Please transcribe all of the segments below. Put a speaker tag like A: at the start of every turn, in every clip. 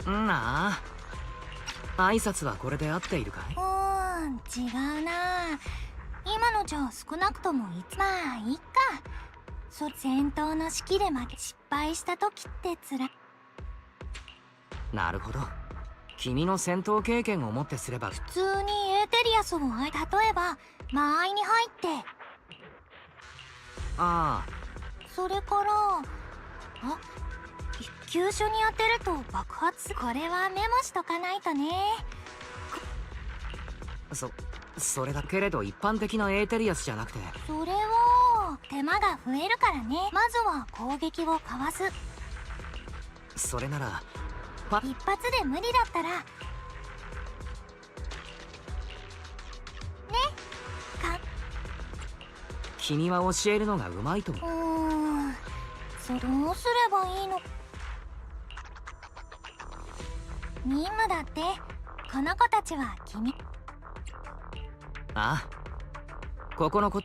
A: なあ、挨拶はこれで合っているかい？
B: 違うな。今のじゃ少なくともまあいっか。戦闘の式で負け失敗した時ってつらい。
A: なるほど。君の戦闘経験をもってすれば
B: 普通にエーテリアスを例えば間合いに入って。
A: ああ、
B: それから急所に当てると爆発。これはメモしとかないとね。
A: それだけれど一般的なエーテリアスじゃなくて。
B: それは手間が増えるからね。まずは攻撃をかわす。
A: それなら
B: 一発で無理だったらね
A: 君は教えるのがうまいと思う。
B: どうすればいいの？任務だって。この子たちは君。
A: ああ、ここの子。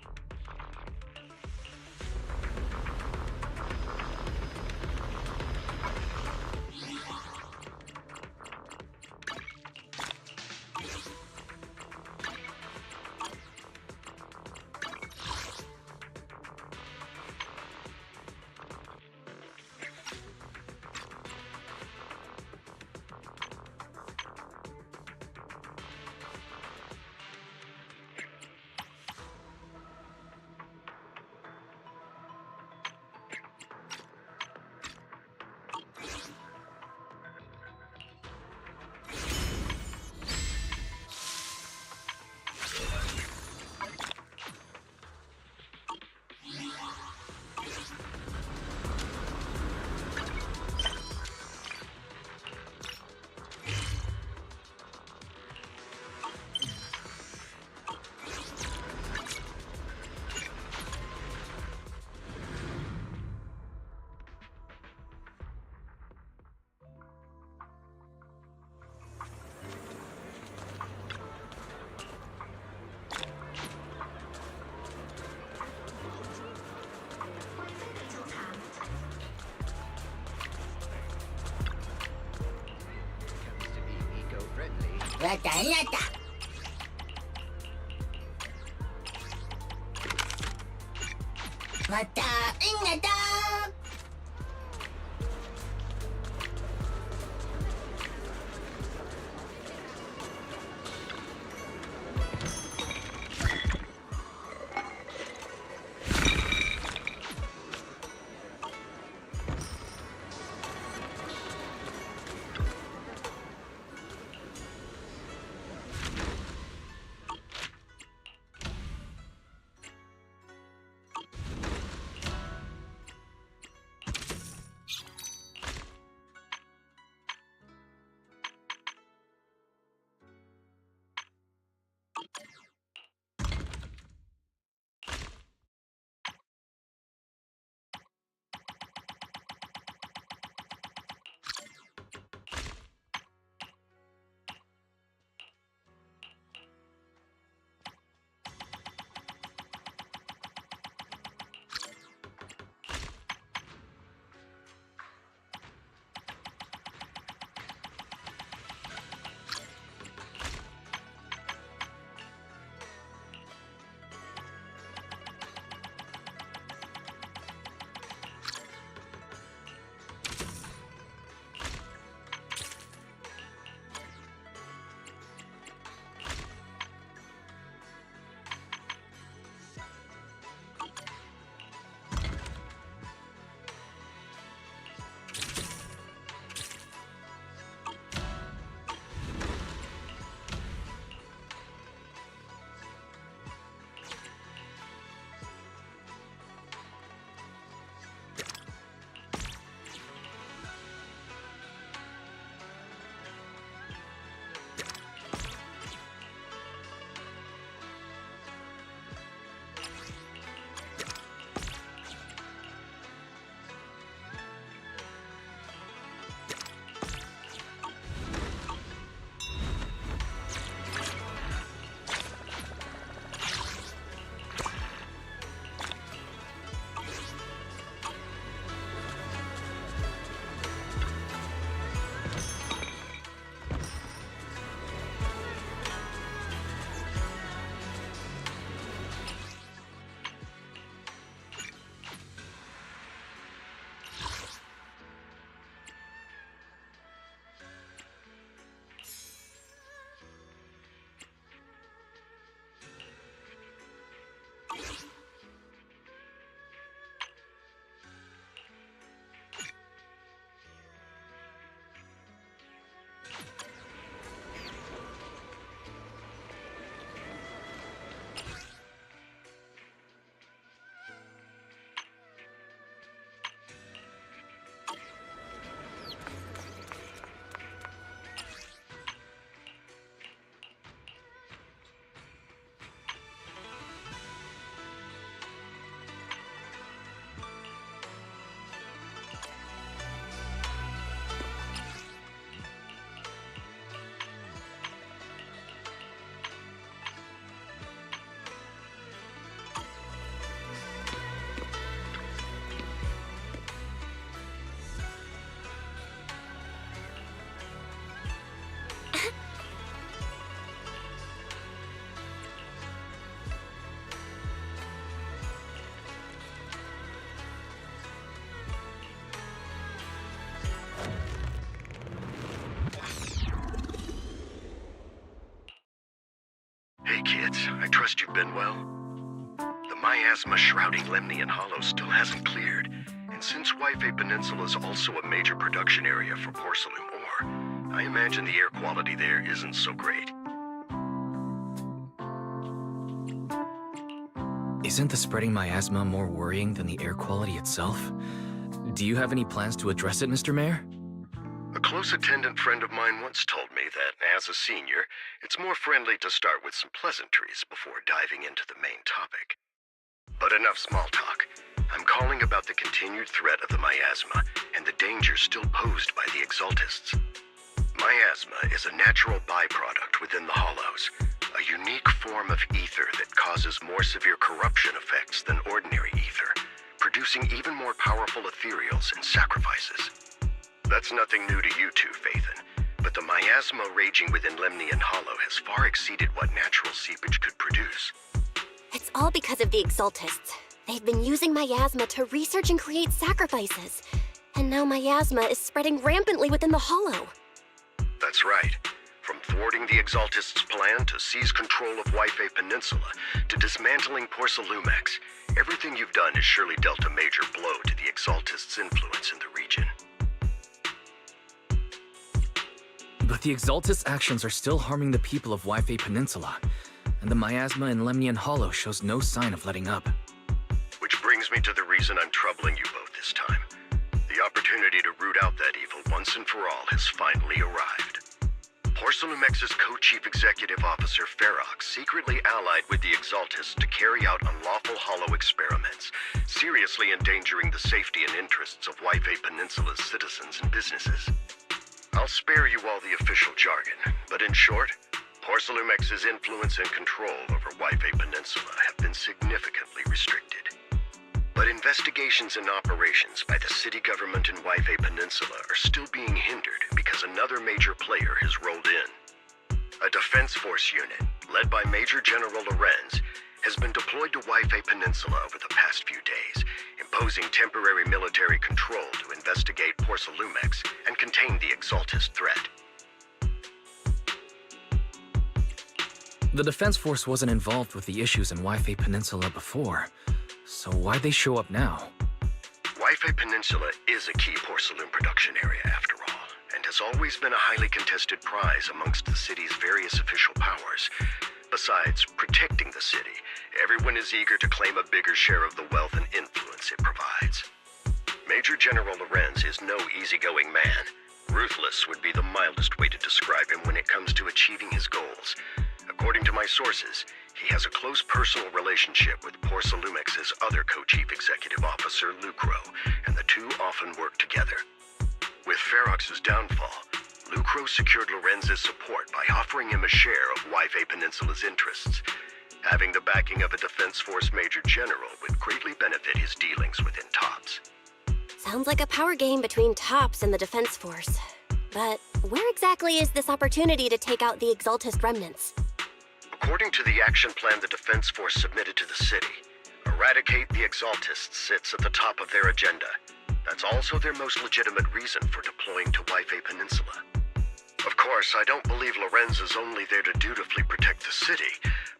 C: わたあなた。またあなた。
D: kids. I trust you've been well. The miasma shrouding Lemnian Hollow still hasn't cleared, and since Wi-Fi Peninsula is also a major production area for porcelain ore, I imagine the air quality there isn't so great.
A: Isn't the spreading miasma more worrying than the air quality itself? Do you have any plans to address it, Mr. Mayor?
D: A close attendant friend of mine once told me that, as a senior, it's more friendly to start with some pleasantries before diving into the main topic. But enough small talk. I'm calling about the continued threat of the miasma and the danger still posed by the Exaltists. Miasma is a natural byproduct within the Hollows, a unique form of ether that causes more severe corruption effects than ordinary ether, producing even more powerful ethereals and sacrifices. That's nothing new to you two, Phaethon, but the miasma raging within Lemnian Hollow has far exceeded what natural seepage could produce.
E: It's all because of the Exaltists. They've been using miasma to research and create sacrifices. And now miasma is spreading rampantly within the Hollow.
D: That's right. From thwarting the Exaltists' plan to seize control of Wi-Fi Peninsula to dismantling Porcelumex, everything you've done has surely dealt a major blow to the Exaltists' influence in the region.
A: But the Exaltist actions are still harming the people of Wi-Fi Peninsula, and the miasma in Lemnian Hollow shows no sign of letting up.
D: Which brings me to the reason I'm troubling you both this time. The opportunity to root out that evil once and for all has finally arrived. Porcelumex's co-chief executive officer, Ferox, secretly allied with the Exaltists to carry out unlawful hollow experiments, seriously endangering the safety and interests of Wi-Fi Peninsula's citizens and businesses. I'll spare you all the official jargon, but in short, Porcelumex's influence and control over Wi-Fi Peninsula have been significantly restricted. But investigations and operations by the city government in Wi-Fi Peninsula are still being hindered because another major player has rolled in. A defense force unit, led by Major General Lorenz, has been deployed to Wi-Fi Peninsula over the past few days, imposing temporary military control to investigate Porcelumex and contain the Exaltist threat.
A: The Defense Force wasn't involved with the issues in Wi-Fi Peninsula before, so why'd they show up now?
D: Wi-Fi Peninsula is a key porcelain production area after all, and has always been a highly contested prize amongst the city's various official powers. Besides protecting the city, everyone is eager to claim a bigger share of the wealth and influence it provides. Major General Lorenz is no easygoing man. Ruthless would be the mildest way to describe him when it comes to achieving his goals. According to my sources, he has a close personal relationship with Porcelumex's other co-chief executive officer, Lucro, and the two often work together. With Ferox's downfall, Lucro secured Lorenz's support by offering him a share of Wi-Fi Peninsula's interests. Having the backing of a Defense Force Major General would greatly benefit his dealings within TOPS.
E: Sounds like a power game between TOPS and the Defense Force. But where exactly is this opportunity to take out the Exaltist remnants?
D: According to the action plan the Defense Force submitted to the city, eradicate the Exaltists sits at the top of their agenda. That's also their most legitimate reason for deploying to Wi-Fi Peninsula. Of course, I don't believe Lorenz is only there to dutifully protect the city,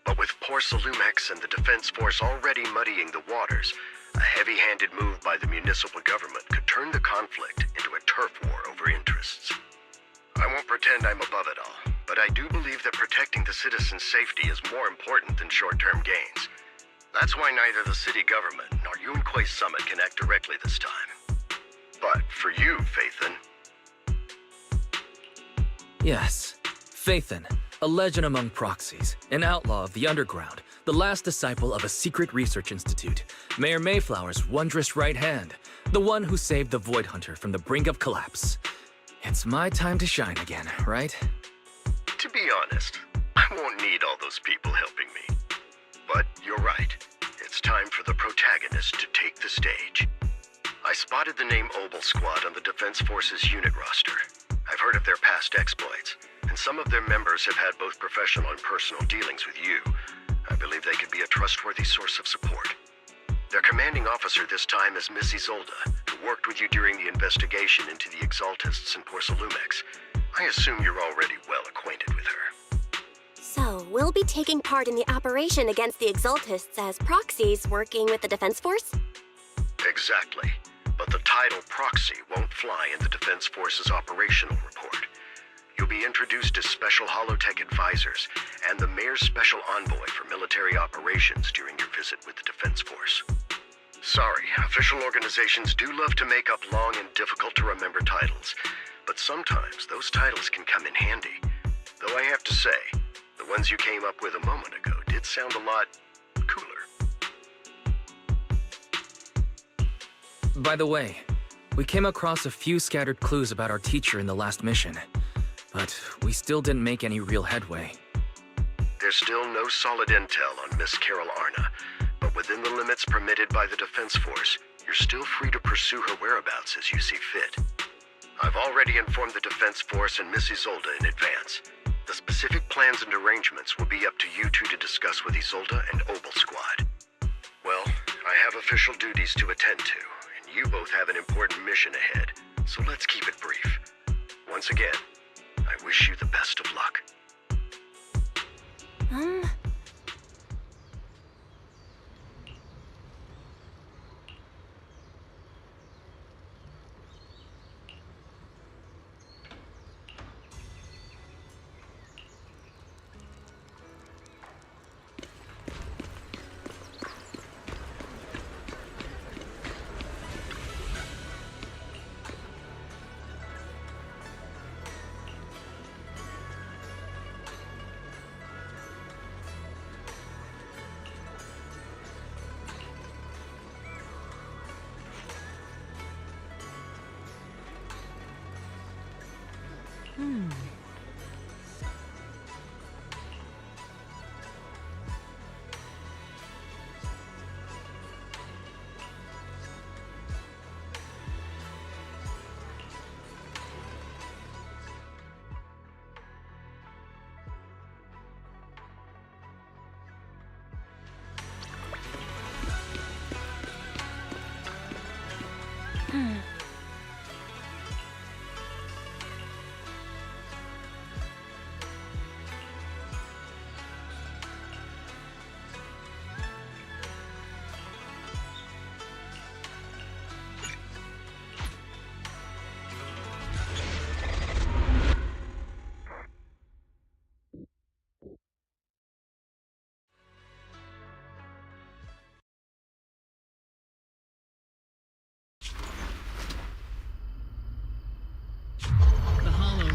D: but with Porcelumex and the Defense Force already muddying the waters, a heavy-handed move by the municipal government could turn the conflict into a turf war over interests. I won't pretend I'm above it all, but I do believe that protecting the citizens' safety is more important than short-term gains. That's why neither the city government nor Yunque's summit can act directly this time. But for you, Phaethon...
A: Yes, Phaethon, a legend among proxies, an outlaw of the underground, the last disciple of a secret research institute, Mayor Mayflower's wondrous right hand, the one who saved the Void Hunter from the brink of collapse. It's my time to shine again, right?
D: To be honest, I won't need all those people helping me. But you're right. It's time for the protagonist to take the stage. I spotted the name Obel Squad on the Defense Force's unit roster. I've heard of their past exploits, and some of their members have had both professional and personal dealings with you. I believe they could be a trustworthy source of support. Their commanding officer this time is Miss Isolda, who worked with you during the investigation into the Exaltists and Porcelumex. I assume you're already well acquainted with her.
E: So, we'll be taking part in the operation against the Exaltists as proxies working with the Defense Force?
D: Exactly. But the title proxy won't fly in the Defense Force's operational report. You'll be introduced as Special Holotech Advisors and the Mayor's Special Envoy for Military Operations during your visit with the Defense Force. Sorry, official organizations do love to make up long and difficult-to-remember titles, but sometimes those titles can come in handy. Though I have to say, the ones you came up with a moment ago did sound a lot cooler.
A: By the way, we came across a few scattered clues about our teacher in the last mission, but we still didn't make any real headway.
D: There's still no solid intel on Miss Carol Arna, but within the limits permitted by the Defense Force, you're still free to pursue her whereabouts as you see fit. I've already informed the Defense Force and Miss Isolde in advance. The specific plans and arrangements will be up to you two to discuss with Isolde and Obel Squad. Well, I have official duties to attend to, and you both have an important mission ahead, so let's keep it brief. Once again, I wish you the best of luck.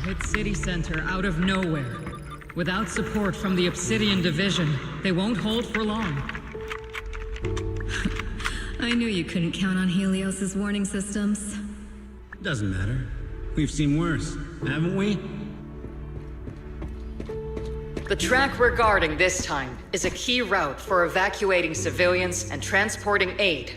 F: Hit city center out of nowhere. Without support from the Obsidian Division, they won't hold for long.
G: I knew you couldn't count on Helios's warning systems.
H: Doesn't matter. We've seen worse, haven't we?
F: The track we're guarding this time is a key route for evacuating civilians and transporting aid.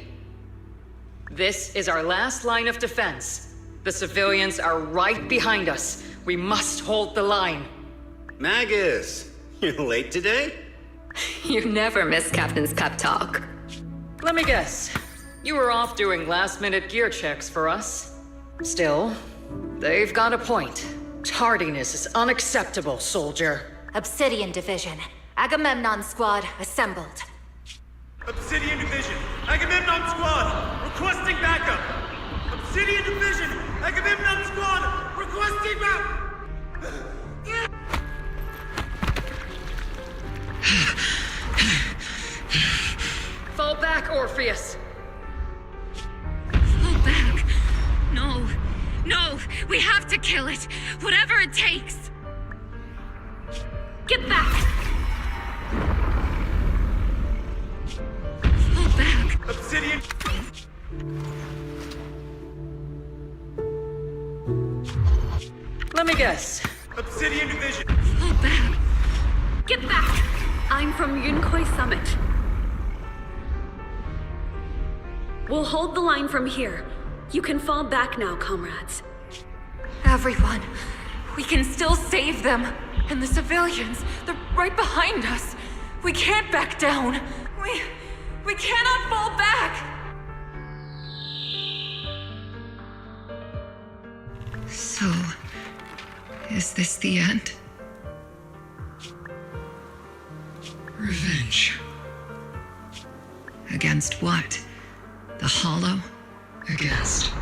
F: This is our last line of defense. The civilians are right behind us. We must hold the line.
I: Magus, you're late today?
G: You never miss Captain's pep talk.
F: Let me guess. You were off doing last-minute gear checks for us. Still, they've got a point. Tardiness is unacceptable, soldier.
B: Obsidian Division. Agamemnon Squad assembled.
J: Obsidian Division, Agamemnon Squad, requesting backup! Obsidian Division, Agamemnon Squad, requesting backup!
F: Fall back, Orpheus!
G: Fall back. No. No. We have to kill it. Whatever it takes. Get back. Fall back.
J: Obsidian...
F: Let me guess.
J: Obsidian Division.
G: Fall back. Get back. I'm from Yunkoi Summit. We'll hold the line from here. You can fall back now, comrades.
K: Everyone. We can still save them. And the civilians, they're right behind us. We can't back down. We cannot fall back!
G: So, is this the end?
F: Revenge. Against what? The Hollow? Against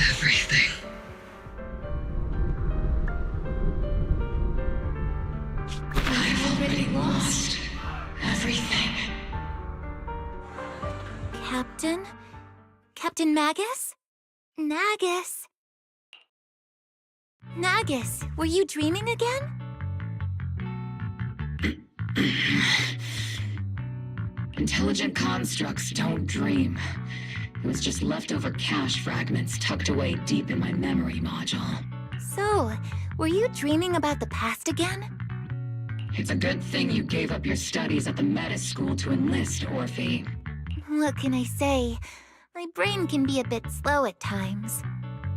F: everything. I've already lost everything.
B: Captain? Captain Magus? Nagus? Nagus, were you dreaming again?
F: Intelligent constructs don't dream. It was just leftover cache fragments tucked away deep in my memory module.
B: So, were you dreaming about the past again?
F: It's a good thing you gave up your studies at the Meta School to enlist, Orphe.
B: What can I say? My brain can be a bit slow at times.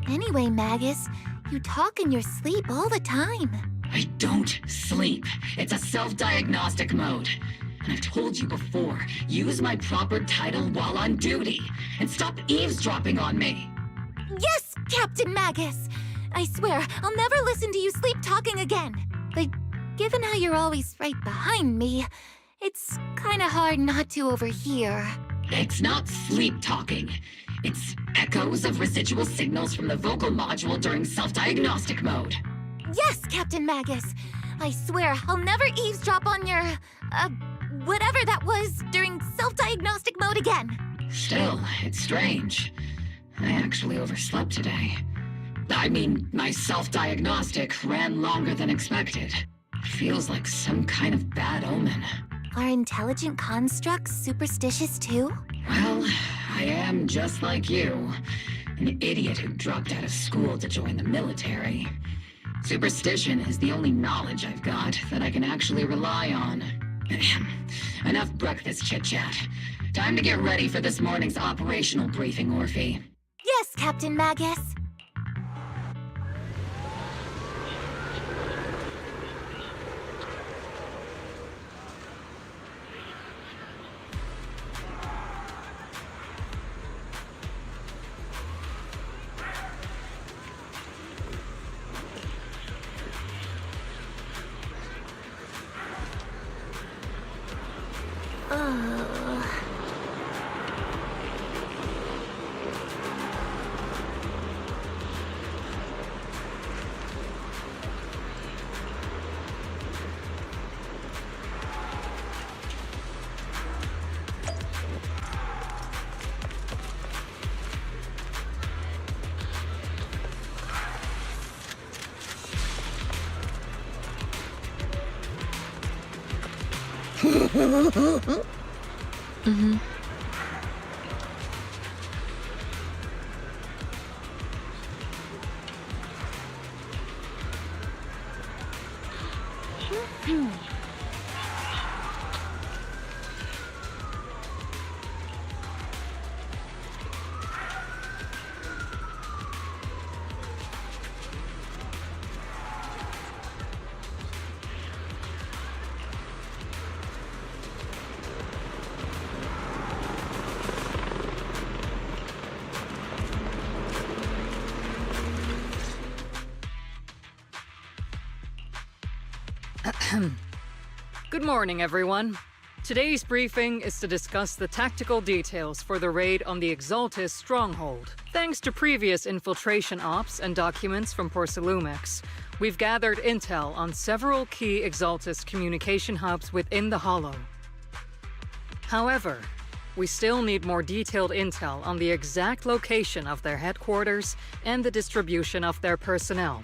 B: Anyway, Magus, you talk in your sleep all the time.
F: I don't sleep. It's a self-diagnostic mode. And I've told you before, use my proper title while on duty, and stop eavesdropping on me.
B: Yes, Captain Magus! I swear, I'll never listen to you sleep talking again. But given how you're always right behind me, it's kinda hard not to overhear.
F: It's not sleep talking. It's echoes of residual signals from the vocal module during self-diagnostic mode.
B: Yes, Captain Magus! I swear, I'll never eavesdrop on your, whatever that was during self-diagnostic mode again.
F: Still, it's strange. I actually overslept today. I mean, my self-diagnostic ran longer than expected. Feels like some kind of bad omen.
B: Are intelligent constructs superstitious too?
F: Well, I am just like you. An idiot who dropped out of school to join the military. Superstition is the only knowledge I've got that I can actually rely on. Enough breakfast chit-chat. Time to get ready for this morning's operational briefing, Orphe.
B: Yes, Captain Magus. Mm-hmm.
F: Good morning, everyone. Today's briefing is to discuss the tactical details for the raid on the Exaltus stronghold. Thanks to previous infiltration ops and documents from Porcelumex, we've gathered intel on several key Exaltus communication hubs within the Hollow. However, we still need more detailed intel on the exact location of their headquarters and the distribution of their personnel.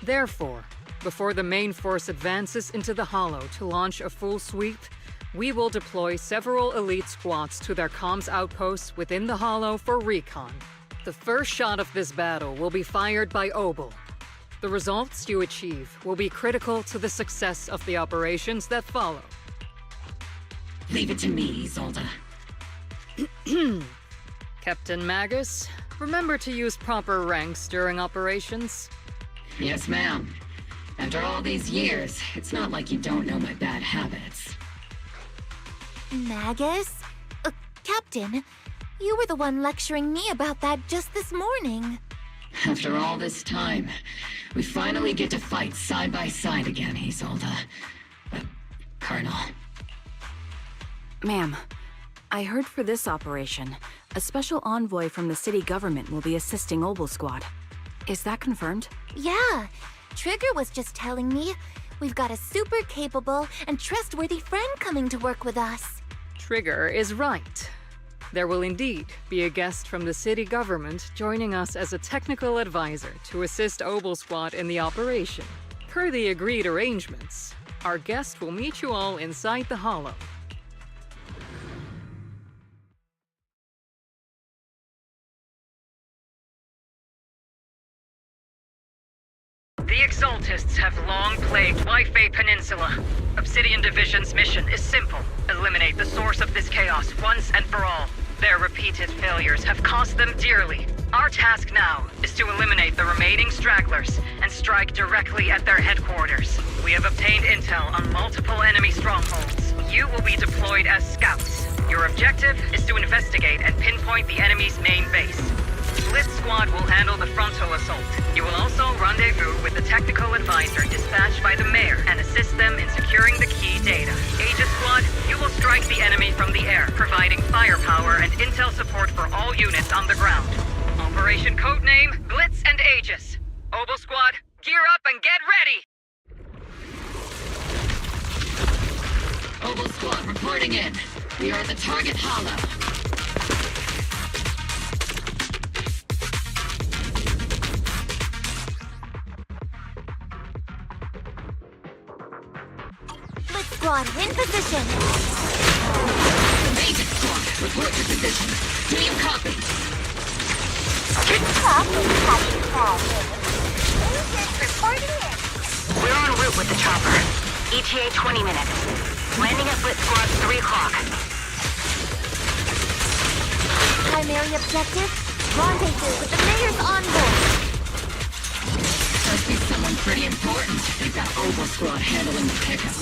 F: Therefore, before the main force advances into the Hollow to launch a full sweep, we will deploy several elite squads to their comms outposts within the Hollow for recon. The first shot of this battle will be fired by Obel. The results you achieve will be critical to the success of the operations that follow. Leave it to me, Isolde. Captain Magus, remember to use proper ranks during operations. Yes, ma'am. After all these years, it's not like you don't know my bad habits.
B: Magus? Captain, you were the one lecturing me about that just this morning.
F: After all this time, we finally get to fight side by side again, Isolde. Colonel.
L: Ma'am, I heard for this operation, a special envoy from the city government will be assisting Obel Squad. Is that confirmed?
B: Yeah, Trigger was just telling me we've got a super capable and trustworthy friend coming to work with us.
F: Trigger is right. There will indeed be a guest from the city government joining us as a technical advisor to assist Obel Squad in the operation. Per the agreed arrangements, our guest will meet you all inside the Hollow. The Exaltists have long plagued Waifei Peninsula. Obsidian Division's mission is simple. Eliminate the source of this chaos once and for all. Their repeated failures have cost them dearly. Our task now is to eliminate the remaining stragglers and strike directly at their headquarters. We have obtained intel on multiple enemy strongholds. You will be deployed as scouts. Your objective is to investigate and pinpoint the enemy's main base. Blitz Squad will handle the frontal assault. You will also rendezvous with the technical advisor dispatched by the mayor and assist them in securing the key data. Aegis Squad, you will strike the enemy from the air, providing firepower and intel support for all units on the ground. Operation codename Blitz and Aegis. Obel Squad, gear up and get ready!
L: Obel Squad reporting in. We are at the target hollow.
B: Squad, in position!
L: Agent Squad, report to position. Do you copy?
B: Agent reporting in.
E: We're en route with the chopper. ETA 20 minutes. Landing at Blitz Squad 3 o'clock.
B: Primary objective, rendezvous with the mayor's envoy.
L: Must be someone pretty important. They've got Obel Squad handling the pickup.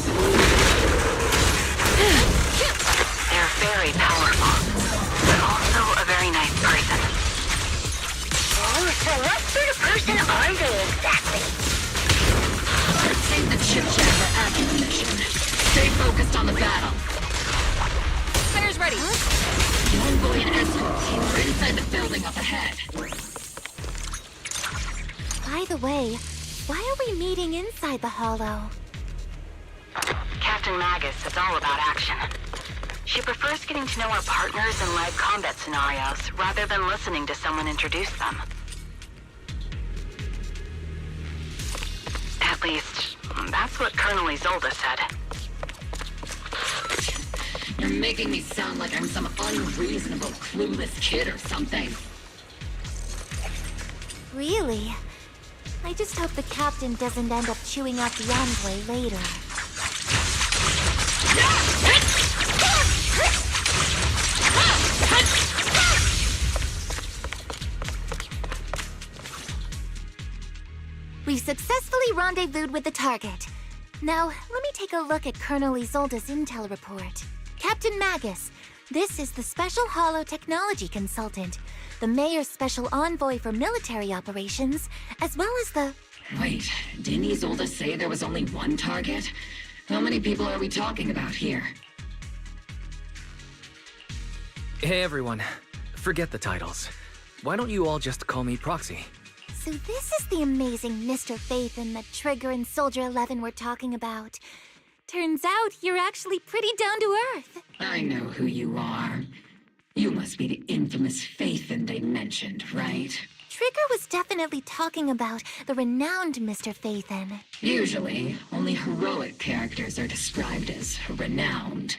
E: They're very powerful, but also a very nice person.
C: Oh, so what sort of person are they exactly?
L: Let's save the chit-chat for after the mission. Stay focused on the battle. Spares ready. The envoy and escort team are inside the building up ahead.
B: By the way, why are we meeting inside the Hollow?
E: Captain Magus is all about action. She prefers getting to know our partners in live combat scenarios rather than listening to someone introduce them. At least, that's what Colonel Isolde said.
L: You're making me sound like I'm some unreasonable, clueless kid or something.
B: Really? I just hope the captain doesn't end up chewing out the envoy later. We've successfully rendezvoused with the target. Now, let me take a look at Colonel Isolde's intel report. Captain Magus, this is the Special Hollow Technology Consultant, the Mayor's Special Envoy for Military Operations, as well as the...
L: Wait, didn't Isolde say there was only one target? How many people are we talking about here?
A: Hey everyone, forget the titles. Why don't you all just call me Proxy?
B: So this is the amazing Mr. Phaethon that Trigger and Soldier 11 were talking about. Turns out you're actually pretty down to earth.
L: I know who you are. You must be the infamous Phaethon they mentioned, right?
B: Trigger was definitely talking about the renowned Mr. Phaethon.
L: Usually, only heroic characters are described as renowned.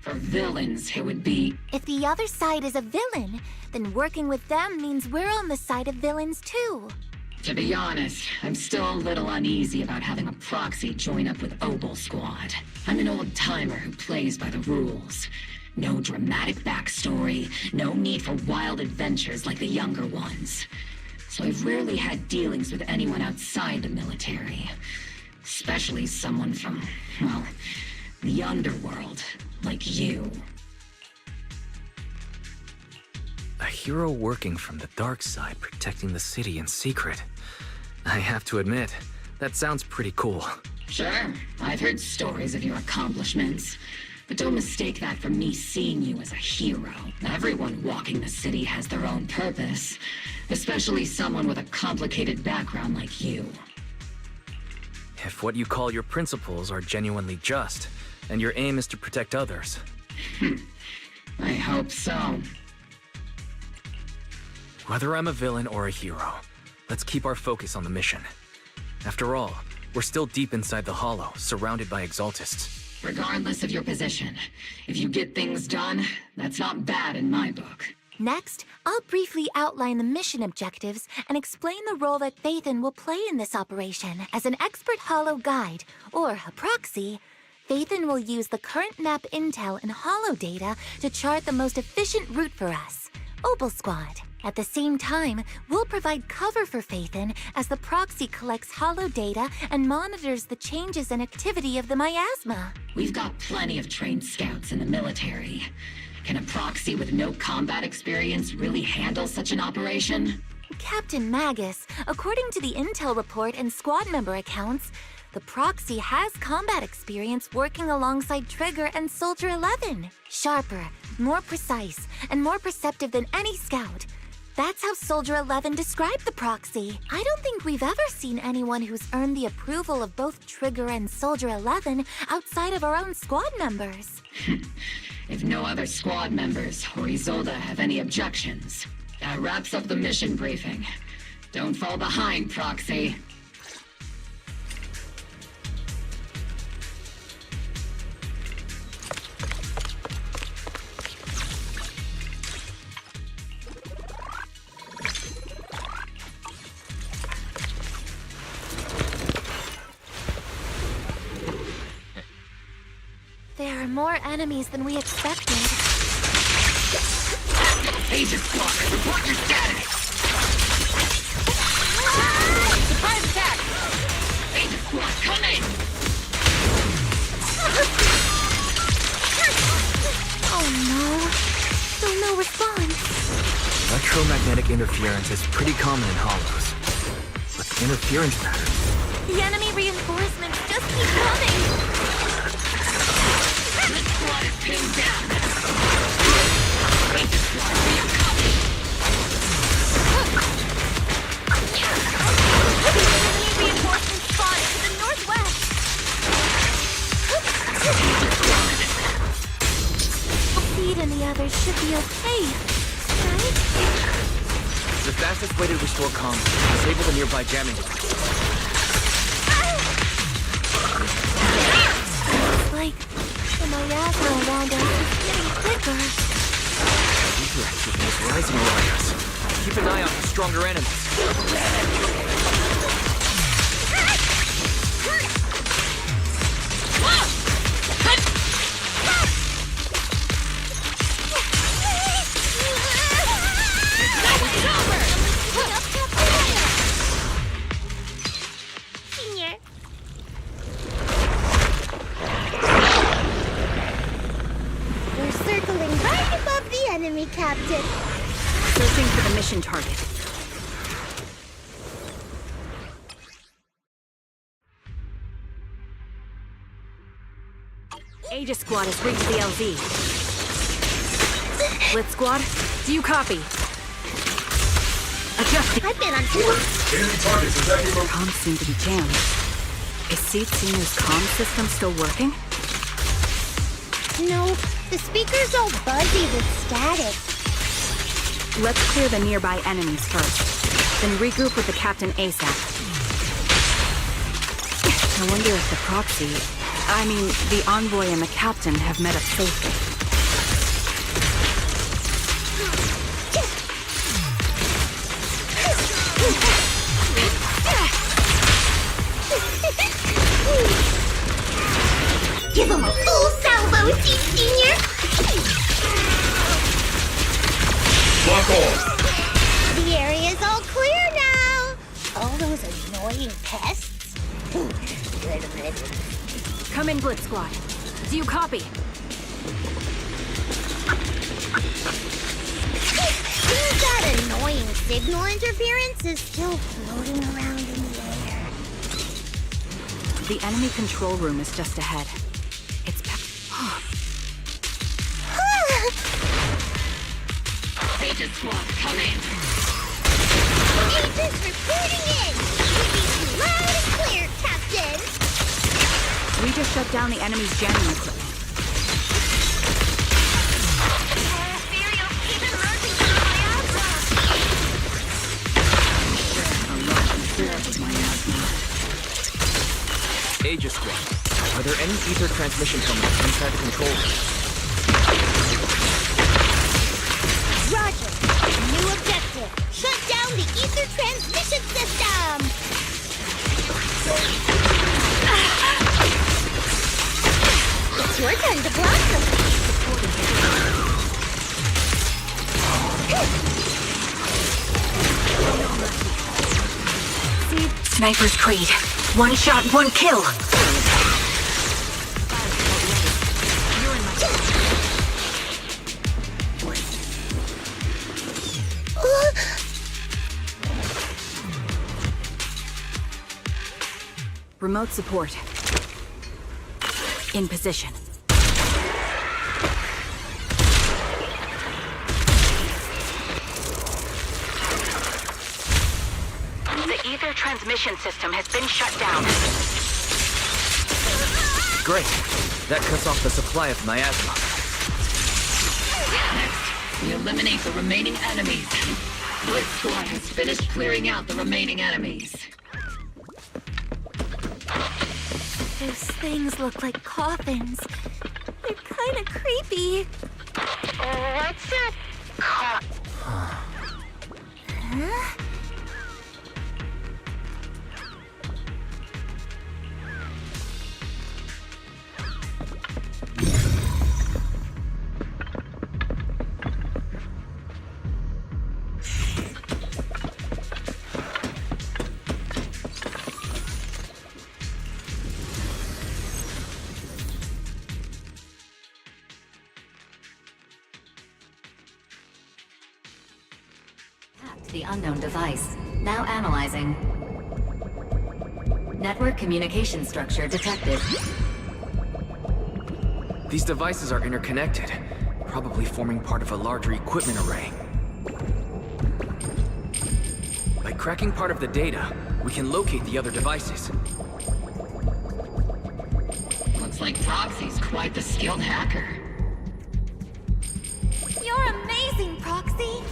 L: For villains, it would be...
B: If the other side is a villain, then working with them means we're on the side of villains too.
L: To be honest, I'm still a little uneasy about having a proxy join up with Obel Squad. I'm an old-timer who plays by the rules. No dramatic backstory, no need for wild adventures like the younger ones. So I've rarely had dealings with anyone outside the military. Especially someone from, well, the underworld, like you.
A: A hero working from the dark side, protecting the city in secret. I have to admit, that sounds pretty cool.
L: Sure, I've heard stories of your accomplishments. But don't mistake that for me seeing you as a hero. Everyone walking the city has their own purpose. Especially someone with a complicated background like you.
A: If what you call your principles are genuinely just, and your aim is to protect others.
L: I hope so.
A: Whether I'm a villain or a hero, let's keep our focus on the mission. After all, we're still deep inside the Hollow, surrounded by Exaltists.
L: Regardless of your position, if you get things done, that's not bad in my book.
B: Next, I'll briefly outline the mission objectives and explain the role that Phaethon will play in this operation. As an expert Hollow guide, or a proxy, Phaethon will use the current map intel and Hollow data to chart the most efficient route for us, Opal Squad. At the same time, we'll provide cover for Phaethon as the proxy collects Hollow data and monitors the changes and activity of the miasma.
L: We've got plenty of trained scouts in the military. Can a proxy with no combat experience really handle such an operation?
B: Captain Magus, according to the intel report and squad member accounts, the proxy has combat experience working alongside Trigger and Soldier 11. Sharper, more precise, and more perceptive than any scout. That's how Soldier 11 described the proxy. I don't think we've ever seen anyone who's earned the approval of both Trigger and Soldier 11 outside of our own squad members.
L: If no other squad members or Isolde have any objections, that wraps up the mission briefing. Don't fall behind, Proxy.
B: There are more enemies than we expected.
L: Agent Squad, report your status! Surprise attack! Agent Squad, come in!
B: Oh no. Still no response.
A: Electromagnetic interference is pretty common in Hollows. But the interference patterns...
B: The enemy reinforcements just keep coming!
L: This squad is pinned down! Agent Squad, we are coming!
B: Enemy reinforcements spotted to the northwest! Speed and the others should be okay, right?
A: The fastest way to restore comms is disable the nearby jamming devices.
B: It's like the miasma around us is getting thicker.
A: Ether activity is rising around us. Keep an eye out for stronger enemies.
M: We're circling right above the enemy, Captain.
N: Searching for the mission target. Aegis Squad has reached the LZ. Blitz Squad, do you copy? Adjusting.
M: I've been on tour.
N: Comms seem to be jammed. Is Seed Senior's comm system still working?
M: No, the speaker's all buzzy with static.
N: Let's clear the nearby enemies first, then regroup with the Captain ASAP. I wonder if the proxy, the envoy and the Captain have met up safely.
M: Give him a full salvo, Seed Senior!
J: Lock on!
M: The area's all clear now! All those annoying pests? Good riddance.
N: Come in, Blitz Squad. Do you copy?
M: signal interference is still floating around in the air.
N: The enemy control room is just ahead. It's
L: Aegis squad, come in.
M: Aegis reporting in! Repeat loud and clear, Captain!
N: We just shut down the enemy's jamming equipment.
A: Aegis Squad, are there any ether transmission terminals inside the control room?
M: Roger! New objective! Shut down the ether transmission system! It's your turn to block them!
N: Sniper's Creed. One shot, one kill. Remote support. In position.
L: The ether transmission system has been shut down.
A: Great. That cuts off the supply of miasma.
L: Next, we eliminate the remaining enemies. Blitz Squad has finished clearing out the remaining enemies.
B: Those things look like coffins. They're kind of creepy.
C: What's a huh?
O: The unknown device. Now analyzing. Network communication structure detected.
A: These devices are interconnected, probably forming part of a larger equipment array. By cracking part of the data, we can locate the other devices.
L: Looks like Proxy's quite the skilled hacker.
B: You're amazing, Proxy!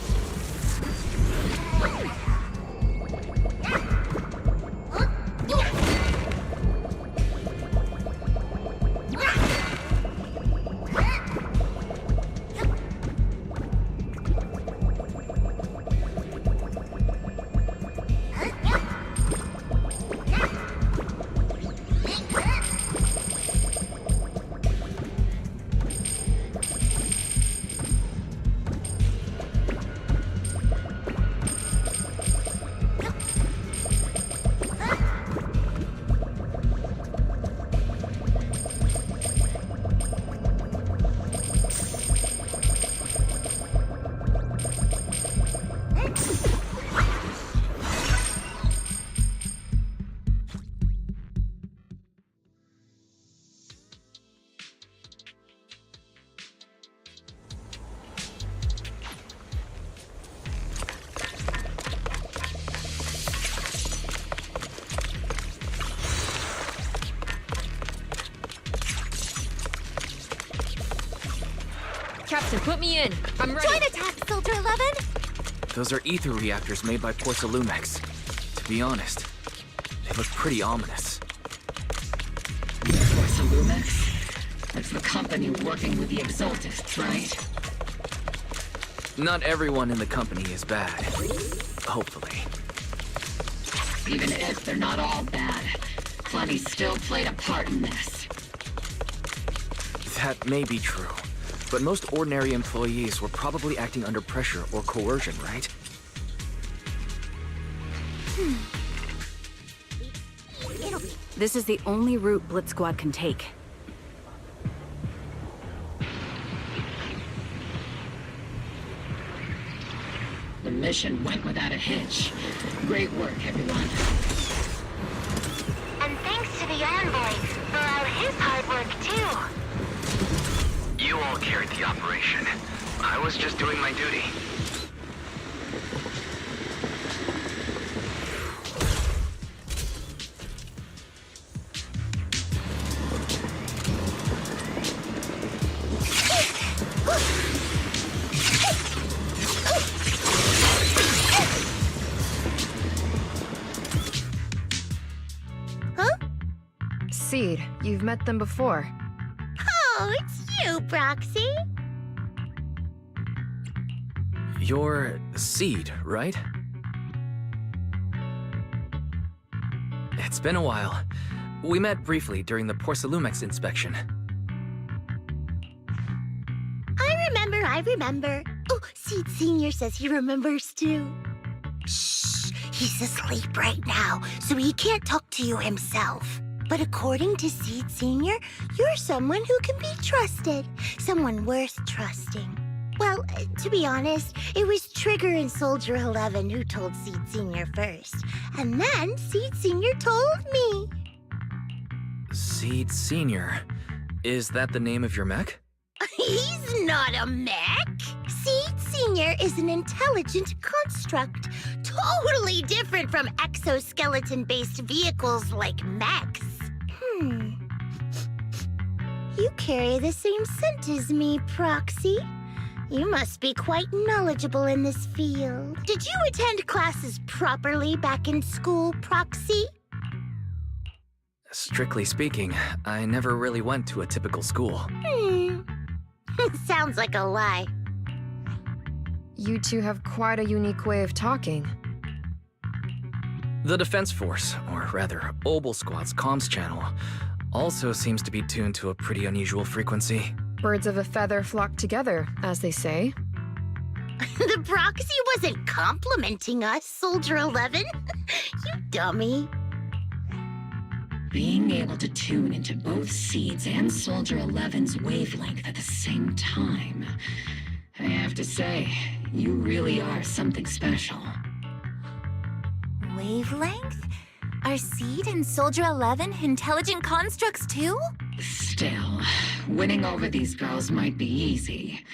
G: Captain, put me in. I'm ready.
B: Join attack, Soldier 11!
A: Those are ether reactors made by Porcelumex. To be honest, they look pretty ominous.
L: Porcelumex? That's the company working with the Exaltists, right?
A: Not everyone in the company is bad. Hopefully.
L: Even if they're not all bad, Plenty still played a part in this.
A: That may be true. But most ordinary employees were probably acting under pressure or coercion, right?
N: This is the only route Blitz Squad can take.
L: The the mission went without a hitch. Great work, everyone.
C: And thanks to the envoy for all his hard work, too.
P: You all carried the operation. I was just doing my duty.
Q: Seed, you've met them before.
M: Oh, it's you, Proxy.
A: You're Seed, right? It's been a while. We met briefly during the Porcelumex inspection.
M: I remember. Oh, Seed Senior says he remembers too. Shh, he's asleep right now, so he can't talk to you himself. But according to Seed Senior, you're someone who can be trusted. Someone worth trusting. Well, to be honest, it was Trigger and Soldier 11 who told Seed Senior first. And then Seed Senior told me.
A: Seed Senior? Is that the name of your mech?
M: He's not a mech. Seed Senior is an intelligent construct, totally different from exoskeleton-based vehicles like mechs. You carry the same scent as me, Proxy. You must be quite knowledgeable in this field. Did you attend classes properly back in school, Proxy?
A: Strictly speaking, I never really went to a typical school.
M: Sounds like a lie.
Q: You two have quite a unique way of talking.
A: The Defense Force, or rather, Obel Squad's comms channel, also seems to be tuned to a pretty unusual frequency.
Q: Birds of a feather flock together, as they say.
M: The Proxy wasn't complimenting us, Soldier 11. You dummy.
L: Being able to tune into both Seed's and Soldier 11's wavelength at the same time. I have to say, you really are something special.
B: Wavelength? Are Seed and Soldier 11 intelligent constructs too?
L: Still, winning over these girls might be easy.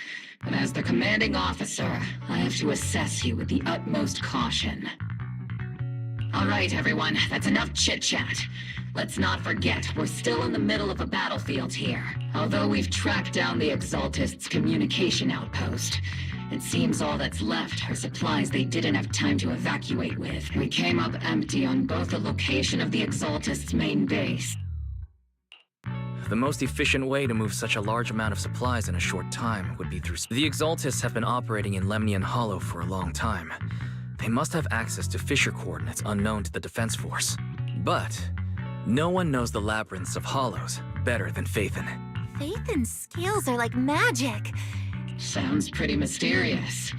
L: But as the commanding officer, I have to assess you with the utmost caution. All right, everyone, that's enough chit-chat. Let's not forget, we're still in the middle of a battlefield here. Although we've tracked down the Exaltists' communication outpost, it seems all that's left are supplies they didn't have time to evacuate with. We came up empty on both the location of the Exaltists' main base.
A: The most efficient way to move such a large amount of supplies in a short time would be through... The Exaltists have been operating in Lemnian Hollow for a long time. They must have access to fissure coordinates unknown to the Defense Force. But no one knows the labyrinths of hollows better than Phaethon.
B: Phaethon's scales are like magic.
L: Sounds pretty mysterious.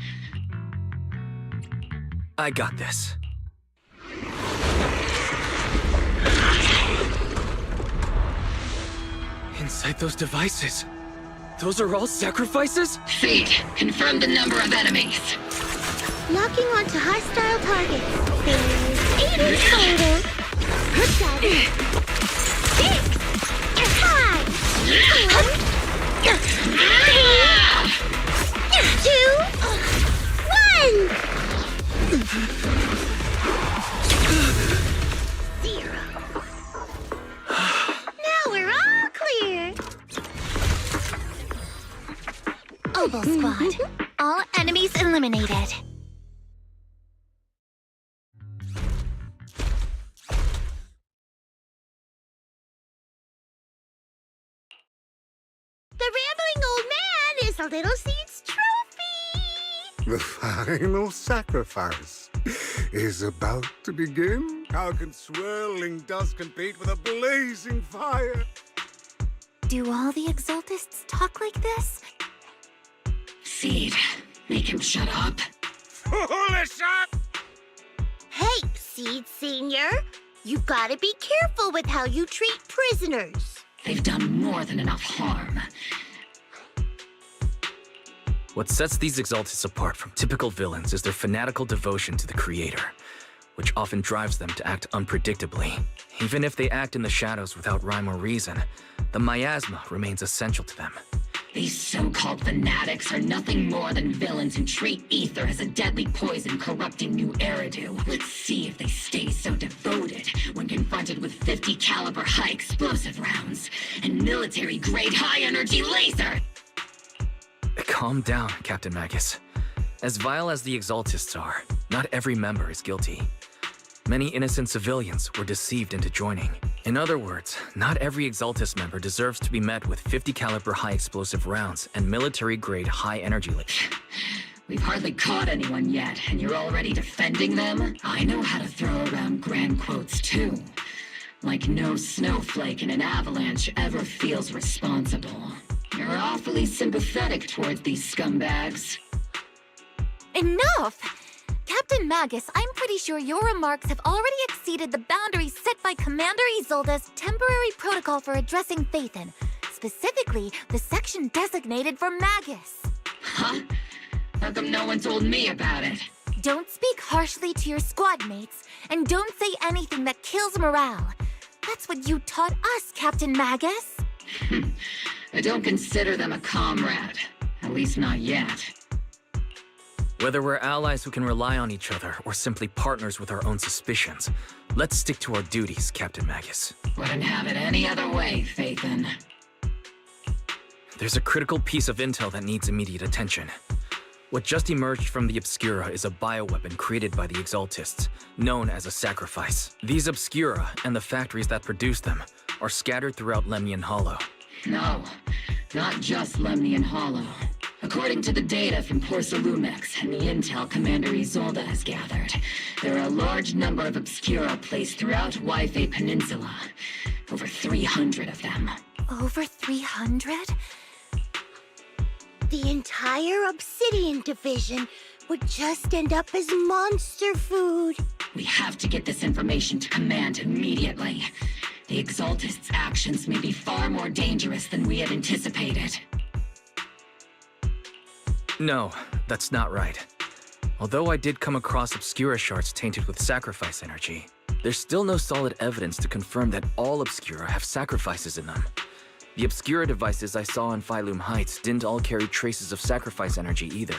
A: I got this. Inside those devices, those are all sacrifices?
L: Seed, confirm the number of enemies.
M: Locking onto hostile targets. There's 8 in total. 7, 6, 5, 4, 3, 2, 1. 0. Now we're all clear.
B: Obel Squad. All enemies eliminated.
M: The rambling old man is a little Seed's trophy.
R: The final sacrifice is about to begin. How can swirling dust compete with a blazing fire?
B: Do all the Exaltists talk like this?
L: Seed, make him shut up.
R: Foolish up!
M: Hey, Seed Senior. You gotta be careful with how you treat prisoners.
L: They've done more than enough harm.
A: What sets these Exaltists apart from typical villains is their fanatical devotion to the Creator, which often drives them to act unpredictably. Even if they act in the shadows without rhyme or reason, the miasma remains essential to them.
L: These so-called fanatics are nothing more than villains who treat ether as a deadly poison corrupting new Eridu. Let's see if they stay so devoted when confronted with 50 caliber high explosive rounds and military-grade high-energy laser!
A: Calm down, Captain Magus. As vile as the Exaltists are, not every member is guilty. Many innocent civilians were deceived into joining. In other words, not every Exaltist member deserves to be met with 50 caliber high explosive rounds and military-grade high energy lasers.
L: We've hardly caught anyone yet, and you're already defending them? I know how to throw around grand quotes too. Like no snowflake in an avalanche ever feels responsible. You're awfully sympathetic towards these scumbags.
B: Enough! Captain Magus, I'm pretty sure your remarks have already exceeded the boundaries set by Commander Isolde's temporary protocol for addressing Phaethon, specifically the section designated for Magus.
L: Huh? How come no one told me about it?
B: Don't speak harshly to your squad mates, and don't say anything that kills morale. That's what you taught us, Captain Magus.
L: I don't consider them a comrade. At least not yet.
A: Whether we're allies who can rely on each other or simply partners with our own suspicions, let's stick to our duties, Captain Magus.
L: Wouldn't have it any other way, Phaethon.
A: There's a critical piece of intel that needs immediate attention. What just emerged from the Obscura is a bioweapon created by the Exaltists, known as a sacrifice. These Obscura, and the factories that produce them, are scattered throughout Lemnian Hollow.
L: No, not just Lemnian Hollow. According to the data from Porcelumex and the intel Commander Isolde has gathered, there are a large number of Obscura placed throughout Yfei Peninsula. Over 300 of them.
B: Over 300?
M: The entire Obsidian Division would just end up as monster food.
L: We have to get this information to Command immediately. The Exaltists' actions may be far more dangerous than we had anticipated.
A: No, that's not right. Although I did come across Obscura shards tainted with sacrifice energy, there's still no solid evidence to confirm that all Obscura have sacrifices in them. The Obscura devices I saw on Phylum Heights didn't all carry traces of sacrifice energy either.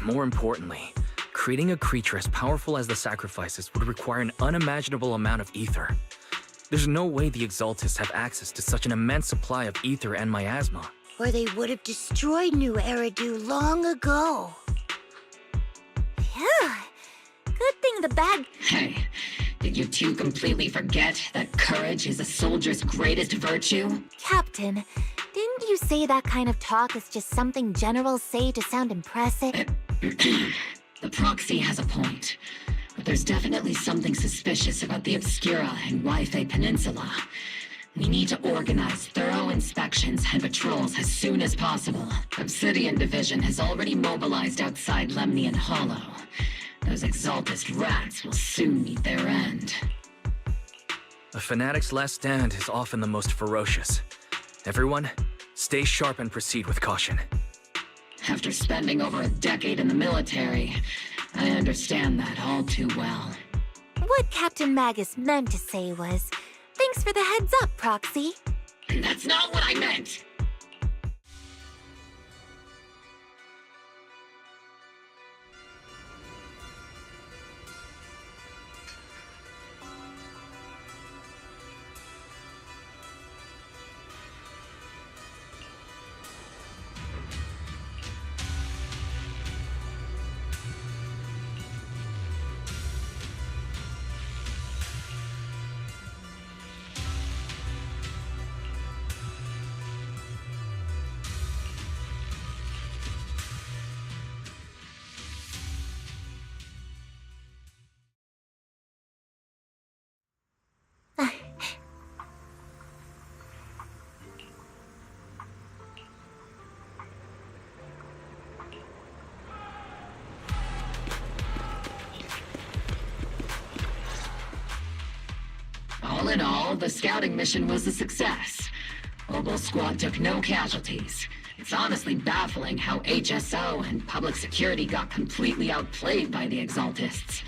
A: More importantly, creating a creature as powerful as the sacrifices would require an unimaginable amount of ether. There's no way the Exaltists have access to such an immense supply of ether and miasma.
M: Or they would have destroyed New Eridu long ago.
B: Yeah. Good thing the bad...
L: Hey, did you two completely forget that courage is a soldier's greatest virtue?
B: Captain, didn't you say that kind of talk is just something generals say to sound impressive?
L: The proxy has a point. But there's definitely something suspicious about the Obscura and Yfei Peninsula. We need to organize thorough inspections and patrols as soon as possible. Obsidian Division has already mobilized outside Lemnian Hollow. Those Exaltist rats will soon meet their end.
A: A fanatic's last stand is often the most ferocious. Everyone, stay sharp and proceed with caution.
L: After spending over a decade in the military, I understand that all too well.
B: What Captain Magus meant to say was, thanks for the heads up, Proxy.
L: That's not what I meant! All in all, the scouting mission was a success. Obel Squad took no casualties. It's honestly baffling how HSO and public security got completely outplayed by the Exaltists.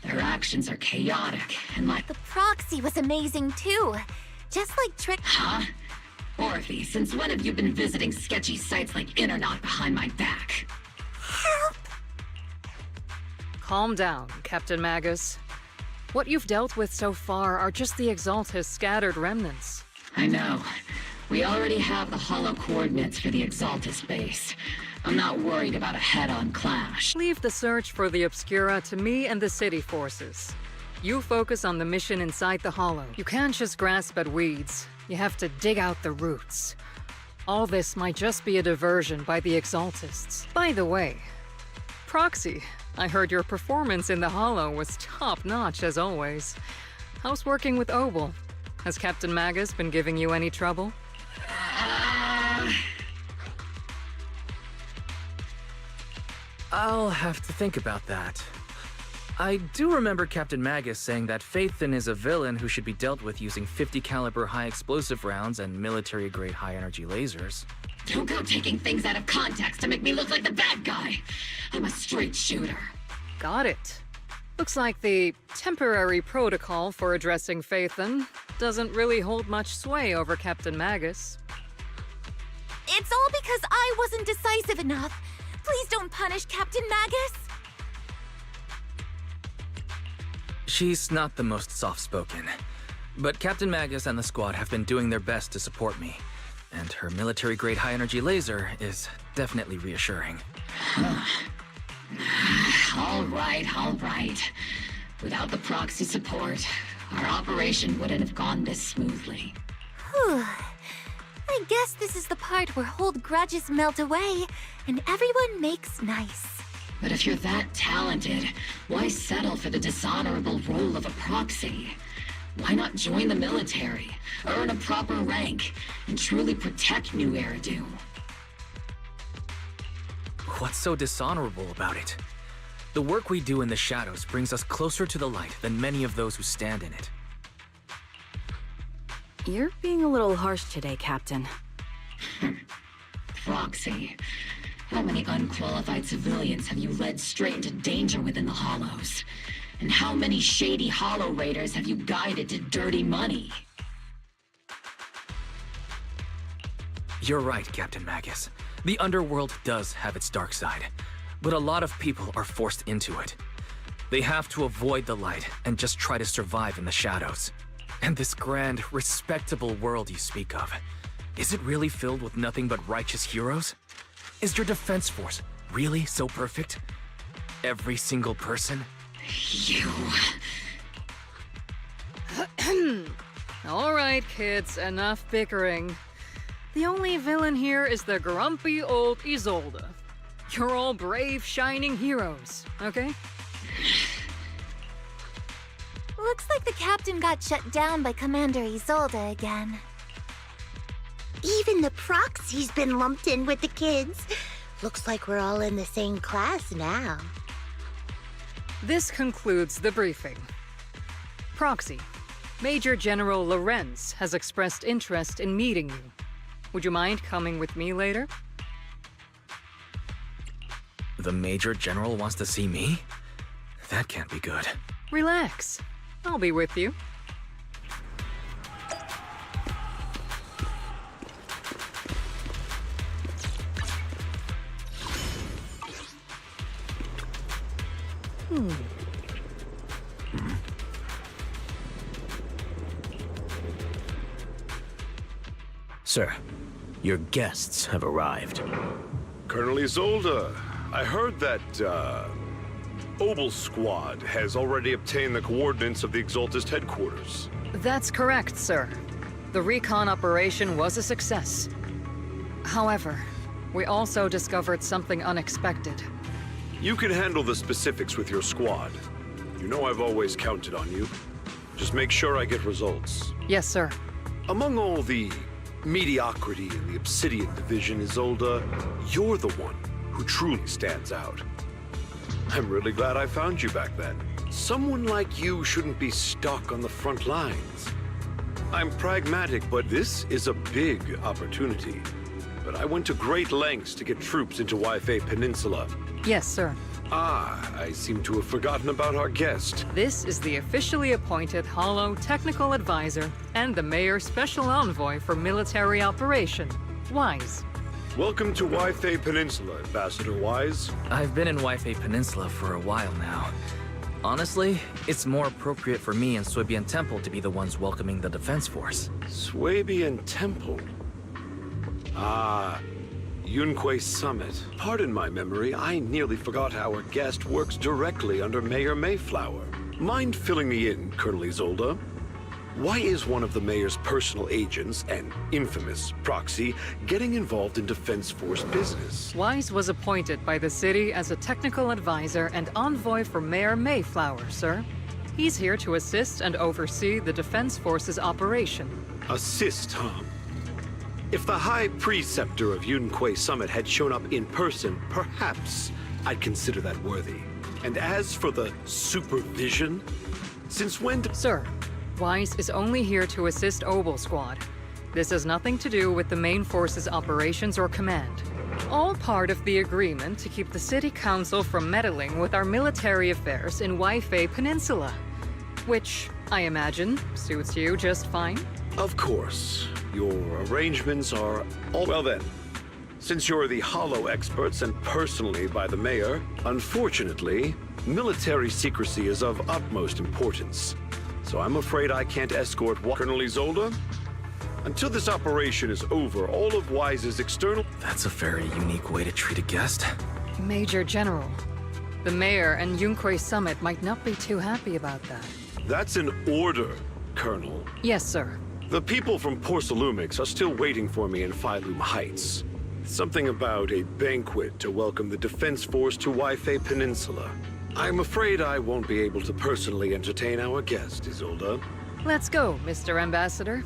L: Their actions are chaotic and like...
B: The proxy was amazing too. Just like Trick...
L: Huh? Orphe, since when have you been visiting sketchy sites like Internet behind my back?
B: Help!
F: Calm down, Captain Magus. What you've dealt with so far are just the Exaltist scattered remnants.
L: I know. We already have the hollow coordinates for the Exaltist base. I'm not worried about a head-on clash.
F: Leave the search for the Obscura to me and the city forces. You focus on the mission inside the hollow. You can't just grasp at weeds. You have to dig out the roots. All this might just be a diversion by the Exaltists. By the way, Proxy, I heard your performance in the hollow was top-notch as always. How's working with Obel? Has Captain Magus been giving you any trouble?
A: I'll have to think about that. I do remember Captain Magus saying that Phaethon is a villain who should be dealt with using 50 caliber high explosive rounds and military-grade high-energy lasers.
L: Don't go taking things out of context to make me look like the bad guy. I'm a straight shooter.
F: Got it. Looks like the temporary protocol for addressing Phaethon doesn't really hold much sway over Captain Magus.
B: It's all because I wasn't decisive enough. Please don't punish Captain Magus.
A: She's not the most soft-spoken, but Captain Magus and the squad have been doing their best to support me, and her military-grade high-energy laser is definitely reassuring.
L: All right. Without the proxy support, our operation wouldn't have gone this smoothly.
B: Whew. I guess this is the part where old grudges melt away, and everyone makes nice.
L: But if you're that talented, why settle for the dishonorable role of a proxy? Why not join the military, earn a proper rank, and truly protect New Eridu?
A: What's so dishonorable about it? The work we do in the shadows brings us closer to the light than many of those who stand in it.
N: You're being a little harsh today, Captain.
L: Proxy. How many unqualified civilians have you led straight into danger within the Hollows? And how many shady Hollow Raiders have you guided to dirty money?
A: You're right, Captain Magus. The underworld does have its dark side, but a lot of people are forced into it. They have to avoid the light and just try to survive in the shadows. And this grand, respectable world you speak of, is it really filled with nothing but righteous heroes? Is your defense force really so perfect? Every single person?
L: You...
F: All right, kids, enough bickering. The only villain here is the grumpy old Isolde. You're all brave, shining heroes, okay?
B: Looks like the captain got shut down by Commander Isolde again.
M: Even the proxy's been lumped in with the kids. Looks like we're all in the same class now.
F: This concludes the briefing. Proxy, Major General Lorenz has expressed interest in meeting you. Would you mind coming with me later?
A: The Major General wants to see me? That can't be good.
F: Relax. I'll be with you.
S: Sir, your guests have arrived.
R: Colonel Isolde, I heard that, Obel Squad has already obtained the coordinates of the Exaltist headquarters.
F: That's correct, sir. The recon operation was a success. However, we also discovered something unexpected.
R: You can handle the specifics with your squad. You know I've always counted on you. Just make sure I get results.
F: Yes, sir.
R: Among all the mediocrity in the Obsidian Division, Isolde, you're the one who truly stands out. I'm really glad I found you back then. Someone like you shouldn't be stuck on the front lines. I'm pragmatic, but this is a big opportunity. but I went to great lengths to get troops into Waifei Peninsula.
F: Yes, sir.
R: Ah, I seem to have forgotten about our guest.
F: This is the officially appointed Hollow Technical Advisor and the Mayor's Special Envoy for Military Operation, Wise.
R: Welcome to Waifei Peninsula, Ambassador Wise.
A: I've been in Waifei Peninsula for a while now. Honestly, it's more appropriate for me and Swabian Temple to be the ones welcoming the Defense Force.
R: Swabian Temple? Ah, Yunque Summit. Pardon my memory, I nearly forgot our guest works directly under Mayor Mayflower. Mind filling me in, Colonel Isolde? Why is one of the mayor's personal agents, an infamous proxy, getting involved in Defense Force business?
F: Wise was appointed by the city as a technical advisor and envoy for Mayor Mayflower, sir. He's here to assist and oversee the Defense Force's operation.
R: Assist, huh? If the High Preceptor of Yunque Summit had shown up in person, perhaps I'd consider that worthy. And as for the supervision, since when
F: Sir, Wise is only here to assist Obel Squad. This has nothing to do with the main force's operations or command. All part of the agreement to keep the City Council from meddling with our military affairs in Waifei Peninsula. Which, I imagine, suits you just fine?
R: Of course. Your arrangements are all... Well then, since you're the Hollow experts and personally by the Mayor, unfortunately, military secrecy is of utmost importance. So I'm afraid I can't escort Colonel Isolde. Until this operation is over, all of Wise's external...
A: That's a very unique way to treat a guest.
F: Major General, the Mayor and Yunque Summit might not be too happy about that.
R: That's an order, Colonel.
F: Yes, sir.
R: The people from Porcelumix are still waiting for me in Phylum Heights. Something about a banquet to welcome the Defense Force to Waifei Peninsula. I'm afraid I won't be able to personally entertain our guest, Isolde.
F: Let's go, Mr. Ambassador.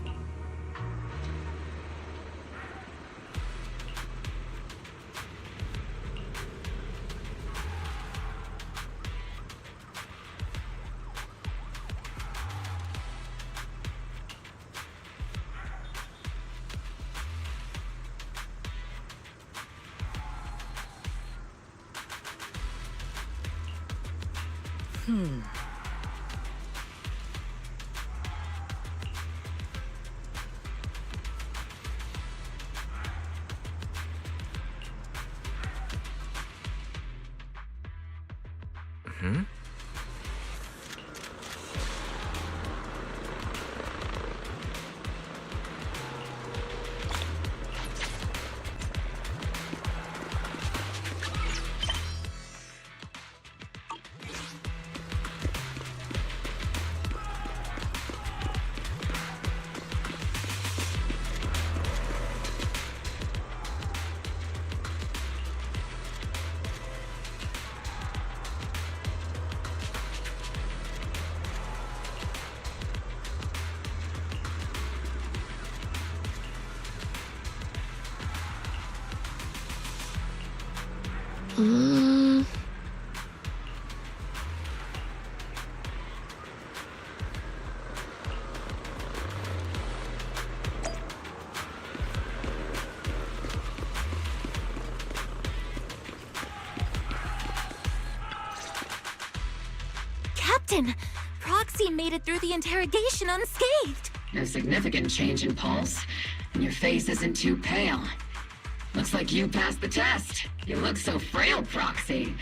B: Captain! Proxy made it through the interrogation unscathed!
L: No significant change in pulse, and your face isn't too pale. Looks like you passed the test. You look so frail, Proxy.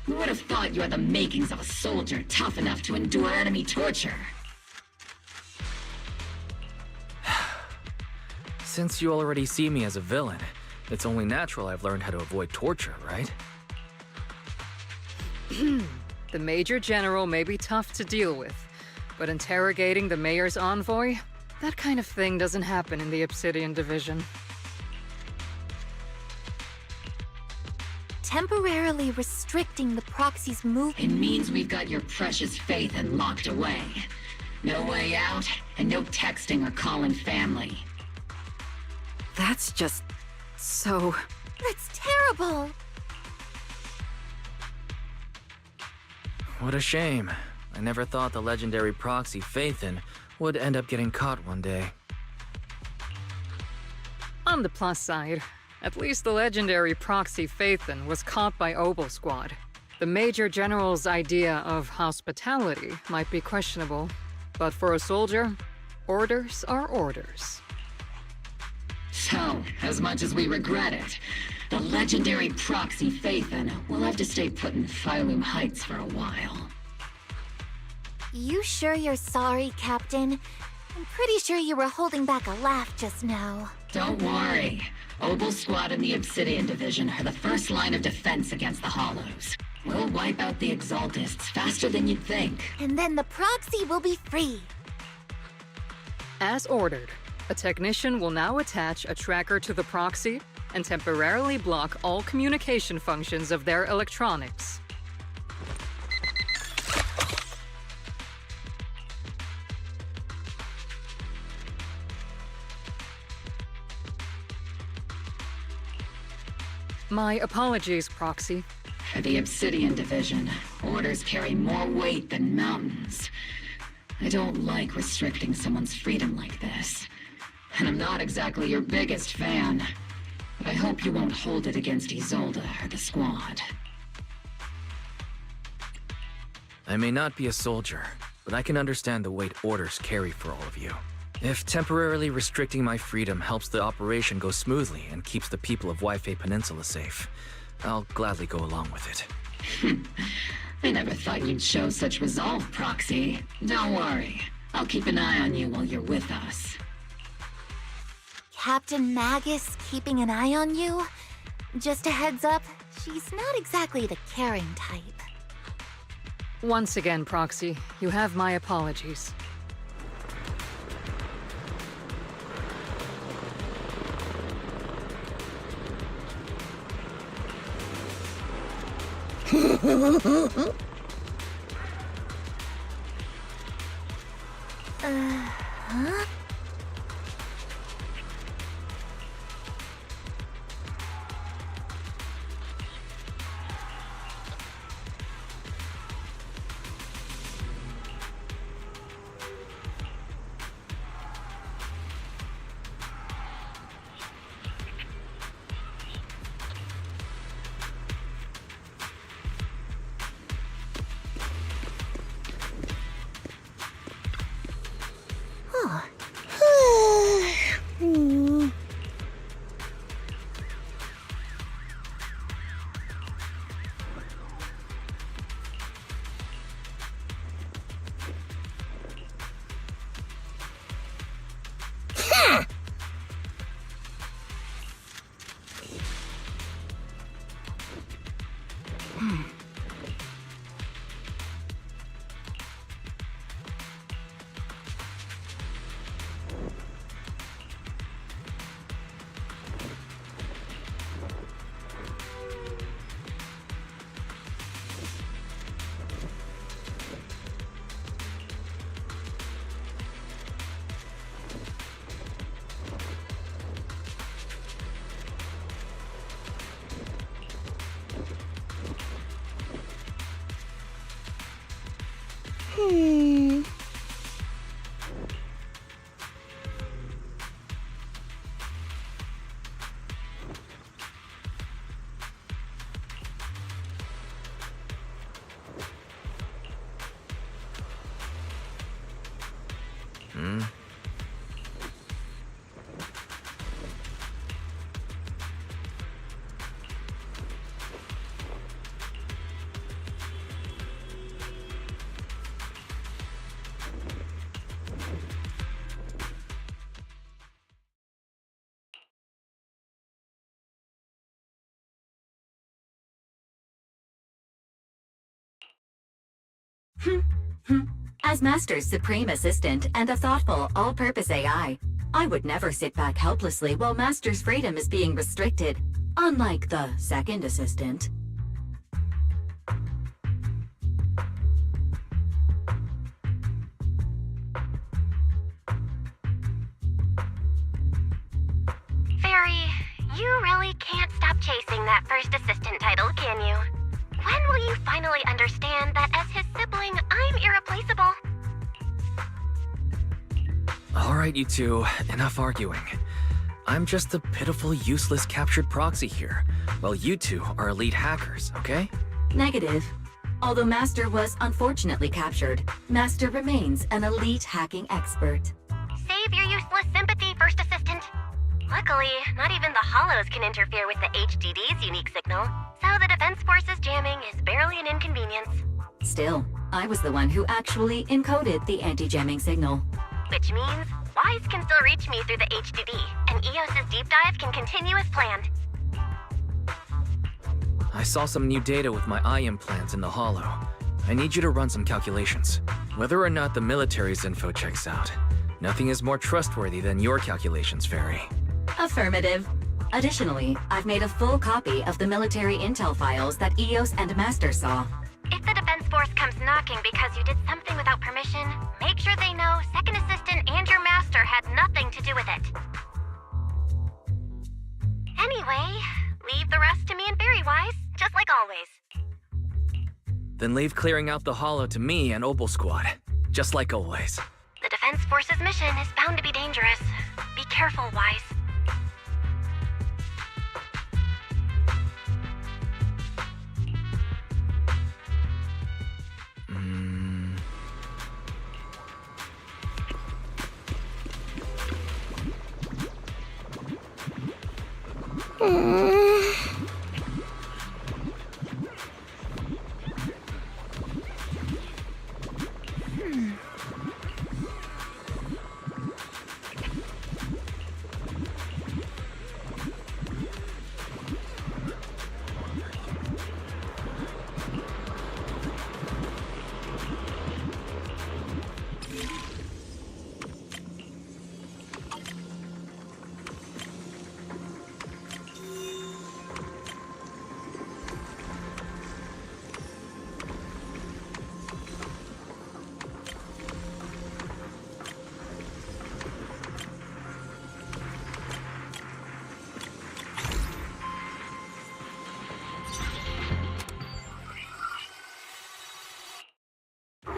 L: Who would have thought you had the makings of a soldier tough enough to endure enemy torture?
A: Since you already see me as a villain, it's only natural I've learned how to avoid torture, right?
F: The Major General may be tough to deal with, but interrogating the Mayor's envoy? That kind of thing doesn't happen in the Obsidian Division.
B: Temporarily restricting the proxy's movement.
L: It means we've got your precious faith and locked away. No way out, and no texting or calling family.
N: That's just... so...
B: That's terrible!
A: What a shame. I never thought the legendary proxy Phaethon would end up getting caught one day.
F: On the plus side, At least the legendary proxy Phaethon was caught by Obel Squad. The Major General's idea of hospitality might be questionable, but for a soldier, orders are orders.
L: So, as much as we regret it, the legendary proxy Phaethon will have to stay put in Phylum Heights for a while.
B: You sure you're sorry, Captain? I'm pretty sure you were holding back a laugh just now.
L: Don't worry. Obel Squad and the Obsidian Division are the first line of defense against the Hollows. We'll wipe out the Exaltists faster than you'd think.
B: And then the proxy will be free.
F: As ordered, a technician will now attach a tracker to the proxy and temporarily block all communication functions of their electronics. My apologies, Proxy.
L: For the Obsidian Division, orders carry more weight than mountains. I don't like restricting someone's freedom like this. And I'm not exactly your biggest fan. But I hope you won't hold it against Isolde or the Squad.
A: I may not be a soldier, but I can understand the weight orders carry for all of you. If temporarily restricting my freedom helps the operation go smoothly and keeps the people of Waifei Peninsula safe, I'll gladly go along with it.
L: I never thought you'd show such resolve, Proxy. Don't worry. I'll keep an eye on you while you're with us.
B: Captain Magus keeping an eye on you? Just a heads up, she's not exactly the caring type.
F: Once again, Proxy, you have my apologies.
B: Huh?
O: As Master's supreme assistant and a thoughtful, all-purpose AI, I would never sit back helplessly while Master's freedom is being restricted, unlike the second assistant.
E: Fairy, you really can't stop chasing that first assistant title, can you? When will you finally understand that as his sibling, I'm irreplaceable?
A: All right, you two, enough arguing. I'm just a pitiful, useless captured proxy here, while you two are elite hackers, okay?
O: Negative. Although Master was unfortunately captured, Master remains an elite hacking expert.
E: Save your useless sympathy, First Assistant. Luckily, not even the Hollows can interfere with the HDD's unique signal, so the Defense Force's jamming is barely an inconvenience.
O: Still, I was the one who actually encoded the anti-jamming signal.
E: Which means Wise can still reach me through the HDD, and EOS's deep dive can continue as planned.
A: I saw some new data with my eye implants in the Hollow. I need you to run some calculations. Whether or not the military's info checks out, nothing is more trustworthy than your calculations, Fairy.
O: Affirmative. Additionally, I've made a full copy of the military intel files that EOS and Master saw.
E: If the Defense Force comes knocking because you did something without permission, make sure they know Second Assistant and your Master had nothing to do with it. Anyway, leave the rest to me and Fairy Wise, just like always.
A: Then leave clearing out the Hollow to me and Opal Squad, just like always.
E: The Defense Force's mission is bound to be dangerous. Be careful, Wise.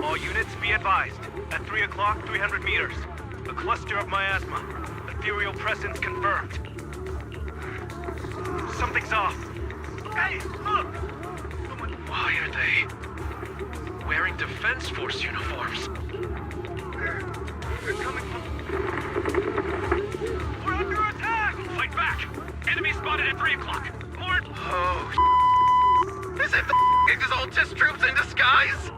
T: All units be advised. At 3 o'clock, 300 meters. A cluster of miasma. Ethereal presence confirmed. Something's off. Hey, look!
J: Why are they wearing Defense Force uniforms?
T: They're coming from... We're under attack! Fight back! Enemy spotted at 3 o'clock. More...
J: Oh, is it the Exaltus troops in disguise?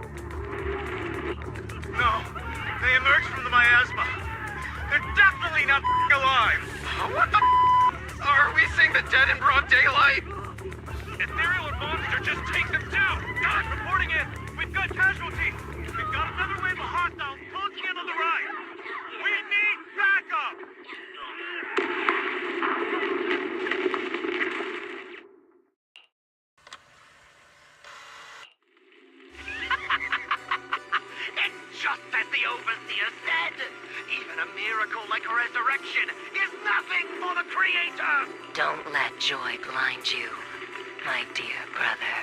T: No, they emerged from the miasma. They're definitely not alive.
J: What the Are we seeing the dead in broad daylight?
T: Ethereal and monster just take them down. God, reporting in. We've got casualties. We've got another wave of hostiles closing in on the right. We need backup.
J: Just as the Overseer said, even a miracle like a resurrection is nothing for the Creator!
U: Don't let joy blind you, my dear brother.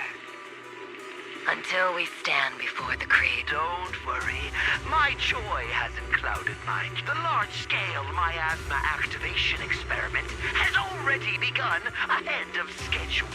U: Until we stand before the Creator.
J: Don't worry, my joy hasn't clouded mine. The large-scale miasma activation experiment has already begun ahead of schedule.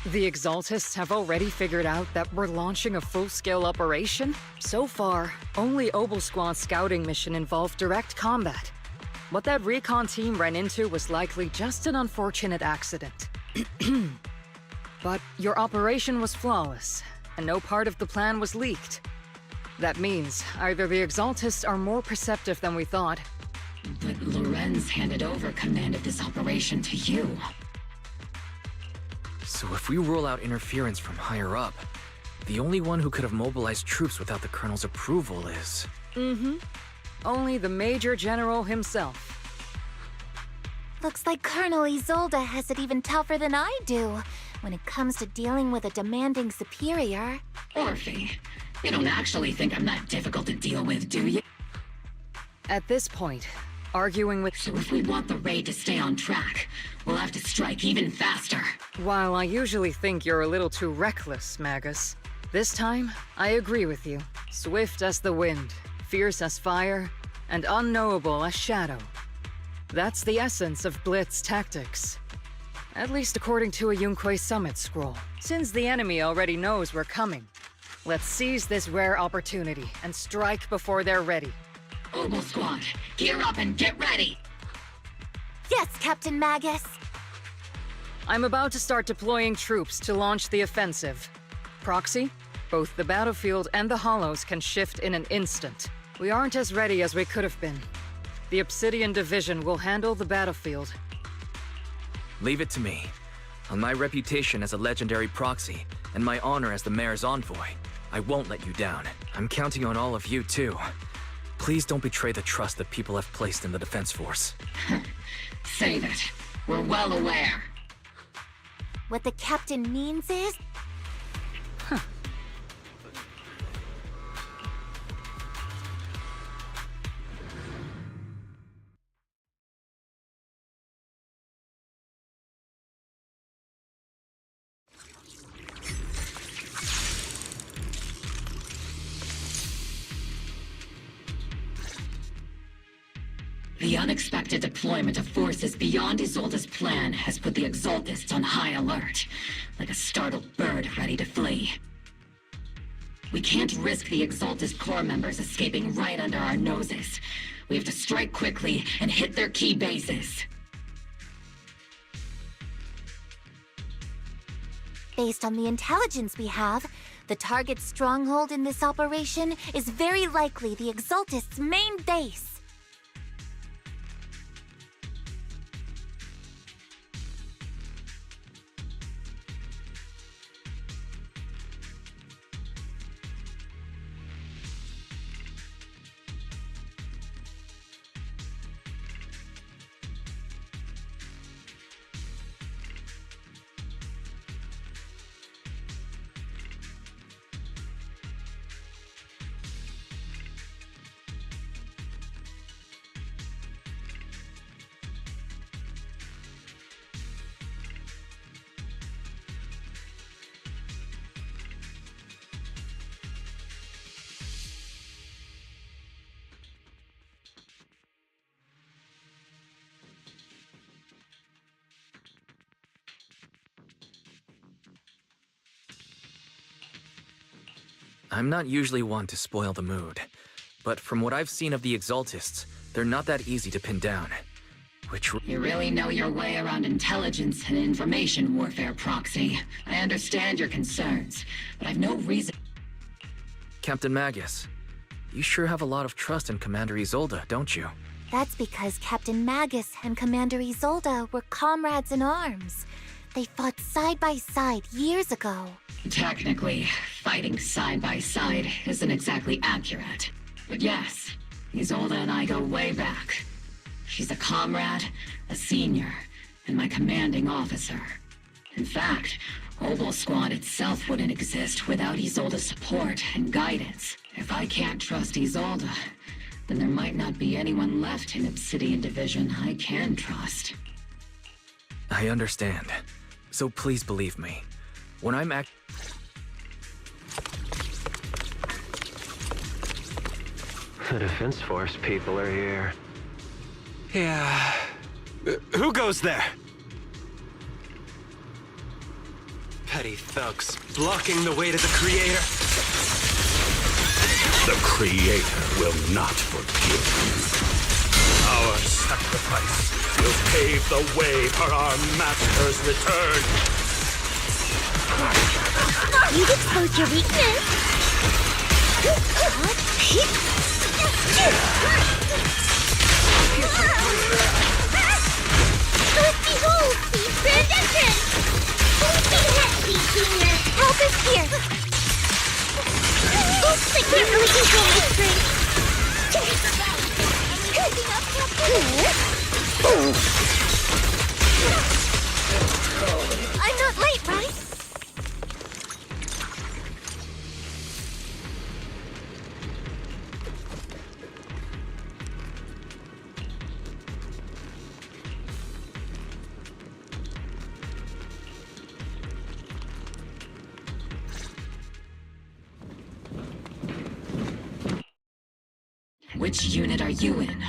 F: The Exaltists have already figured out that we're launching a full-scale operation? So far, only Opal Squad's scouting mission involved direct combat. What that recon team ran into was likely just an unfortunate accident. But your operation was flawless, and no part of the plan was leaked. That means either the Exaltists are more perceptive than we thought.
L: But Lorenz handed over command of this operation to you.
A: So if we rule out interference from higher up, the only one who could have mobilized troops without the Colonel's approval is...
F: Mm-hmm. Only the Major General himself.
B: Looks like Colonel Isolde has it even tougher than I do when it comes to dealing with a demanding superior.
L: Orphe, you don't actually think I'm that difficult to deal with, do you?
F: At this point, arguing with...
L: So if we want the raid to stay on track, we'll have to strike even faster.
F: While I usually think you're a little too reckless, Magus, this time, I agree with you. Swift as the wind, fierce as fire, and unknowable as shadow. That's the essence of Blitz tactics. At least according to a Yunque Summit scroll. Since the enemy already knows we're coming, let's seize this rare opportunity and strike before they're ready.
L: Oboe Squad, gear up and get ready!
B: Yes, Captain Magus!
F: I'm about to start deploying troops to launch the offensive. Proxy, both the battlefield and the Hollows can shift in an instant. We aren't as ready as we could have been. The Obsidian Division will handle the battlefield.
A: Leave it to me. On my reputation as a legendary proxy, and my honor as the Mayor's envoy, I won't let you down. I'm counting on all of you, too. Please don't betray the trust that people have placed in the Defense Force.
L: Save it. We're well aware.
B: What the captain means is...
L: The unexpected deployment of forces beyond Isolde's plan has put the Exaltists on high alert, like a startled bird ready to flee. We can't risk the Exaltist core members escaping right under our noses. We have to strike quickly and hit their key bases.
B: Based on the intelligence we have, the target's stronghold in this operation is very likely the Exaltists' main base.
A: I'm not usually one to spoil the mood, but from what I've seen of the Exaltists, they're not that easy to pin down.
L: You really know your way around intelligence and information warfare, Proxy. I understand your concerns, but I've no reason...
A: Captain Magus, you sure have a lot of trust in Commander Isolde, don't you?
B: That's because Captain Magus and Commander Isolde were comrades in arms. They fought side by side years ago.
L: Technically, fighting side by side isn't exactly accurate. But yes, Isolde and I go way back. She's a comrade, a senior, and my commanding officer. In fact, Oboe Squad itself wouldn't exist without Isolde's support and guidance. If I can't trust Isolde, then there might not be anyone left in Obsidian Division I can trust.
A: I understand. So please believe me. When I'm
D: The Defense Force people are here.
V: Yeah. Who goes there? Petty thugs, blocking the way to the Creator.
W: The Creator will not forgive you. Our sacrifice will pave the way for our Master's return.
M: You've exposed your weakness. Behold, these transactions! control my strength.
B: I'm not late, right?
L: Which unit are you in?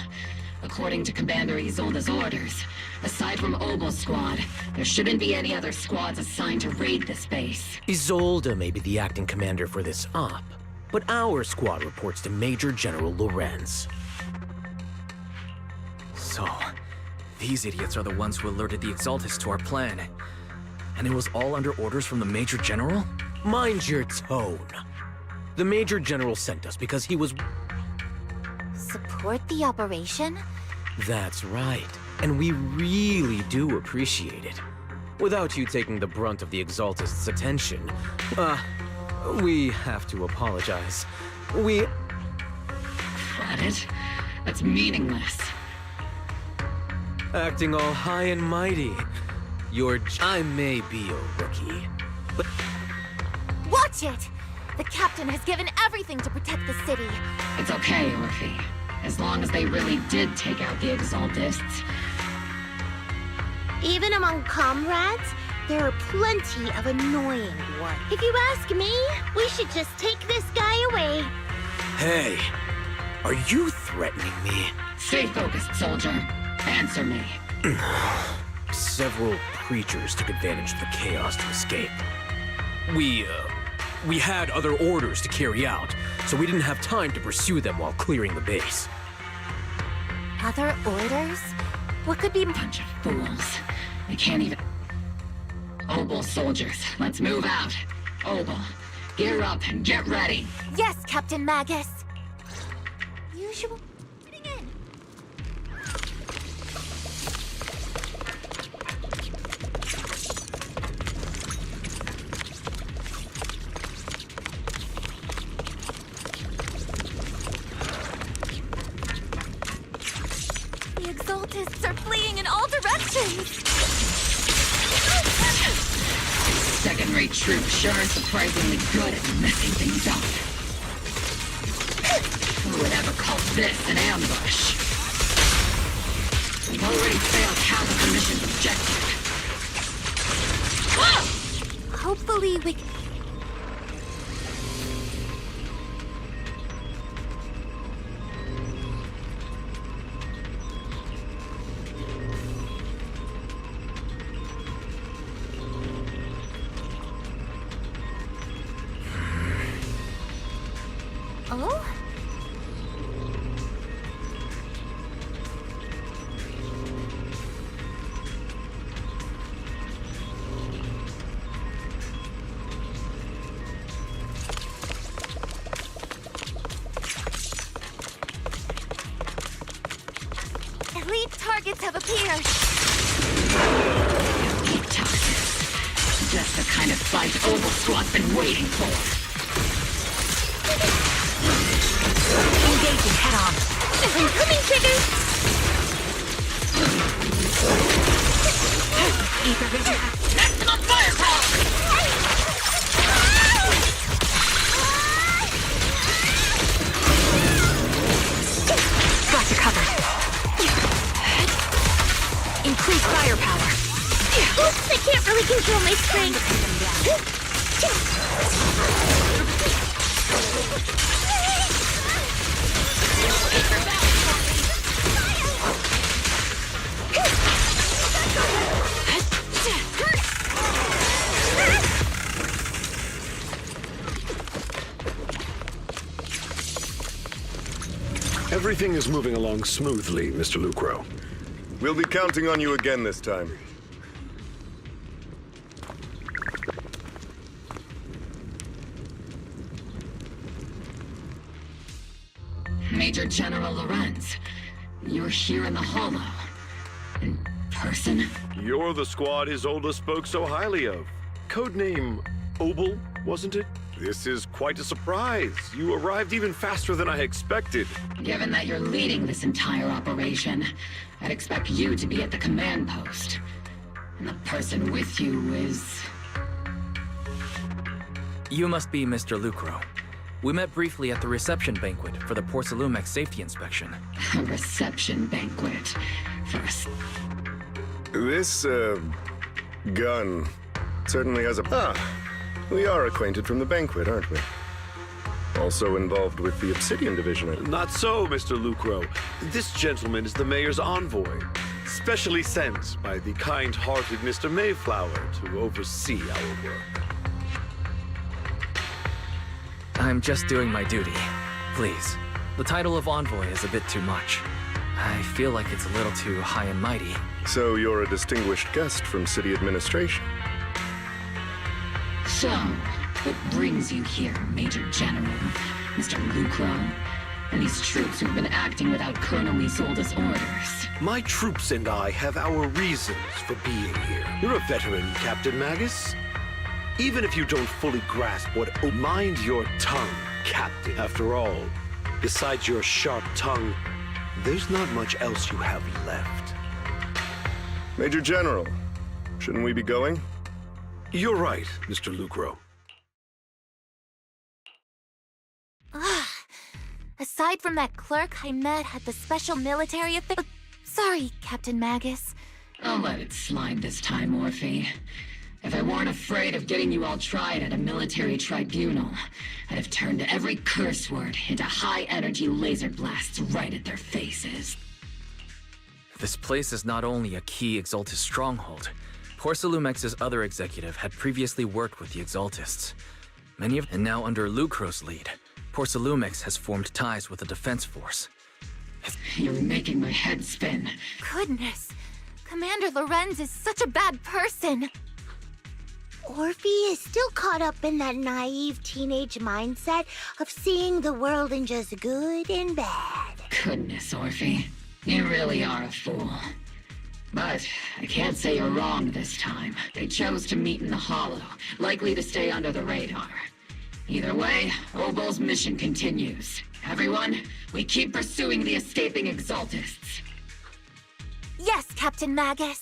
L: According to Commander Isolde's orders, aside from Obel Squad, there shouldn't be any other squads assigned to raid this base.
S: Isolde may be the acting commander for this op, but our squad reports to Major General Lorenz.
A: So, these idiots are the ones who alerted the Exaltus to our plan. And it was all under orders from the Major General?
S: Mind your tone. The Major General sent us because he was...
B: Support the operation?
S: That's right. And we really do appreciate it. Without you taking the brunt of the Exaltist's attention, we have to apologize.
L: Credit? That's meaningless.
S: Acting all high and mighty. I may be a rookie, but...
B: Watch it! The captain has given everything to protect the city.
L: It's okay, Orphe. As long as they really did take out the Exaltists.
M: Even among comrades, there are plenty of annoying ones. If you ask me, we should just take this guy away.
S: Hey, are you threatening me?
L: Stay focused, soldier. Answer me.
S: Several creatures took advantage of the chaos to escape. We had other orders to carry out, so we didn't have time to pursue them while clearing the base.
B: Other orders? What could be...
L: Bunch of fools. They can't even... Obel soldiers, let's move out. Obel, gear up and get ready.
B: Yes, Captain Magus. Usual... Fitting in. The Exaltists are fleeing in all directions!
L: Second-rate troops sure are surprisingly good at messing things up. Who would ever call this an ambush? We've already failed half of the mission's objective.
B: Hopefully we can... Oh? Elite targets have appeared.
L: Elite targets. Just the kind of fight Obel Squad's been waiting for.
B: Engaging head-on.
M: Incoming triggers!
B: Ether vision.
L: Maximum firepower!
B: Got you covered. Increased firepower.
M: Oops, I can't really control my strength.
R: Everything is moving along smoothly, Mr. Lucro.
H: We'll be counting on you again this time.
L: Major General Lorenz, you're here in the Hollow. In person?
R: You're the squad Isolde spoke so highly of. Codename Obel, wasn't it? This is quite a surprise. You arrived even faster than I expected.
L: Given that you're leading this entire operation, I'd expect you to be at the command post. And the person with you is...
A: You must be Mr. Lucro. We met briefly at the reception banquet for the Porcelumex safety inspection.
L: A reception banquet. First.
H: This, gun certainly has a... we are acquainted from the banquet, aren't we? Also involved with the Obsidian Division.
R: Not so, Mr. Lucro. This gentleman is the mayor's envoy, specially sent by the kind-hearted Mr. Mayflower to oversee our work.
A: I'm just doing my duty. Please. The title of envoy is a bit too much. I feel like it's a little too high and mighty.
H: So you're a distinguished guest from city administration.
L: So, what brings you here, Major General, Mr. Lucro, and these troops who've been acting without Colonel Isolde's orders?
R: My troops and I have our reasons for being here. You're a veteran, Captain Magus. Even if you don't fully grasp what... Oh, mind your tongue, Captain. After all, besides your sharp tongue, there's not much else you have left.
H: Major General, shouldn't we be going?
R: You're right, Mr. Lucro.
B: Aside from that clerk I met at the special military sorry, Captain Magus.
L: I'll let it slide this time, Orphe. If I weren't afraid of getting you all tried at a military tribunal, I'd have turned every curse word into high-energy laser blasts right at their faces.
A: This place is not only a key Exaltist stronghold. Porcelumex's other executive had previously worked with the Exaltists. And now under Lucro's lead, Porcelumex has formed ties with the defense force.
L: You're making my head spin.
B: Goodness, Commander Lorenz is such a bad person.
M: Orphe is still caught up in that naive teenage mindset of seeing the world in just good and bad.
L: Goodness, Orphe. You really are a fool. But I can't say you're wrong this time. They chose to meet in the Hollow, likely to stay under the radar. Either way, Obol's mission continues. Everyone, we keep pursuing the escaping Exaltists.
B: Yes, Captain Magus.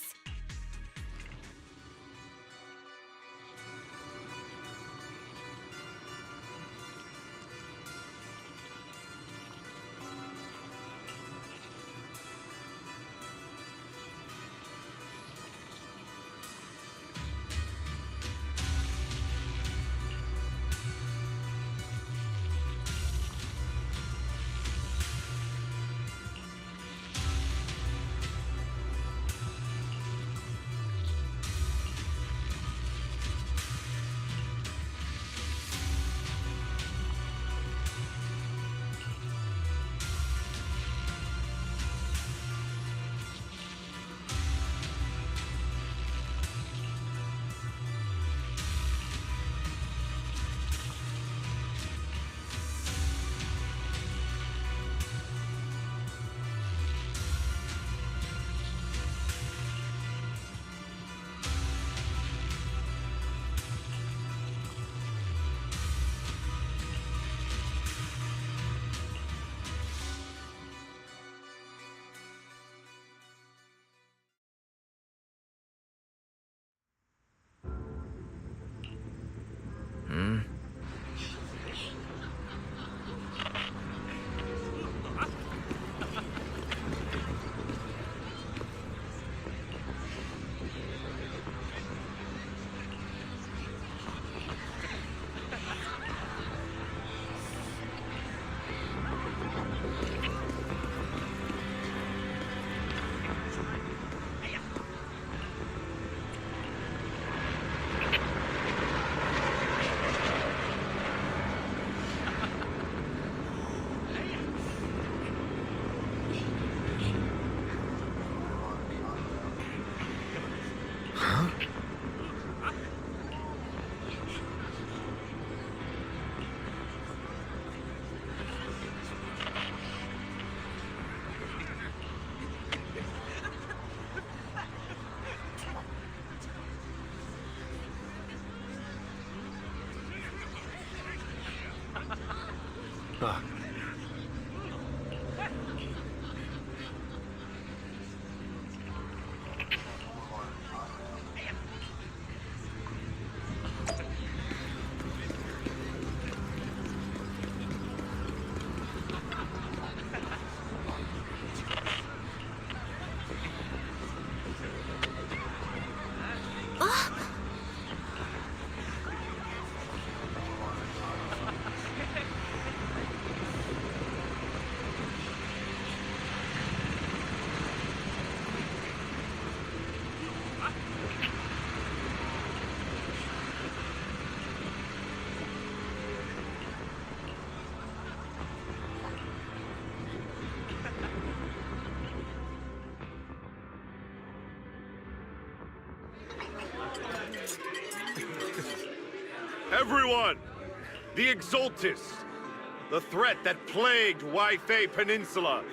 R: Everyone! The Exaltists! The threat that plagued Waifei Peninsula!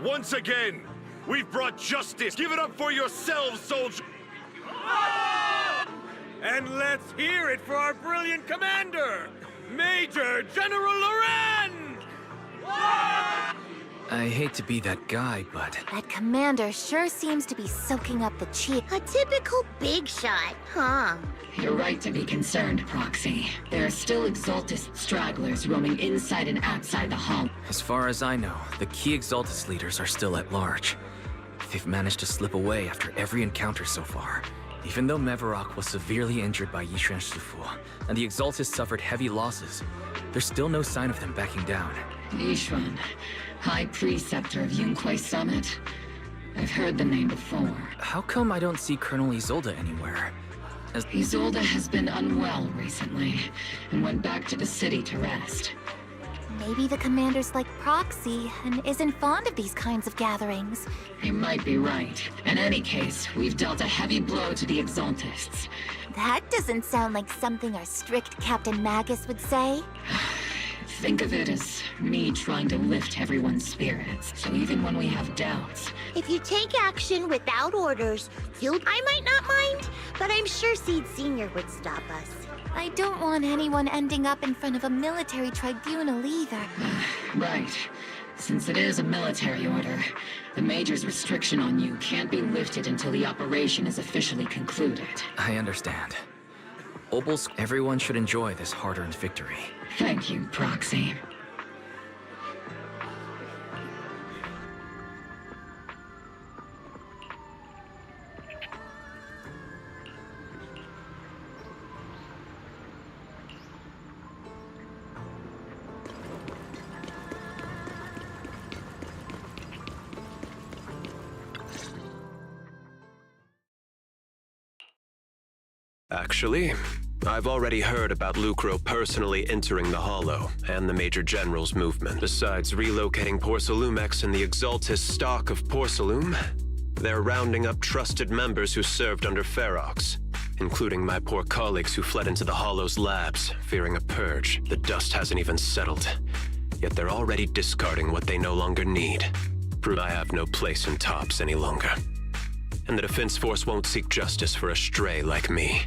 R: Once again, we've brought justice! Give it up for yourselves, soldiers!
T: And let's hear it for our brilliant commander, Major General Loren!
A: I hate to be that guy, but...
B: That commander sure seems to be soaking up the chi.
M: A typical big shot, huh?
L: You're right to be concerned, Proxy. There are still Exaltist stragglers roaming inside and outside the hall.
A: As far as I know, the key Exaltus leaders are still at large. They've managed to slip away after every encounter so far. Even though Mevarok was severely injured by Yishuan Shifu, and the Exaltists suffered heavy losses, there's still no sign of them backing down.
L: Yishuan, High Preceptor of Yunquay Summit. I've heard the name before.
A: How come I don't see Colonel Isolde anywhere?
L: Isolde has been unwell recently, and went back to the city to rest.
B: Maybe the commander's like Proxy, and isn't fond of these kinds of gatherings.
L: You might be right. In any case, we've dealt a heavy blow to the Exaltists.
B: That doesn't sound like something our strict Captain Magus would say.
L: Think of it as me trying to lift everyone's spirits, so even when we have doubts...
M: If you take action without orders, I might not mind, but I'm sure Seed Sr. would stop us.
B: I don't want anyone ending up in front of a military tribunal either.
L: Right. Since it is a military order, the Major's restriction on you can't be lifted until the operation is officially concluded.
A: I understand. Obolsk, everyone should enjoy this hard-earned victory.
L: Thank you, Proxy.
G: Actually, I've already heard about Lucro personally entering the Hollow and the Major General's movement. Besides relocating Porcelumex and the Exaltist stock of Porcelume, they're rounding up trusted members who served under Ferox, including my poor colleagues who fled into the Hollow's labs, fearing a purge. The dust hasn't even settled, yet they're already discarding what they no longer need. Prove I have no place in Tops any longer. And the Defense Force won't seek justice for a stray like me.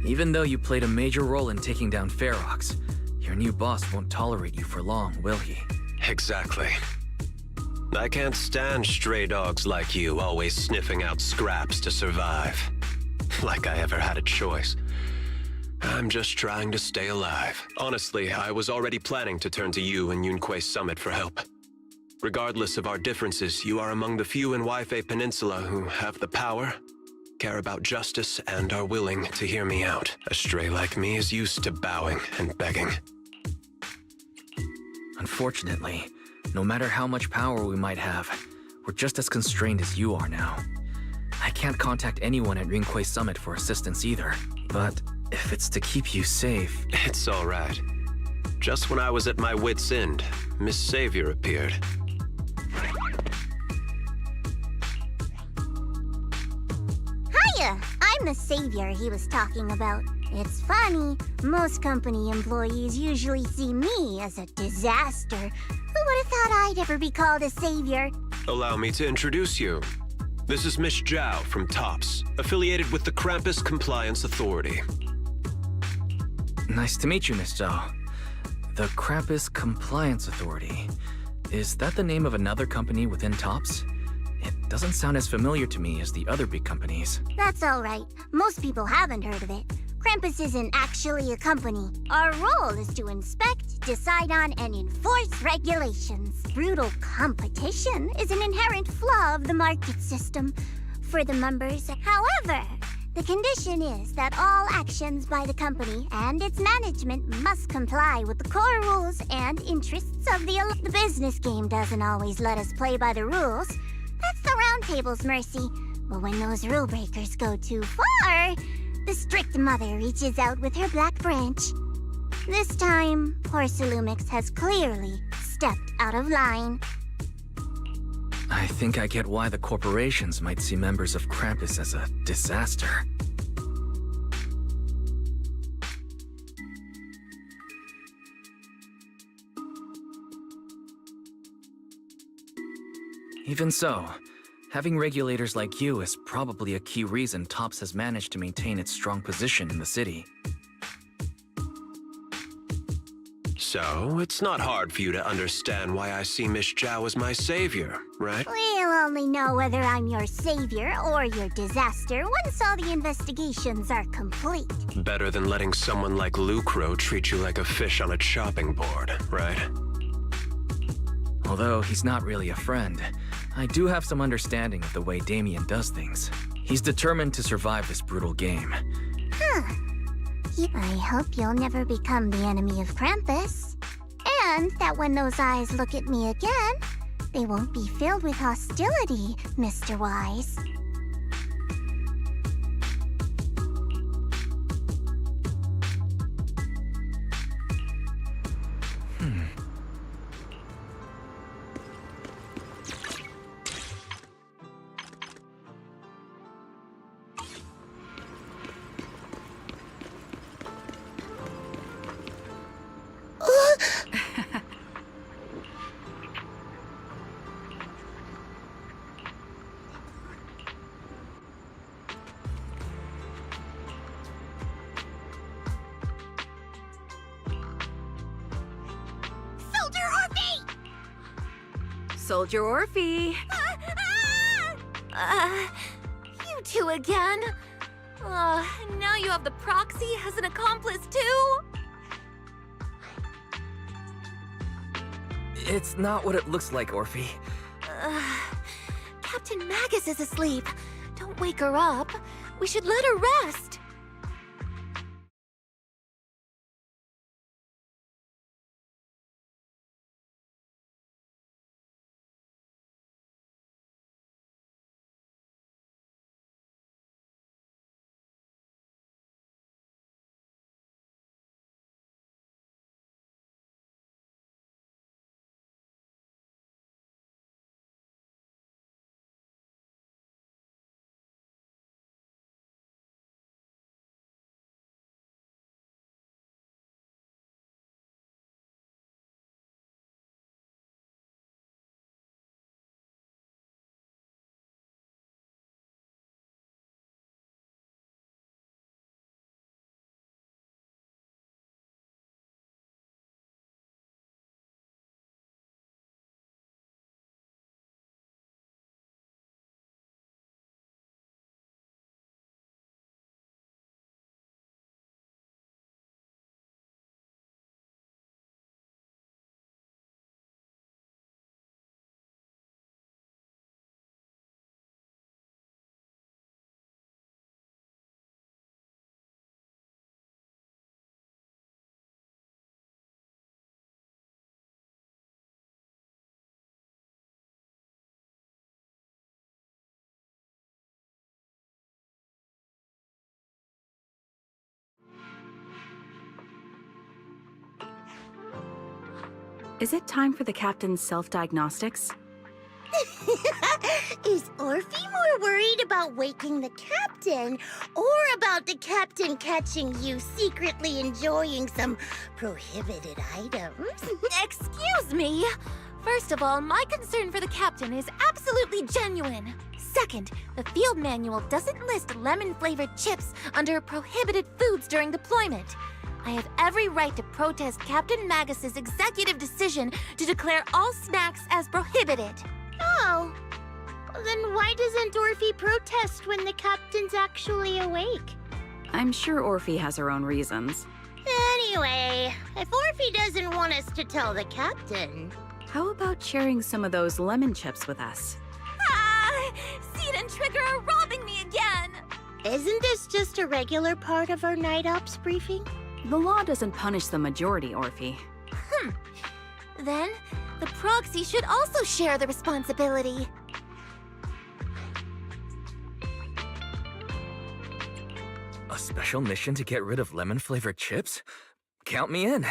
A: Even though you played a major role in taking down Ferox, your new boss won't tolerate you for long, will he?
G: Exactly. I can't stand stray dogs like you always sniffing out scraps to survive. Like I ever had a choice. I'm just trying to stay alive. Honestly, I was already planning to turn to you and Yunquay Summit for help. Regardless of our differences, you are among the few in Waifei Peninsula who have the power, care about justice, and are willing to hear me out. A stray like me is used to bowing and begging.
A: Unfortunately, no matter how much power we might have, we're just as constrained as you are now. I can't contact anyone at Yunquay Summit for assistance either, but if it's to keep you safe...
G: It's all right. Just when I was at my wit's end, Miss Savior appeared.
M: Hiya! I'm the savior he was talking about. It's funny, most company employees usually see me as a disaster. Who would have thought I'd ever be called a savior?
G: Allow me to introduce you. This is Miss Zhao from TOPS, affiliated with the Krampus Compliance Authority.
A: Nice to meet you, Miss Zhao. The Krampus Compliance Authority. Is that the name of another company within TOPS? It doesn't sound as familiar to me as the other big companies.
M: That's all right. Most people haven't heard of it. Krampus isn't actually a company. Our role is to inspect, decide on, and enforce regulations. Brutal competition is an inherent flaw of the market system for the members. However, the condition is that all actions by the company and its management must comply with the core rules and interests of the business game doesn't always let us play by the rules. That's the Round Table's mercy. But when those rule breakers go too far, the strict mother reaches out with her black branch. This time, Porcelumix has clearly stepped out of line.
A: I think I get why the corporations might see members of Krampus as a disaster. Even so, having regulators like you is probably a key reason TOPS has managed to maintain its strong position in the city.
G: So, it's not hard for you to understand why I see Miss Zhao as my savior, right?
M: We'll only know whether I'm your savior or your disaster once all the investigations are complete.
G: Better than letting someone like Lucro treat you like a fish on a chopping board, right?
A: Although he's not really a friend, I do have some understanding of the way Damien does things. He's determined to survive this brutal game.
M: Huh. I hope you'll never become the enemy of Krampus. And that when those eyes look at me again, they won't be filled with hostility, Mr. Wise.
N: Soldier Orphe!
B: You two again? Now you have the proxy as an accomplice too?
A: It's not what it looks like, Orphe.
B: Captain Magus is asleep. Don't wake her up. We should let her rest.
N: Is it time for the captain's self-diagnostics?
M: Is Orphe more worried about waking the captain or about the captain catching you secretly enjoying some prohibited items?
B: Excuse me! First of all, my concern for the captain is absolutely genuine. Second, the field manual doesn't list lemon-flavored chips under prohibited foods during deployment. I have every right to protest Captain Magus's executive decision to declare all snacks as prohibited.
M: Oh, then why doesn't Orphe protest when the captain's actually awake?
N: I'm sure Orphe has her own reasons.
M: Anyway, if Orphe doesn't want us to tell the captain...
N: How about sharing some of those lemon chips with us?
B: Seed and Trigger are robbing me again!
M: Isn't this just a regular part of our night ops briefing?
N: The law doesn't punish the majority, Orphe.
B: Then, the proxy should also share the responsibility.
A: A special mission to get rid of lemon-flavored chips? Count me in.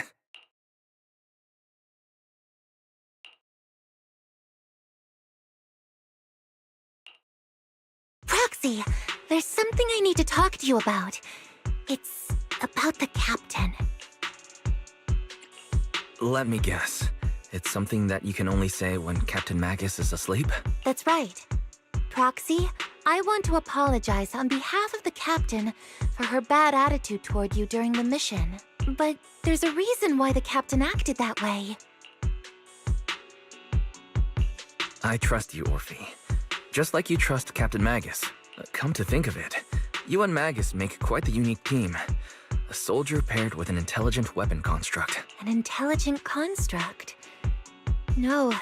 B: Proxy, there's something I need to talk to you about. It's about the captain.
A: Let me guess. It's something that you can only say when Captain Magus is asleep?
B: That's right. Proxy, I want to apologize on behalf of the Captain for her bad attitude toward you during the mission. But there's a reason why the Captain acted that way.
A: I trust you, Orphe. Just like you trust Captain Magus. Come to think of it, you and Magus make quite the unique team. A soldier paired with an intelligent weapon construct.
B: An intelligent construct? No,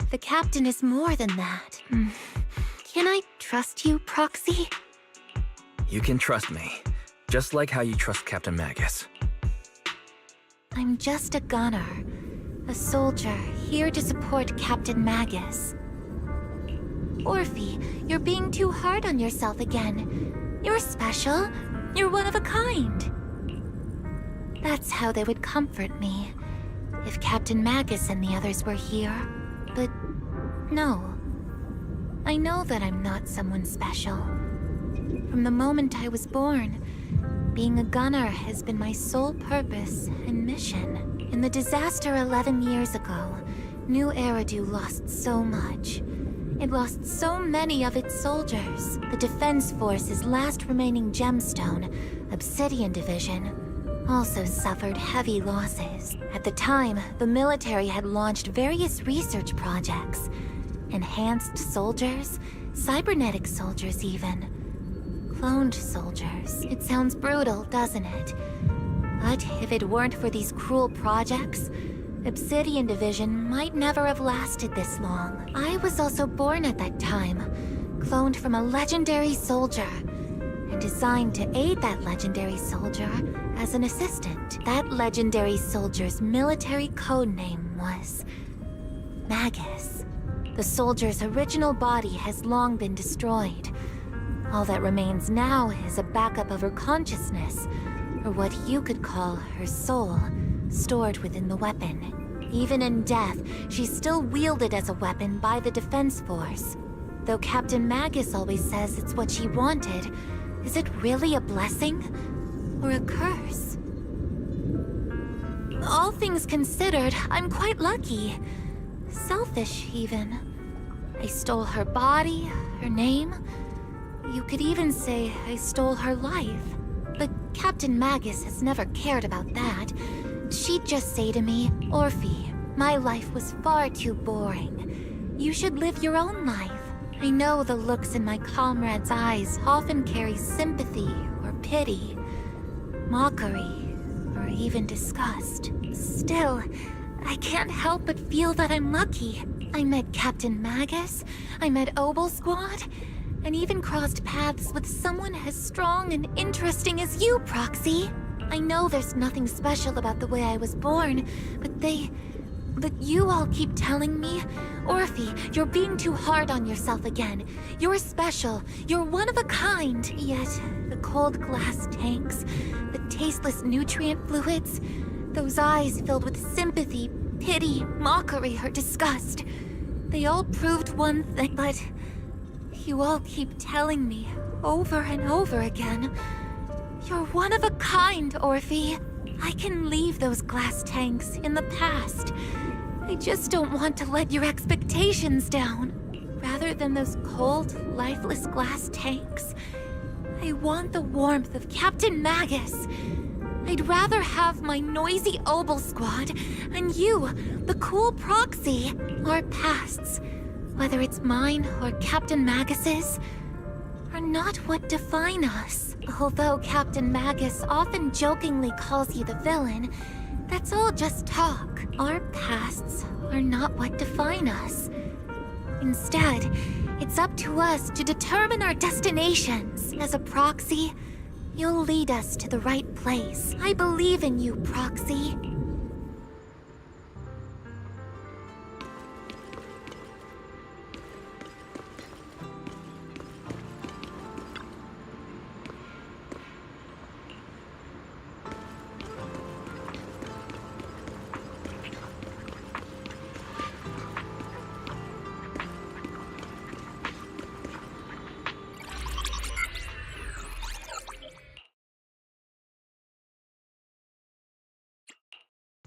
B: the Captain is more than that. Can I trust you, Proxy?
A: You can trust me, just like how you trust Captain Magus.
B: I'm just a gunner. A soldier, here to support Captain Magus. Orphe, you're being too hard on yourself again. You're special. You're one of a kind. That's how they would comfort me, if Captain Magus and the others were here. But no. I know that I'm not someone special. From the moment I was born, being a gunner has been my sole purpose and mission. In the disaster 11 years ago, New Eridu lost so much. It lost so many of its soldiers. The Defense Force's last remaining gemstone, Obsidian Division, also suffered heavy losses. At the time, the military had launched various research projects. Enhanced soldiers, cybernetic soldiers even. Cloned soldiers. It sounds brutal, doesn't it? But if it weren't for these cruel projects, Obsidian Division might never have lasted this long. I was also born at that time, cloned from a legendary soldier, and designed to aid that legendary soldier as an assistant. That legendary soldier's military codename was Magus. The soldier's original body has long been destroyed. All that remains now is a backup of her consciousness, or what you could call her soul, stored within the weapon. Even in death, she's still wielded as a weapon by the Defense Force. Though Captain Magus always says it's what she wanted, is it really a blessing or a curse? All things considered, I'm quite lucky. Selfish, even. I stole her body, her name. You could even say I stole her life. But Captain Magus has never cared about that. She'd just say to me, Orphe, my life was far too boring. You should live your own life. I know the looks in my comrades' eyes often carry sympathy or pity, mockery, or even disgust. Still, I can't help but feel that I'm lucky. I met Captain Magus, I met Obel Squad, and even crossed paths with someone as strong and interesting as you, Proxy. I know there's nothing special about the way I was born, but you all keep telling me, Orphe, you're being too hard on yourself again. You're special, you're one of a kind. Yet, the cold glass tanks, the tasteless nutrient fluids, those eyes filled with sympathy, pity, mockery, or disgust. They all proved one thing, but you all keep telling me over and over again, you're one of a kind, Orphe. I can leave those glass tanks in the past. I just don't want to let your expectations down. Rather than those cold, lifeless glass tanks, I want the warmth of Captain Magus. I'd rather have my noisy Obel Squad and you, the cool Proxy. Our pasts, whether it's mine or Captain Magus's, are not what define us. Although Captain Magus often jokingly calls you the villain, that's all just talk. Our pasts are not what define us. Instead, it's up to us to determine our destinations. As a Proxy, you'll lead us to the right place. I believe in you, Proxy.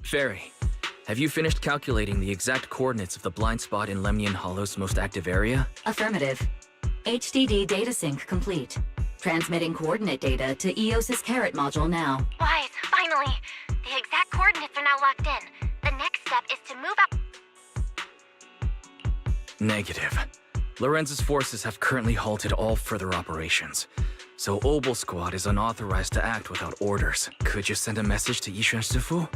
A: Fairy, have you finished calculating the exact coordinates of the blind spot in Lemnian Hollow's most active area?
O: Affirmative. HDD data sync complete. Transmitting coordinate data to EOS's Carrot module now.
E: Wise, finally! The exact coordinates are now locked in. The next step is to move out.
A: Negative. Lorenz's forces have currently halted all further operations. So Obel Squad is unauthorized to act without orders. Could you send a message to Yishuan Sufu?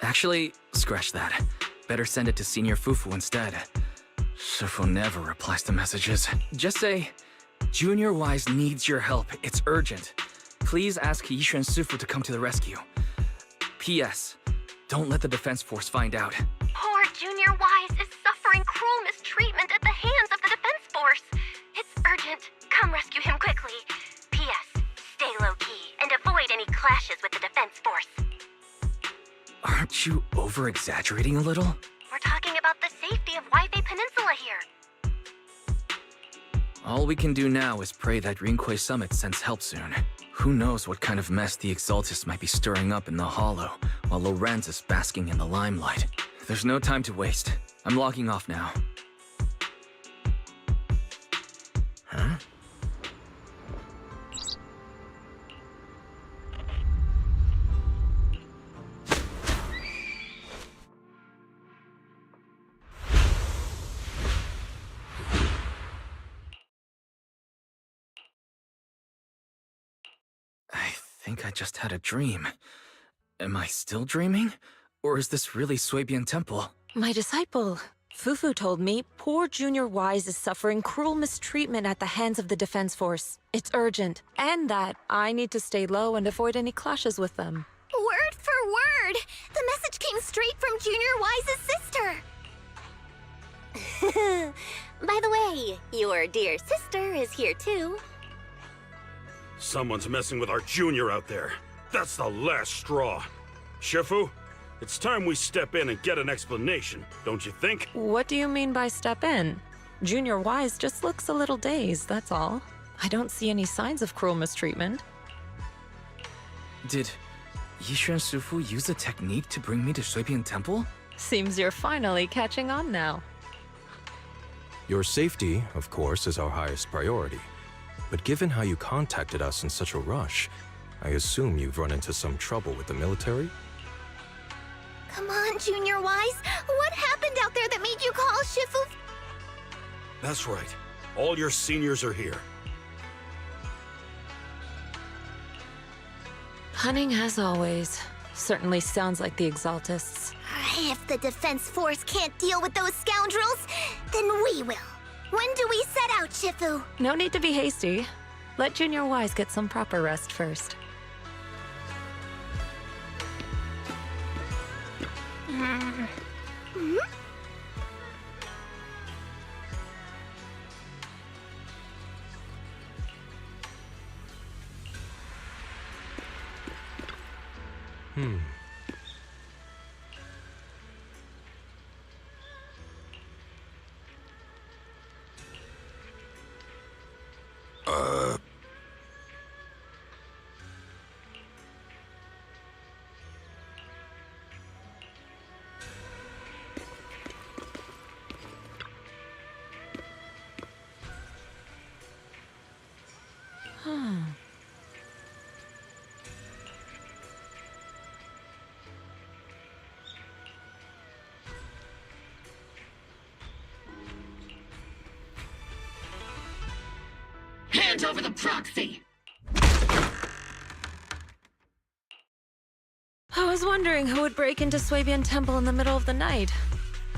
A: Actually, scratch that. Better send it to Senior Fufu instead. Sufu never replies to messages. Just say, Junior Wise needs your help. It's urgent. Please ask Yishuan Sufu to come to the rescue. P.S. Don't let the defense force find out.
E: Poor Junior Wise is suffering cruel mistreatment at the hands of the defense force. It's urgent. Come rescue him quickly. P.S. Stay low-key and avoid any clashes with the defense force.
A: Aren't you over-exaggerating a little?
E: We're talking about the safety of Waifei Peninsula here.
A: All we can do now is pray that Rinquei Summit sends help soon. Who knows what kind of mess the Exaltists might be stirring up in the Hollow, while Lorenz is basking in the limelight. There's no time to waste. I'm logging off now. Huh? I think I just had a dream. Am I still dreaming? Or is this really Suibian Temple?
C: My disciple, Fufu told me poor Junior Wise is suffering cruel mistreatment at the hands of the defense force. It's urgent, and that I need to stay low and avoid any clashes with them.
M: Word for word! The message came straight from Junior Wise's sister! By the way, your dear sister is here too.
W: Someone's messing with our junior out there. That's the last straw. Shifu, it's time we step in and get an explanation, don't you think?
C: What do you mean by step in? Junior Wise just looks a little dazed, that's all. I don't see any signs of cruel mistreatment.
A: Did Yishuan Sufu use a technique to bring me to Suibian Temple?
C: Seems you're finally catching on now.
I: Your safety, of course, is our highest priority. But given how you contacted us in such a rush, I assume you've run into some trouble with the military?
M: Come on, Junior Wise. What happened out there that made you call Shifu?
W: That's right. All your seniors are here.
C: Cunning as always. Certainly sounds like the Exaltists.
M: If the defense force can't deal with those scoundrels, then we will. When do we set out, Shifu?
C: No need to be hasty. Let Junior Wise get some proper rest first.
L: Hand over the proxy!
C: I was wondering who would break into Suibian Temple in the middle of the night.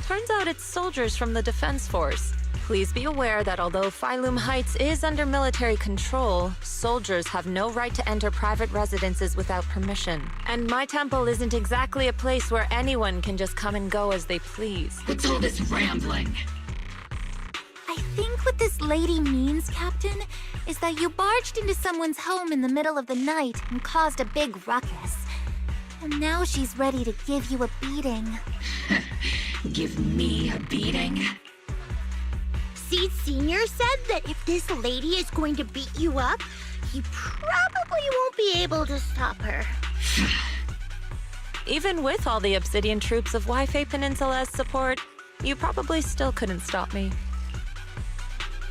C: Turns out it's soldiers from the defense force. Please be aware that although Phylum Heights is under military control, soldiers have no right to enter private residences without permission. And my temple isn't exactly a place where anyone can just come and go as they please.
L: What's all this rambling?
B: I think what this lady means, Captain, is that you barged into someone's home in the middle of the night and caused a big ruckus. And now she's ready to give you a beating.
L: Give me a beating?
M: Seed Senior said that if this lady is going to beat you up, he probably won't be able to stop her.
C: Even with all the Obsidian troops of Wi-Fi Peninsula's support, you probably still couldn't stop me.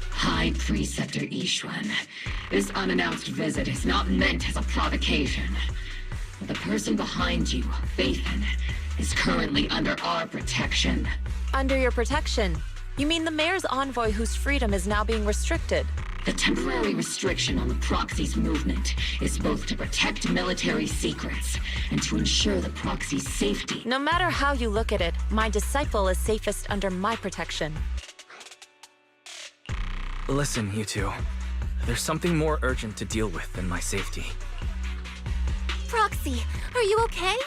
L: High Preceptor Ishwan, this unannounced visit is not meant as a provocation. The person behind you, Phaethon, is currently under our protection.
C: Under your protection? You mean the mayor's envoy whose freedom is now being restricted?
L: The temporary restriction on the proxy's movement is both to protect military secrets and to ensure the proxy's safety.
C: No matter how you look at it, my disciple is safest under my protection.
A: Listen, you two. There's something more urgent to deal with than my safety.
B: Proxy, are you okay?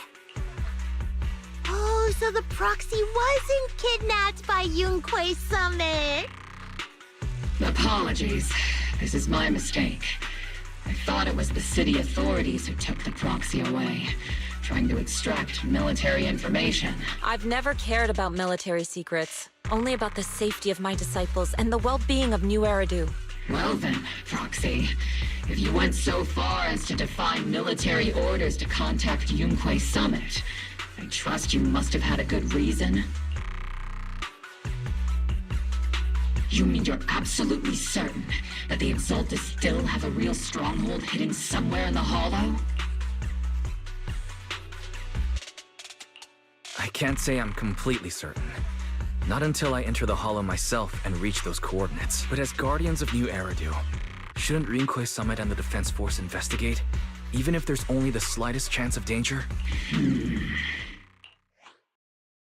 M: Oh, so the proxy wasn't kidnapped by Yunquei Summit.
L: Apologies. This is my mistake. I thought it was the city authorities who took the proxy away, trying to extract military information.
C: I've never cared about military secrets, only about the safety of my disciples and the well-being of New Eridu.
L: Well then, Proxy, if you went so far as to defy military orders to contact Yunquei Summit, I trust you must have had a good reason. You mean you're absolutely certain that the Exaltus still have a real stronghold hidden somewhere in the Hollow?
A: I can't say I'm completely certain. Not until I enter the Hollow myself and reach those coordinates. But as Guardians of New Eridu, shouldn't Yunquei Summit and the Defense Force investigate? Even if there's only the slightest chance of danger?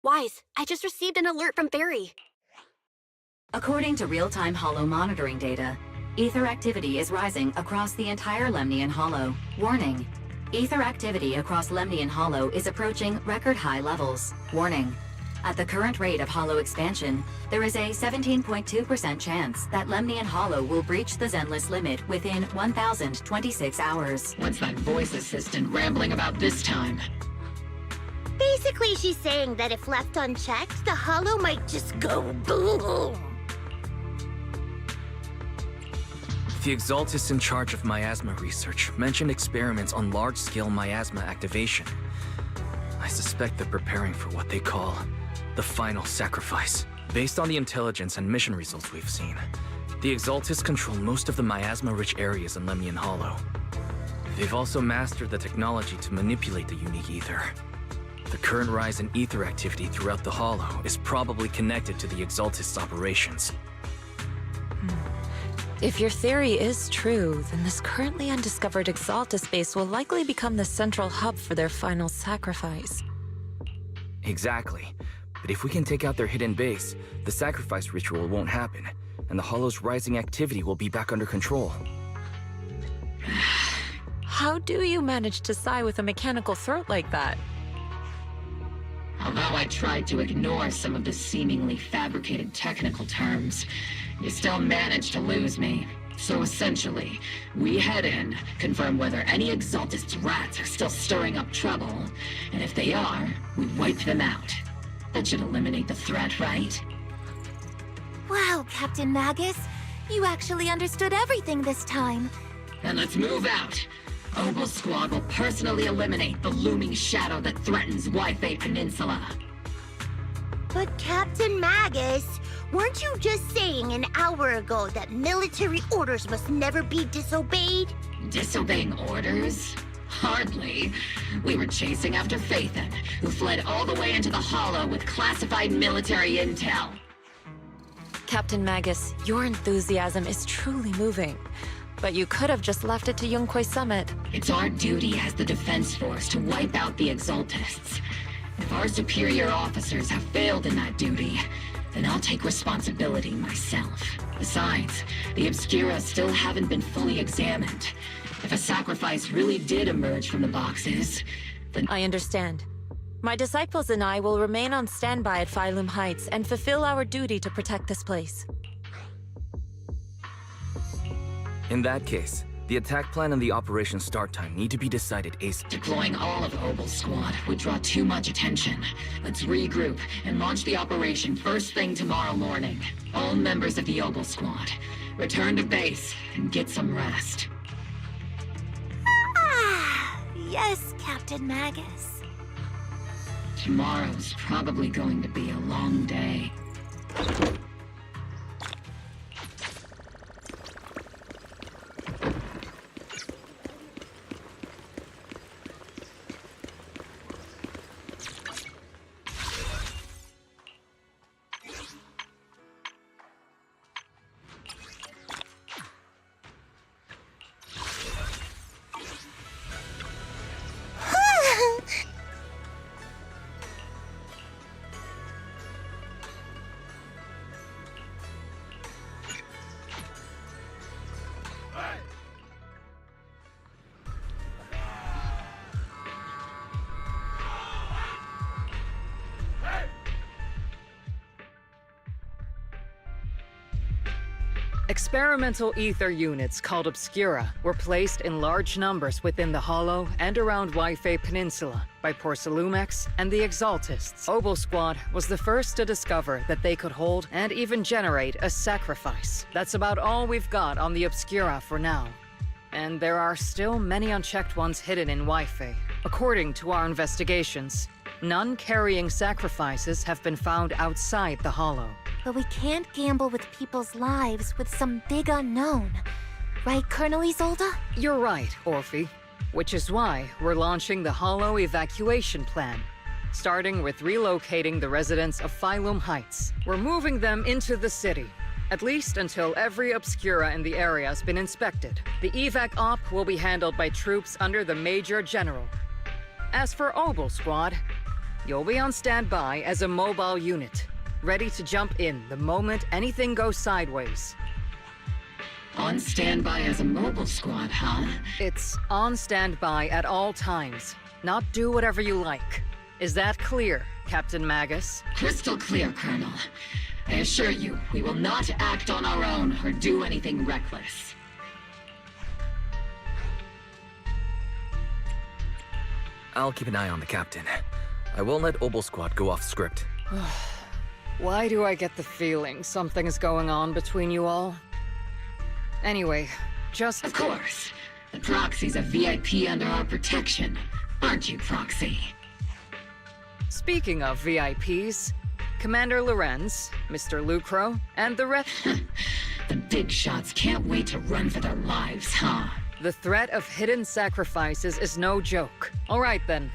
E: Wise, I just received an alert from Barry.
O: According to real-time Hollow monitoring data, ether activity is rising across the entire Lemnian Hollow. Warning. Ether activity across Lemnian Hollow is approaching record-high levels. Warning. At the current rate of Hollow expansion, there is a 17.2% chance that Lemnian Hollow will breach the Zenless limit within 1,026 hours.
L: What's that voice assistant rambling about this time?
M: Basically, she's saying that if left unchecked, the Hollow might just go boom.
A: The Exaltus in charge of miasma research mentioned experiments on large-scale miasma activation. I suspect they're preparing for what they call the final sacrifice. Based on the intelligence and mission results we've seen, the Exaltus control most of the miasma-rich areas in Lemnian Hollow. They've also mastered the technology to manipulate the unique ether. The current rise in ether activity throughout the Hollow is probably connected to the Exaltus operations.
C: If your theory is true, then this currently undiscovered Exaltus base will likely become the central hub for their final sacrifice.
A: Exactly. But if we can take out their hidden base, the sacrifice ritual won't happen, and the Hollow's rising activity will be back under control.
C: How do you manage to sigh with a mechanical throat like that?
L: Although I tried to ignore some of the seemingly fabricated technical terms, you still managed to lose me. So essentially, we head in, confirm whether any Exaltist rats are still stirring up trouble, and if they are, we wipe them out. That should eliminate the threat, right?
B: Wow, Captain Magus. You actually understood everything this time.
L: Then let's move out. Obel Squad will personally eliminate the looming shadow that threatens Wi-Fi Peninsula.
M: But Captain Magus, weren't you just saying an hour ago that military orders must never be disobeyed?
L: Disobeying orders? Hardly. We were chasing after Phaethon, who fled all the way into the Hollow with classified military intel.
C: Captain Magus, your enthusiasm is truly moving. But you could have just left it to Yunquei Summit.
L: It's our duty as the Defense Force to wipe out the Exaltists. If our superior officers have failed in that duty, then I'll take responsibility myself. Besides, the Obscura still haven't been fully examined. If a sacrifice really did emerge from the boxes, then...
C: I understand. My disciples and I will remain on standby at Phylum Heights and fulfill our duty to protect this place.
A: In that case, the attack plan and the operation start time need to be decided ASAP.
L: Deploying all of Obel Squad would draw too much attention. Let's regroup and launch the operation first thing tomorrow morning. All members of the Obel Squad, return to base and get some rest.
B: Ah, yes, Captain Magus.
L: Tomorrow's probably going to be a long day.
F: Experimental ether units called Obscura were placed in large numbers within the Hollow and around Waifei Peninsula by Porcelumex and the Exaltists. Obel Squad was the first to discover that they could hold and even generate a sacrifice. That's about all we've got on the Obscura for now. And there are still many unchecked ones hidden in Waifei. According to our investigations, none carrying sacrifices have been found outside the Hollow.
B: But we can't gamble with people's lives with some big unknown. Right, Colonel Isolde?
F: You're right, Orphe. Which is why we're launching the Hollow evacuation plan. Starting with relocating the residents of Phylum Heights. We're moving them into the city. At least until every Obscura in the area has been inspected. The evac op will be handled by troops under the Major General. As for Obel Squad, you'll be on standby as a mobile unit. Ready to jump in the moment anything goes sideways.
L: On standby as a mobile squad, huh?
F: It's on standby at all times. Not do whatever you like. Is that clear, Captain Magus?
L: Crystal clear, Colonel. I assure you, we will not act on our own or do anything reckless.
A: I'll keep an eye on the captain. I won't let Obel Squad go off script.
F: Why do I get the feeling something is going on between you all? Anyway, just...
L: Of course. The Proxy's a VIP under our protection. Aren't you, Proxy?
F: Speaking of VIPs, Commander Lorenz, Mr. Lucro, and the rest...
L: The big shots can't wait to run for their lives, huh?
F: The threat of hidden sacrifices is no joke. All right, then.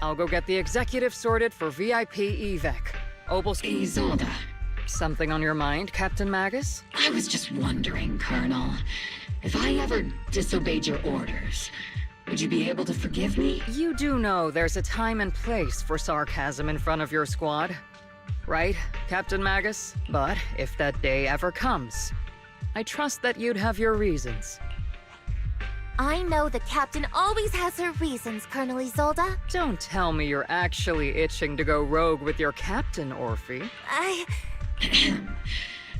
F: I'll go get the executive sorted for VIP evac.
L: Isolde.
F: Something on your mind, Captain Magus?
L: I was just wondering, Colonel. If I ever disobeyed your orders, would you be able to forgive me?
F: You do know there's a time and place for sarcasm in front of your squad. Right, Captain Magus? But if that day ever comes, I trust that you'd have your reasons.
B: I know the captain always has her reasons, Colonel Isolde.
F: Don't tell me you're actually itching to go rogue with your captain, Orphe.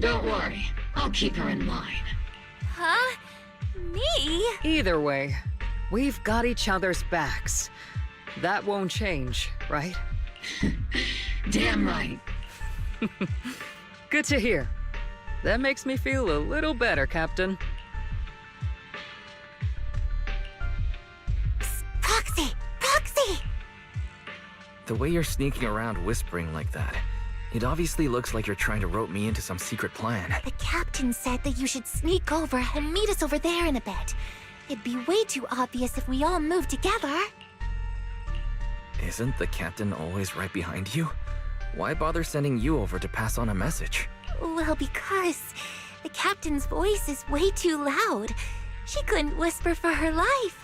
L: Don't worry. I'll keep her in line.
B: Huh? Me?
F: Either way, we've got each other's backs. That won't change, right?
L: Damn right.
F: Good to hear. That makes me feel a little better, Captain.
B: Proxy! Proxy!
A: The way you're sneaking around whispering like that, it obviously looks like you're trying to rope me into some secret plan.
B: The captain said that you should sneak over and meet us over there in a bit. It'd be way too obvious if we all moved together.
A: Isn't the captain always right behind you? Why bother sending you over to pass on a message?
B: Well, because the captain's voice is way too loud. She couldn't whisper for her life.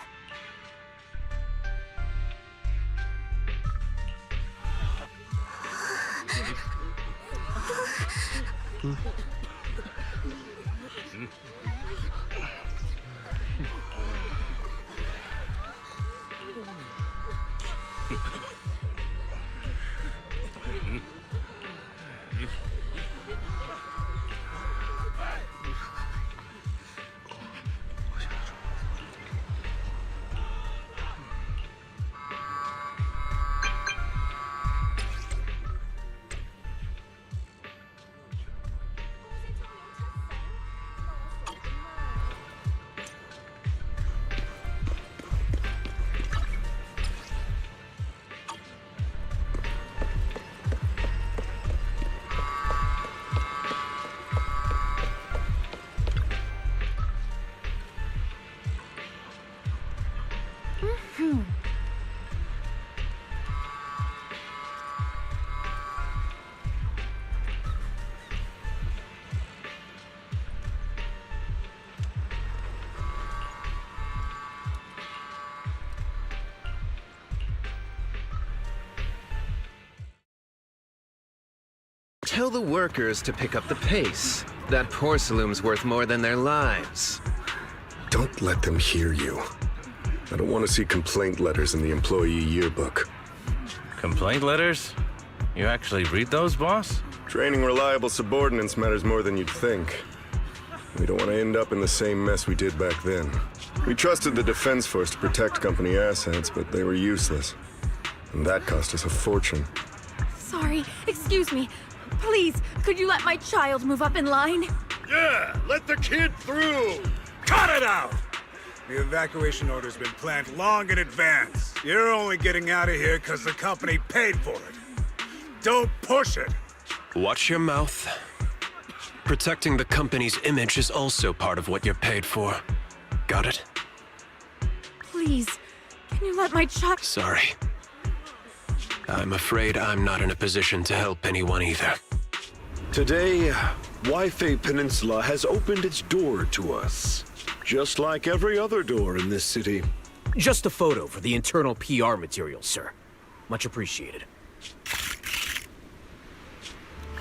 V: tell the workers to pick up the pace. That porcelain's worth more than their lives.
H: Don't let them hear you. I don't want to see complaint letters in the employee yearbook.
K: Complaint letters? You actually read those, boss?
H: Training reliable subordinates matters more than you'd think. We don't want to end up in the same mess we did back then. We trusted the Defense Force to protect company assets, but they were useless. And that cost us a fortune.
P: Sorry, excuse me. Please, could you let my child move up in line?
W: Yeah, let the kid through! Cut it out! The evacuation order's been planned long in advance. You're only getting out of here because the company paid for it. Don't push it!
G: Watch your mouth. Protecting the company's image is also part of what you're paid for. Got it?
P: Please, can you let my child...
G: Sorry. I'm afraid I'm not in a position to help anyone either.
R: Today, Wi-Fi Peninsula has opened its door to us. Just like every other door in this city.
S: Just a photo for the internal PR material, sir. Much appreciated.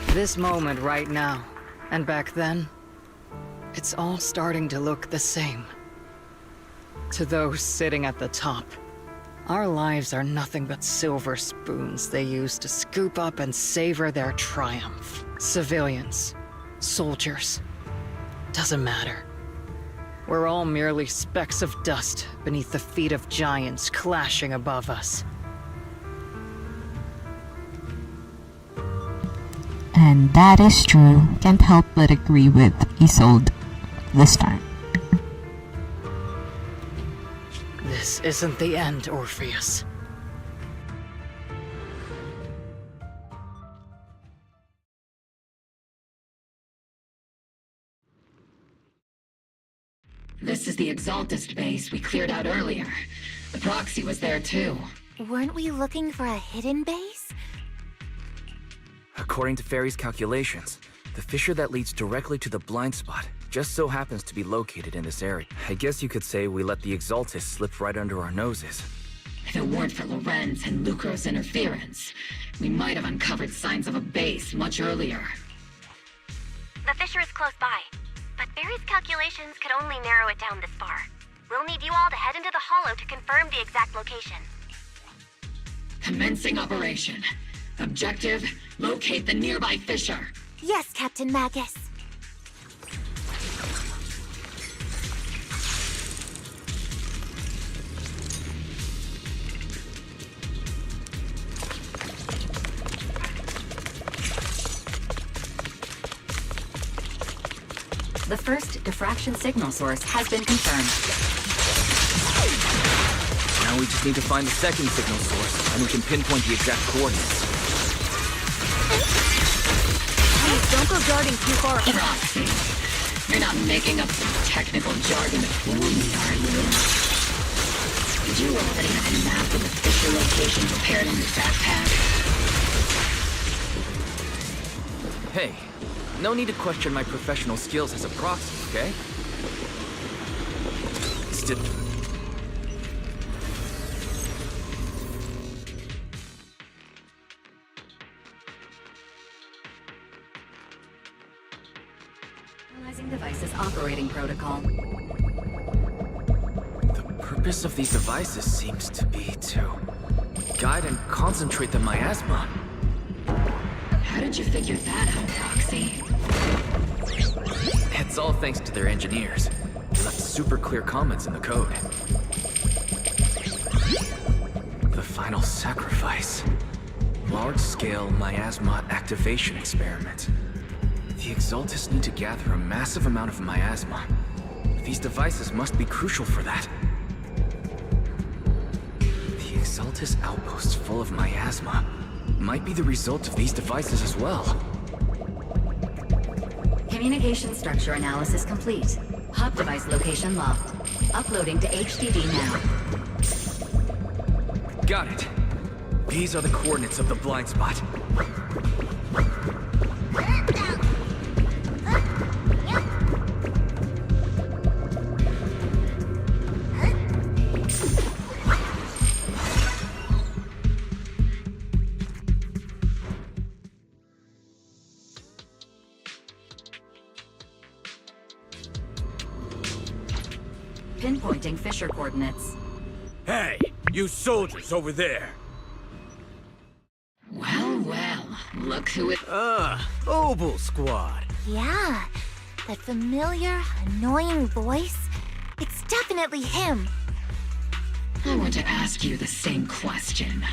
F: This moment right now, and back then, it's all starting to look the same. To those sitting at the top, our lives are nothing but silver spoons they use to scoop up and savor their triumph. Civilians, soldiers, doesn't matter. We're all merely specks of dust beneath the feet of giants clashing above us.
Q: And that is true. Can't help but agree with Isolde this time.
F: This isn't the end, Orpheus.
L: This is the Exaltist base we cleared out earlier. The proxy was there too.
B: Weren't we looking for a hidden base?
A: According to Fairy's calculations, the fissure that leads directly to the blind spot just so happens to be located in this area. I guess you could say we let the Exaltist slip right under our noses.
L: If it weren't for Lorenz and Lucro's interference, we might have uncovered signs of a base much earlier.
E: The fissure is close by, but Barry's calculations could only narrow it down this far. We'll need you all to head into the hollow to confirm the exact location.
L: Commencing operation. Objective, locate the nearby fissure.
B: Yes, Captain Magus.
O: The first diffraction signal source has been confirmed.
A: Now we just need to find the second signal source, and we can pinpoint the exact coordinates.
P: Please, don't go darting too far.
L: Proxy. You're not making up some technical jargon to fool me, are you? Did you already have a map of the fissure location prepared in your backpack?
A: Hey, no need to question my professional skills as a proxy, okay? Still...
O: Analyzing devices operating protocol.
A: The purpose of these devices seems to be to guide and concentrate the miasma.
L: How did you figure that out, Proxy?
A: It's all thanks to their engineers. They left super clear comments in the code. The final sacrifice. Large-scale miasma activation experiment. The Exaltists need to gather a massive amount of miasma. These devices must be crucial for that. The Exaltist outposts full of miasma might be the result of these devices as well.
O: Communication structure analysis complete. Hub device location locked. Uploading to HDD now.
A: Got it. These are the coordinates of the blind spot.
O: Pinpointing fissure coordinates.
S: Hey, you soldiers over there!
L: Well, well, look who it...
S: Obel Squad.
B: Yeah, that familiar, annoying voice. It's definitely him.
L: I want to ask you the same question.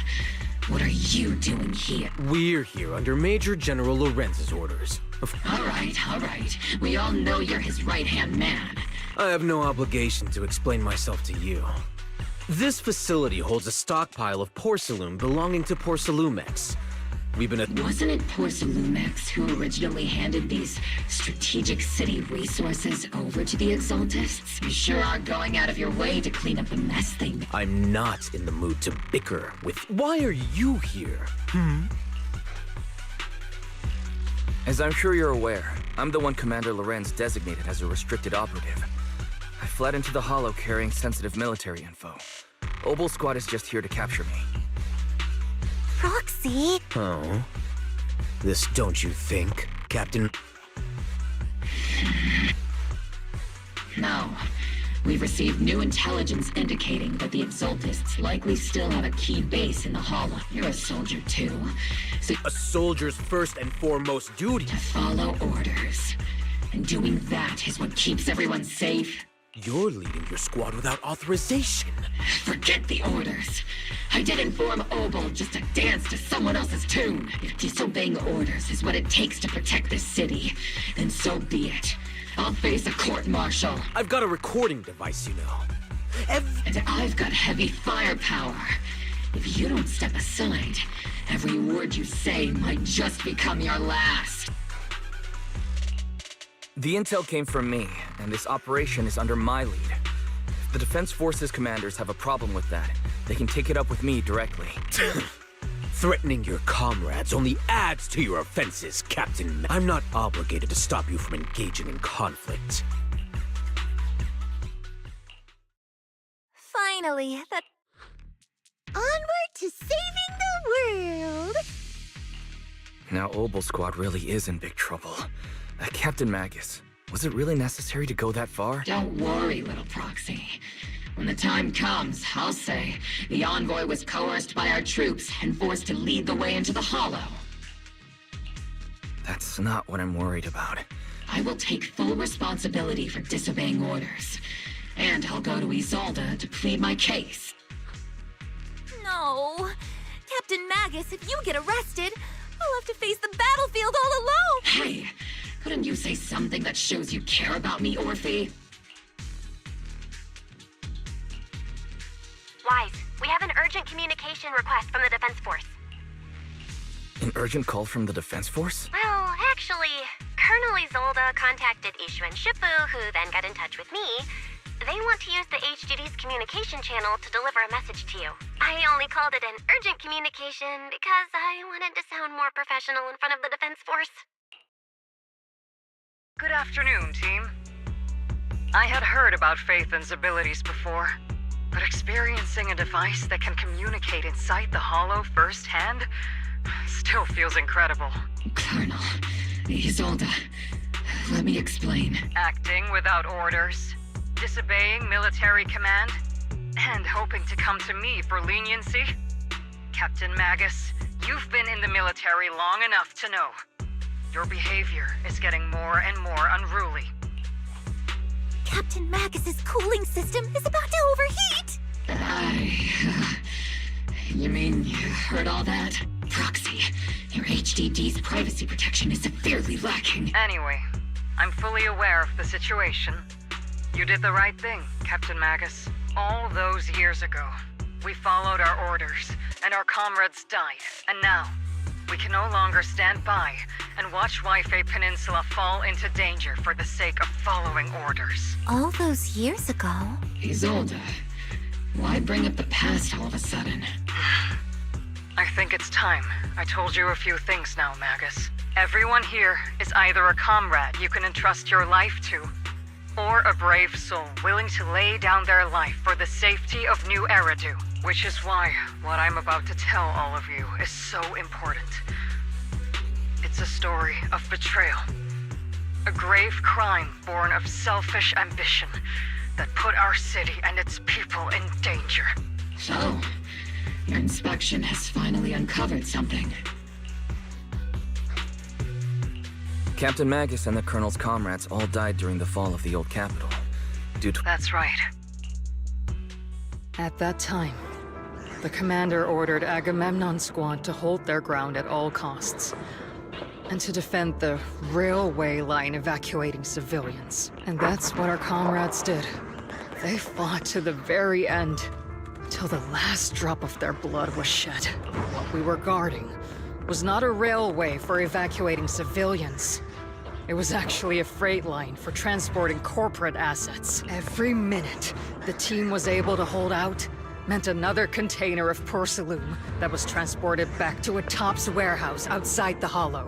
L: What are you doing here?
S: We're here under Major General Lorenz's orders.
L: All right. We all know you're his right-hand man.
S: I have no obligation to explain myself to you. This facility holds a stockpile of porcelain belonging to Porcelumex. We've been
L: Wasn't it Porcelumex who originally handed these strategic city resources over to the Exaltists? You sure are going out of your way to clean up the mess they made.
S: I'm not in the mood to bicker with... Why are you here?
A: As I'm sure you're aware, I'm the one Commander Lorenz designated as a restricted operative. I fled into the Hollow carrying sensitive military info. Obel Squad is just here to capture me.
B: Proxy?
S: Oh? This don't you think, Captain?
L: No. We've received new intelligence indicating that the Exaltists likely still have a key base in the Hollow. You're a soldier too. So
S: a soldier's first and foremost duty.
L: To follow orders. And doing that is what keeps everyone safe.
S: You're leading your squad without authorization.
L: Forget the orders. I didn't form Obel just to dance to someone else's tune. If disobeying orders is what it takes to protect this city, then so be it. I'll face a court-martial.
S: I've got a recording device, you know.
L: And I've got heavy firepower. If you don't step aside, every word you say might just become your last.
A: The intel came from me, and this operation is under my lead. If the Defense Forces commanders have a problem with that, they can take it up with me directly.
S: Threatening your comrades only adds to your offenses, Captain. I'm not obligated to stop you from engaging in conflict.
B: Finally, that...
M: Onward to saving the world!
A: Now Obel Squad really is in big trouble. Captain Magus, was it really necessary to go that far?
L: Don't worry, little Proxy. When the time comes, I'll say the envoy was coerced by our troops and forced to lead the way into the Hollow.
A: That's not what I'm worried about.
L: I will take full responsibility for disobeying orders. And I'll go to Isolde to plead my case.
B: No. Captain Magus, if you get arrested, I'll have to face the battlefield all alone!
L: Hey! Couldn't you say something that shows you care about me, Orphe?
E: Wise, we have an urgent communication request from the Defense Force.
A: An urgent call from the Defense Force?
E: Well, actually, Colonel Isolde contacted Ishu and Shifu, who then got in touch with me. They want to use the HDD's communication channel to deliver a message to you. I only called it an urgent communication because I wanted to sound more professional in front of the Defense Force.
F: Good afternoon, team. I had heard about Phaethon's abilities before, but experiencing a device that can communicate inside the Hollow firsthand still feels incredible.
L: Colonel, Isolde, let me explain.
F: Acting without orders, disobeying military command, and hoping to come to me for leniency? Captain Magus, you've been in the military long enough to know. Your behavior is getting more and more unruly.
B: Captain Magus's cooling system is about to overheat!
L: You mean you heard all that? Proxy, your HDD's privacy protection is severely lacking.
F: Anyway, I'm fully aware of the situation. You did the right thing, Captain Magus. All those years ago, we followed our orders, and our comrades died. And now, we can no longer stand by and watch Waifei Peninsula fall into danger for the sake of following orders.
B: All those years ago?
L: Isolde, why bring up the past all of a sudden?
F: I think it's time I told you a few things now, Magus. Everyone here is either a comrade you can entrust your life to, or a brave soul willing to lay down their life for the safety of New Eridu. Which is why what I'm about to tell all of you is so important. It's a story of betrayal. A grave crime born of selfish ambition that put our city and its people in danger.
L: So, your inspection has finally uncovered something.
A: Captain Magus and the Colonel's comrades all died during the fall of the old capital.
F: That's right. At that time, the commander ordered Agamemnon's squad to hold their ground at all costs, and to defend the railway line evacuating civilians. And that's what our comrades did. They fought to the very end, till the last drop of their blood was shed. What we were guarding was not a railway for evacuating civilians. It was actually a freight line for transporting corporate assets. Every minute the team was able to hold out meant another container of porcelain that was transported back to a Topps warehouse outside the Hollow.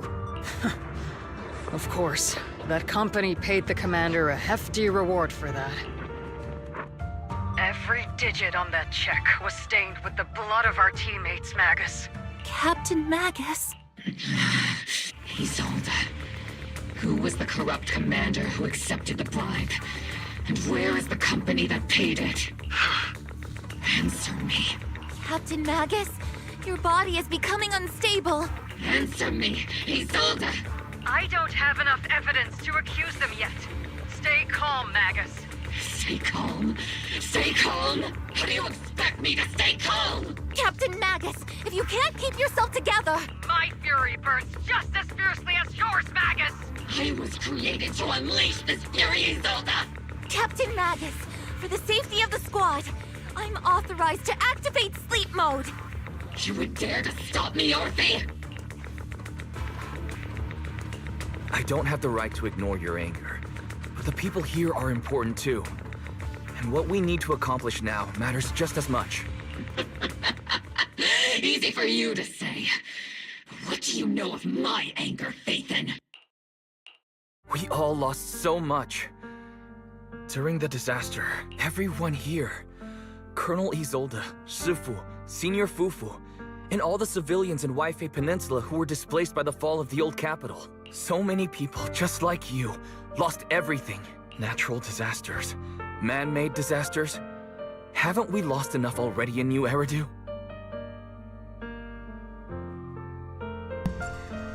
F: Of course, that company paid the commander a hefty reward for that. Every digit on that check was stained with the blood of our teammates, Magus.
B: Captain Magus?
L: Isolde. Who was the corrupt commander who accepted the bribe? And where is the company that paid it? Answer me.
B: Captain Magus, your body is becoming unstable.
L: Answer me, Isolde!
F: I don't have enough evidence to accuse them yet. Stay calm, Magus.
L: Stay calm? Stay calm? How do you expect me to stay calm?
B: Captain Magus, if you can't keep yourself together...
F: My fury burns just as fiercely as yours, Magus!
L: I was created to unleash this fury, Isolde!
B: Captain Magus, for the safety of the squad, I'm authorized to activate sleep mode.
L: You would dare to stop me, Orphe?
A: I don't have the right to ignore your anger, but the people here are important too. And what we need to accomplish now matters just as much.
L: Easy for you to say. What do you know of my anger, Phaethon?
A: We all lost so much. During the disaster, everyone here, Colonel Isolde, Shifu, Senior Fufu, and all the civilians in Waifei Peninsula who were displaced by the fall of the old capital. So many people, just like you, lost everything. Natural disasters, man-made disasters. Haven't we lost enough already in New Eridu?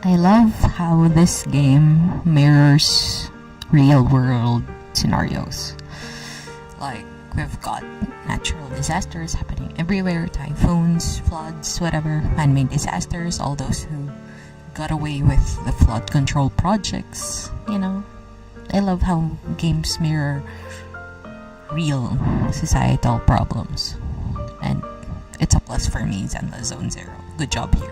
Q: I love how this game mirrors real-world scenarios. Like, we've got natural disasters happening everywhere, typhoons, floods, whatever, man-made disasters, all those who got away with the flood control projects, you know. I love how games mirror real societal problems. And it's a plus for me, Zenla Zone Zero. Good job here.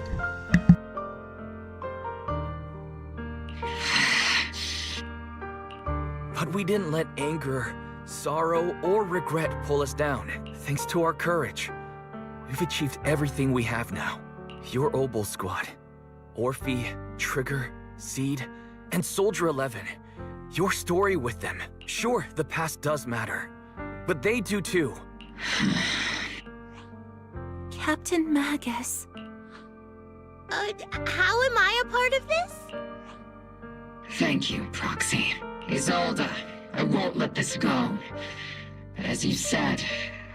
A: But we didn't let anger, sorrow, or regret pull us down. Thanks to our courage, we've achieved everything we have now. Your Obol squad, Orphe, Trigger, Seed, and Soldier 11. Your story with them. Sure, the past does matter, but they do too.
B: Captain Magus.
M: How am I a part of this?
L: Thank you, Proxy. Isolde, I won't let this go. But as you said,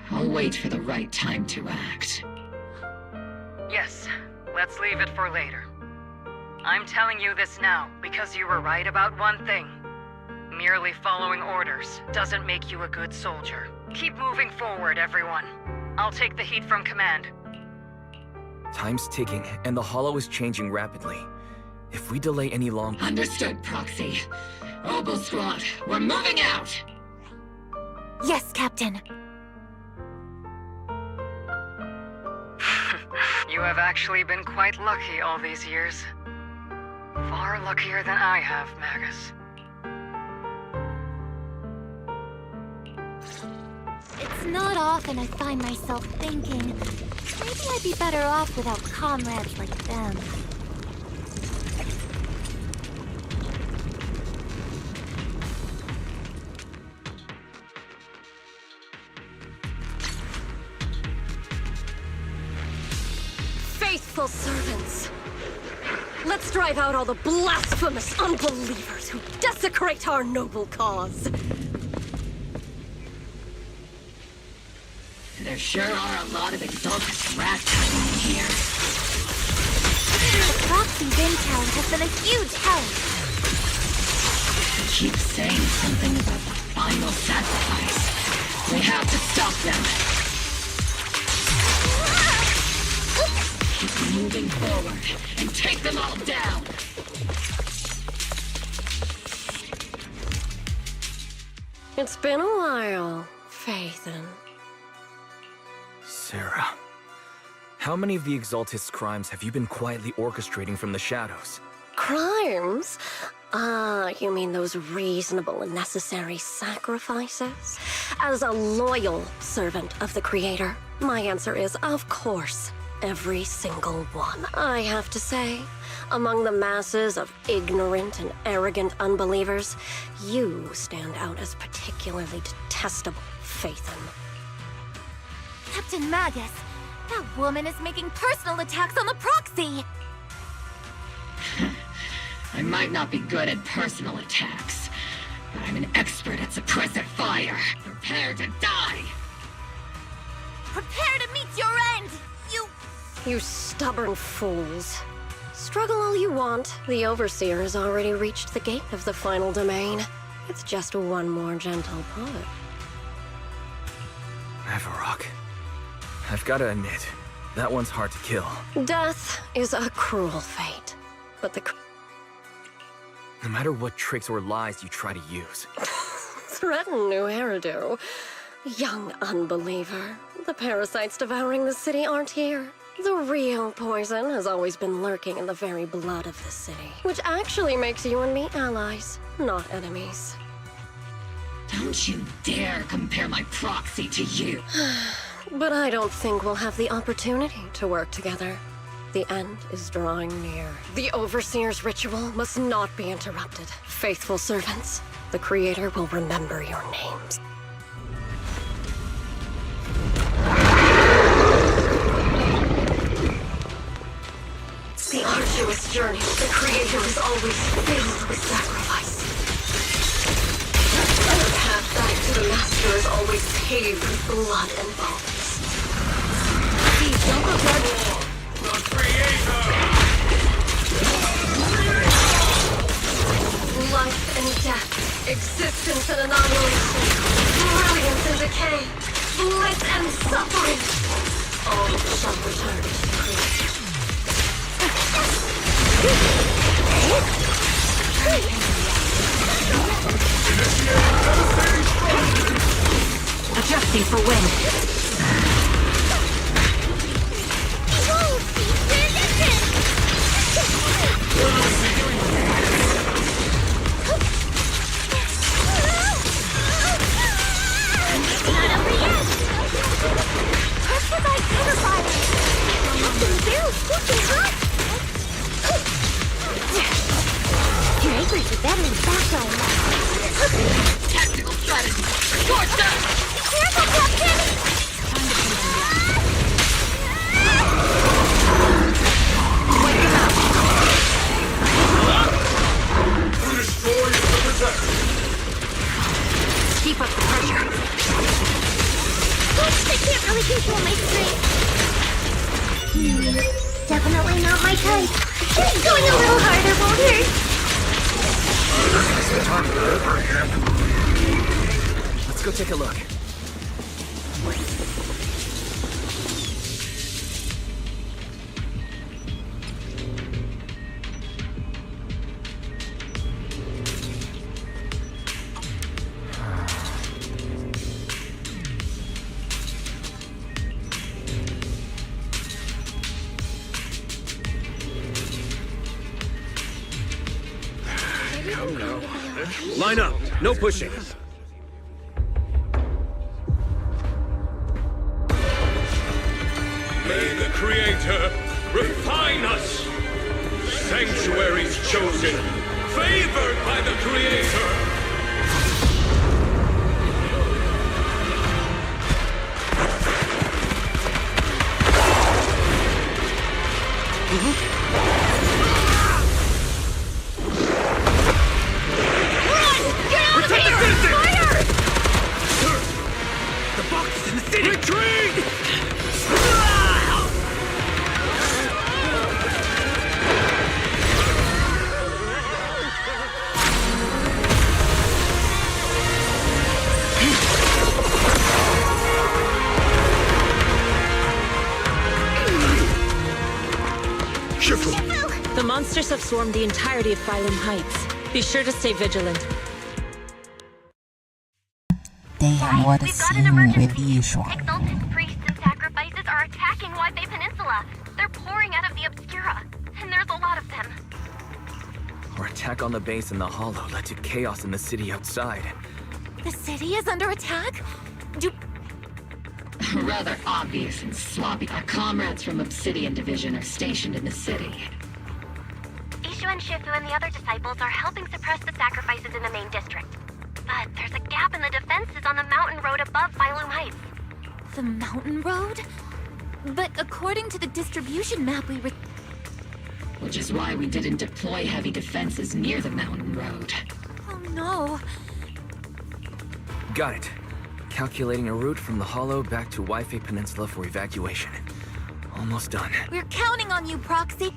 L: I'll wait for the right time to act.
F: Yes, let's leave it for later. I'm telling you this now because you were right about one thing. Merely following orders doesn't make you a good soldier. Keep moving forward, everyone. I'll take the heat from command.
A: Time's ticking, and the Hollow is changing rapidly. If we delay any longer...
L: Understood, Proxy. Obol Squad, we're moving out!
B: Yes, Captain.
F: You have actually been quite lucky all these years. Far luckier than I have, Magus.
B: It's not often I find myself thinking, maybe I'd be better off without comrades like them.
P: Faithful servants! Let's drive out all the blasphemous unbelievers who desecrate our noble cause!
L: There sure are a lot of exalted rat in here.
B: The Proxy's intel has been a huge help.
L: They keep saying something about the final sacrifice. We have to stop them. Keep moving forward and take them all down.
D: It's been a while, Phaethon.
A: Sarah, how many of the Exaltist's crimes have you been quietly orchestrating from the shadows?
D: Crimes? You mean those reasonable and necessary sacrifices? As a loyal servant of the Creator, my answer is, of course, every single one. I have to say, among the masses of ignorant and arrogant unbelievers, you stand out as particularly detestable, Phaethon.
B: Captain Magus, that woman is making personal attacks on the Proxy!
L: I might not be good at personal attacks, but I'm an expert at suppressive fire. Prepare to die!
B: Prepare to meet your end,
D: You stubborn fools. Struggle all you want. The Overseer has already reached the gate of the final domain. It's just one more gentle push.
A: Avarok. I've gotta admit, that one's hard to kill.
D: Death is a cruel fate, but
A: No matter what tricks or lies you try to use.
D: Threaten new hairdo. Young unbeliever. The parasites devouring the city aren't here. The real poison has always been lurking in the very blood of the city, which actually makes you and me allies, not enemies.
L: Don't you dare compare my proxy to you.
D: But I don't think we'll have the opportunity to work together. The end is drawing near. The Overseer's ritual must not be interrupted. Faithful servants, the Creator will remember your names. The arduous journey of the Creator is always filled with sacrifice. And the path back to the Master is always paved with blood and bones. Please don't go dead.
T: The Creator!
D: Life and death, existence and annihilation, brilliance and decay, bliss and suffering, all shall return to the Creator.
O: Adjusting for wind.
B: Draper's are better than background.
L: Tactical strategy! Short shot!
B: Careful, Captain!
D: Wake him out!
T: To destroy is to protect!
D: Keep up the pressure.
B: Oops, I can't really control my strength. Definitely not my type. Just going a little harder won't hurt.
A: Let's go take a look.
S: Line up. No pushing.
T: May the Creator refine us! Sanctuaries chosen, favored by the Creator!
D: Get out of here! Fire!
T: The box is in the city! Retreat!
C: Monsters have swarmed the entirety of Phylum Heights. Be sure to stay vigilant.
Q: Damn, what a scene with usual.
E: Exalted priests and sacrifices are attacking Wi-Fi Peninsula. They're pouring out of the Obscura, and there's a lot of them.
A: Our attack on the base in the Hollow led to chaos in the city outside.
B: The city is under attack?
L: Rather obvious and sloppy. Our comrades from Obsidian Division are stationed in the city.
E: Ishu and Shifu and the other disciples are helping suppress the sacrifices in the main district. But there's a gap in the defenses on the mountain road above Phylum Heights.
B: The mountain road? But according to the distribution map we
L: Which is why we didn't deploy heavy defenses near the mountain road.
B: Oh no.
A: Got it. Calculating a route from the Hollow back to Wi-Fi Peninsula for evacuation. Almost done.
B: We're counting on you, Proxy.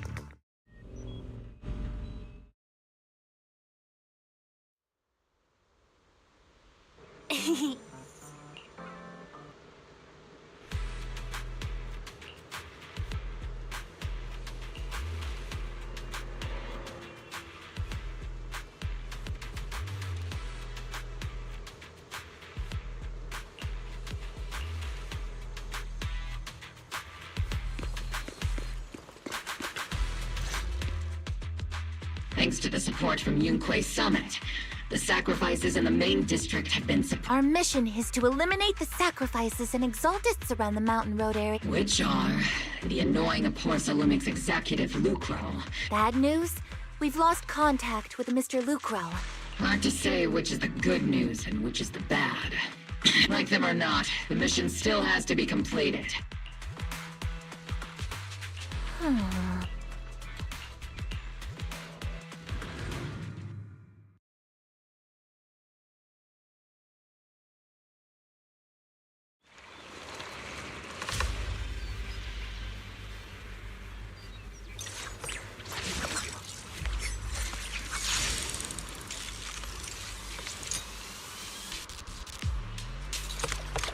L: Thanks to the support from Yunquei Summit, the sacrifices in the main district have been
B: Our mission is to eliminate the sacrifices and exaltists around the mountain road area.
L: which are the annoying Aporsa Lumix executive Lucro.
B: Bad news? We've lost contact with Mr. Lucro.
L: Hard to say which is the good news and which is the bad. Like them or not, the mission still has to be completed.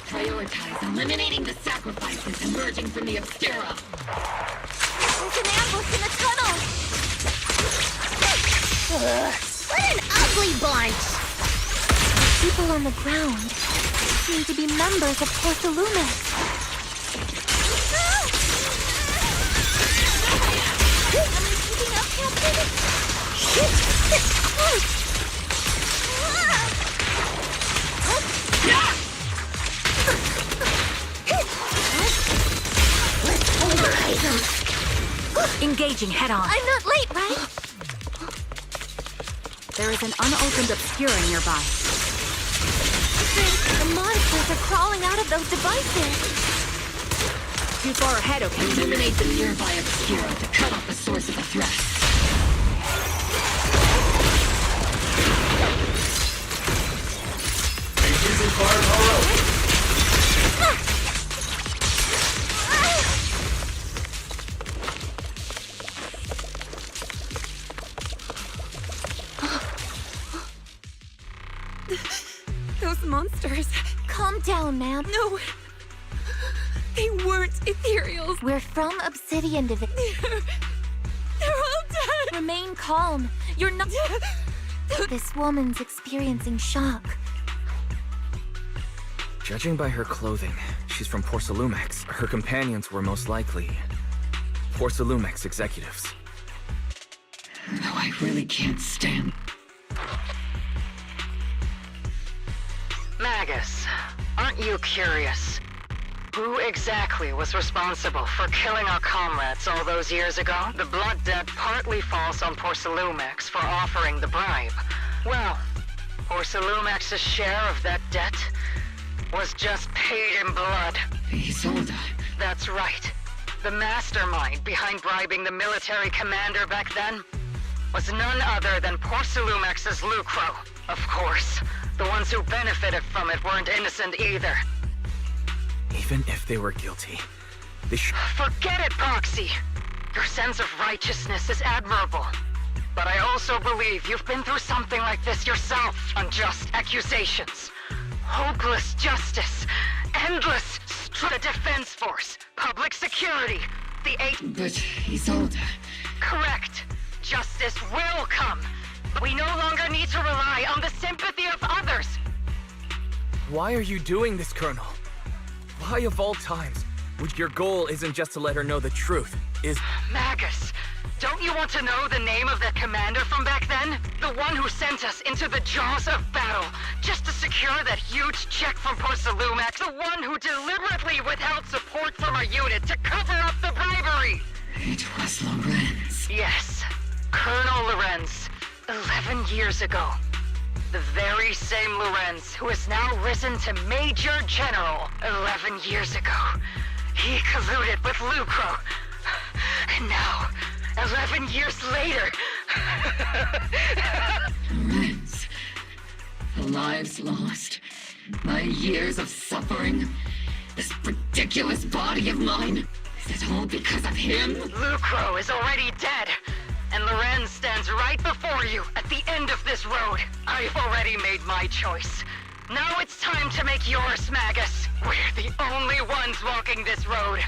L: Prioritize eliminating the sacrifices emerging from the Obscura.
B: There's an ambush in the tunnel!
M: What an ugly bunch!
B: People on the ground seem to be members of Porsalume. Am I keeping up, Captain?
P: Engaging head-on.
B: I'm not late, right?
P: There is an unopened Obscura nearby.
B: The monsters are crawling out of those devices.
P: Too far ahead, okay?
L: Eliminate the nearby Obscura to cut off the source of the threat.
P: Those monsters.
B: Calm down, ma'am.
P: No. They weren't ethereals.
B: We're from Obsidian Division.
P: They're all dead.
B: Remain calm. You're not... This woman's experiencing shock.
A: Judging by her clothing, she's from Porsalumex. Her companions were most likely Porsalumex executives.
L: No, I really can't stand.
F: Magus, aren't you curious? Who exactly was responsible for killing our comrades all those years ago? The blood debt partly falls on Porsalumex's for offering the bribe. Well, Porsalumex's share of that debt was just paid in blood.
L: Isolde.
F: That's right. The mastermind behind bribing the military commander back then was none other than Porsalumex's Lucro. Of course, the ones who benefited from it weren't innocent either.
A: Even if they were guilty, they should...
F: Forget it, Proxy! Your sense of righteousness is admirable. But I also believe you've been through something like this yourself. Unjust accusations, hopeless justice, endless the defense force, public security, the eight...
L: But Isolde...
F: Correct. justice will come. We no longer need to rely on the sympathy of others.
A: Why are you doing this, Colonel? Why of all times? Your goal isn't just to let her know the truth, is...
F: Magus, don't you want to know the name of that commander from back then? The one who sent us into the jaws of battle, just to secure that huge check from Porsalumax. The one who deliberately withheld support from our unit to cover up the bribery.
L: It was Lorenz.
F: Yes, Colonel Lorenz. 11 years ago. The very same Lorenz who has now risen to Major General 11 years ago. He colluded with Lucro. And now, 11 years later...
L: Lorenz. The lives lost. My years of suffering. This ridiculous body of mine. Is it all because of him?
F: Lucro is already dead. And Lorenz stands right before you at the end of this road. I've already made my choice. Now it's time to make yours, Magus. We're the only ones walking this road.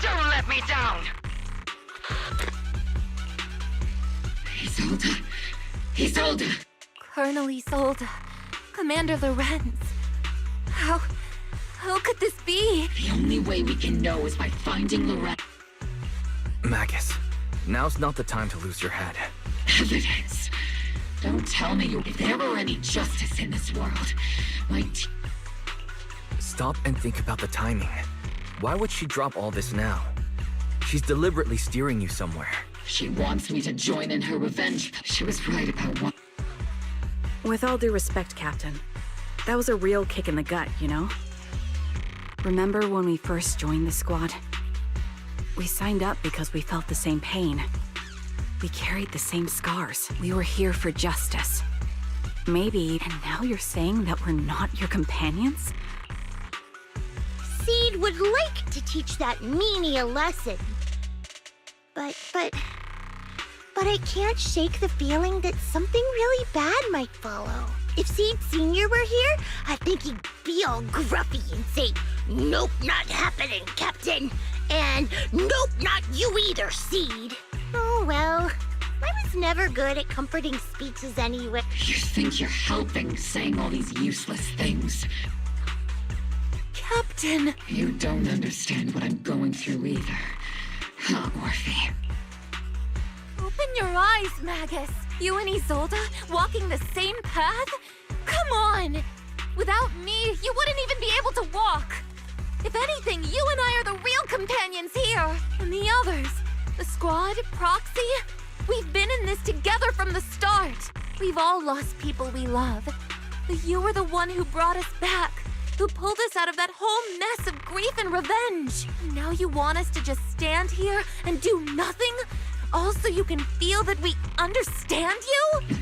F: Don't let me down.
L: Isolde. Isolde.
B: Colonel Isolde. Commander Lorenz. How could this be?
L: The only way we can know is by finding Lorenz.
A: Magus, now's not the time to lose your head.
L: Evidence. Don't tell me if there were any justice in this world,
A: Stop and think about the timing. Why would she drop all this now? She's deliberately steering you somewhere.
L: She wants me to join in her revenge. She was right about one.
J: With all due respect, Captain, that was a real kick in the gut, you know? Remember when we first joined the squad? We signed up because we felt the same pain. We carried the same scars. We were here for justice. Maybe, and now you're saying that we're not your companions?
M: Seed would like to teach that meanie a lesson. But I can't shake the feeling that something really bad might follow. If Seed Sr. were here, I think he'd be all gruffy and say, "Nope, not happening, Captain." And "Nope, not you either, Seed." Oh well, I was never good at comforting speeches anyway.
L: You think you're helping, saying all these useless things.
B: Captain!
L: You don't understand what I'm going through either. Huh, Orphe?
B: Open your eyes, Magus. You and Isolde walking the same path? Come on! Without me, you wouldn't even be able to walk. If anything, you and I are the real companions here. And the others, the squad, Proxy, we've been in this together from the start. We've all lost people we love. But you were the one who brought us back, who pulled us out of that whole mess of grief and revenge. And now you want us to just stand here and do nothing? All so you can feel that we understand you?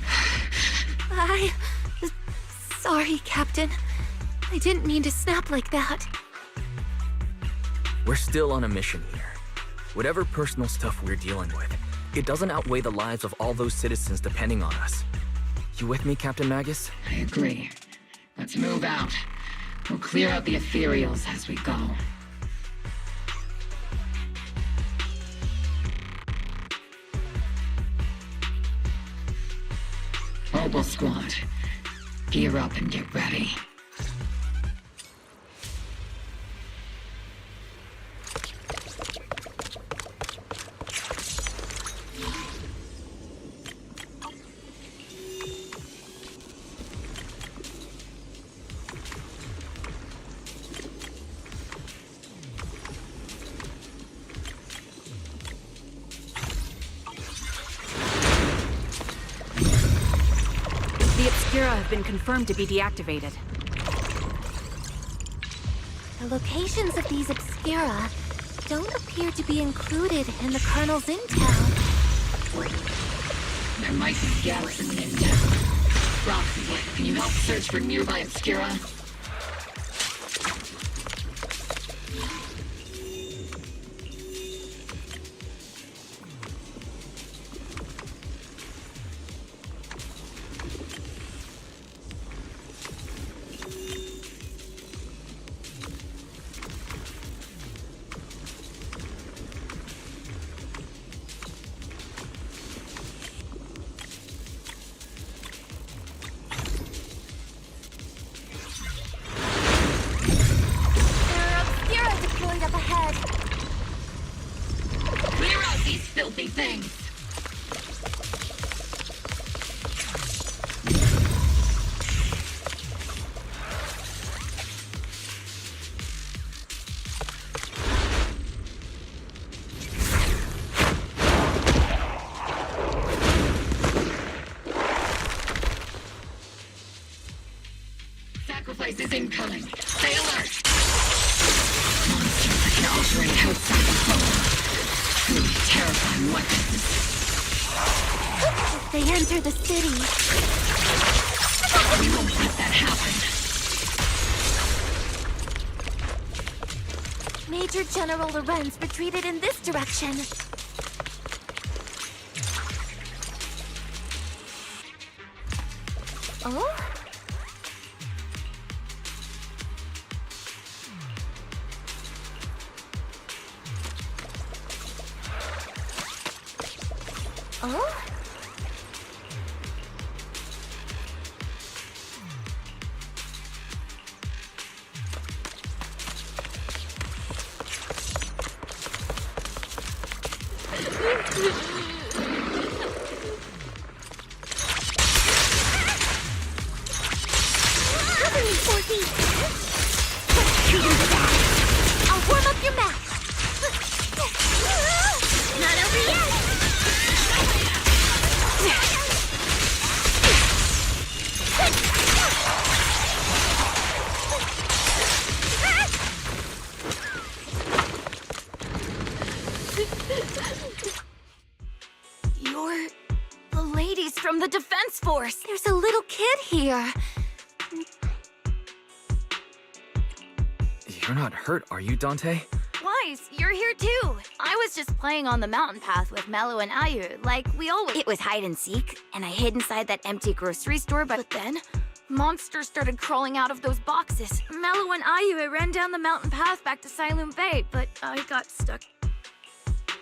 B: Sorry, Captain. I didn't mean to snap like that.
A: We're still on a mission here. Whatever personal stuff we're dealing with, it doesn't outweigh the lives of all those citizens depending on us. You with me, Captain Magus?
L: I agree. Let's move out. We'll clear out the ethereals as we go. Mobile Squad, gear up and get ready.
J: The Obscura have been confirmed to be deactivated.
B: The locations of these Obscura don't appear to be included in the Colonel's intel.
L: There might be gaps in the intel. Roxy, can you help search for nearby Obscura? phase is incoming. Stay alert. Monsters that can operate outside the hull. Truly terrifying weapons.
B: If they enter the city...
L: We won't let that happen.
B: Major General Lorenz retreated in this direction. Oh? Oh? I'll warm up your map. Not over yet. You're the ladies from the Defense Force. There's a little kid here.
A: You're not hurt, are you, Dante?
B: Wise, you're here too. I was just playing on the mountain path with Mello and Ayu, like we always. It was hide and seek, and I hid inside that empty grocery store, but then monsters started crawling out of those boxes. Mello and Ayu ran down the mountain path back to Silum Bay, but I got stuck.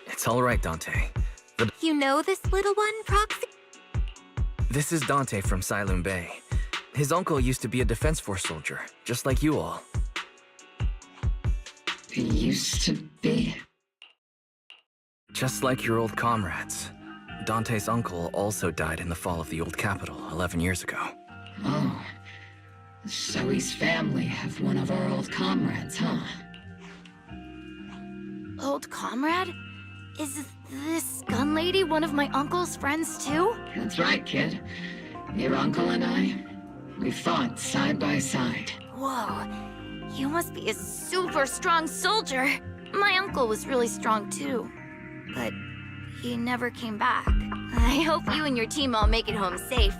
A: It's all right, Dante.
B: You know this little one, Proxy?
A: This is Dante from Silum Bay. His uncle used to be a Defense Force soldier, just like you all.
L: He used to be.
A: Just like your old comrades. Dante's uncle also died in the fall of the old capital 11 years ago.
L: Oh. So his family have one of our old comrades, huh?
B: Old comrade? Is this gun lady one of my uncle's friends too?
L: That's right, kid. Your uncle and I, we fought side by side.
B: Whoa. You must be a super strong soldier. My uncle was really strong too, but he never came back. I hope you and your team all make it home safe.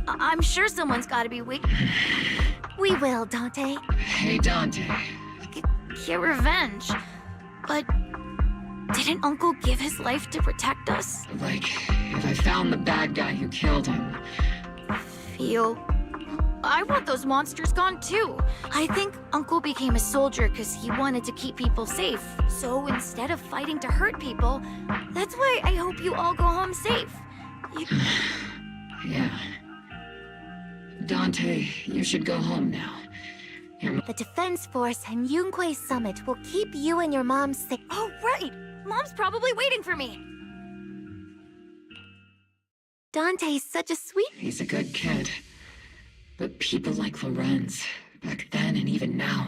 B: I'm sure someone's gotta be waiting. We will, Dante.
L: Hey, Dante.
B: Get revenge. But didn't Uncle give his life to protect us?
L: Like, if I found the bad guy who killed him.
B: I want those monsters gone too. I think Uncle became a soldier because he wanted to keep people safe. So instead of fighting to hurt people, that's why I hope you all go home safe.
L: Yeah. Dante, you should go home now.
B: The Defense Force and Yunquei Summit will keep you and your mom safe. Oh, right! Mom's probably waiting for me. Dante's such a sweet...
L: He's a good kid. But people like Lorenz, back then and even now,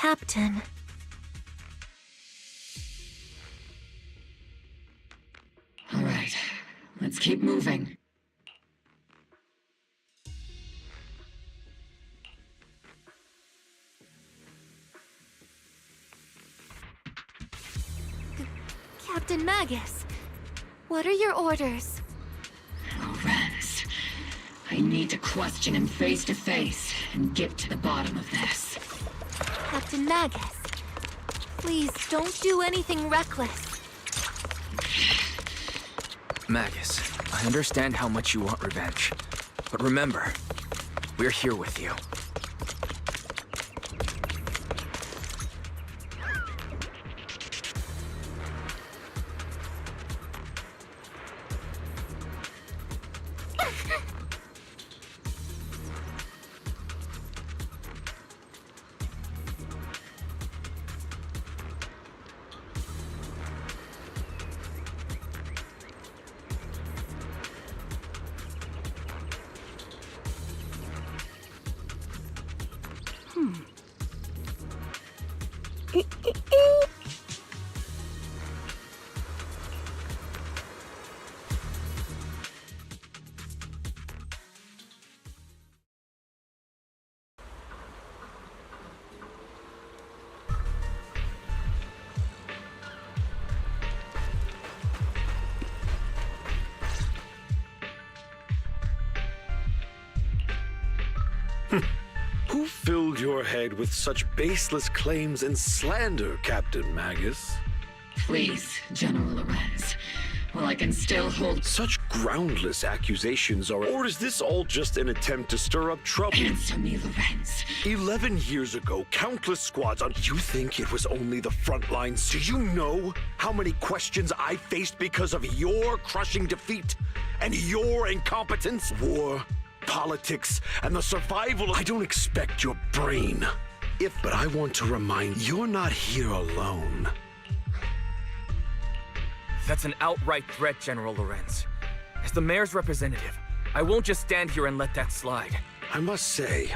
B: Captain.
L: All right, let's keep moving.
B: Captain Magus, what are your orders?
L: Lorenz, I need to question him face to face and get to the bottom of this.
B: Captain Magus, please don't do anything reckless.
A: Magus, I understand how much you want revenge. But remember, we're here with you.
R: Who filled your head with such baseless claims and slander, Captain Magus?
L: Please, General Lorenz. Well, I can still hold
R: such groundless accusations, or is this all just an attempt to stir up trouble?
L: Answer me, Lorenz.
R: 11 years ago, countless squads on... You think it was only the front lines? Do you know how many questions I faced because of your crushing defeat and your incompetence? War, politics, and the survival... I don't expect your brain. But I want to remind you, you're not here alone.
A: That's an outright threat, General Lorenz. As the mayor's representative, I won't just stand here and let that slide.
R: I must say,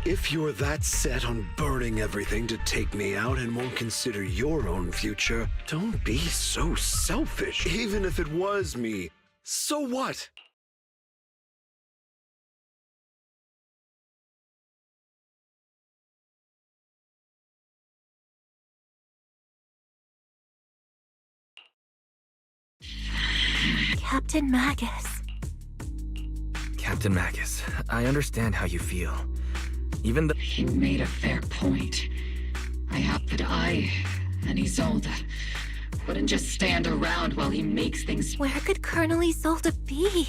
R: if you're that set on burning everything to take me out and won't consider your own future, don't be so selfish. Even if it was me, so what?
B: Captain Magus.
A: Captain Magus, I understand how you feel. Even the...
L: He made a fair point. I hope that I and Isolde wouldn't just stand around while he makes things...
B: Where could Colonel Isolde be?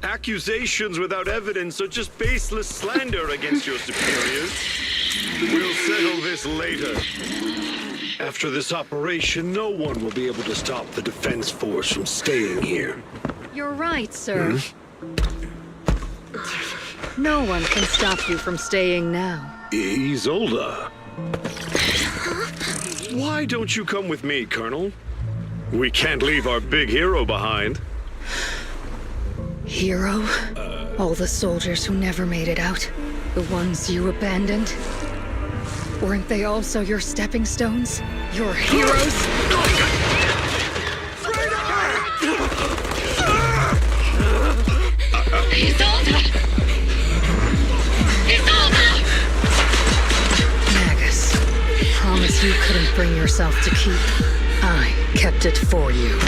R: Accusations without evidence are just baseless slander against your superiors. We'll settle this later. After this operation, no one will be able to stop the Defense Force from staying here.
F: You're right, sir. No one can stop you from staying now.
R: Isolde. Why don't you come with me, Colonel? We can't leave our big hero behind.
F: Hero? All the soldiers who never made it out? The ones you abandoned? Weren't they also your stepping stones? Your heroes?
L: Isolde! Isolde!
F: Magus, promise you couldn't bring yourself to keep. I kept it for you.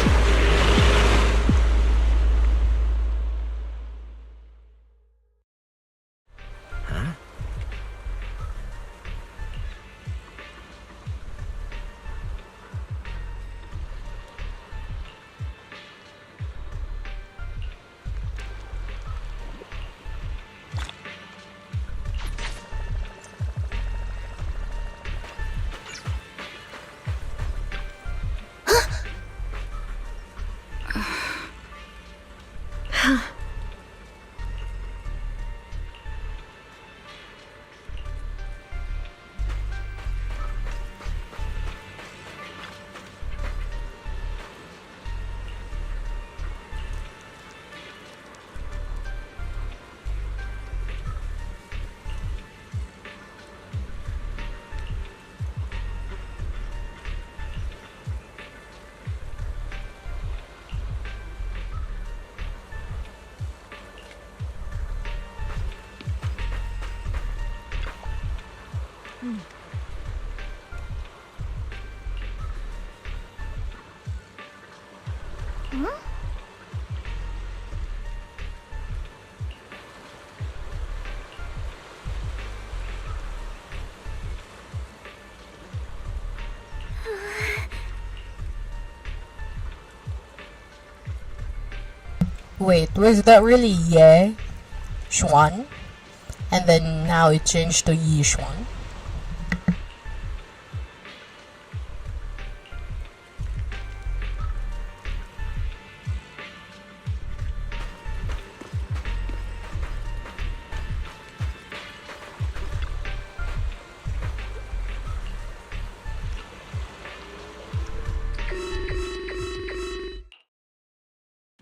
Q: Wait, was that really Ye Xuan? And then now it changed to Yi Xuan?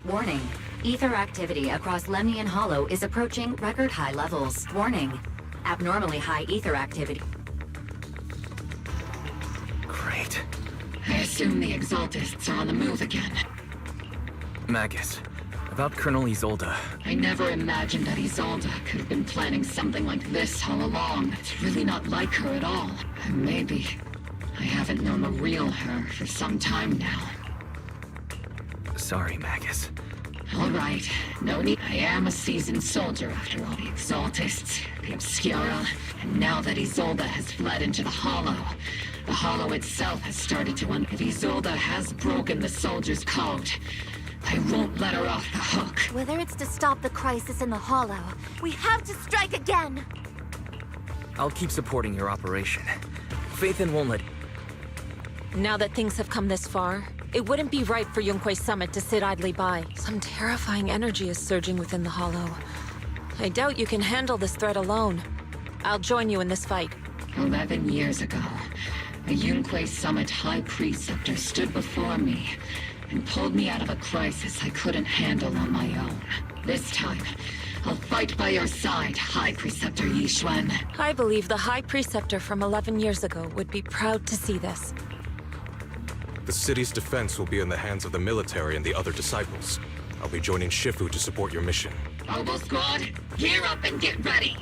O: Warning. Ether activity across Lemnian Hollow is approaching record high levels. Warning. Abnormally high ether activity.
A: Great.
L: I assume the Exaltists are on the move again.
A: Magus, about Colonel Isolde.
L: I never imagined that Isolde could have been planning something like this all along. It's really not like her at all. Maybe I haven't known the real her for some time now.
A: Sorry, Magus.
L: All right, no need. I am a seasoned soldier after all. The Exaltists, the Obscura, and now that Isolde has fled into the Hollow itself has started to If Isolde has broken the soldier's code, I won't let her off the hook.
B: Whether it's to stop the crisis in the Hollow, we have to strike again!
A: I'll keep supporting your operation. Phaethon won't let...
C: Now that things have come this far, it wouldn't be right for Yunque's summit to sit idly by. Some terrifying energy is surging within the Hollow. I doubt you can handle this threat alone. I'll join you in this fight.
L: 11 years ago, a Yunque Summit High Preceptor stood before me and pulled me out of a crisis I couldn't handle on my own. This time, I'll fight by your side, High Preceptor Yixuan.
C: I believe the High Preceptor from 11 years ago would be proud to see this.
I: The city's defense will be in the hands of the military and the other disciples. I'll be joining Shifu to support your mission.
L: Oboe Squad, gear up and get ready!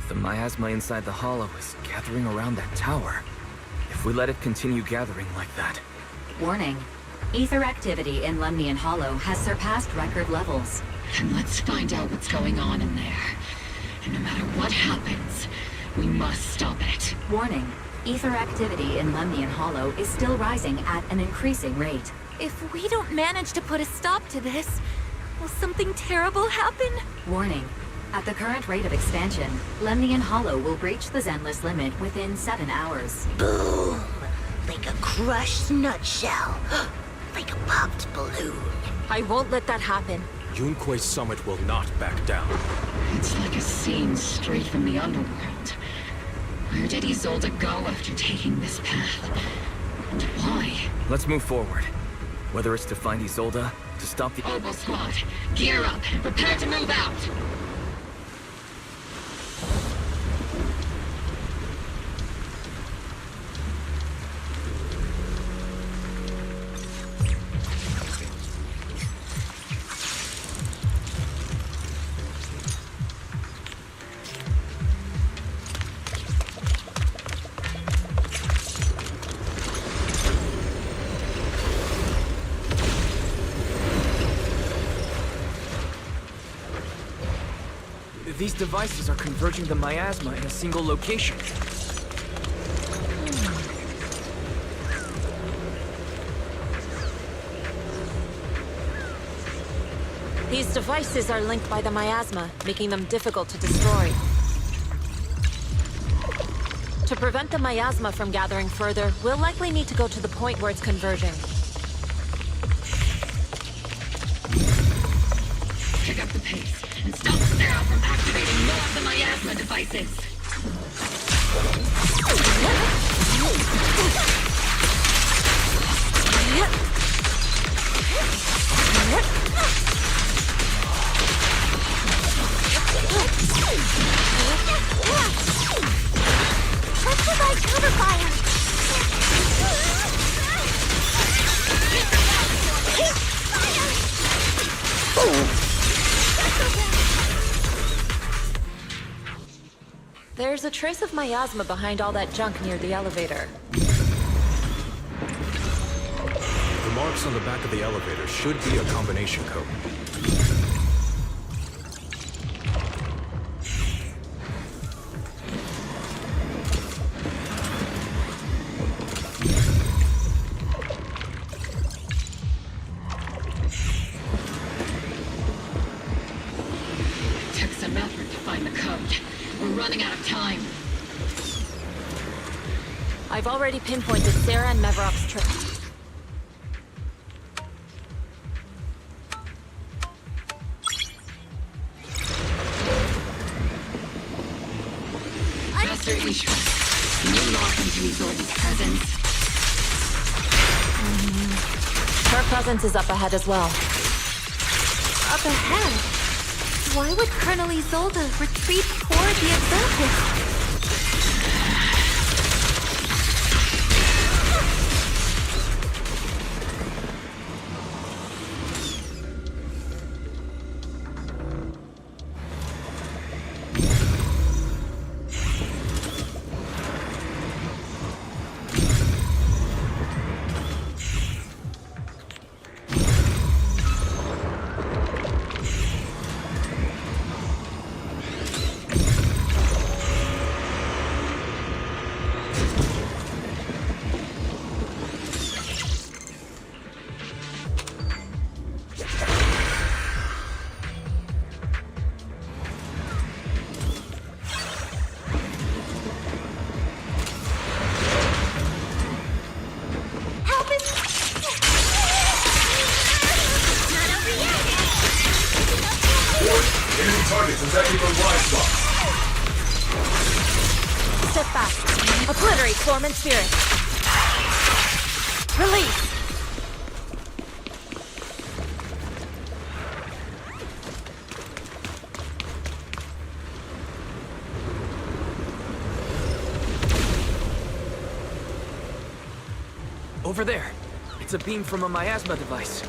A: The miasma inside the Hollow is gathering around that tower. If we let it continue gathering like that...
O: Warning. Ether activity in Lemnian Hollow has surpassed record levels.
L: Then let's find out what's going on in there. And no matter what happens, we must stop it.
O: Warning. Ether activity in Lemnian Hollow is still rising at an increasing rate.
B: If we don't manage to put a stop to this, will something terrible happen?
O: Warning. At the current rate of expansion, Lemnian Hollow will breach the Zenless limit within 7 hours.
M: Boom! Like a crushed nutshell. Like a popped balloon.
C: I won't let that happen.
I: Yunque's summit will not back down.
L: It's like a scene straight from the underworld. Where did Isolde go after taking this path? And why?
A: Let's move forward. Whether it's to find Isolde, to stop the...
L: Oboe Squad, gear up and prepare to move out!
A: These devices are converging the miasma in a single location.
C: These devices are linked by the miasma, making them difficult to destroy. To prevent the miasma from gathering further, we'll likely need to go to the point where it's converging.
L: Pick up the pace and stop Sarah from activating more of the miasma devices.
C: There's a trace of miasma behind all that junk near the elevator.
I: The marks on the back of the elevator should be a combination code.
L: Took some effort to find the code. We're running out of time.
C: I've already pinpointed Sarah and Mevarok's trip.
L: Master Ishra, can you lock into Isolde's presence?
C: Her presence is up ahead as well.
B: Up ahead? Why would Colonel Isolde retreat toward the Exalted?
C: Step back. Obliterate form and spirit. Release.
A: Over there. It's a beam from a miasma device.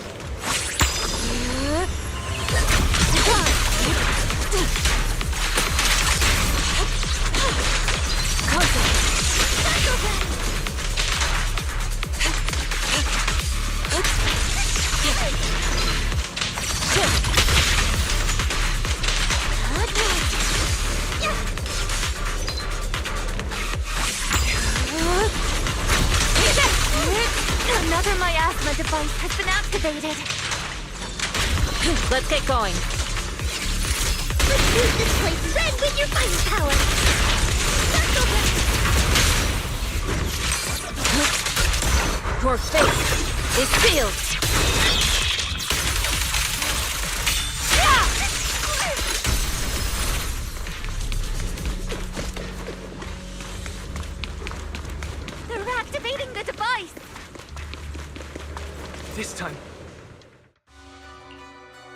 B: Another miasma device has been activated.
C: Let's get going.
M: Let's use this place red with your firepower.
C: Your fate is sealed.
B: They're activating the device.
A: This time.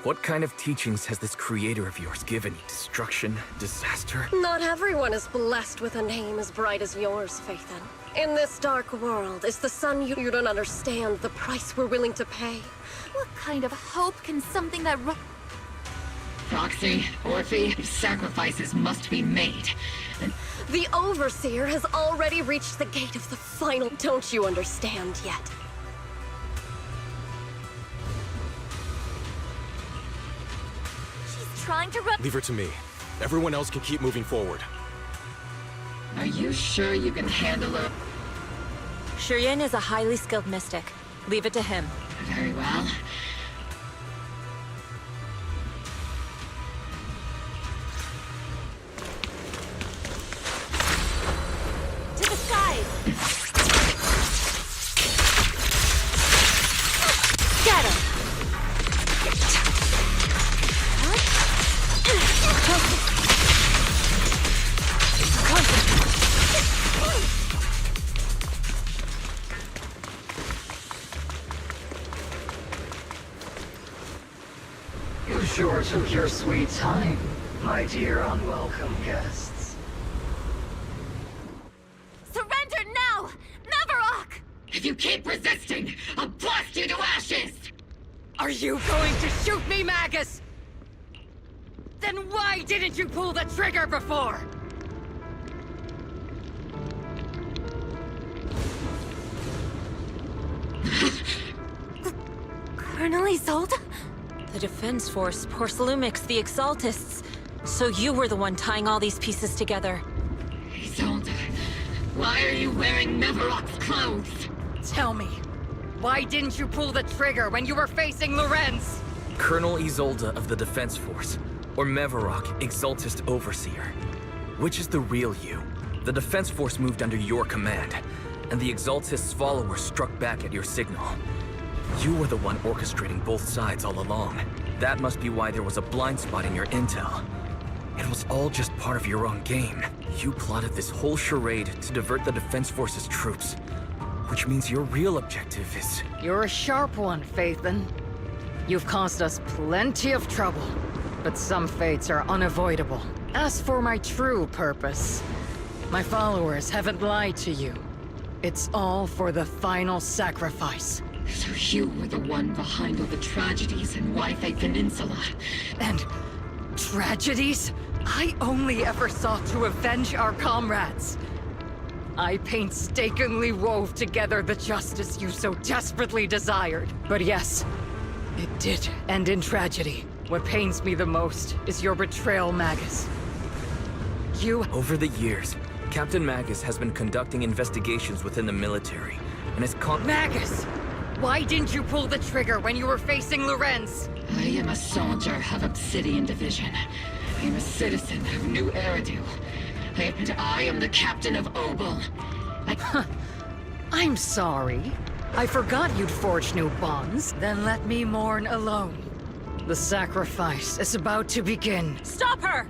A: What kind of teachings has this creator of yours given you? Destruction? Disaster?
D: Not everyone is blessed with a name as bright as yours, Phaethon. In this dark world, it's the sun you don't understand the price we're willing to pay.
B: What kind of hope can something that
L: Proxy, Orphe, sacrifices must be made.
D: The Overseer has already reached the gate of the final. Don't you understand yet?
B: She's trying to run.
I: Leave her to me. Everyone else can keep moving forward.
L: Are you sure you can handle her?
C: Shiryen is a highly skilled mystic. Leave it to him.
L: Very well.
B: To the side.
C: Get him!
N: You sure took your sweet time, my dear unwelcome guests.
B: Surrender now! Mevarok!
L: If you keep resisting, I'll blast you to ashes!
F: Are you going to shoot me, Magus? Then why didn't you pull the trigger before?
B: Colonel Isolde?
C: The Defense Force, Porcelumix, the Exaltists. So you were the one tying all these pieces together.
L: Isolde, why are you wearing Mevarok's clothes?
F: Tell me, why didn't you pull the trigger when you were facing Lorenz?
A: Colonel Isolde of the Defense Force, or Mevarok, Exaltist Overseer. Which is the real you? The Defense Force moved under your command, and the Exaltist's followers struck back at your signal. You were the one orchestrating both sides all along. That must be why there was a blind spot in your intel. It was all just part of your own game. You plotted this whole charade to divert the Defense Force's troops, which means your real objective is...
F: You're a sharp one, Phaethon. You've caused us plenty of trouble, but some fates are unavoidable. As for my true purpose, my followers haven't lied to you. It's all for the final sacrifice.
L: So you were the one behind all the tragedies in Wi-Fi Peninsula.
F: And tragedies? I only ever sought to avenge our comrades. I painstakingly wove together the justice you so desperately desired. But yes, it did end in tragedy. What pains me the most is your betrayal, Magus.
A: Over the years, Captain Magus has been conducting investigations within the military, and has
F: Magus! Why didn't you pull the trigger when you were facing Lorenz?
L: I am a soldier of Obsidian Division. I am a citizen of New Eridu. And I am the captain of Obel.
F: I'm sorry. I forgot you'd forged new bonds. Then let me mourn alone. The sacrifice is about to begin.
C: Stop her!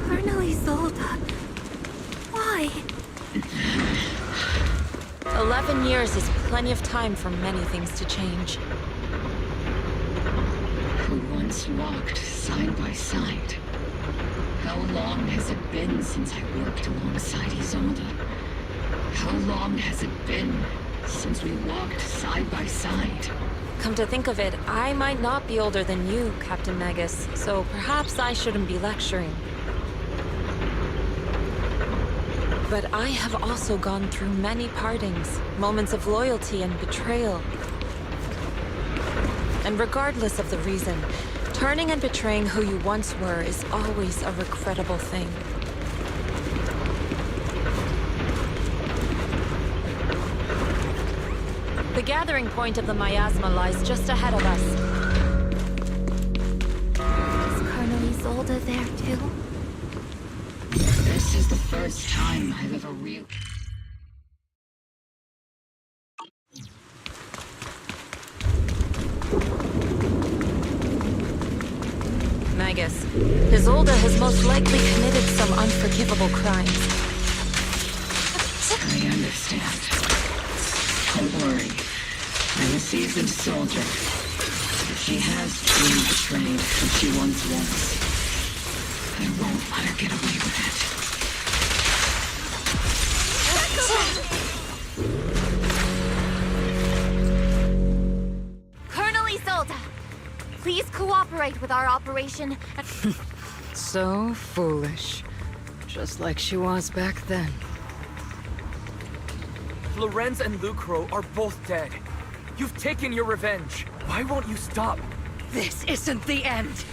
B: Colonel Isolde. Why?
C: 11 years is plenty of time for many things to change.
L: Who once walked side by side. How long has it been since I worked alongside Isolde? How long has it been since we walked side by side?
C: Come to think of it, I might not be older than you, Captain Magus, so perhaps I shouldn't be lecturing. But I have also gone through many partings, moments of loyalty and betrayal. And regardless of the reason, turning and betraying who you once were is always a regrettable thing. The gathering point of the miasma lies just ahead of us.
B: Is Colonel Isolde there too?
L: This is the first time I've ever
C: Magus, Isolde has most likely committed some unforgivable crimes.
L: I understand. Don't worry. I'm a seasoned soldier. If she has been betrayed as she once was, I won't let her get away with it.
B: Colonel Isolde! Please cooperate with our operation.
F: So foolish. Just like she was back then.
A: Lorenz and Lucro are both dead. You've taken your revenge. Why won't you stop?
F: This isn't the end.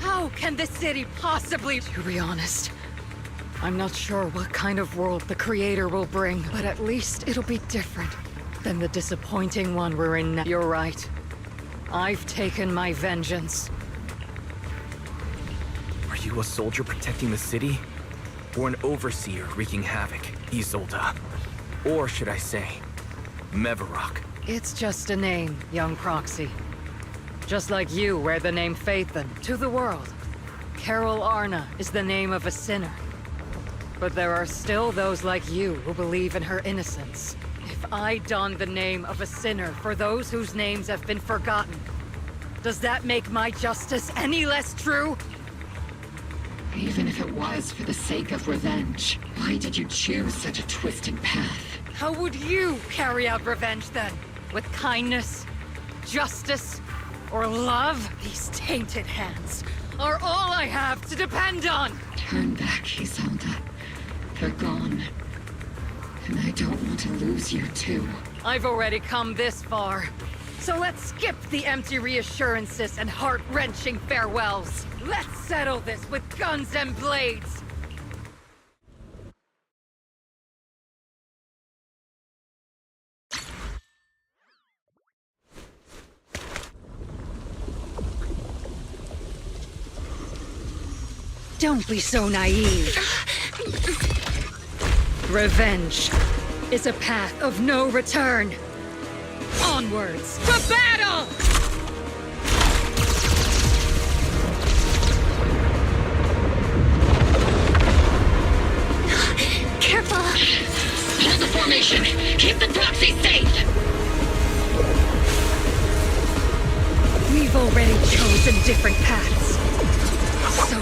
F: How can the city possibly... To be honest, I'm not sure what kind of world the Creator will bring, but at least it'll be different than the disappointing one we're in now. You're right. I've taken my vengeance.
A: Are you a soldier protecting the city? Or an overseer wreaking havoc, Isolde? Or should I say, Mevarok?
F: It's just a name, young proxy. Just like you wear the name Phaethon to the world. Carol Arna is the name of a sinner. But there are still those like you who believe in her innocence. If I don the name of a sinner for those whose names have been forgotten, does that make my justice any less true?
L: Even if it was for the sake of revenge, why did you choose such a twisted path?
F: How would you carry out revenge then? With kindness, justice, or love? These tainted hands are all I have to depend on!
L: Turn back, Isolde. They're gone. And I don't want to lose you too.
F: I've already come this far. So let's skip the empty reassurances and heart-wrenching farewells. Let's settle this with guns and blades! Don't be so naive. Revenge is a path of no return. Onwards to battle!
B: Careful!
L: Hold the formation! Keep the proxy safe!
F: We've already chosen different paths. So,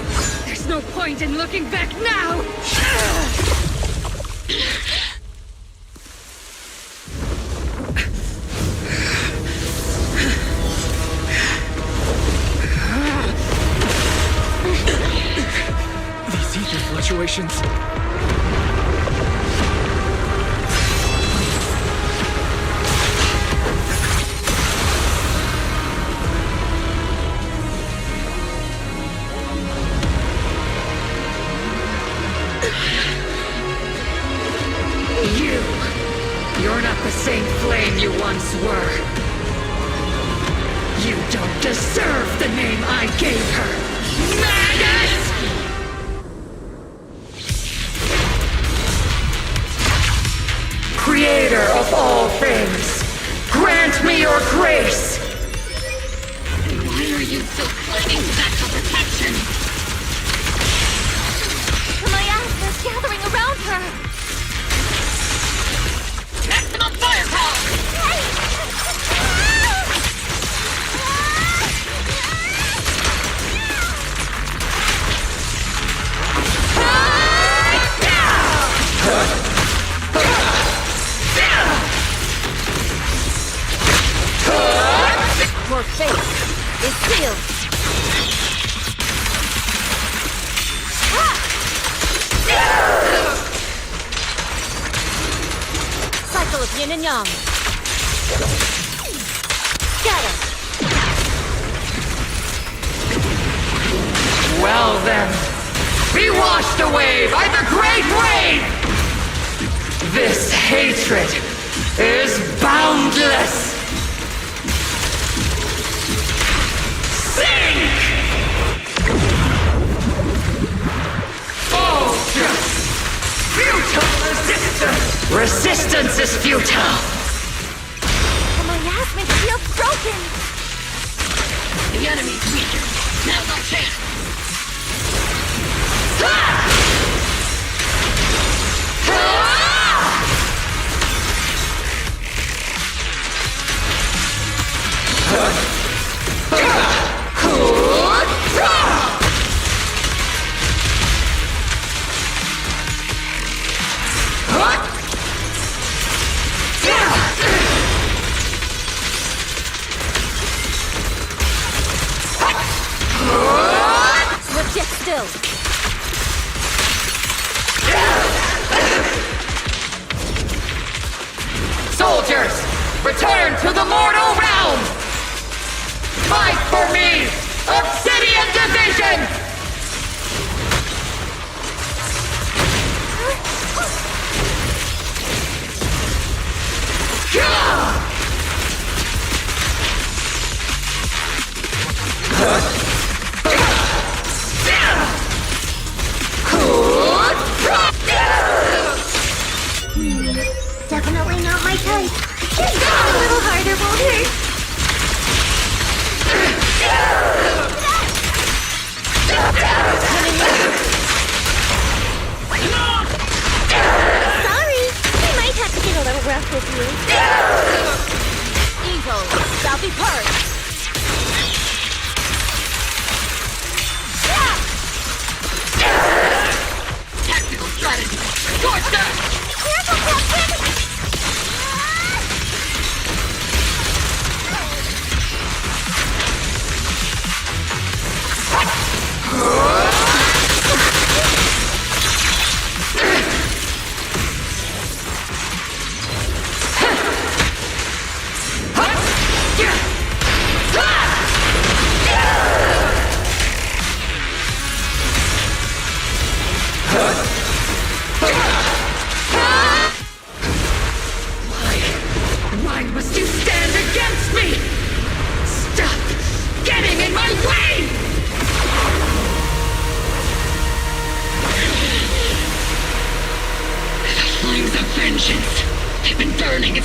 F: there's no point in looking back now!
A: These ether fluctuations.
F: You're not the same flame you once were. You don't deserve the name I gave her. Magus! Creator of all things, grant me your grace!
L: Why are you so clinging back to protection?
B: My ass is gathering around her!
L: Maximum firepower!
B: Your fate is sealed! Cycle of yin and yang. Scatter.
F: Well then, be washed away by the great wave! This hatred is boundless! Sink! Futile resistance! Resistance is futile!
B: My asthma field's broken!
L: The enemy's weaker. Now's our chance!
B: Legit still!
F: Soldiers, return to the mortal realm! Fight for me! Obsidian Division!
M: Definitely not my type. A little harder won't hurt. Sorry, I might have to get a little rough with you.
B: Evil shall be purged!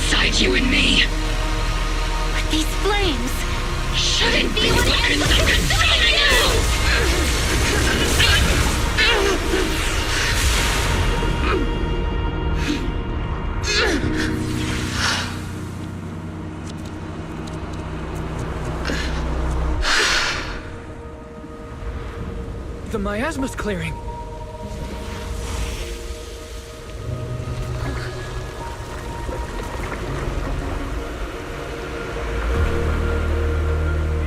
L: inside you and me.
B: But these flames
L: Shouldn't be what I'm consuming you!
A: The miasma's clearing.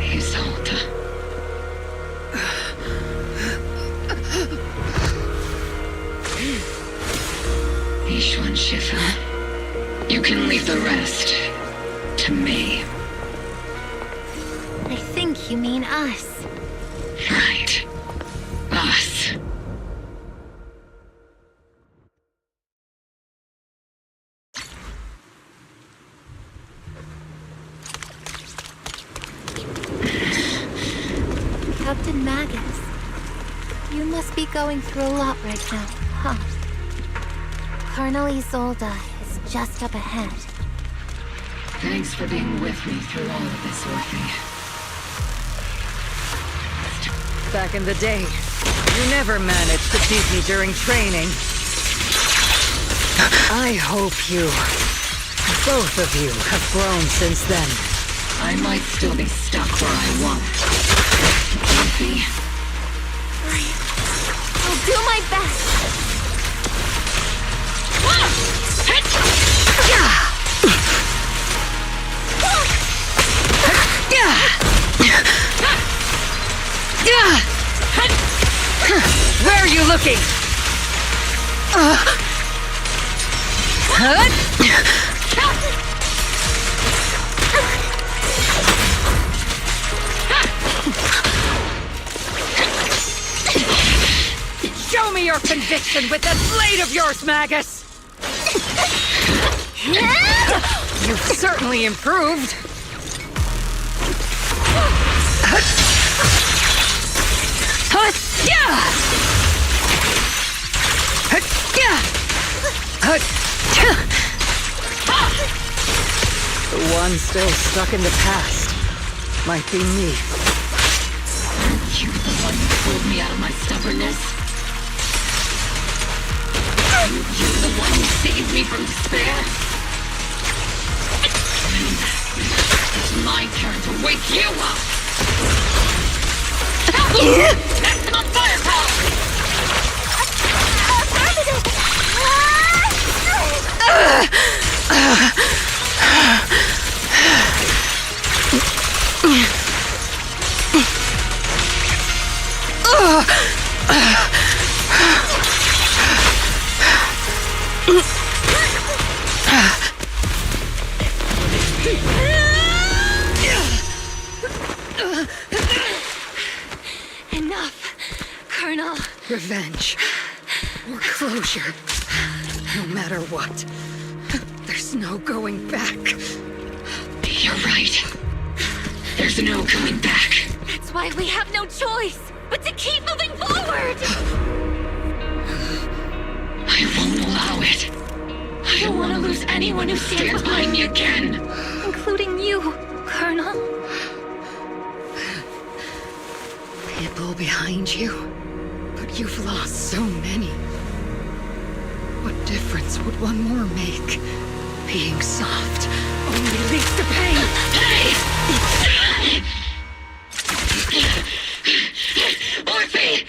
L: Isolde. Ishwan Shifu. You can leave the rest to me.
B: I think you mean us.
L: Right. Us.
B: Captain Magus, you must be going through a lot right now, huh? Colonel Isolde is just up ahead.
L: Thanks for being with me through all of this, Orphe.
F: Back in the day, you never managed to beat me during training. I hope both of you, have grown since then.
L: I might still be stuck where I want. Orphe.
B: I'll do my best.
F: Where are you looking? Show me your conviction with that blade of yours, Magus! You've certainly improved. The one still stuck in the past might be me.
L: You're the one who pulled me out of my stubbornness. You're the one who saved me from despair. It's my turn to wake you up. Maximum firepower!
B: Enough, Colonel.
F: Revenge. Or closure. No matter what. There's no going back.
L: You're right. There's no going back.
B: That's why we have no choice but to keep moving forward.
L: I won't allow it. I don't want to lose anyone who stands behind me again.
B: Including you, Colonel.
F: People behind you. But you've lost so many. What difference would one more make? Being soft only leads to pain.
L: Hey! Orphe!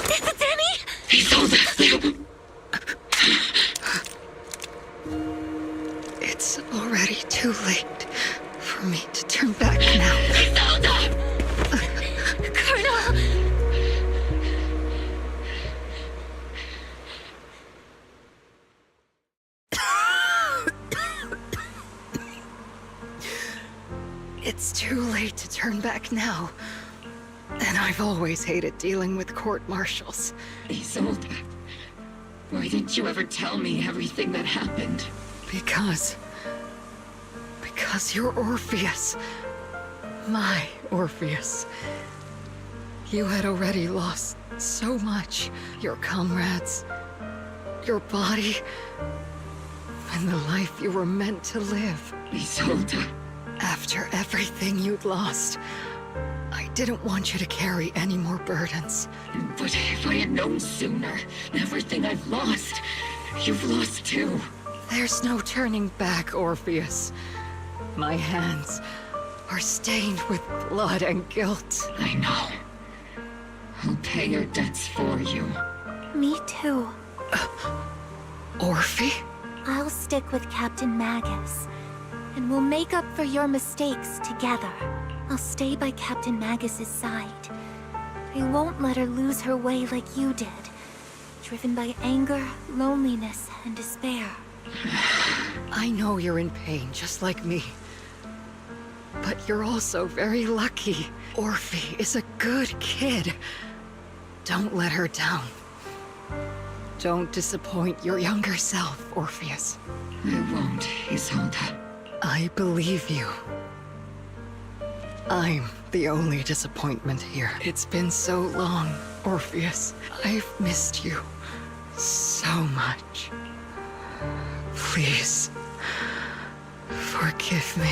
B: Is it Danny?
L: Isolde!
F: It's already too late for me to turn back now.
L: Isolde!
B: Colonel!
F: It's too late to turn back now. And I've always hated dealing with court-martials.
L: Isolde, why didn't you ever tell me everything that happened?
F: Because you're Orpheus. My Orpheus. You had already lost so much. Your comrades, your body and the life you were meant to live.
L: Isolde.
F: After everything you'd lost, I didn't want you to carry any more burdens.
L: But if I had known sooner, everything I've lost, you've lost too.
F: There's no turning back, Orpheus. My hands are stained with blood and guilt.
L: I know. I'll pay your debts for you.
B: Me too.
F: Orphe?
B: I'll stick with Captain Magus, and we'll make up for your mistakes together. I'll stay by Captain Magus's side. I won't let her lose her way like you did, driven by anger, loneliness, and despair.
F: I know you're in pain, just like me. But you're also very lucky. Orphe is a good kid. Don't let her down. Don't disappoint your younger self, Orpheus.
L: I won't, Isolde.
F: I believe you. I'm the only disappointment here. It's been so long, Orpheus. I've missed you so much. Please, forgive me.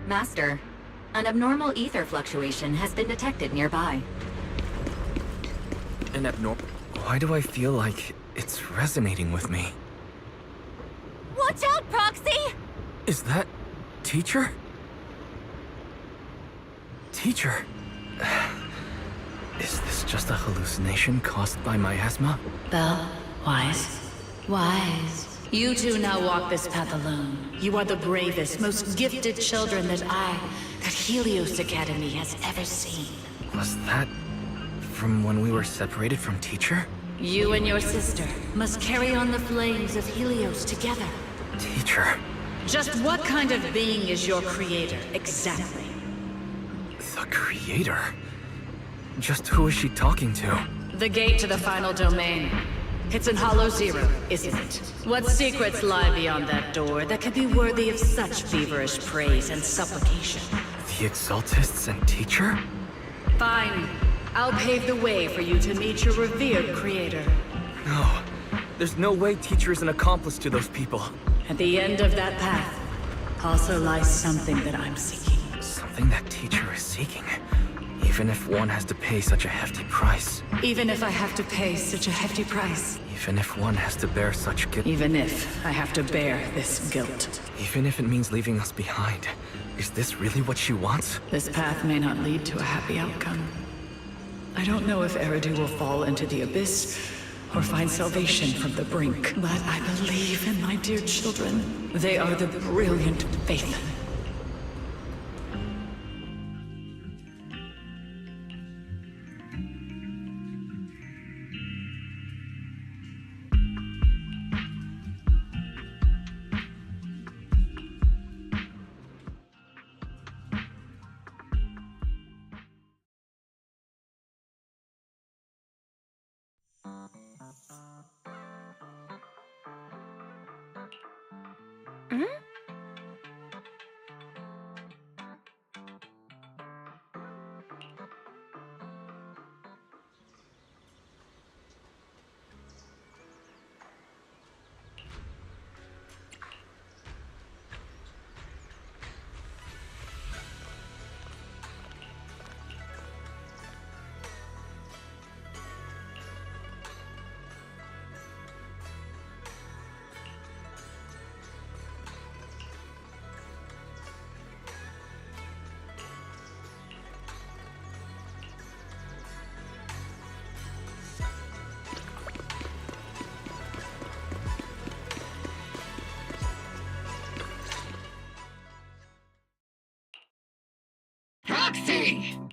O: Master, an abnormal ether fluctuation has been detected nearby.
A: An abnormal... Why do I feel like it's resonating with me?
B: Watch out, Proxy!
A: Is that... Teacher? Teacher? Is this just a hallucination caused by miasma?
K: Belle, Wise. Wise. You two now walk this path alone. You are the bravest, most gifted children that Helios Academy has ever seen.
A: Was that... from when we were separated from Teacher?
K: You and your sister must carry on the flames of Helios together.
A: Teacher...
K: Just what kind of being is your creator, exactly?
A: The creator? Just who is she talking to?
K: The gate to the final domain. It's in Hollow Zero, isn't it? What secrets lie beyond that door that could be worthy of such feverish praise and supplication?
A: The Exaltists and Teacher?
K: Fine. I'll pave the way for you to meet your revered creator.
A: No. There's no way Teacher is an accomplice to those people.
K: At the end of that path also lies something that I'm seeking.
A: Something that Teacher is seeking? Even if one has to pay such a hefty price.
K: Even if I have to pay such a hefty price.
A: Even if one has to bear such guilt.
K: Even if I have to bear this guilt.
A: Even if it means leaving us behind. Is this really what she wants?
K: This path may not lead to a happy outcome. I don't know if Eridu will fall into the abyss or find salvation from the brink. But I believe in my dear children. They are the brilliant Faith.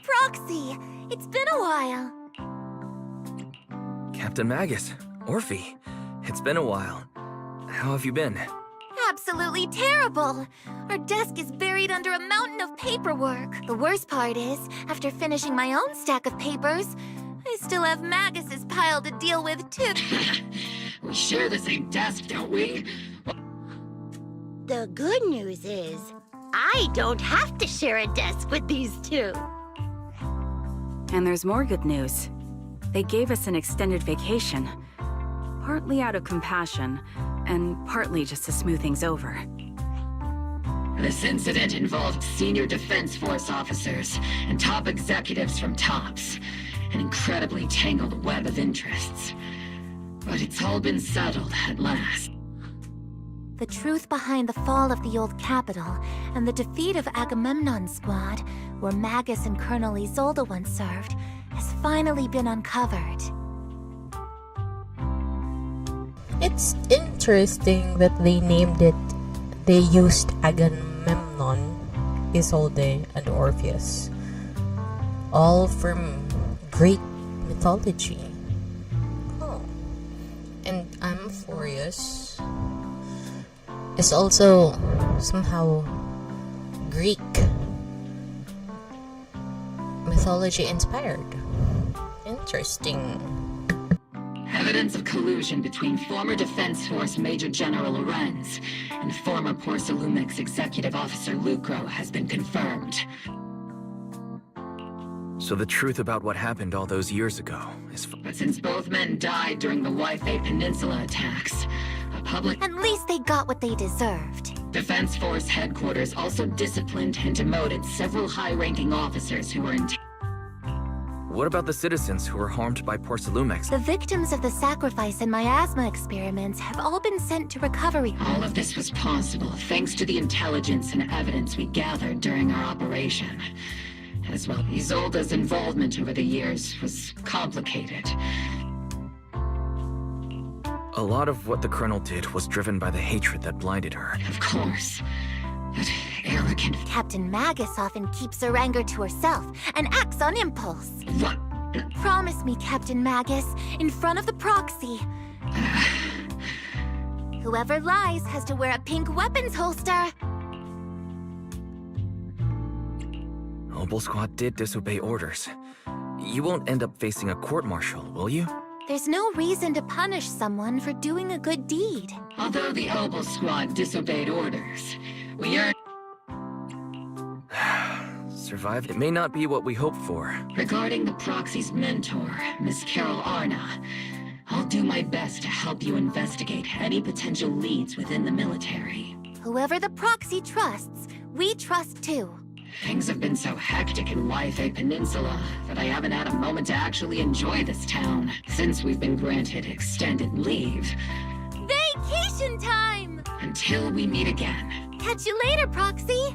B: Proxy! It's been a while.
A: Captain Magus, Orphe, it's been a while. How have you been?
B: Absolutely terrible. Our desk is buried under a mountain of paperwork. The worst part is, after finishing my own stack of papers, I still have Magus's pile to deal with, too.
L: We share the same desk, don't we?
M: The good news is, I don't have to share a desk with these two.
J: And there's more good news. They gave us an extended vacation. Partly out of compassion, and partly just to smooth things over.
L: This incident involved senior Defense Force officers and top executives from TOPS. An incredibly tangled web of interests. But it's all been settled at last.
B: The truth behind the fall of the old capital and the defeat of Agamemnon's squad, where Magus and Colonel Isolde once served, has finally been uncovered.
Q: It's interesting that they named it. They used Agamemnon, Isolde, and Orpheus. All from Greek mythology. Oh. And Amphorius is also somehow Greek mythology inspired. Interesting.
L: Evidence of collusion between former Defense Force Major General Lorenz and former Porcelumix Executive Officer Lucro has been confirmed.
A: So the truth about what happened all those years ago is...
L: But since both men died during the Waifei Peninsula attacks, a public...
B: At least they got what they deserved.
L: Defense Force headquarters also disciplined and demoted several high-ranking officers who were in...
A: What about the citizens who were harmed by Porcelumix?
B: The victims of the sacrifice and miasma experiments have all been sent to recovery.
L: All of this was possible thanks to the intelligence and evidence we gathered during our operation. As well, Isolde's involvement over the years was complicated.
A: A lot of what the Colonel did was driven by the hatred that blinded her.
L: Of course. That arrogant...
B: Captain Magus often keeps her anger to herself and acts on impulse.
L: What?
B: Promise me, Captain Magus, in front of the proxy. Whoever lies has to wear a pink weapons holster.
A: Obel Squad did disobey orders. You won't end up facing a court-martial, will you?
B: There's no reason to punish someone for doing a good deed.
L: Although the Obel Squad disobeyed orders, we earned...
A: Survived. It may not be what we hoped for.
L: Regarding the proxy's mentor, Miss Carol Arna, I'll do my best to help you investigate any potential leads within the military.
B: Whoever the proxy trusts, we trust too.
L: Things have been so hectic in Waifei Peninsula that I haven't had a moment to actually enjoy this town since we've been granted extended leave.
B: Vacation time!
L: Until we meet again.
B: Catch you later, Proxy!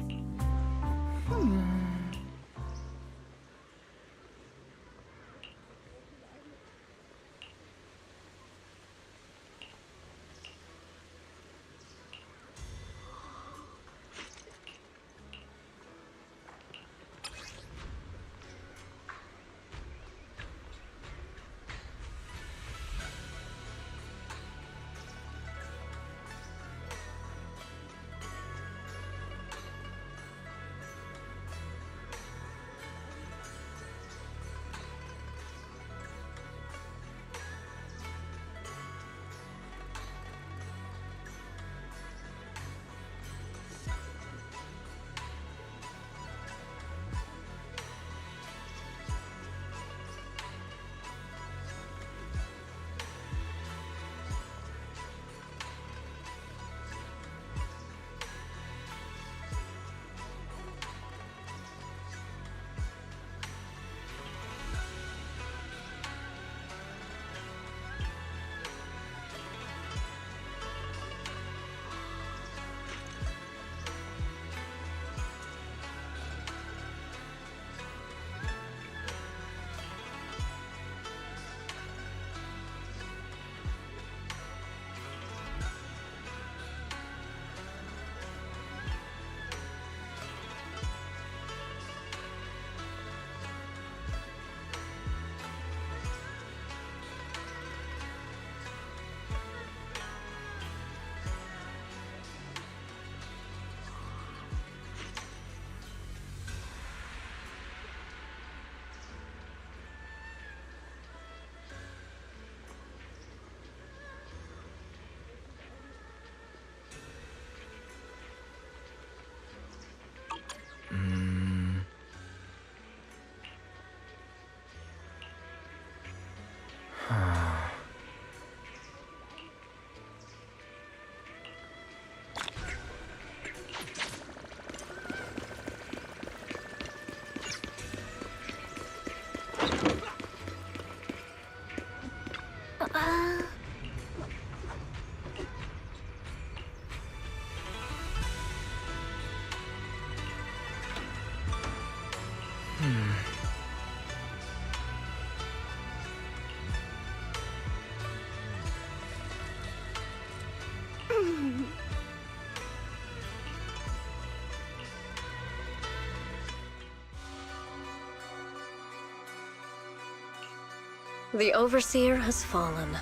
D: The Overseer has fallen.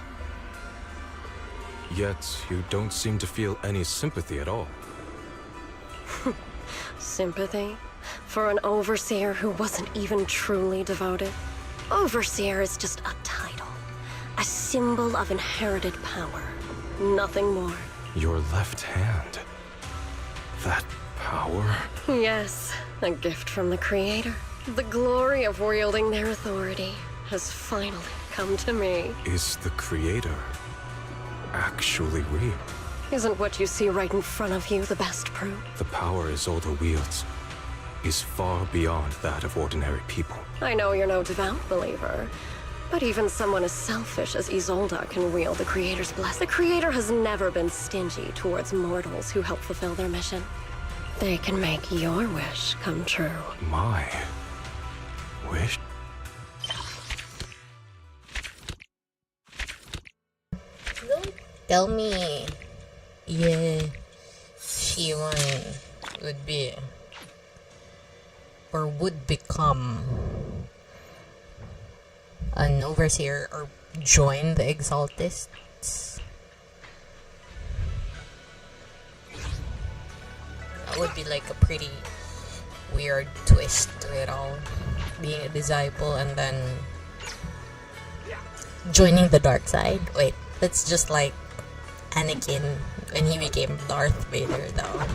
I: Yet, you don't seem to feel any sympathy at all.
D: Sympathy? For an Overseer who wasn't even truly devoted? Overseer is just a title. A symbol of inherited power. Nothing more.
I: Your left hand. That power?
D: Yes, a gift from the Creator. The glory of wielding their authority has finally come to me.
I: Is the Creator actually real?
D: Isn't what you see right in front of you the best proof?
I: The power Isolde wields is far beyond that of ordinary people.
D: I know you're no devout believer, but even someone as selfish as Isolde can wield the Creator's blessing. The Creator has never been stingy towards mortals who help fulfill their mission. They can make your wish come true.
I: My wish?
Q: Don't tell me. Yeah, Shiwan would be or would become an overseer or join the Exaltists. That would be like a pretty weird twist to it all. Being a disciple and then joining the dark side. Wait, that's just like Anakin when he became Darth Vader though.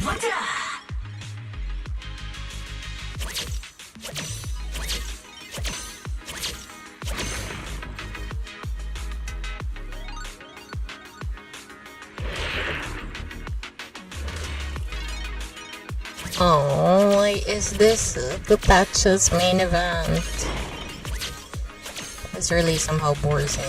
M: Wata.
Q: Oh, why is this the Patch's main event? It's really somehow bores me.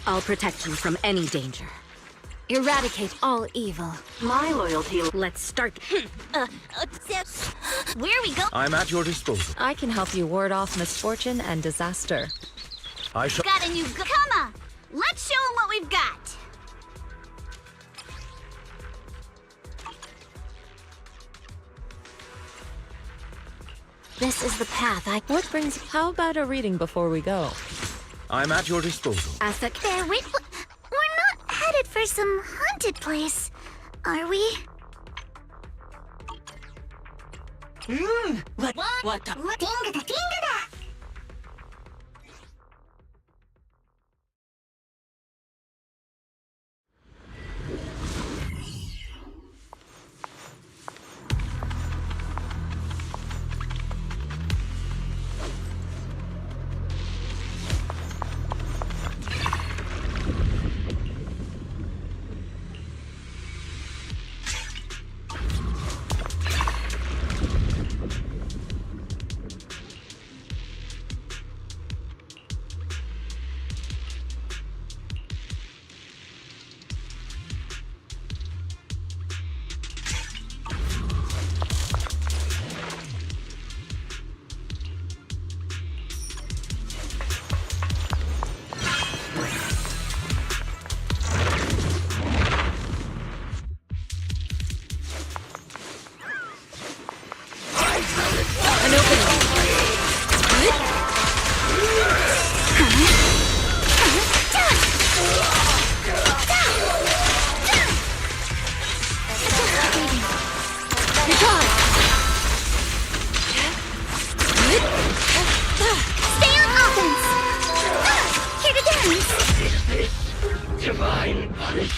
J: I'll protect you from any danger.
B: Eradicate all evil.
J: My loyalty. Let's start.
B: Where we go?
A: I'm at your disposal.
C: I can help you ward off misfortune and disaster.
A: I shall.
M: Got a new come on! Let's show them what we've got!
B: This is the path
C: What brings... How about a reading before we go?
A: I'm at your disposal.
M: There, wait, we're not headed for some haunted place, are we?
L: What the?
M: Dinga-da-dinga-da!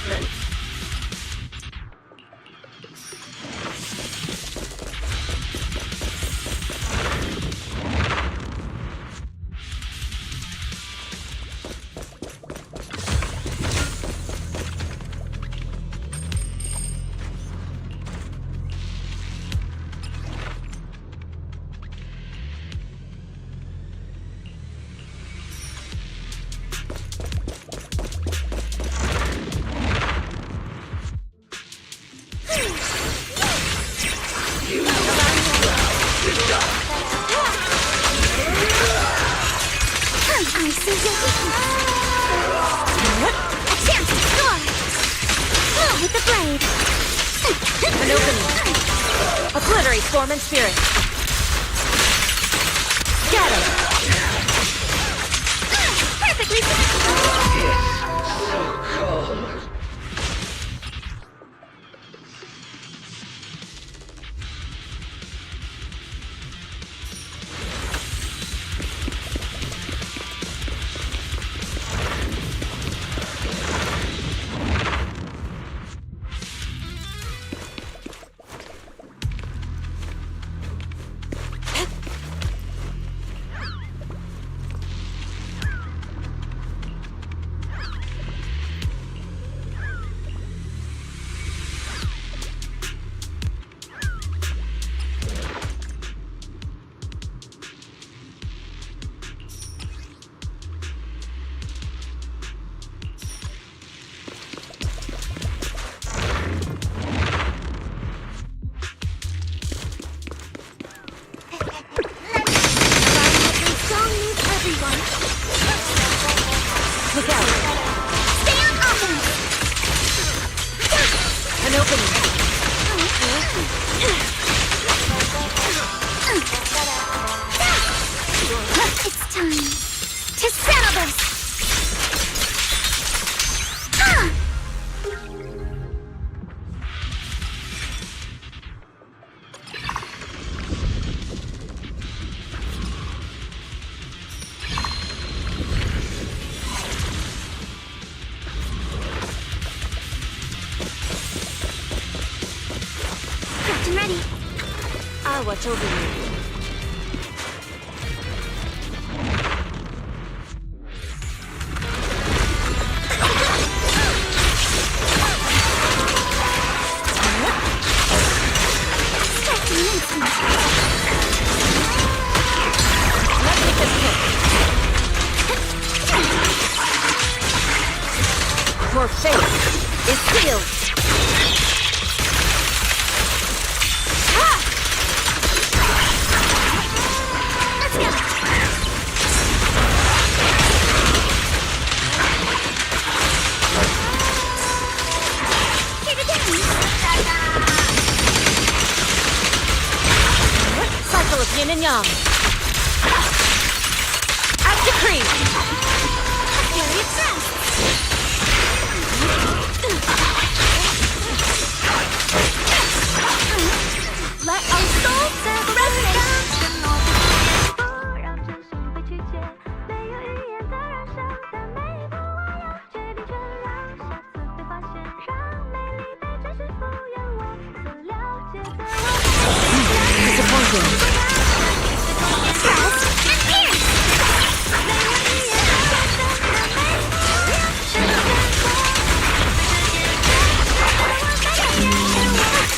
M: I see your weakness. A chance to score. With the blade.
C: An opening. Obliterate form and spirit. Scatter.
M: Perfectly.
N: So cold.
C: Look out.
M: Stay on offense.
C: An opening.
M: It's time to settle this. Captain ready.
C: I'll watch over you. Your fate is sealed.
M: Let's go. Keep it down.
C: Cycle of yin and yang. As decreed.
M: Fury of trust.
C: Let our souls separate.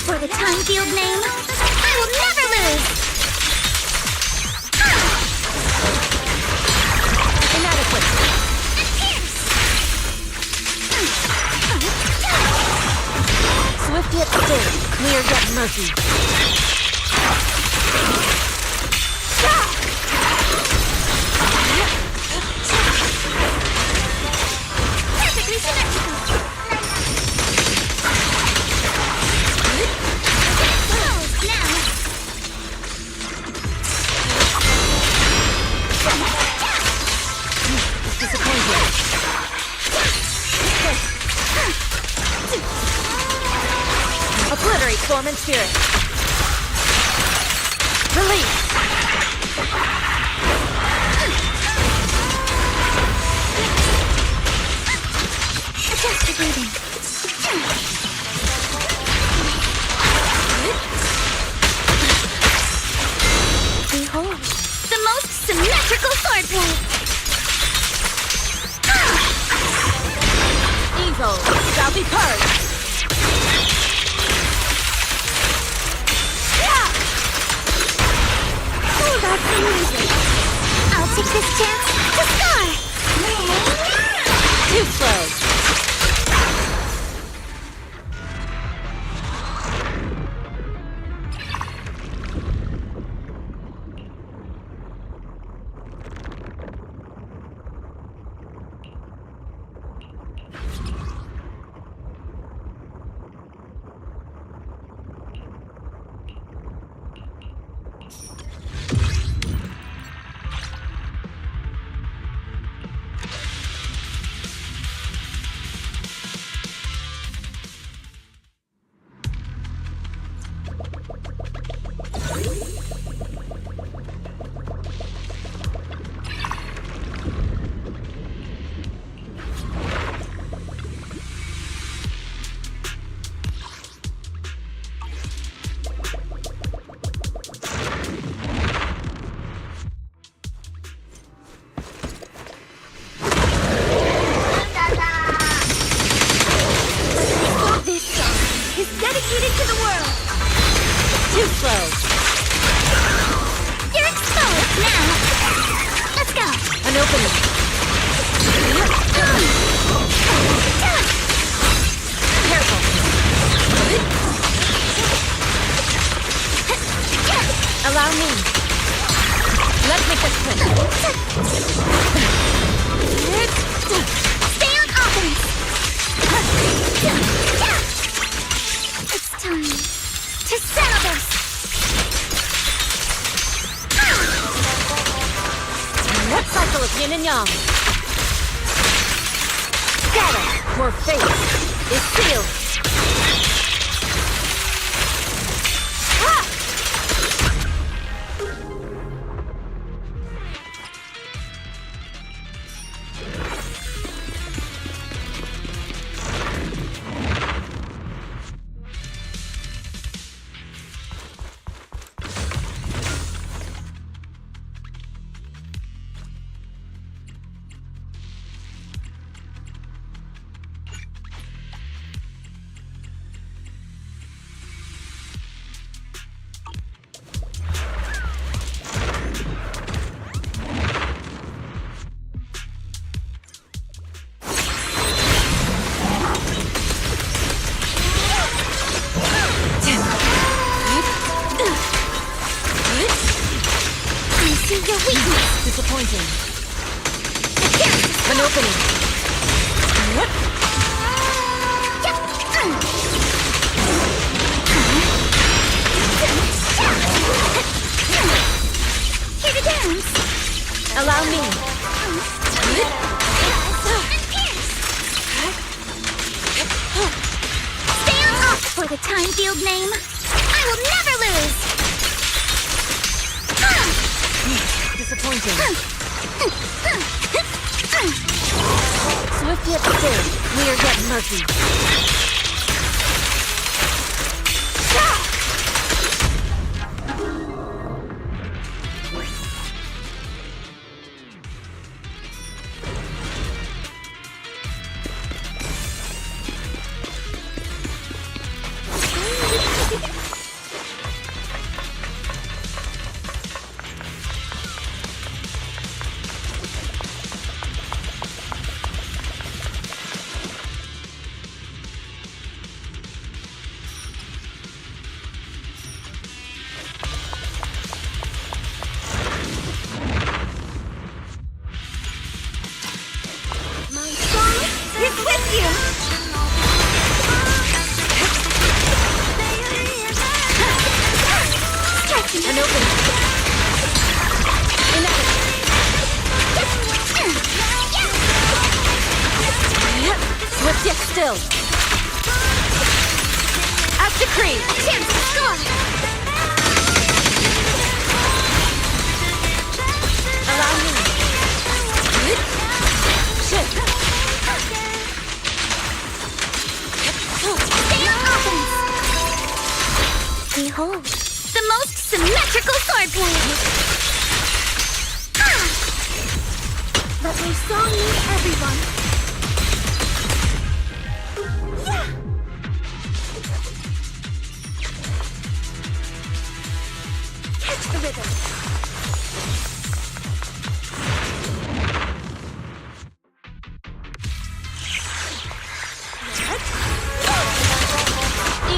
M: For the time field name, I will never lose!
C: Inadequate. Swift yet still, clear yet murky.
M: Perfectly symmetrical! Now!
C: Obliterate form and spirit. Release.
M: Adjust your breathing.
C: Allow me. Let's make this quick.
M: Stay on offense! It's time to settle this!
C: What cycle of yin and yang? Together, your fate is sealed. Disappointing. An opening. What?
M: Here to dance.
C: Allow me.
M: Stay on off for the time field name. I will never lose.
C: Disappointing. Swift yet still, clear yet murky.
M: An opening.
C: Swift yet still. As decreed.
M: Chance to score.
C: Allow me. Shift.
M: Stay on offense. Behold, the most symmetrical swordplay. Let my song meet everyone. Catch the rhythm.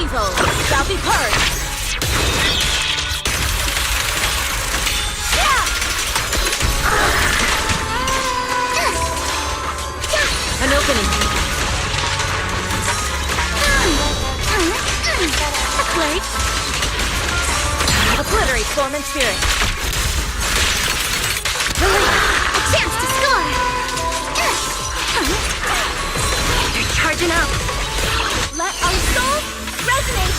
C: Evil shall be purged. An opening.
M: A flurry.
C: Obliterate form and spirit.
M: Release. A chance to score. They're charging up. Let our souls resonate.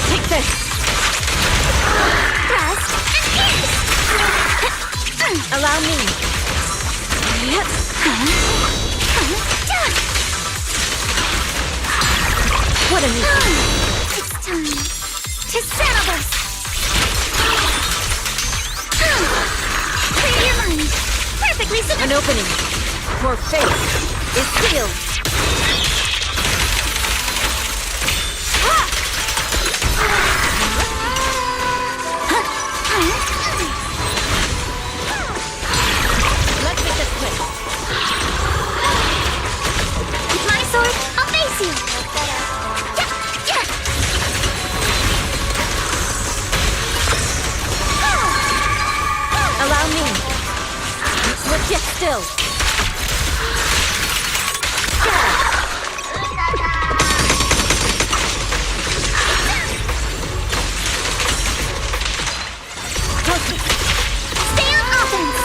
C: Take this.
M: Thrust and pierce.
C: Allow me. What a new.
M: It's time to settle this. Clear your mind. Perfectly symmetrical.
C: An opening. Your fate is sealed. Let's make this quick.
M: With my sword, I'll face you.
C: still.
M: Stay on offense!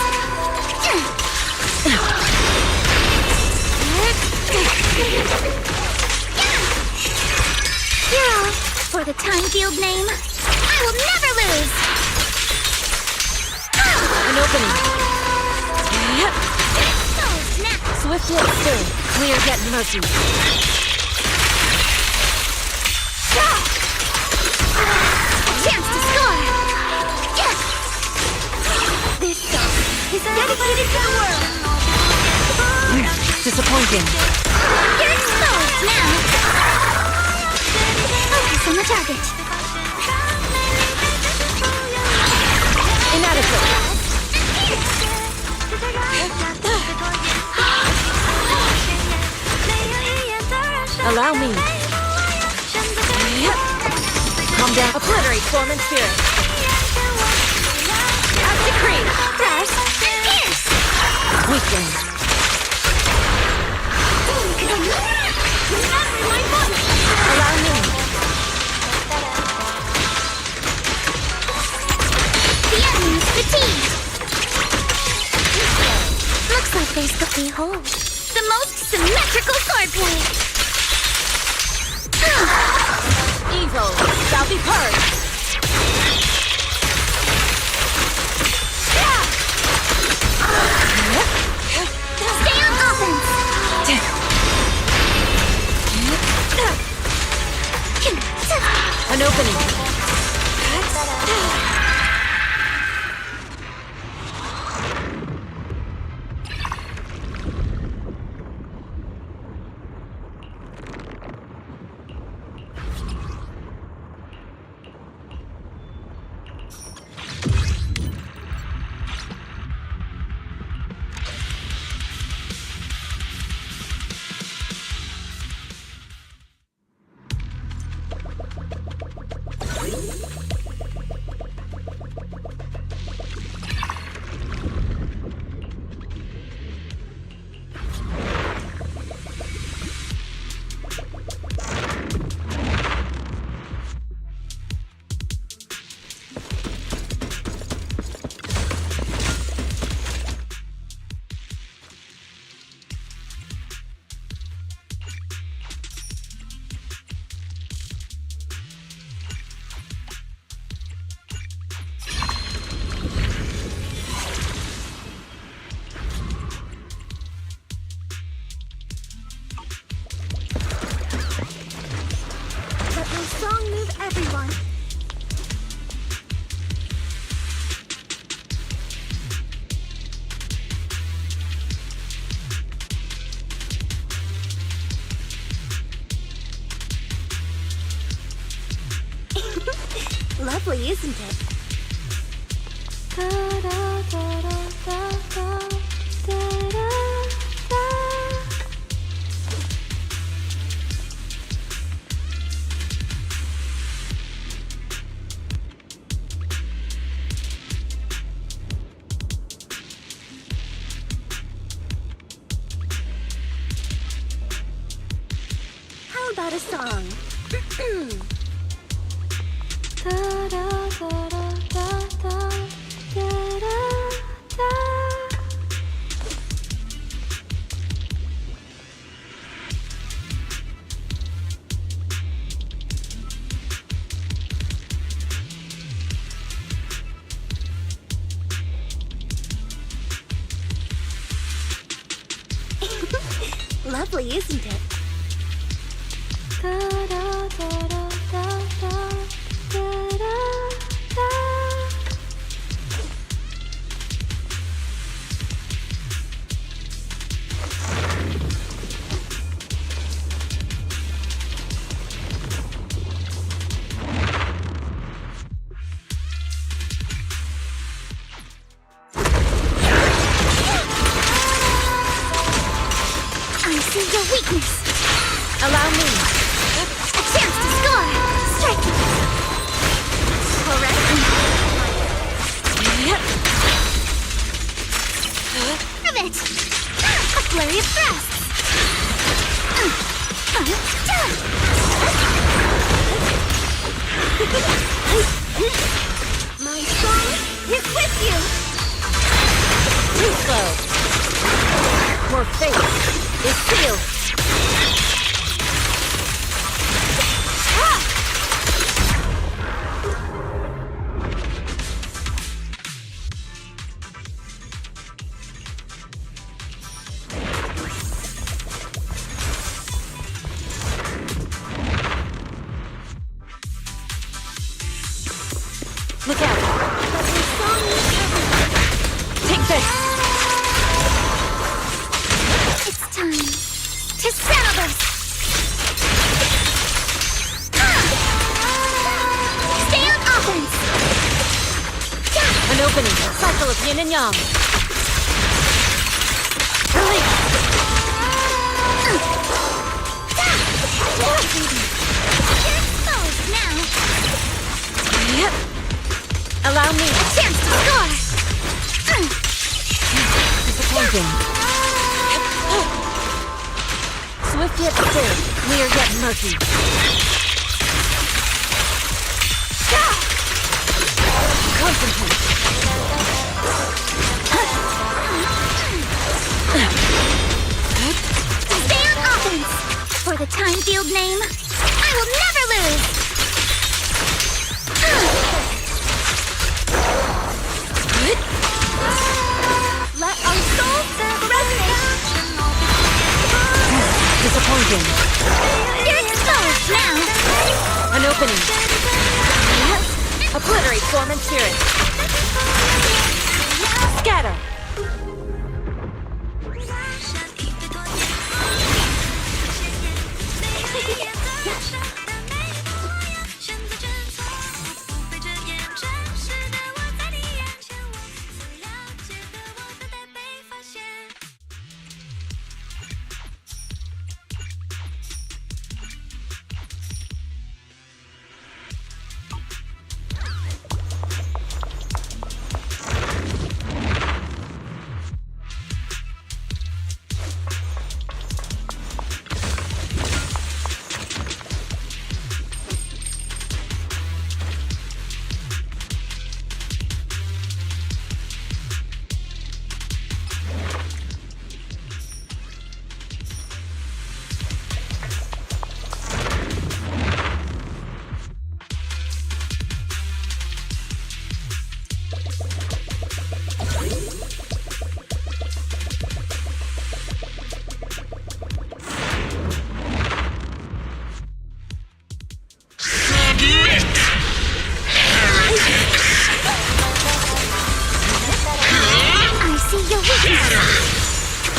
M: Hero, for the time field name, I will never lose!
C: An opening.
M: Oh, snap!
C: Swift yet still. Clear yet murky.
M: Chance to score! This song is dedicated to the world!
C: Disappointing.
M: You're exposed now! Focus on the target.
C: Inadequate. Allow me. Calm down. Obliterate form and spirit. As decreed.
M: Thrust and pierce!
C: Weaken. Allow me.
M: The enemy's fatigued! Looks like there's the behold. The most symmetrical swordplay!
C: Evil shall be purged.
M: Stay on offense!
C: An opening.
M: Let my song move everyone. Lovely, isn't it? How about a song? Lovely, isn't it? I see your weakness.
C: Allow me.
M: A chance to score. Strike. Correct. of it! A flurry of thrusts! My soul is with you!
C: Too slow. More faith is sealed. Look out! Take this!
M: It's time to settle this! Stay on offense!
C: An opening. Cycle of yin and yang. Release!
M: You're exposed now!
C: Yep. Allow me.
M: A chance to score!
C: Disappointing. Swift yet still, clear yet murky. Concentrate.
M: Stay on offense! For the time field name, I will never lose! Let our souls resonate!
C: Disappointing.
M: You're exposed now!
C: An opening. Obliterate form and spirit. Scatter.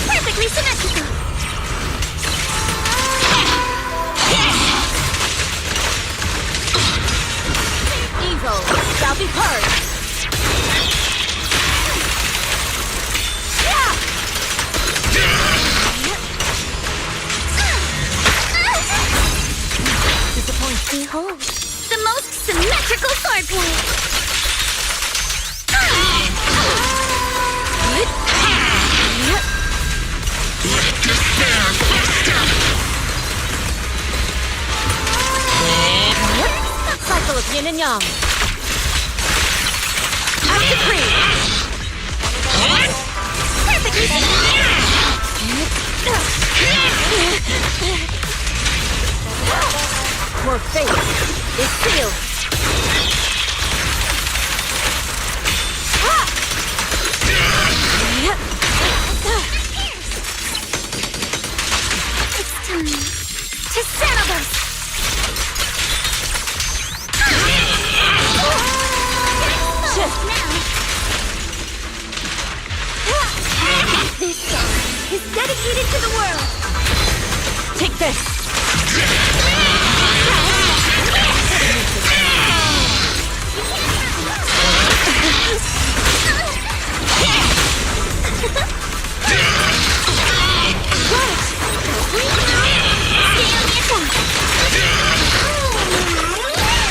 M: Perfectly symmetrical!
C: Evil shall be purged!
M: Disappointing. Behold, the most symmetrical swordplay!
C: Cycle of yin and yang. Act supreme.
M: Perfectly.
C: More faith is sealed.
M: It's time to settle this! This song is dedicated to the world!
C: Take this!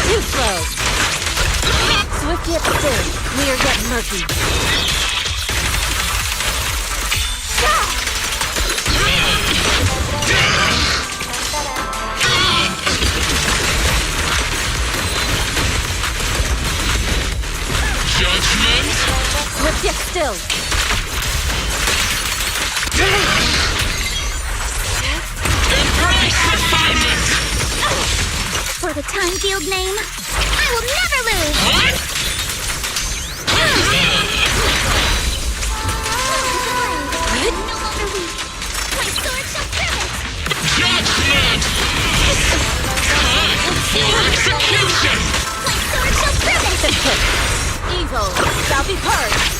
C: Too slow! Swift yet still, clear yet murky. still!
M: Embrace refinement! For the time field name, I will never lose! What? No longer weak. My sword shall pivot! Judgment! Time for execution! My sword shall pivot!
C: Evil shall be purged!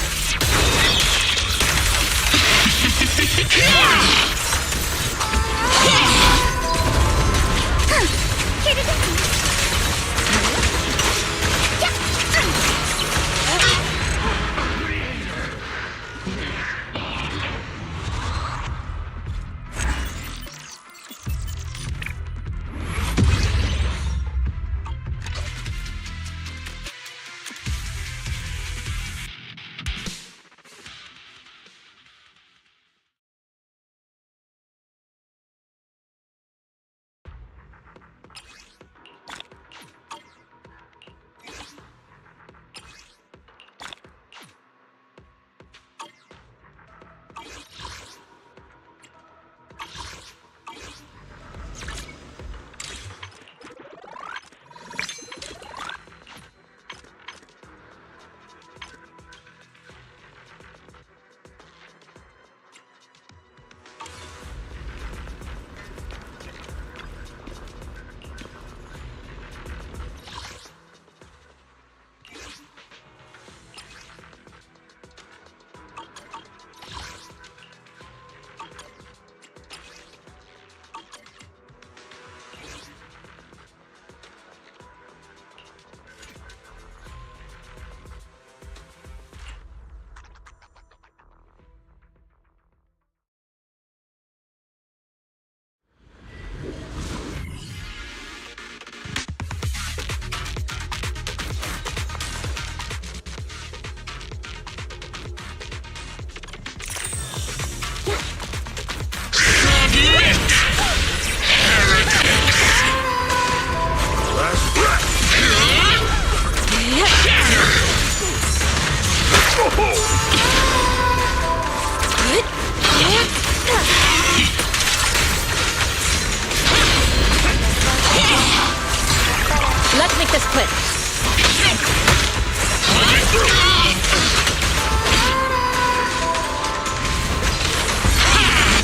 C: Let's make this quick.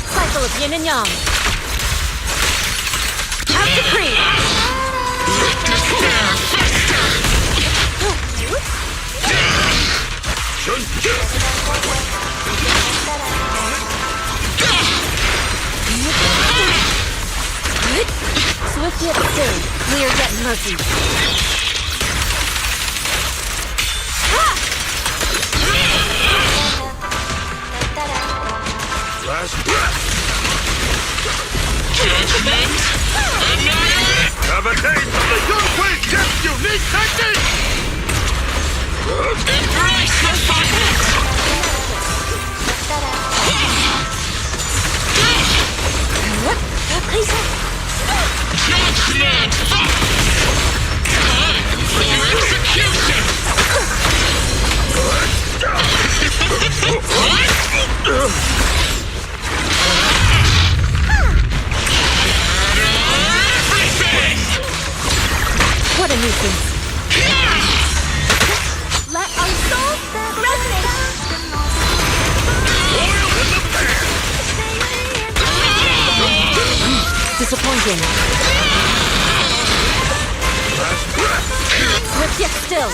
C: Cycle of yin and yang. Out to creep.
M: Let despair fester!
C: Swift yet still, clear yet murky.
R: Last breath! Judgment! Annihilate! Have a taste of the Young Queen Jet's unique technique! Embrace refinement! Judgment! Time for execution! Everything!
C: What a nuisance.
M: Let our souls resonate!
R: Oil in the pan!
C: Disappointing.
R: Last breath!
C: Swift yet still.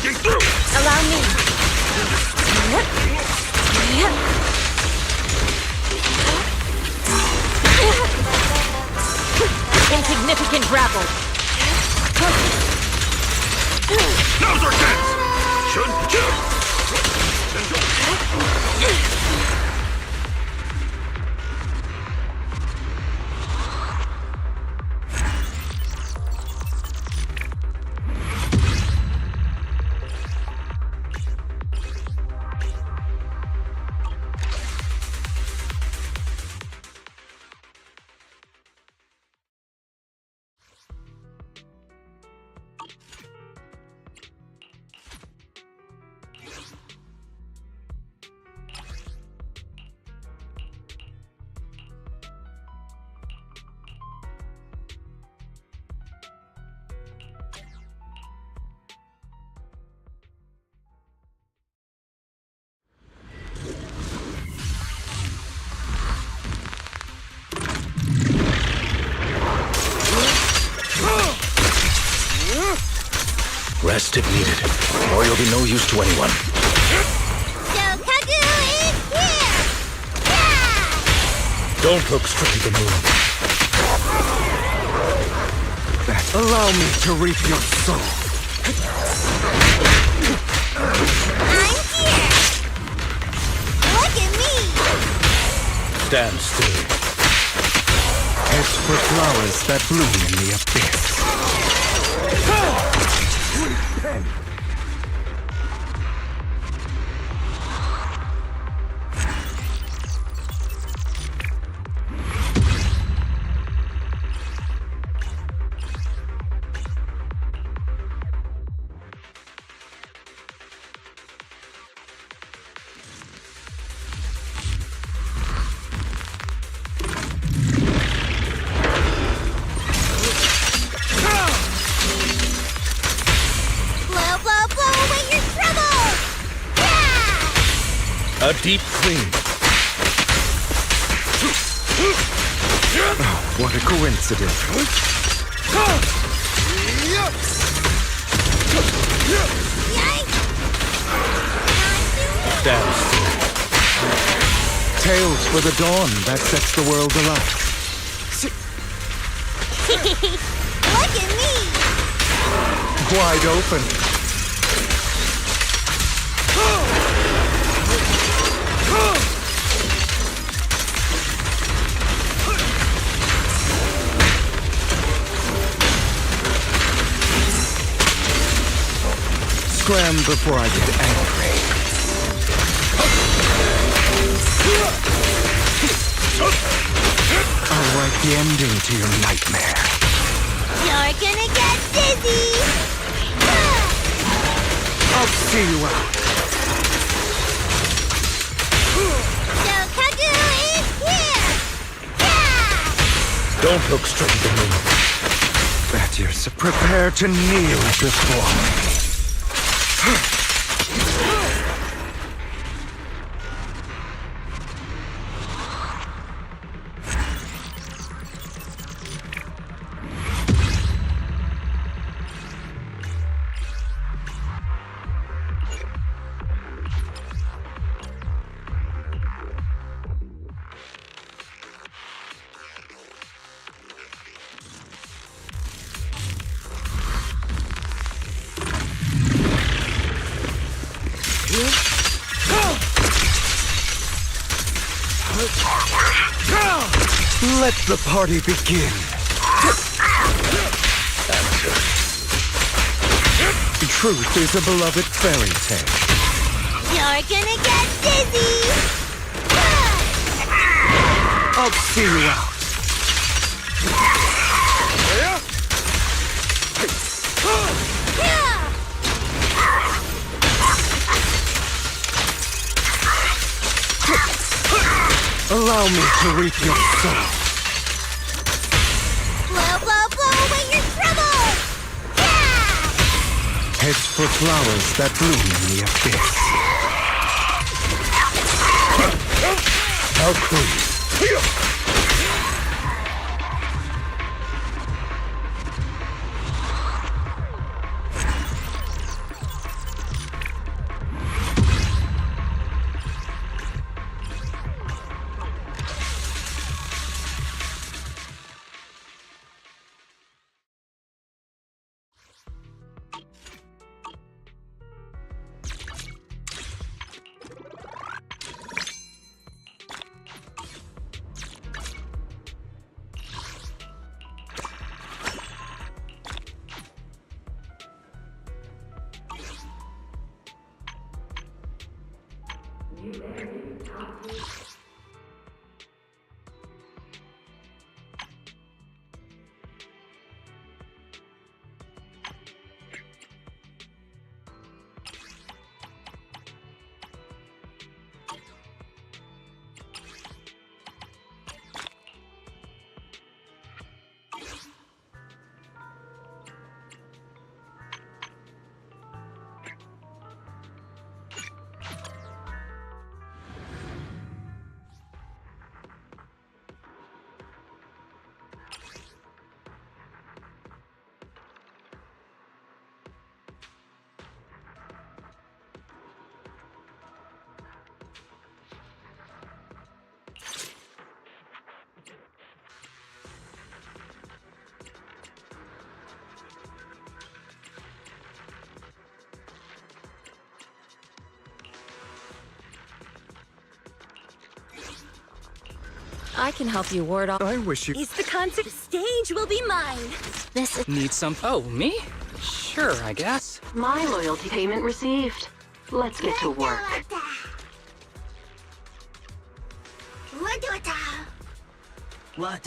T: breaking through!
B: Allow me. Insignificant grapple.
T: Now's our chance!
H: Rest if needed, or you'll be no use to anyone.
M: Shokaku is here! Yeah!
H: Don't look straight at the moon.
U: Allow me to reap your soul.
M: I'm here! Look at me!
H: Stand still.
U: Heads for flowers that bloom in the abyss.
H: A deep clean.
U: Oh, what a coincidence.
H: Stand still.
U: Tales for the dawn that sets the world alight.
M: Look at me!
U: Wide open. Scram before I get angry. I'll write the ending to your nightmare.
M: You're gonna get dizzy!
U: I'll see you out.
M: Shokaku is here! Yeah!
H: Don't look straight at the moon.
U: Betters, prepare to kneel before me. Let the party begin. Truth is a beloved fairy tale.
M: You're gonna get dizzy!
U: I'll see you out. Allow me to reap your soul.
M: Blow, blow, blow away your trouble! Yeah!
U: Heads for flowers that bloom in the abyss. Valkyrie.
C: I can help you ward off.
U: I wish you
P: It's the concert. The stage will be mine.
C: This is.
G: need some. Oh, me? Sure, I guess.
L: My loyalty payment received. Let's get to work.
M: What?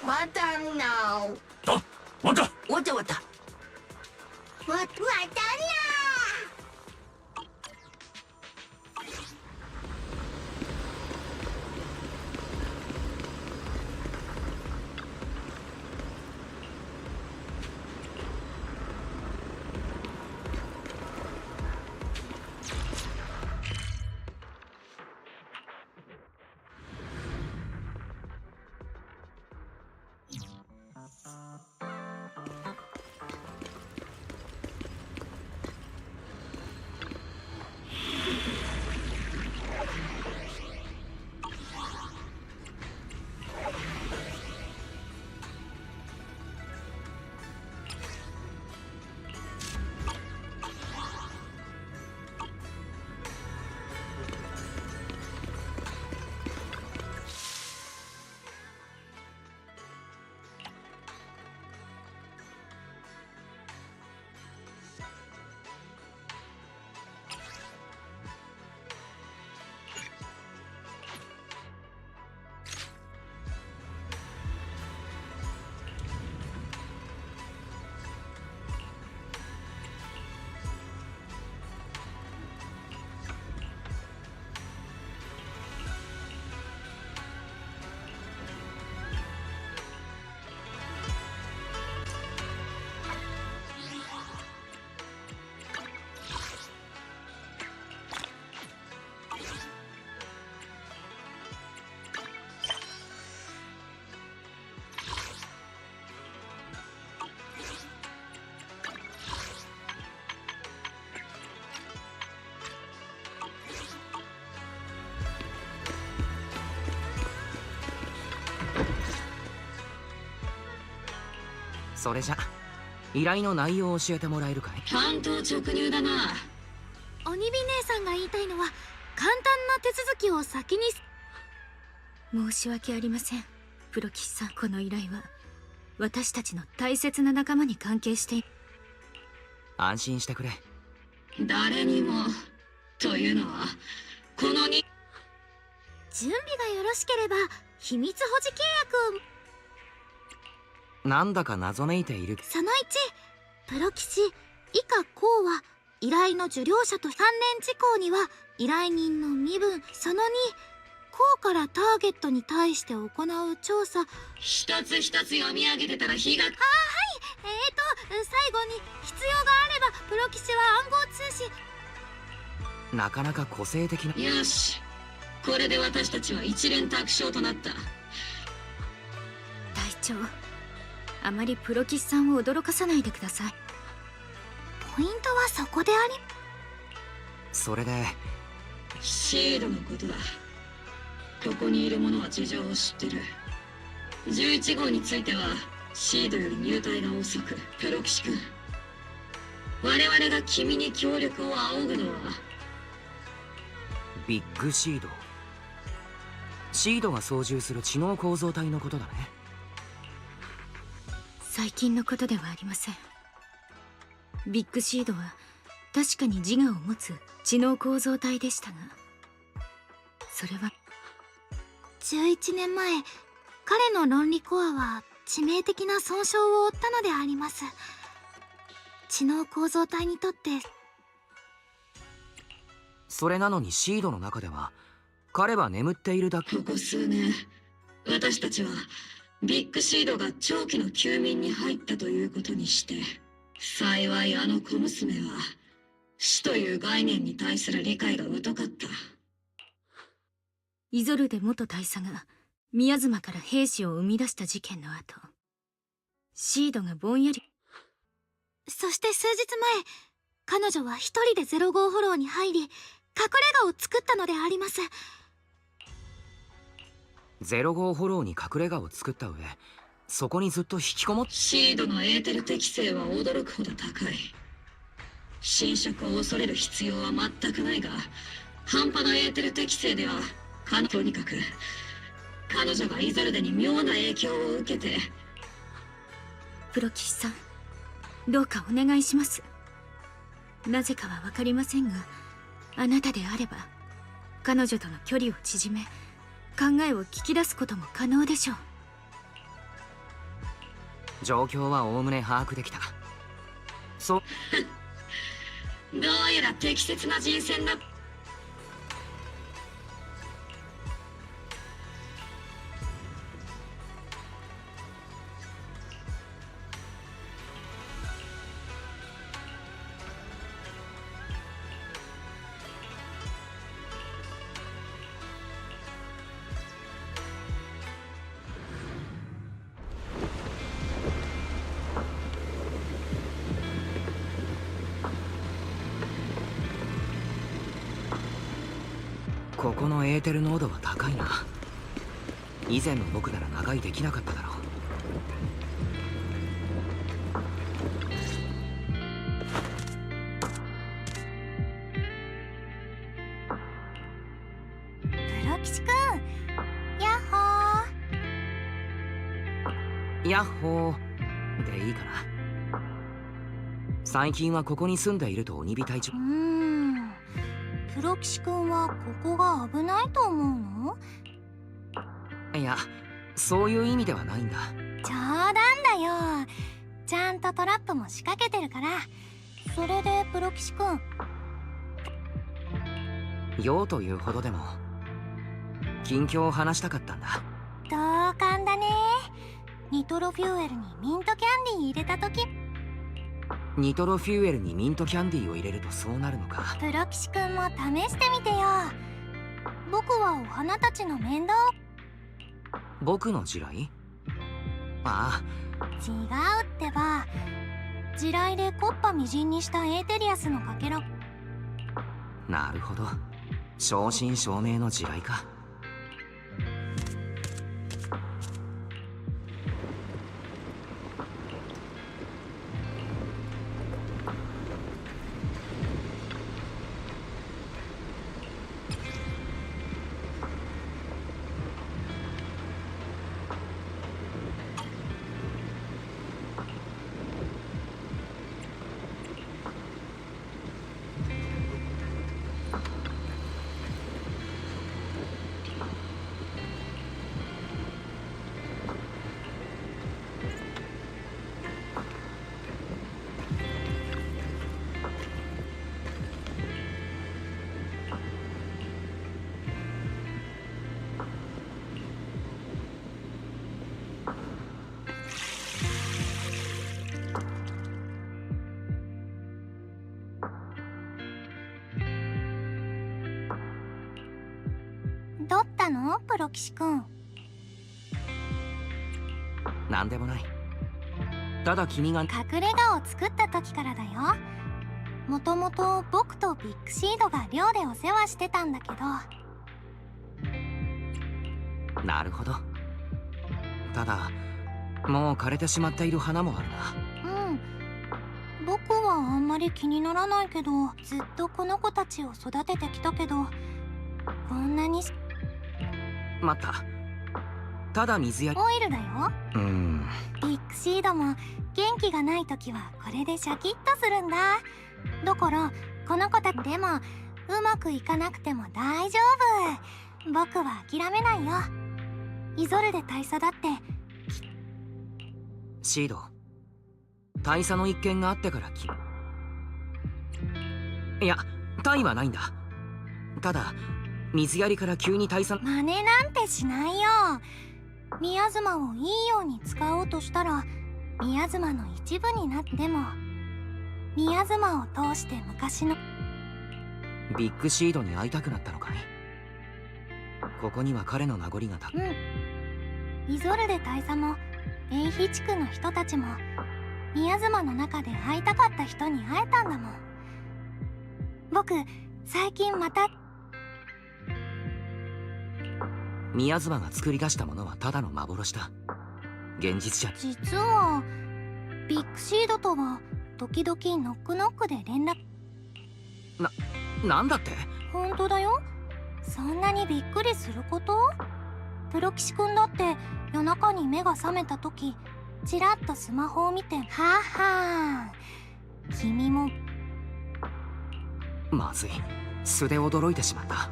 M: What now? What?
V: 「それじゃ依頼の内容を教えてもらえるかい?」
L: 単刀直入だな。
W: 鬼火姉さんが言いたいのは簡単な手続きを先に。申し訳ありませんプロキシさん。この依頼は私たちの大切な仲間に関係している。
V: 安心してくれ。
L: 誰にもというのはこのに。
W: 準備がよろしければ秘密保持契約を。
V: なんだか謎めいている。
W: その1、プロ騎士以下項は依頼の受領者と関連事項には依頼人の身分。その2、項からターゲットに対して行う調査。
L: 一つ一つ読み上げてたら火が。
W: はい、最後に必要があればプロ騎士は暗号通信。
V: なかなか個性的な。
L: よし、これで私たちは一連卓勝となった。
W: 隊長、あまりプロ騎士さんを驚かさないでください。ポイントはそこであり。
V: それで
L: シードのことだ。ここにいる者は事情を知ってる。11号についてはシードより入隊が遅く、プロ騎士君、我々が君に協力を仰ぐのは。
V: ビッグシード。シードが操縦する知能構造体のことだね。
W: 最近のことではありません。ビッグシードは確かに自我を持つ知能構造体でしたが、それは11年前、彼の論理コアは致命的な損傷を負ったのであります。知能構造体にとって。
V: それなのにシードの中では彼は眠っているだけ。
L: ここ数年、私たちはビッグシードが長期の休眠に入ったということにして、幸いあの小娘は死という概念に対する理解が疎かった。
W: イゾルデ元大佐が宮妻から兵士を生み出した事件の後、シードがぼんやり。そして数日前、彼女は一人で05フォローに入り、隠れ家を作ったのであります。
V: 05フォローに隠れ家を作った上、そこにずっと引きこもって。
L: シードのエーテル適性は驚くほど高い。侵食を恐れる必要は全くないが、半端なエーテル適性ではとにかく彼女がイゾルデに妙な影響を受けて。
W: プロ騎士さん、どうかお願いします。なぜかは分かりませんが、あなたであれば彼女との距離を縮め、考えを聞き出すことも可能でしょう。
V: 状況はおおむね把握できた。
L: どうやら適切な人選だ。
V: ここのエーテル濃度は高いな。以前の僕なら長居できなかっただろう。
W: プロ騎士くん、ヤッホー。
V: ヤッホーでいいかな。最近はここに住んでいると鬼火隊長。
W: プロ騎士くんはここが危ないと思うの？
V: いや、そういう意味ではないんだ。
W: 冗談だよ。ちゃんとトラップも仕掛けてるから。それでプロ騎士くん。
V: 用というほどでも近況を話したかったんだ。
W: 同感だね。ニトロフューエルにミントキャンディー入れた時。
V: ニトロフューエルにミントキャンディーを入れるとそうなるのか。
W: プロ騎士くんも試してみてよ。僕はお花たちの面倒。
V: 僕の地雷？あ
W: あ。違うってば。地雷でコッパみじんにしたエーテリアスのかけら。
V: なるほど。正真正銘の地雷か。
M: したのプロ騎士くん？
V: なんでもない。ただ君が
M: 隠れ家を作った時からだよ。もともと僕とビッグシードが寮でお世話してたんだけど。
V: なるほど。ただもう枯れてしまっている花もあるな。
M: うん、僕はあんまり気にならないけど、ずっとこの子たちを育ててきたけど、こんなに
V: 待った。ただ水やり
M: オイルだよ。ビッグシードも元気がない時はこれでシャキッとするんだ。だからこの子たちでもうまくいかなくても大丈夫。僕は諦めないよ。イゾルデ大佐だって。
V: シード、大佐の一件があってからいや、大はないんだ。ただ水やりから急に大佐
M: 真似なんてしないよ。宮妻をいいように使おうとしたら宮妻の一部になっても、宮妻を通して昔の
V: ビッグシードに会いたくなったのかい？ここには彼の名残が
M: イゾルデ大佐もエイヒ地区の人たちも宮妻の中で会いたかった人に会えたんだもん。僕最近また
V: 宮妻が作り出したものはただの幻だ。現実じゃ。
M: 実はビッグシードとは時々ノックノックで連絡。
V: なんだって？
M: 本当だよ。そんなにびっくりすること？プロ騎士くんだって夜中に目が覚めた時ちらっとスマホを見て、はあはあ、君も。
V: まずい、素で驚いてしまった。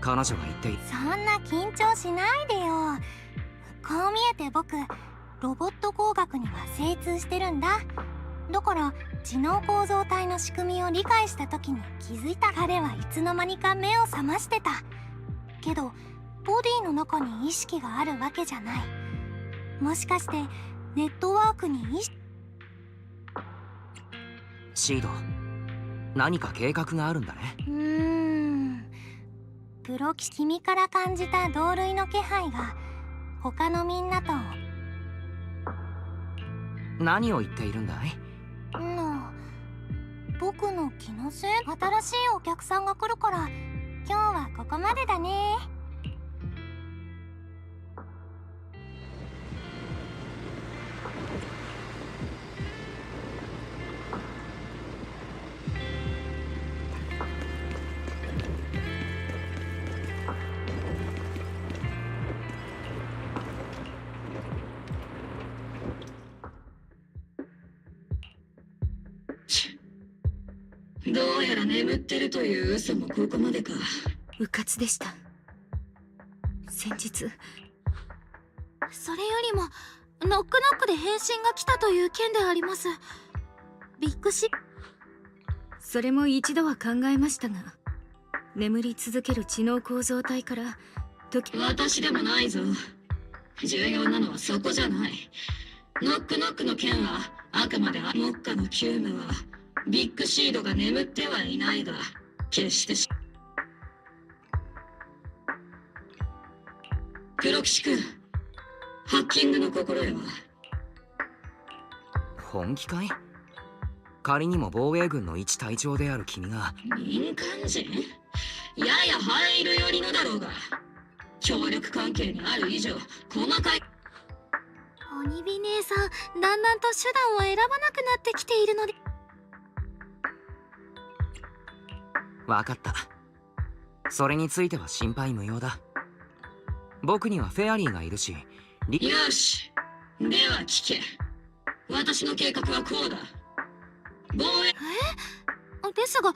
V: 彼女が言っている。
M: そんな緊張しないでよ。こう見えて僕ロボット工学には精通してるんだ。だから知能構造体の仕組みを理解した時に気づいた。彼はいつの間にか目を覚ましてたけど、ボディの中に意識があるわけじゃない。もしかしてネットワークに
V: シード、何か計画があるんだね。
M: プロ騎士、君から感じた同類の気配が他のみんなと。
V: 何を言っているんだい？
M: 僕の気のせい。新しいお客さんが来るから今日はここまでだね。
L: どうやら眠ってるという嘘もここまでか。
W: うかつでした。先日。それよりもノックノックで返信が来たという件であります。ビッグシ。それも一度は考えましたが、眠り続ける知能構造体から
L: 私でもないぞ。重要なのはそこじゃない。ノックノックの件はあくまで目下の急務はビッグシードが眠ってはいないが、決して黒騎士君、ハッキングの心得は？
V: 本気かい？仮にも防衛軍の一隊長である君が。
L: 民間人？やや入るよりのだろうが、協力関係にある以上細かい。
W: 鬼火姉さん、だんだんと手段を選ばなくなってきているので。
V: わかった。それについては心配無用だ。僕にはフェアリーがいるし。
L: よし、では聞け。私の計画はこうだ。防衛。
W: ですが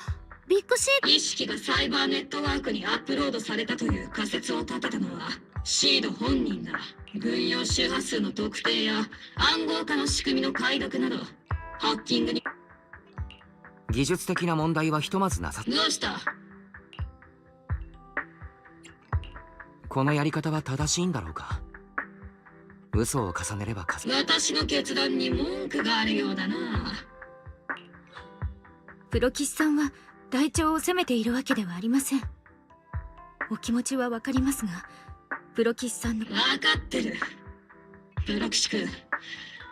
W: ビッグシード。
L: 意識がサイバーネットワークにアップロードされたという仮説を立てたのはシード本人だ。軍用周波数の特定や暗号化の仕組みの解読などハッキングに。
V: 技術的な問題はひとまずなさ。
L: どうした？
V: このやり方は正しいんだろうか？嘘を重ねれば
L: 私の決断に文句があるようだな。
W: プロ騎士さんは隊長を責めているわけではありません。お気持ちはわかりますが、プロキスさんの。
L: 分かってる。プロキシ君、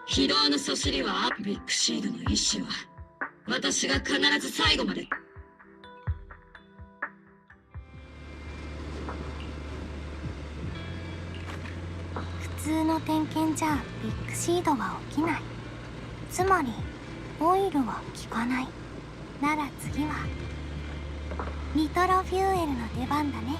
L: 非道のそしりはビッグシードの意志は私が必ず最後まで。
M: 普通の点検じゃビッグシードは起きない。つまりオイルは効かない。なら次はニトロフューエルの出番だね。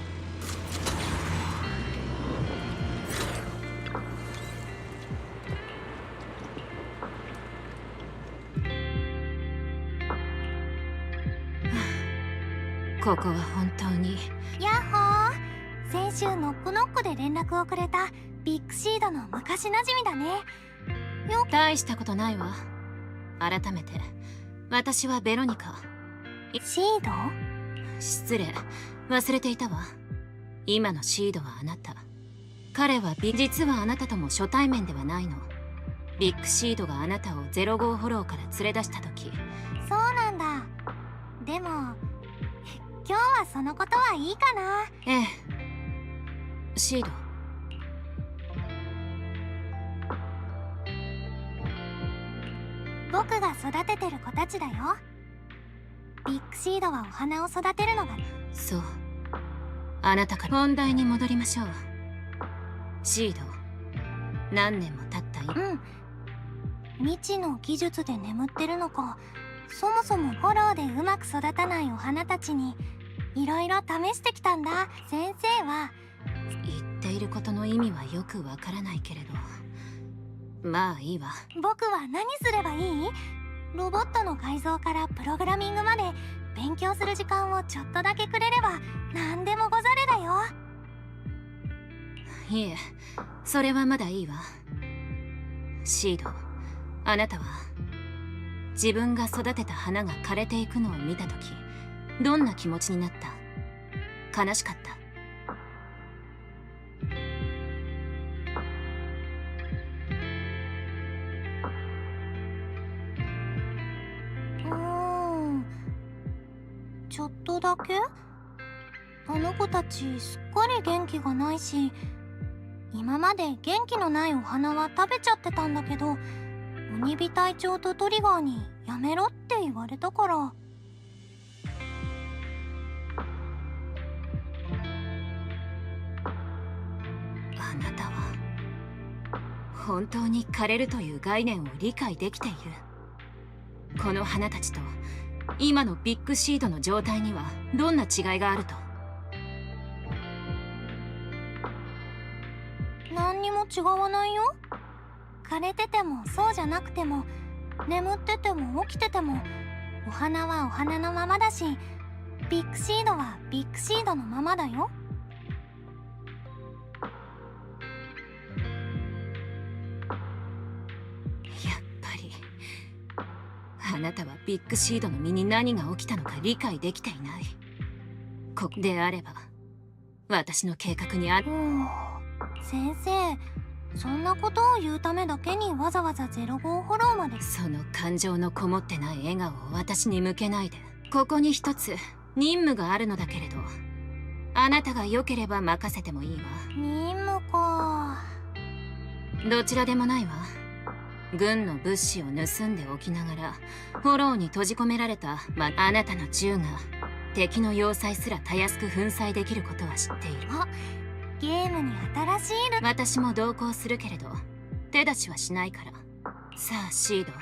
W: ここは本当に。
M: ヤッホー、先週ノックノックで連絡をくれたビッグシードの昔なじみだね。
W: 大したことないわ。改めて私はベロニカ。
M: シード？
W: 失礼、忘れていたわ。今のシードはあなた。彼は実はあなたとも初対面ではないの。ビッグシードがあなたを05フォローから連れ出した時。
M: そうなんだ。でも今日はそのことはいいかな。
W: ええ。シード。
M: 僕が育ててる子たちだよ。ビッグシードはお花を育てるのが。
W: そう。あなたから本題に戻りましょう。シード、何年も経った
M: うん。未知の技術で眠ってるのか、そもそもフォローでうまく育たないお花たちにいろいろ試してきたんだ。先生は。
W: 言っていることの意味はよくわからないけれど、まあいいわ。
M: 僕は何すればいい？ロボットの改造からプログラミングまで勉強する時間をちょっとだけくれれば何でもござれだよ。
W: いえ、それはまだいいわ。シード、あなたは自分が育てた花が枯れていくのを見たとき、どんな気持ちになった？悲しかった？
M: ちょっとだけ？あの子たちすっかり元気がないし、今まで元気のないお花は食べちゃってたんだけど、鬼火隊長とトリガーにやめろって言われたから。
W: あなたは本当に枯れるという概念を理解できている。この花たちと今のビッグシードの状態にはどんな違いがあると？
M: 何にも違わないよ。枯れててもそうじゃなくても、眠ってても起きてても、お花はお花のままだし、ビッグシードはビッグシードのままだよ。
W: あなたはビッグシードの身に何が起きたのか理解できていない。ここであれば私の計画に
M: 先生、そんなことを言うためだけにわざわざ05フォローまで。
W: その感情のこもってない笑顔を私に向けないで。ここに一つ任務があるのだけれど、あなたが良ければ任せてもいいわ。
M: 任務か。
W: どちらでもないわ。軍の物資を盗んでおきながらフォローに閉じ込められた、あなたの銃が敵の要塞すらたやすく粉砕できることは知っている。
M: ゲームに新しい
W: 私も同行するけれど手出しはしないから。さあシード、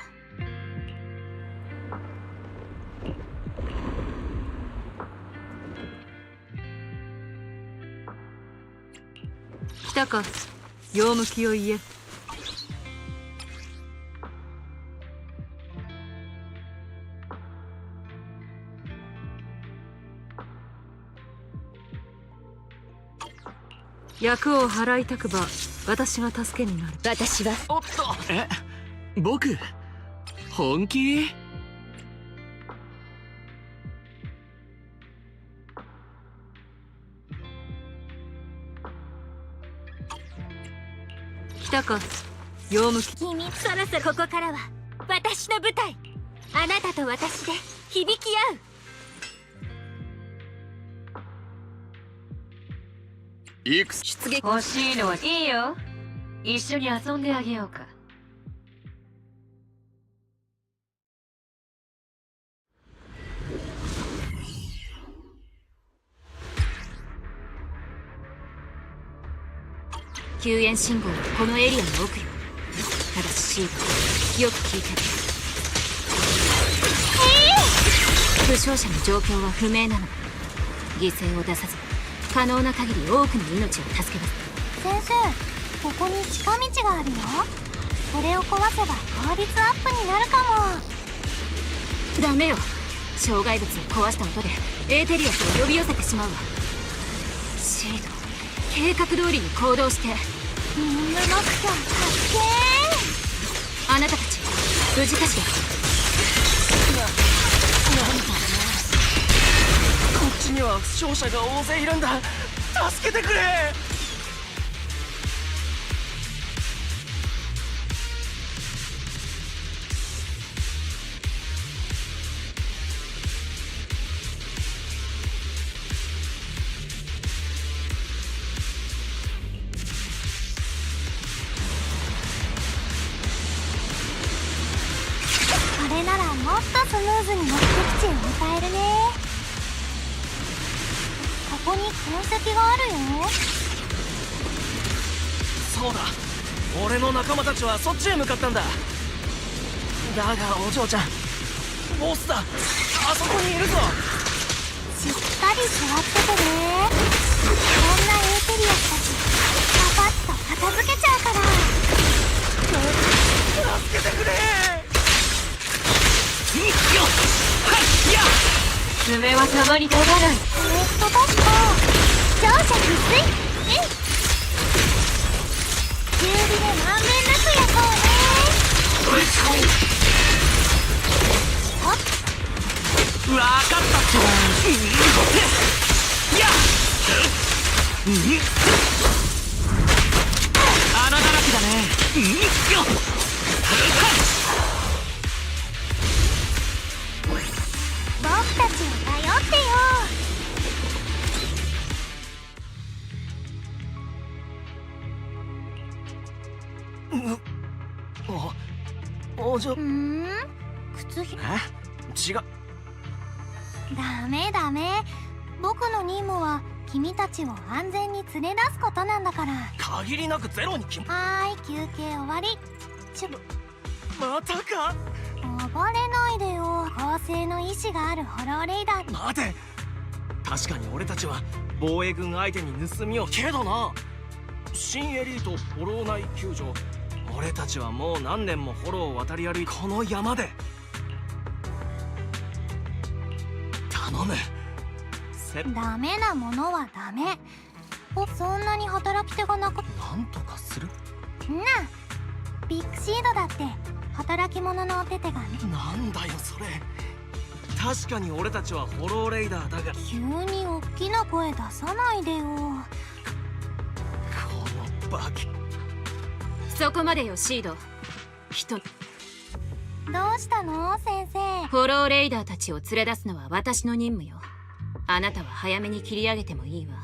E: 来たか。用向きを言え。役を払いたくば私が助けになる。
W: 私は。
G: おっと、僕本気？
E: 来たか。用向き。
W: 君、そろそろここからは私の舞台。あなたと私で響き合う。
E: いくつ出撃欲しいのはいいよ。一緒に遊んであげようか。
W: 救援信号はこのエリアに置くよ。ただしシード、よく聞いて。負傷者の状況は不明なの。犠牲を出さず可能な限り多くの命を助けます。
M: 先生、ここに近道があるよ。これを壊せば効率アップになるかも。
W: ダメよ。障害物を壊した音でエーテリアスを呼び寄せてしまうわ。シード、計画通りに行動して。
M: みんなノクちゃん発
W: あなたたち無事かしら。
G: なんだこっちには負傷者が大勢いるんだ。助けてくれ。
M: これならもっとスムーズに目的地を迎えるね。ここに痕跡があるよ。
G: そうだ、俺の仲間たちはそっちへ向かったんだ。だがお嬢ちゃん、ボスだ、あそこにいるぞ。
M: しっかり座っててね。こんなエーテリアスたちパパッと片付けちゃうから。
G: 助けてくれ。
E: 爪はたまに立たない。
M: 確か強者必須。中火でまんべんなく焼こうね。
G: わかったってやっ穴だらけだね。
M: 僕たちを頼ってよ。
G: お嬢。
M: 靴ひ
G: 違う。
M: ダメダメ。僕の任務は君たちを安全に連れ出すことなんだから。
G: 限りなくゼロに
M: はーい、休憩終わり。
G: またか。
M: 暴れないでよ。公正の意志があるホローレイダー。
G: 待て、確かに俺たちは防衛軍相手に盗みをけどな。新エリートフォロー内救助、俺たちはもう何年もフォローを渡り歩いこの山で。頼む。
M: ダメなものはダメ。そんなに働き手がなく。
G: なんとかする。
M: ビッグシードだって働き者のお手手がね。
G: なんだよそれ。確かに俺たちはフォローレイダーだが。
M: 急に大きな声出さないでよ。こ
G: のバカ。
W: そこまでよシード。人。
M: どうしたの先生。
W: フォローレイダーたちを連れ出すのは私の任務よ。あなたは早めに切り上げてもいいわ。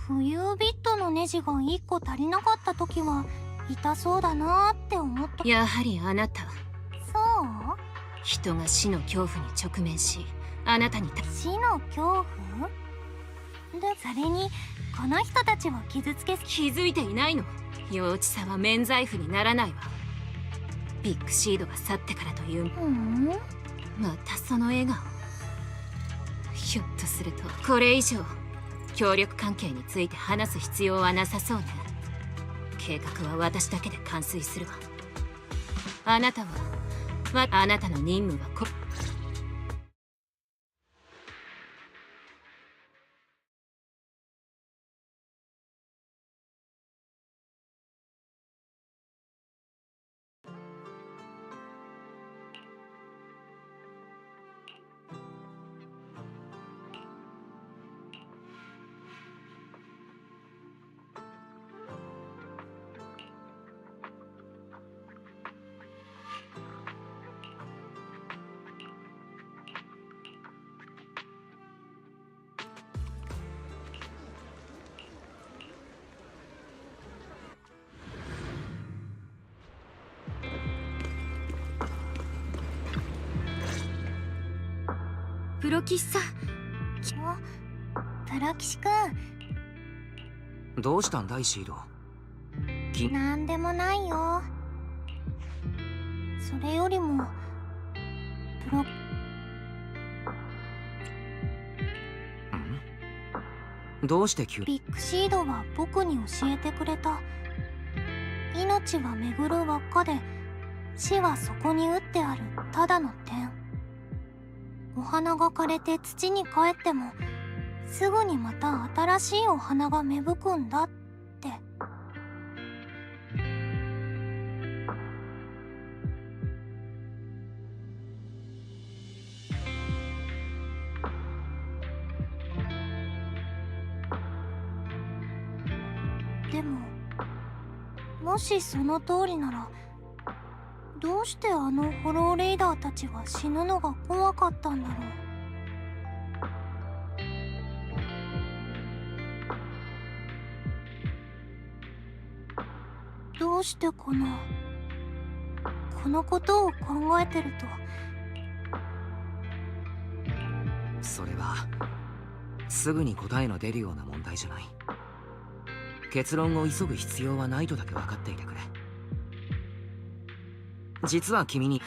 M: 浮遊ビットのネジが1個足りなかった時は痛そうだなって思った。
W: やはりあなた。
M: そう？
W: 人が死の恐怖に直面し、あなたに
M: 死の恐怖？で、それにこの人たちを傷つけ
W: 気づいていないの？幼稚さは免罪符にならないわ。ビッグシードが去ってからという。またその笑顔。ひょっとするとこれ以上協力関係について話す必要はなさそうね。計画は私だけで完遂するわ。あなたはあなたの任務はプロキシさん。
M: プロキシくん。
V: どうしたんだいシード。
M: なんでもないよ。それよりもプロ
V: どうして急に。
M: ビッグシードは僕に教えてくれた。命は巡る輪っかで、死はそこに打ってあるただの点。お花が枯れて土に帰ってもすぐにまた新しいお花が芽吹くんだって。でももしその通りなら、どうしてあのホローレイダーたちは死ぬのが怖かったんだろう。どうしてこのことを考えてると。
V: それはすぐに答えの出るような問題じゃない。結論を急ぐ必要はないとだけ分かっていてくれ。実は君に。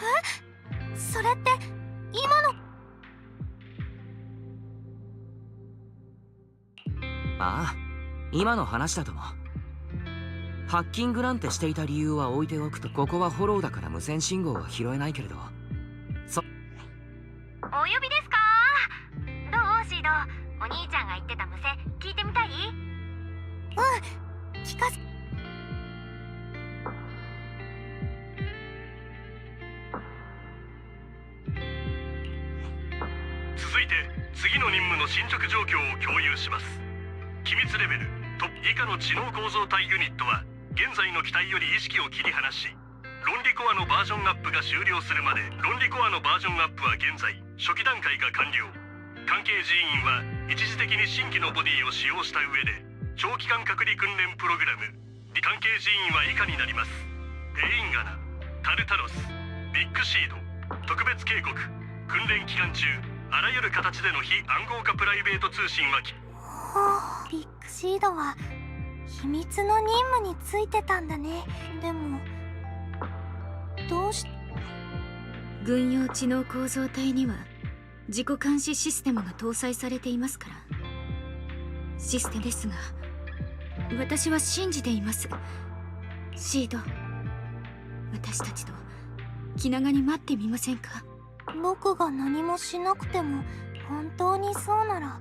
M: それって今の。
V: ああ、今の話だとも。ハッキングなんてしていた理由は置いておくと、ここはフォローだから無線信号は拾えないけれど。
F: お呼びですか？どうシード、お兄ちゃんが言ってた無線聞いてみたい？
M: 聞かせ。
T: 続いて次の任務の進捗状況を共有します。機密レベルトップ以下の知能構造体ユニットは現在の機体より意識を切り離し、論理コアのバージョンアップが終了するまで。論理コアのバージョンアップは現在初期段階が完了。関係人員は一時的に新規のボディを使用した上で長期間隔離訓練プログラム。関係人員は以下になります。エインガナ、タルタロス、ビッグシード。特別警告、訓練期間中あらゆる形での非暗号化プライベート通信は
M: ビッグシードは秘密の任務についてたんだね。でもどうし。
W: 軍用知能構造体には自己監視システムが搭載されていますから。システムですが、私は信じています。シード、私たちと気長に待ってみませんか？
M: 僕が何もしなくても本当にそうなら。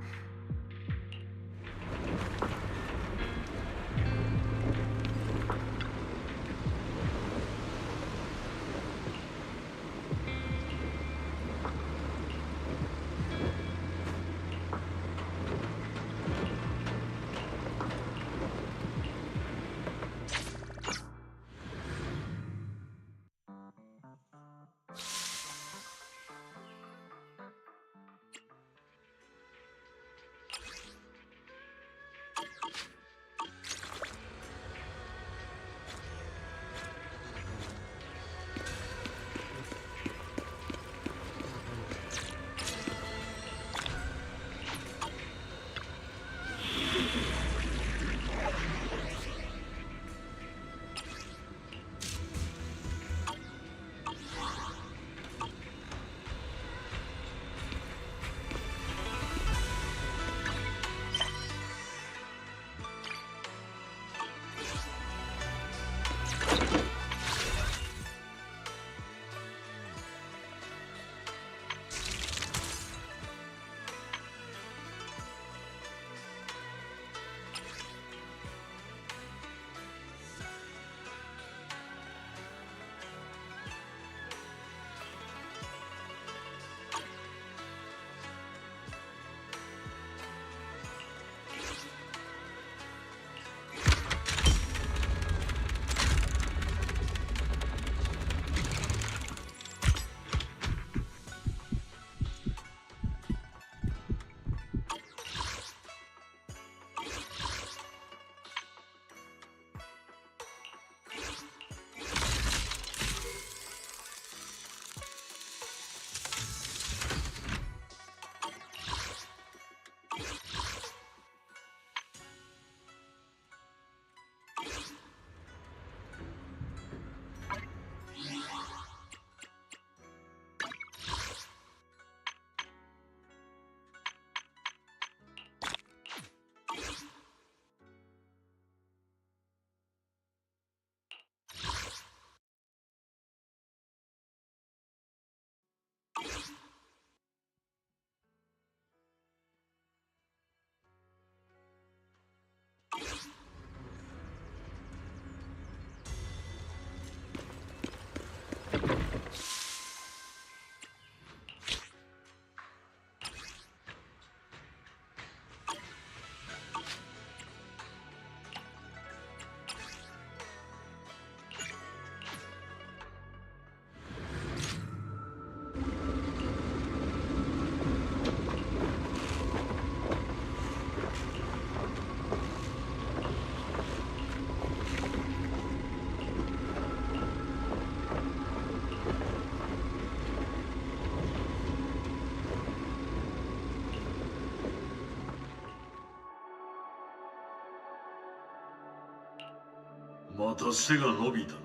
T: また背が伸びたな。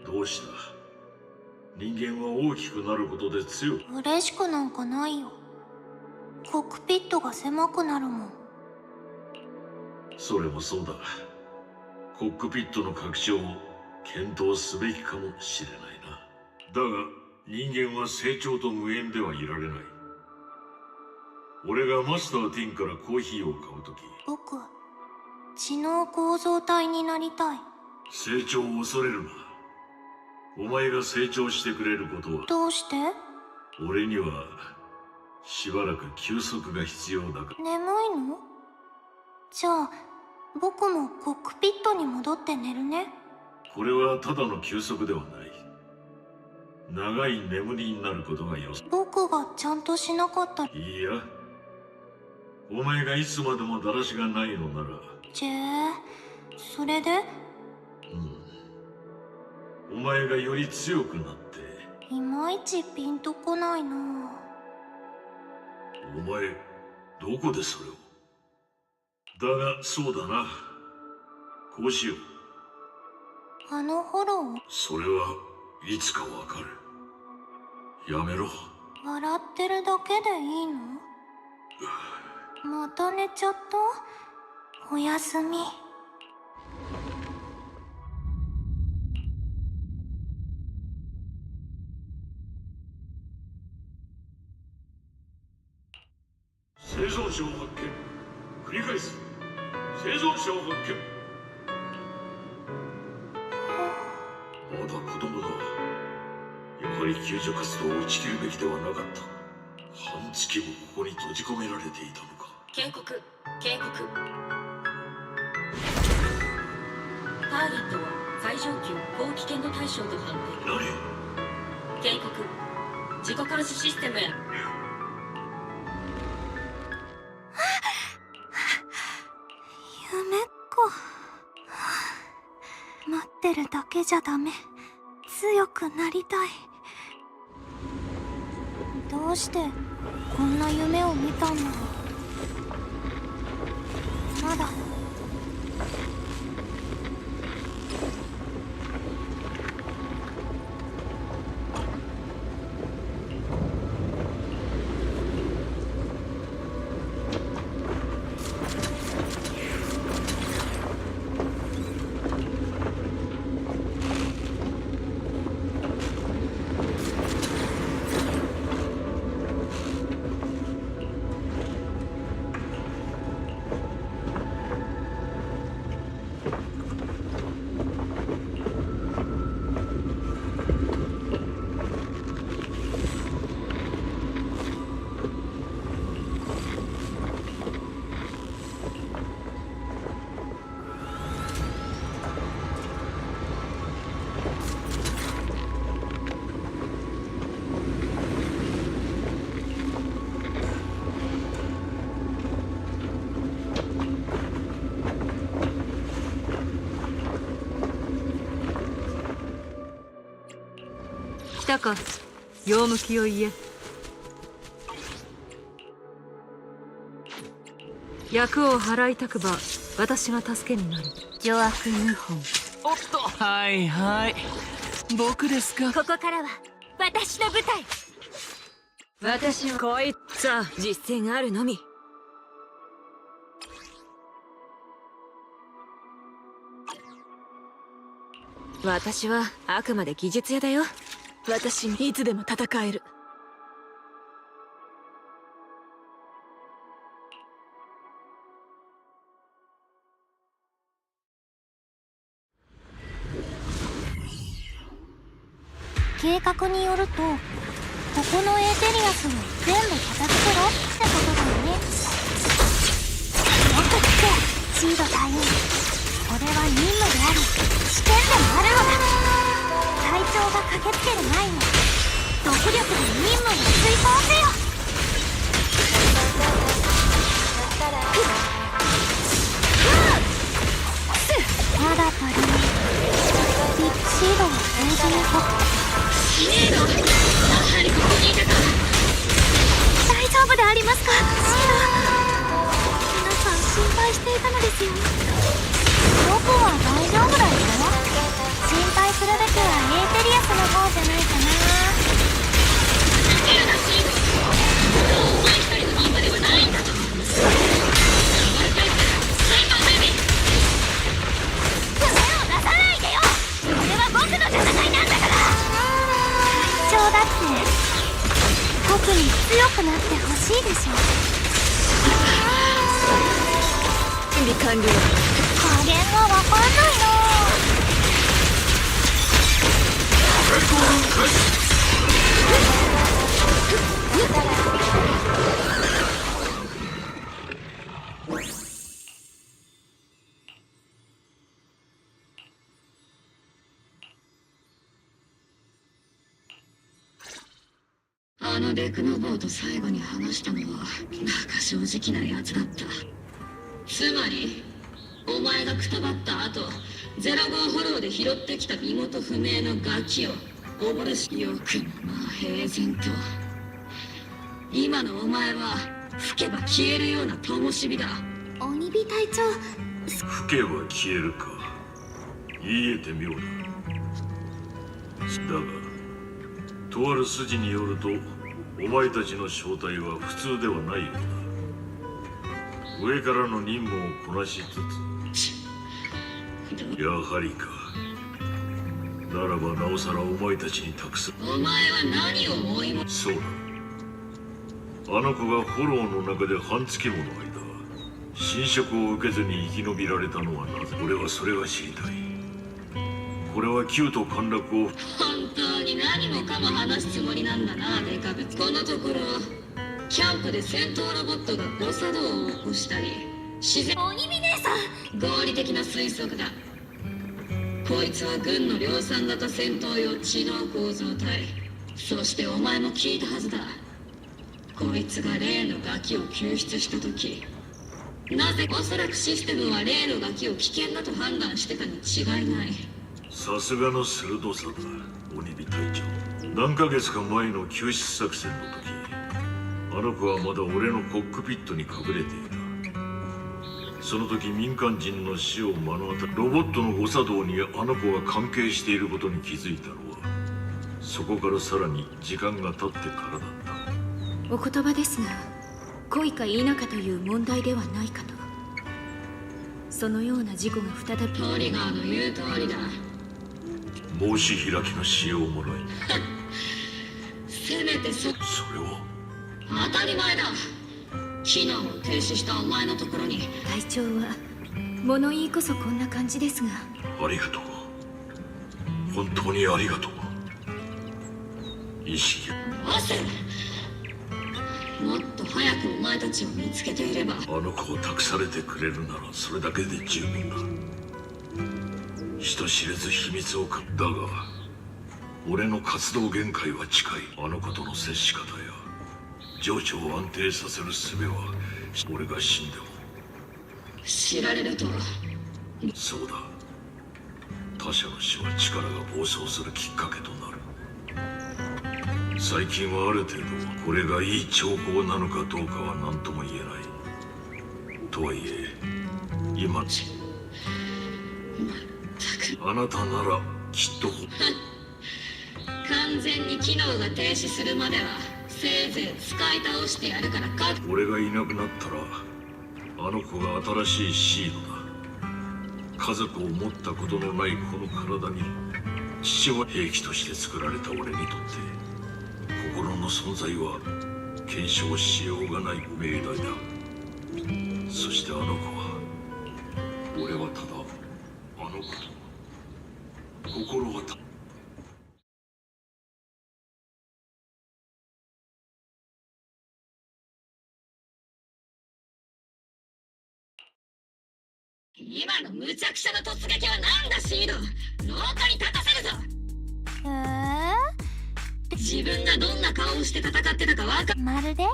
T: どうした？人間は大きくなることで強く。
M: 嬉しくなんかないよ。コックピットが狭くなるもん。
T: それもそうだ。コックピットの拡張を検討すべきかもしれないな。だが人間は成長と無縁ではいられない。俺がマスター・ティンからコーヒーを買うとき、
M: 僕、知能構造体になりたい。
T: 成長を恐れるな。お前が成長してくれることは。
M: どうして？
T: 俺にはしばらく休息が必要だから。
M: 眠いの？じゃあ僕もコックピットに戻って寝るね。
T: これはただの休息ではない。長い眠りになることがよ。
M: 僕がちゃんとしなかった。
T: いいや、お前がいつまでもだらしがないのなら。
M: それで？
T: お前がより強くなって。
M: いまいちピンとこないな。
T: お前どこでそれを。だがそうだな。こうしよう。
M: あのフォロー？
T: それはいつかわかる。やめろ。
M: 笑ってるだけでいいの？また寝ちゃった？おやすみ。
T: 生存者を発見。繰り返す。生存者を発見。まだ子供だ。やはり救助活動を打ち切るべきではなかった。半月もここに閉じ込められていたのか。
L: 警告警告。ターゲットを最上級高危険度対象と判定。
T: 何？
L: 警告。自己監視システムへ。
M: 夢か。待ってるだけじゃダメ。強くなりたい。どうしてこんな夢を見たんだろう。まだ
K: 来たか。用向きを言え。役を払いたくば私が助けになる。
W: 邪悪謀反。
K: おっと。はいはい、僕ですか。
W: ここからは私の舞台。
K: 私はこいつは実践あるのみ。私はあくまで技術屋だよ。私にいつでも戦える。
M: 計画によるとここのエーテリアスを全部片付けろってことだよね。よく聞けシード隊員。これは任務であり試験でもあるのだ。隊長が駆けつける前に独力で任務を遂行せよ。まだ足りない。ビッグシードを封じに行こう。
L: シード、やはりここにいたか。
M: 大丈夫でありますかシード。皆さん
K: 備完了。
M: 加減がわかんないな。
L: あのデクノボーと最後に話したのはなんか正直なやつだった。つまりお前がくたばった後、ゼロ号フォローで拾ってきた身元不明のガキを溺れしよくもまあ平然と。今のお前は吹けば消えるような灯火だ。
W: 鬼火隊長、
T: 吹けば消えるか、言えて妙だ。だがとある筋によるとお前たちの正体は普通ではないようだ。上からの任務をこなしつつ、やはりか。ならばなおさらお前たちに託す。
L: お前は何を追いも。
T: そうだ、あの子がフォローの中で半月もの間侵食を受けずに生き延びられたのはなぜ。俺はそれが知りたい。これは旧都陥落を。
L: 本当に何もかも話すつもりなんだな、デカブツ。このところキャンプで戦闘ロボットが誤作動を起こしたり、自然
W: 鬼火姉さん、
L: 合理的な推測だ。こいつは軍の量産型戦闘用知能構造体。そしてお前も聞いたはずだ。こいつが例のガキを救出した時、なぜおそらくシステムは例のガキを危険だと判断してたに違いない。
T: さすがの鋭さだ、鬼火隊長。何ヶ月か前の救出作戦の時、あの子はまだ俺のコックピットに隠れていた。その時民間人の死を目の当たり、ロボットの誤作動にあの子が関係していることに気づいたのはそこからさらに時間が経ってからだった。
W: お言葉ですが、恋か否かという問題ではないかと。そのような事故が再び。
L: トリガーの言う通りだ。
T: 申し開きの使用もない。
L: せめてそれ
T: は
L: 当たり前だ。機能を停止したお前のところに。
W: 隊長は物言いこそこんな感じですが。
T: ありがとう、本当にありがとう。意識
L: オス、もっと早くお前たちを見つけていれば。
T: あの子を託されてくれるならそれだけで十分だ。人知れず秘密をだが俺の活動限界は近い。あの子との接し方や情緒を安定させる術は俺が死んでも
L: 知られると。
T: そうだ、他者の死は力が暴走するきっかけとなる。最近はある程度これがいい兆候なのかどうかは何とも言えない。とはいえ今あなたならきっと
L: 完全に機能が停止するまではせいぜい使い倒してやるからか。
T: 俺がいなくなったらあの子が新しいシードだ。家族を持ったことのないこの体に父親兵器として作られた俺にとって心の存在は検証しようがない命題だ。そしてあの子は俺はただあの子と心はた
L: 今の無茶苦茶な突撃はなんだシード。廊下に立たせるぞ。自分がどんな顔をして戦ってたかわか
M: まるで。
L: いや、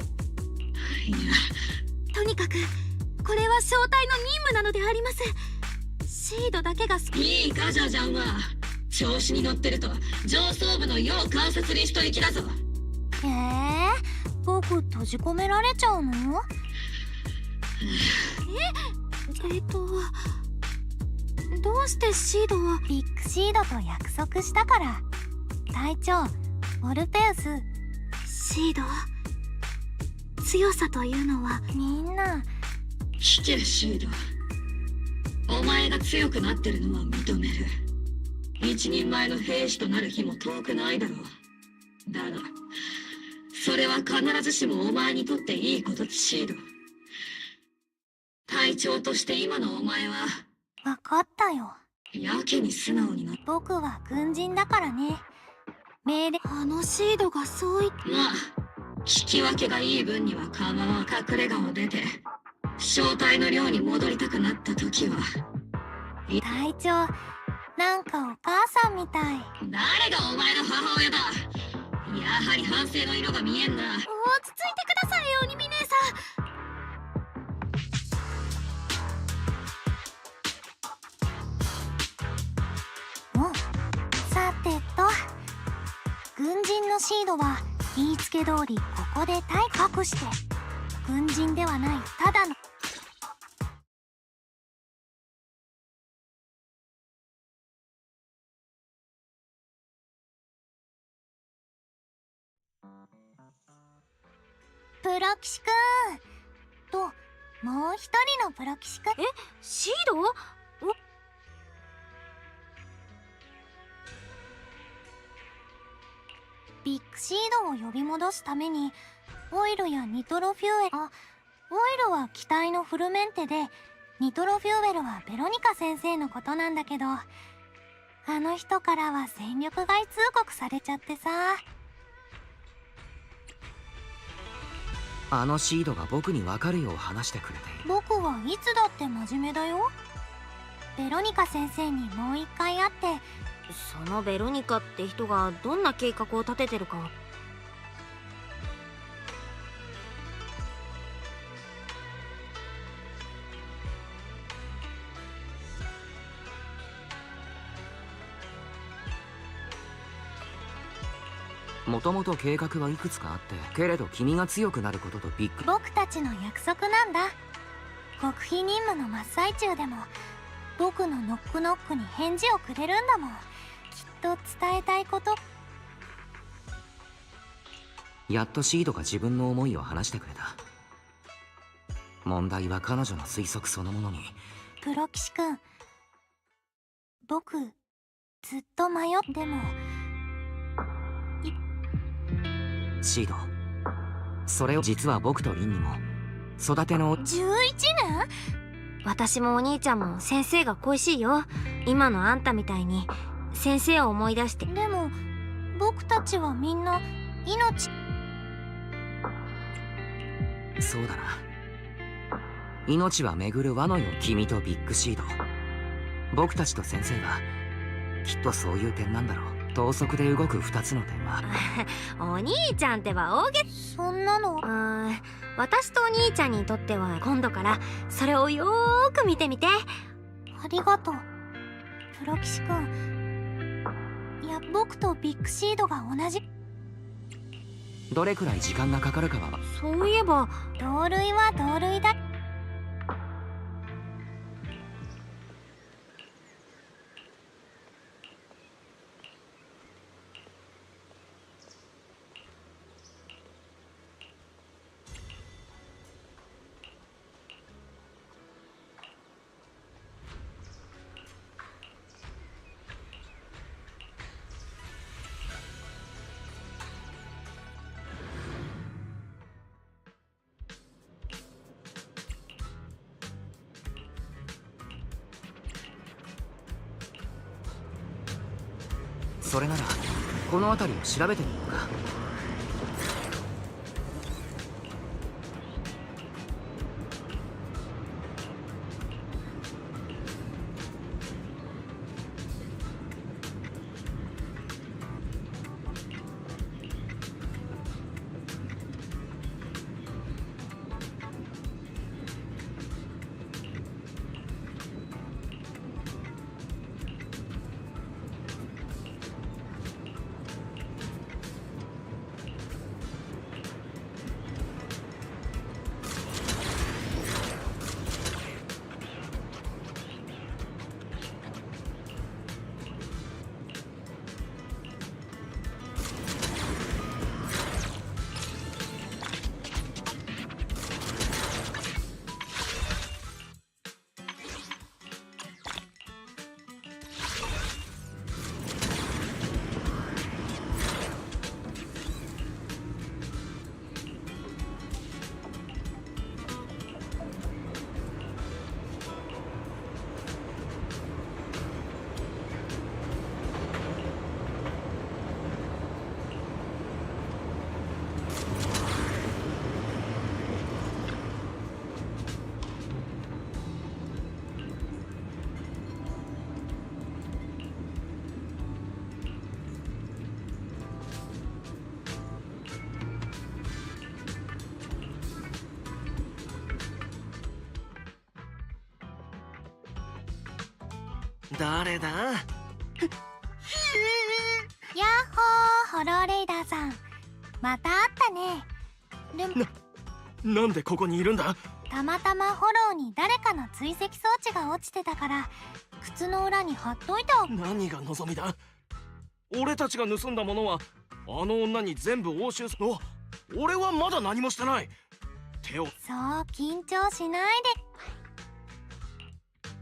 W: とにかくこれは正体の任務なのであります。シードだけが
L: いいかジャジャンは。調子に乗ってると上層部の要観察リスト行きだぞ。
M: 僕閉じ込められちゃうの？
W: どうしてシードを。
M: ビッグシードと約束したから。隊長、オルペウス。
W: シード、強さというのは。
M: みんな
L: 聞けシード、お前が強くなってるのは認める。一人前の兵士となる日も遠くないだろう。だがそれは必ずしもお前にとっていいことシード。隊隊長として今のお前は。
M: わかったよ。
L: やけに素直にな。
M: 僕は軍人だからね。命令。
W: あのシードがそう言って。
L: まあ、聞き分けがいい分には構わん。隠れ家を出て、正体の寮に戻りたくなった時は。
M: 隊長、なんかお母さんみたい。
L: 誰がお前の母親だ。やはり反省の色が見えんな。
W: 落ち着いてくださいよ、鬼見姉さ
M: ん。さてと、軍人のシードは言いつけ通りここで体隠して、軍人ではないただの。プロ騎士くんと、もう一人のプロ騎士くん。
W: シード？
M: ビッグシードを呼び戻すためにオイルやニトロフューエル、オイルは機体のフルメンテで、ニトロフューエルはベロニカ先生のことなんだけど、あの人からは戦力外通告されちゃってさ。
V: あのシードが僕に分かるよう話してくれている。
M: 僕はいつだって真面目だよ。ベロニカ先生にもう一回会って。
W: そのベロニカって人がどんな計画を立ててるか。
V: もともと計画はいくつかあって、けれど君が強くなることとビッグ。
M: 僕たちの約束なんだ。極秘任務の真っ最中でも僕のノックノックに返事をくれるんだもん。きっと伝えたいこと。
V: やっとシードが自分の思いを話してくれた。問題は彼女の推測そのものに。
M: プロ騎士くん、僕ずっと迷っても。
V: シード、それを実は僕とリンにも育ての。
M: 11年？
W: 私もお兄ちゃんも先生が恋しいよ。今のあんたみたいに先生を思い出して。
M: でも僕たちはみんな命。
V: そうだな。命は巡る輪のよ。君とビッグシード、僕たちと先生はきっとそういう点なんだろう。等速で動く2つの点は。
W: お兄ちゃんってば大げ。
M: そんなの。
W: 私とお兄ちゃんにとっては今度からそれをよーく見てみて。
M: ありがとうプロ騎士くん。いや、僕とビッグシードが同じ。
V: どれくらい時間がかかるかは。
W: そういえば
M: 同類は同類だ。
V: それならこの辺りを調べてみようか。
G: 誰だ？
M: やっほー、ホローレイダーさん。また会ったね。でも
G: なんでここにいるんだ？
M: たまたまホローに誰かの追跡装置が落ちてたから靴の裏に貼っといた。
G: 何が望みだ？俺たちが盗んだものはあの女に全部押収する。俺はまだ何もしてない。手を。
M: そう緊張しないで。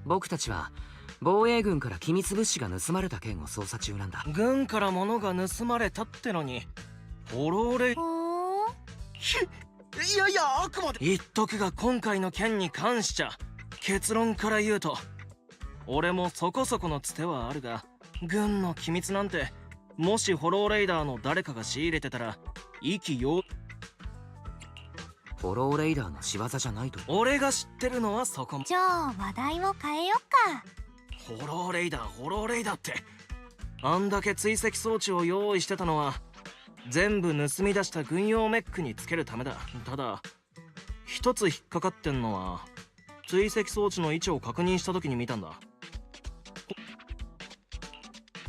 V: 僕たちは防衛軍から機密物資が盗まれた件を捜査中なんだ。
G: 軍から物が盗まれたってのにホローレイ。いやいや、あくまで言っとくが、今回の件に関しちゃ結論から言うと俺もそこそこのつてはあるが、軍の機密なんてもしホローレイダーの誰かが仕入れてたら意気揚。
V: ホローレイダーの仕業じゃないと。
G: 俺が知ってるのはそこ。
M: じゃあ話題を変えよっか。
G: ホローレイダー、ホローレイダーって、あんだけ追跡装置を用意してたのは全部盗み出した軍用メックにつけるためだ。ただ一つ引っかかってんのは、追跡装置の位置を確認した時に見たんだ。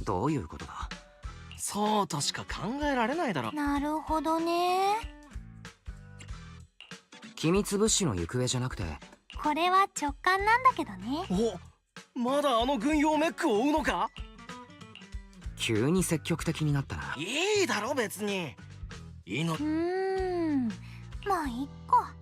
V: どういうことだ？
G: そうとしか考えられないだろ。
M: なるほどね。
V: 機密物資の行方じゃなくて、
M: これは直感なんだけどね。
G: お、まだあの軍用メックを追うのか？
V: 急に積極的になったな。
G: いいだろ別に。
M: まあいっか。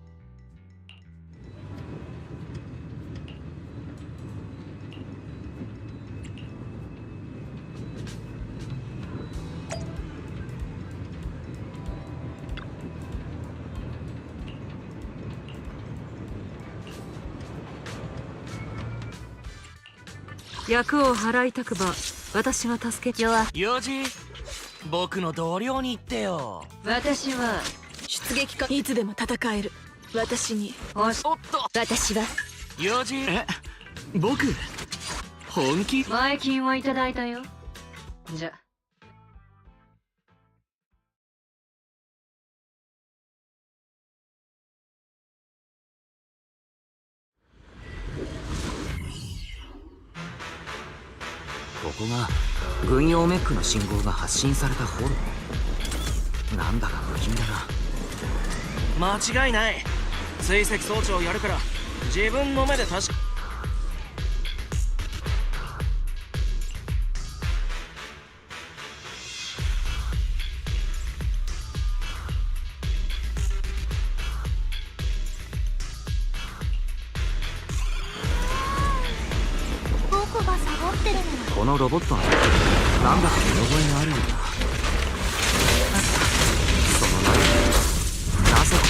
K: 役を払いたくば私が助けては。
D: ヨジ、僕の同僚に言ってよ。
K: 私は出撃か。いつでも戦える私に。
D: おっと、
K: 私は
D: ヨジ。僕本気？
E: 前金はいただいたよ。じゃ。
V: ここが軍用メックの信号が発信されたホロ。なんだか不気味だ
G: な。間違いない。追跡装置をやるから自分の目で確か。
M: 僕がサボってるのは
V: このロボットのなんだか見覚えがあるようだ。その前になぜここ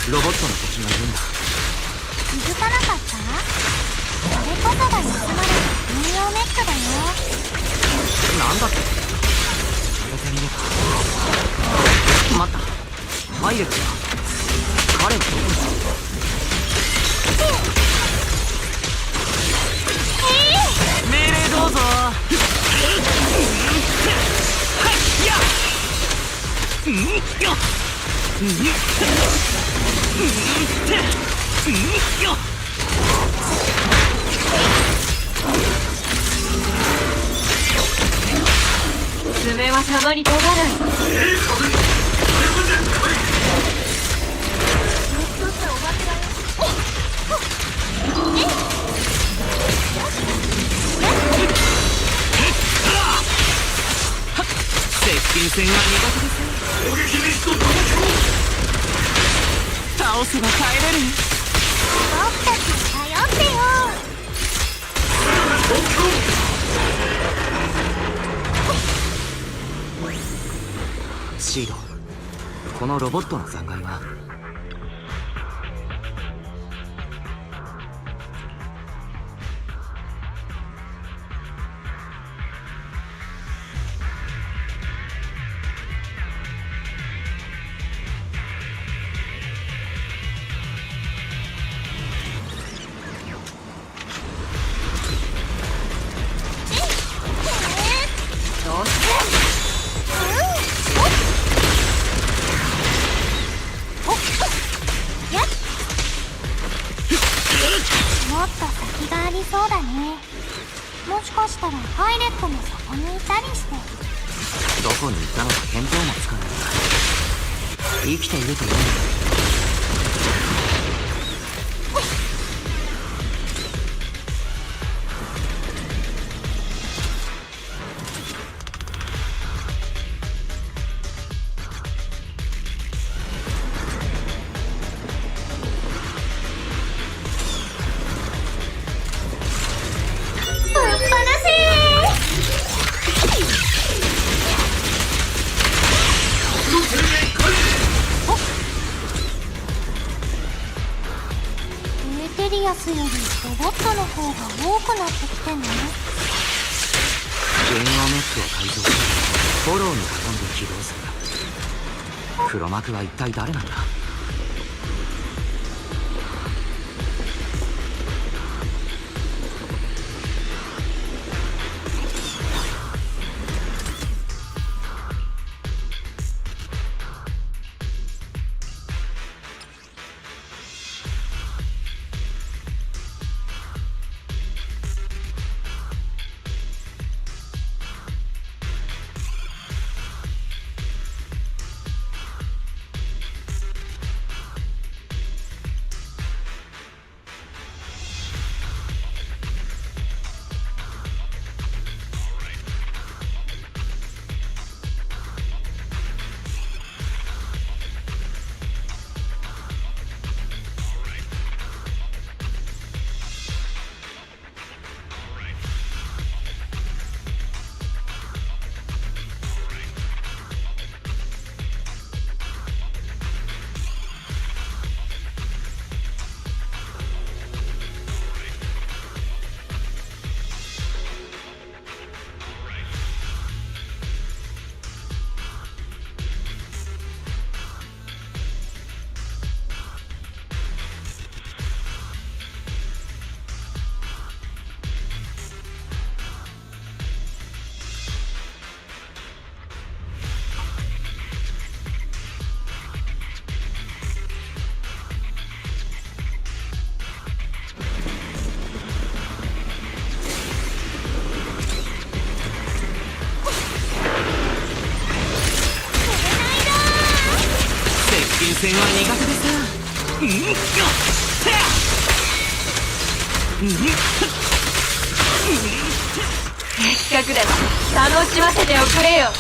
V: にロボットの敵がいるんだ？
M: 気づかなかった？これこそが盗まれた軍用メックだよ。
V: なんだって？やれてみるか。待った、パイレットだ。彼はどこだ？
D: 命令どうぞ。
E: 爪は様に尖らない。
D: 接近戦は苦手です。攻撃リスト倒せば帰れる。
M: 僕たちに頼ってよ。
V: シード、このロボットの残骸は
M: もっと先がありそうだね。
F: もしかしたらパイレットもそこにいたりして。
V: どこに行ったのか見当もつかない。生きているといいんだ。
F: エテリアスよりロボットの方が多くなってきてね。
V: 電話ネットを改造しフォローに運んで起動する。黒幕は一体誰なんだ。
G: 戦は苦手でさ。
E: せっかくだし楽しませておくれよ。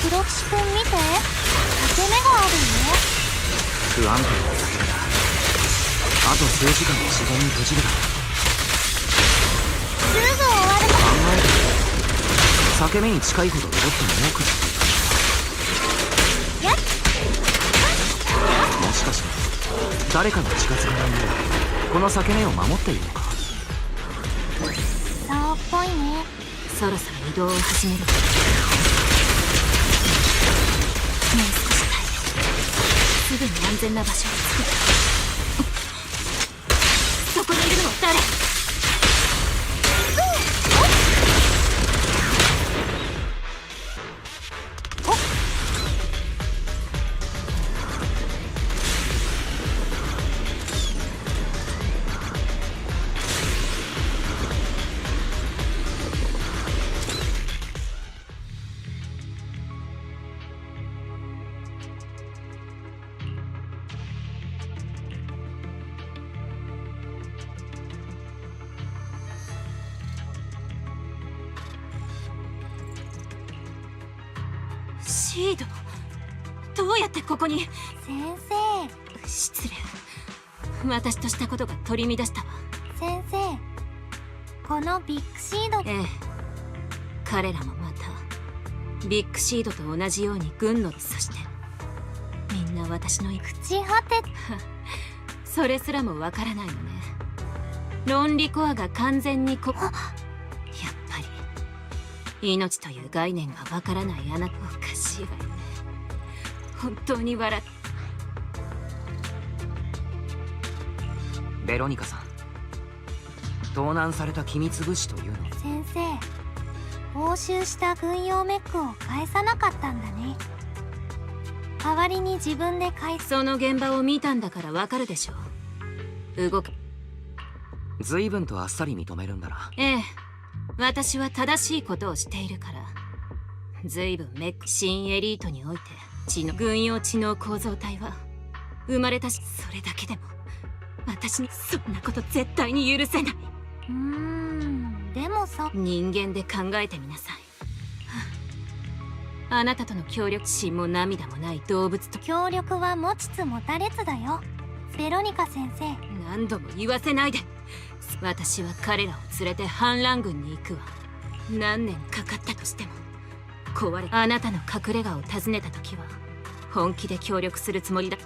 F: 黒騎士くん見て、欠け目がある
V: 不安定な酒だ。あと数時間で自然に閉じるだろう。
F: すぐ終わるから。
V: 考えると裂け目に近いほどロボットも多くなっている。もしかして誰かが近づかないようこの裂け目を守っているのか。
F: そうっぽいね。
K: そろそろ移動を始める。もう少し耐えよう。すぐに安全な場所を作る。そこにいるのは誰？シード、どうやってここに？
F: 先生。
K: 失礼。私としたことが取り乱したわ。
F: 先生、このビッグシード。
K: ええ、彼らもまたビッグシードと同じように軍のそしてみんな私の
F: 朽ち果て。
K: それすらもわからないのね。論理コアが完全にやっぱり命という概念がわからないあなた、おかしいわよね。本当に笑っ。
V: ベロニカさん、盗難された機密物資というの。
F: 先生、押収した軍用メックを返さなかったんだね。代わりに自分で返す。
K: その現場を見たんだからわかるでしょ。動く。
V: 随分とあっさり認めるんだな。
K: ええ、私は正しいことをしているから。随分新エリートにおいて軍用知能構造体は生まれたし、それだけでも私にそんなこと絶対に許せない。
B: でもさ、
K: 人間で考えてみなさい。あなたとの協力心も涙もない動物と。
B: 協力は持ちつ持たれつだよ、ベロニカ先生。
K: 何度も言わせないで。私は彼らを連れて反乱軍に行くわ。何年かかったとしても壊れ。あなたの隠れ家を訪ねた時は本気で協力するつもりだ。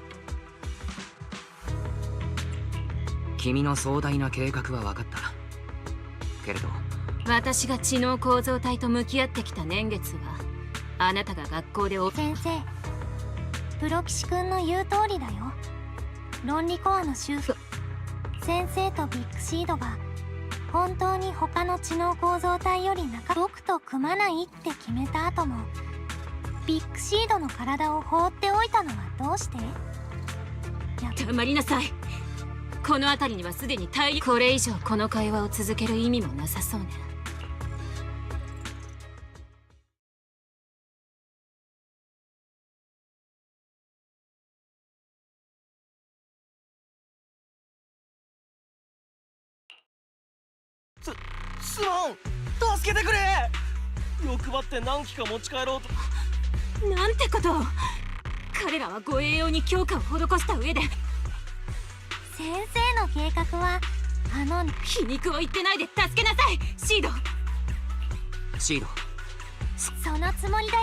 V: 君の壮大な計画は分かったけれど、
K: 私が知能構造体と向き合ってきた年月はあなたが学校で
B: 先生、プロキシ君の言う通りだよ。論理コアの修復。先生とビッグシードが本当に他の知能構造体より僕と組まないって決めた後もビッグシードの体を放っておいたのはどうして？
K: 黙りなさい。この辺りにはすでにこれ以上この会話を続ける意味もなさそうね。
G: すまん、助けてくれ。欲張って何機か持ち帰ろうと。
K: なんてことを。彼らは護衛用に強化を施した上で。
B: 先生の計画は
K: 皮肉を言ってないで助けなさい、シード。
V: シード、
B: そのつもりだよ。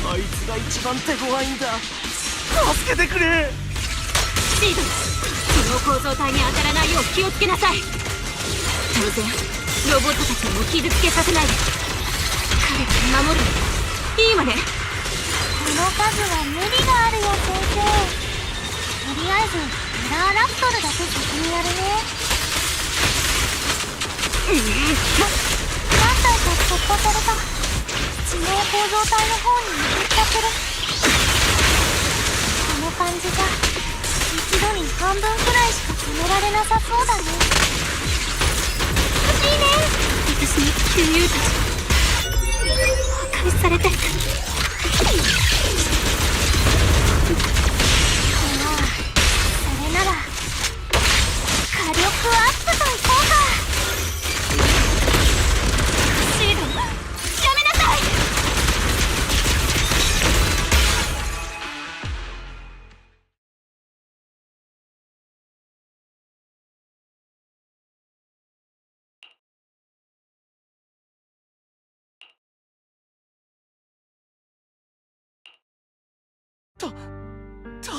G: あいつが一番手強いんだ。助けてくれ。
K: シード、知能構造体に当たらないよう気をつけなさい。当然ロボットたちにも傷つけさせないで。彼らを守るのいいわね。
B: この数は無理があるよ先生。とりあえずミラーラプトルだけ先にやるね。何体か突破された。知能構造体の方に向かってる。この感じじゃ一度に半分くらいしか止められなさそうだね。欲しいね。
K: 私の旧友たち破壊されて。
B: それなら火力アップといこうか。
K: シード、やめなさい。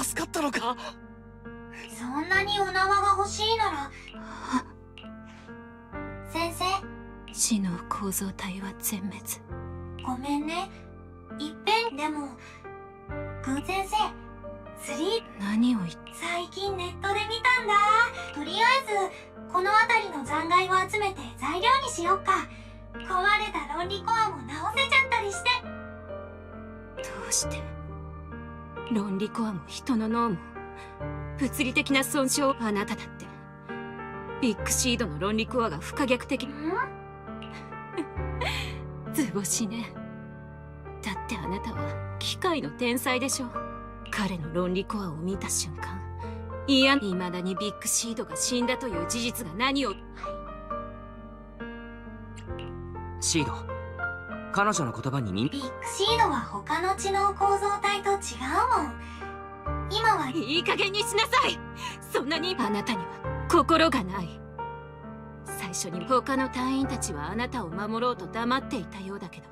G: 助かったのか。
B: そんなにお縄が欲しいなら先生。
K: 知能構造体は全滅。
B: ごめんね。いっぺんでも先生、
K: 何を言って。
B: 最近ネットで見たんだ。とりあえずこの辺りの残骸を集めて材料にしよっか。壊れた論理コアも直せちゃったりして。
K: どうして論理コアも人の脳も物理的な損傷。あなただってビッグシードの論理コアが不可逆的。図星ね。だってあなたは機械の天才でしょ。彼の論理コアを見た瞬間、未だにビッグシードが死んだという事実が何を。
V: シード、彼女の言葉に
B: ビッグシードは他の知能構造体と違うもん。今はい
K: い加減にしなさい。そんなにあなたには心がない。最初に他の隊員たちはあなたを守ろうと黙っていたようだけど。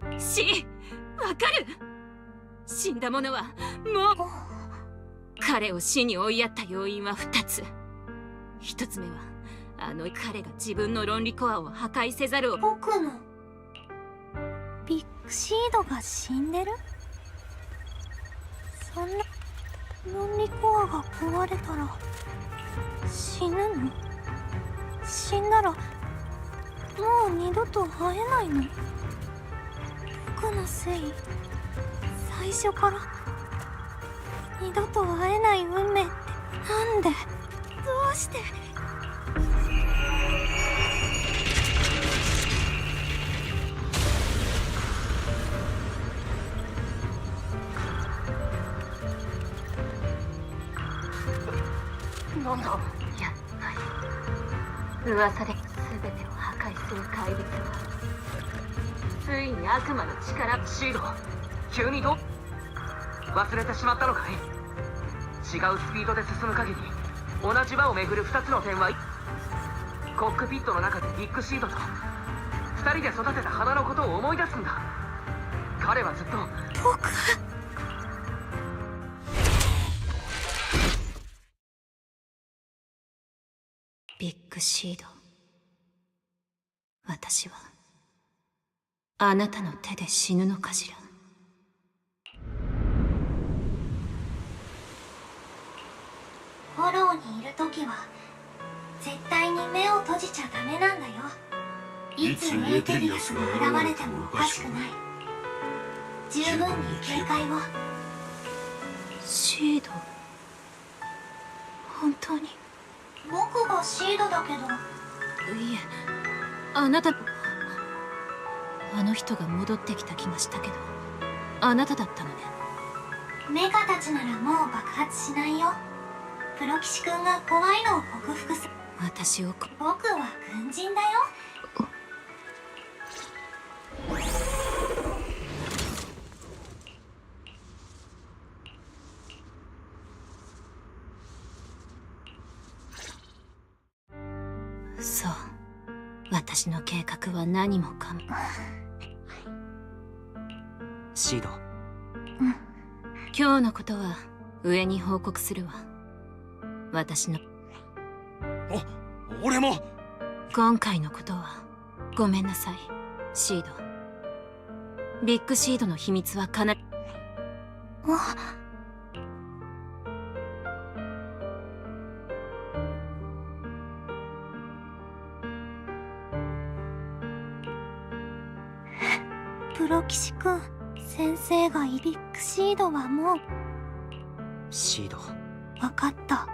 K: わかる。死んだ者はもう。彼を死に追いやった要因は2つ。1つ目は彼が自分の論理コアを破壊せざるを。
B: 僕のビッグシードが死んでる？そんな論理コアが壊れたら死ぬの？死んだら
M: もう二度と会えないの？僕のせい？最初から二度と会えない運命ってなんで？どうして？
F: なんだ？やっぱり噂で全てを破壊する怪物はついに悪魔の力。
V: シード、急に忘れてしまったのかい？違うスピードで進む限り同じ場を巡る2つの点はコックピットの中でビッグシードと2人で育てた花のことを思い出すんだ。彼はずっと
M: 僕。
K: ビッグシード、私はあなたの手で死ぬのかしら。
M: フォローにいるときは絶対に目を閉じちゃダメなんだよ。いつエーテリアスが現れてもおかしくない。十分に警戒を。
K: シード、本当に？
M: 僕がシードだけど。
K: いえ、あなた。あの人が戻ってきた気がしたけど、あなただったのね。
M: メカたちならもう爆発しないよ。プロ騎士君が怖いのを克服する。
K: 私を。
M: 僕は軍人だよ。
K: そう、私の計画は何もかも。
V: シード。
K: 今日のことは上に報告するわ。私の。
G: 俺も。
K: 今回のことはごめんなさい、シード。ビッグシードの秘密はかなり。
M: プロ騎士君、先生がいビッグシードはもう。
V: シード。
M: 分かった。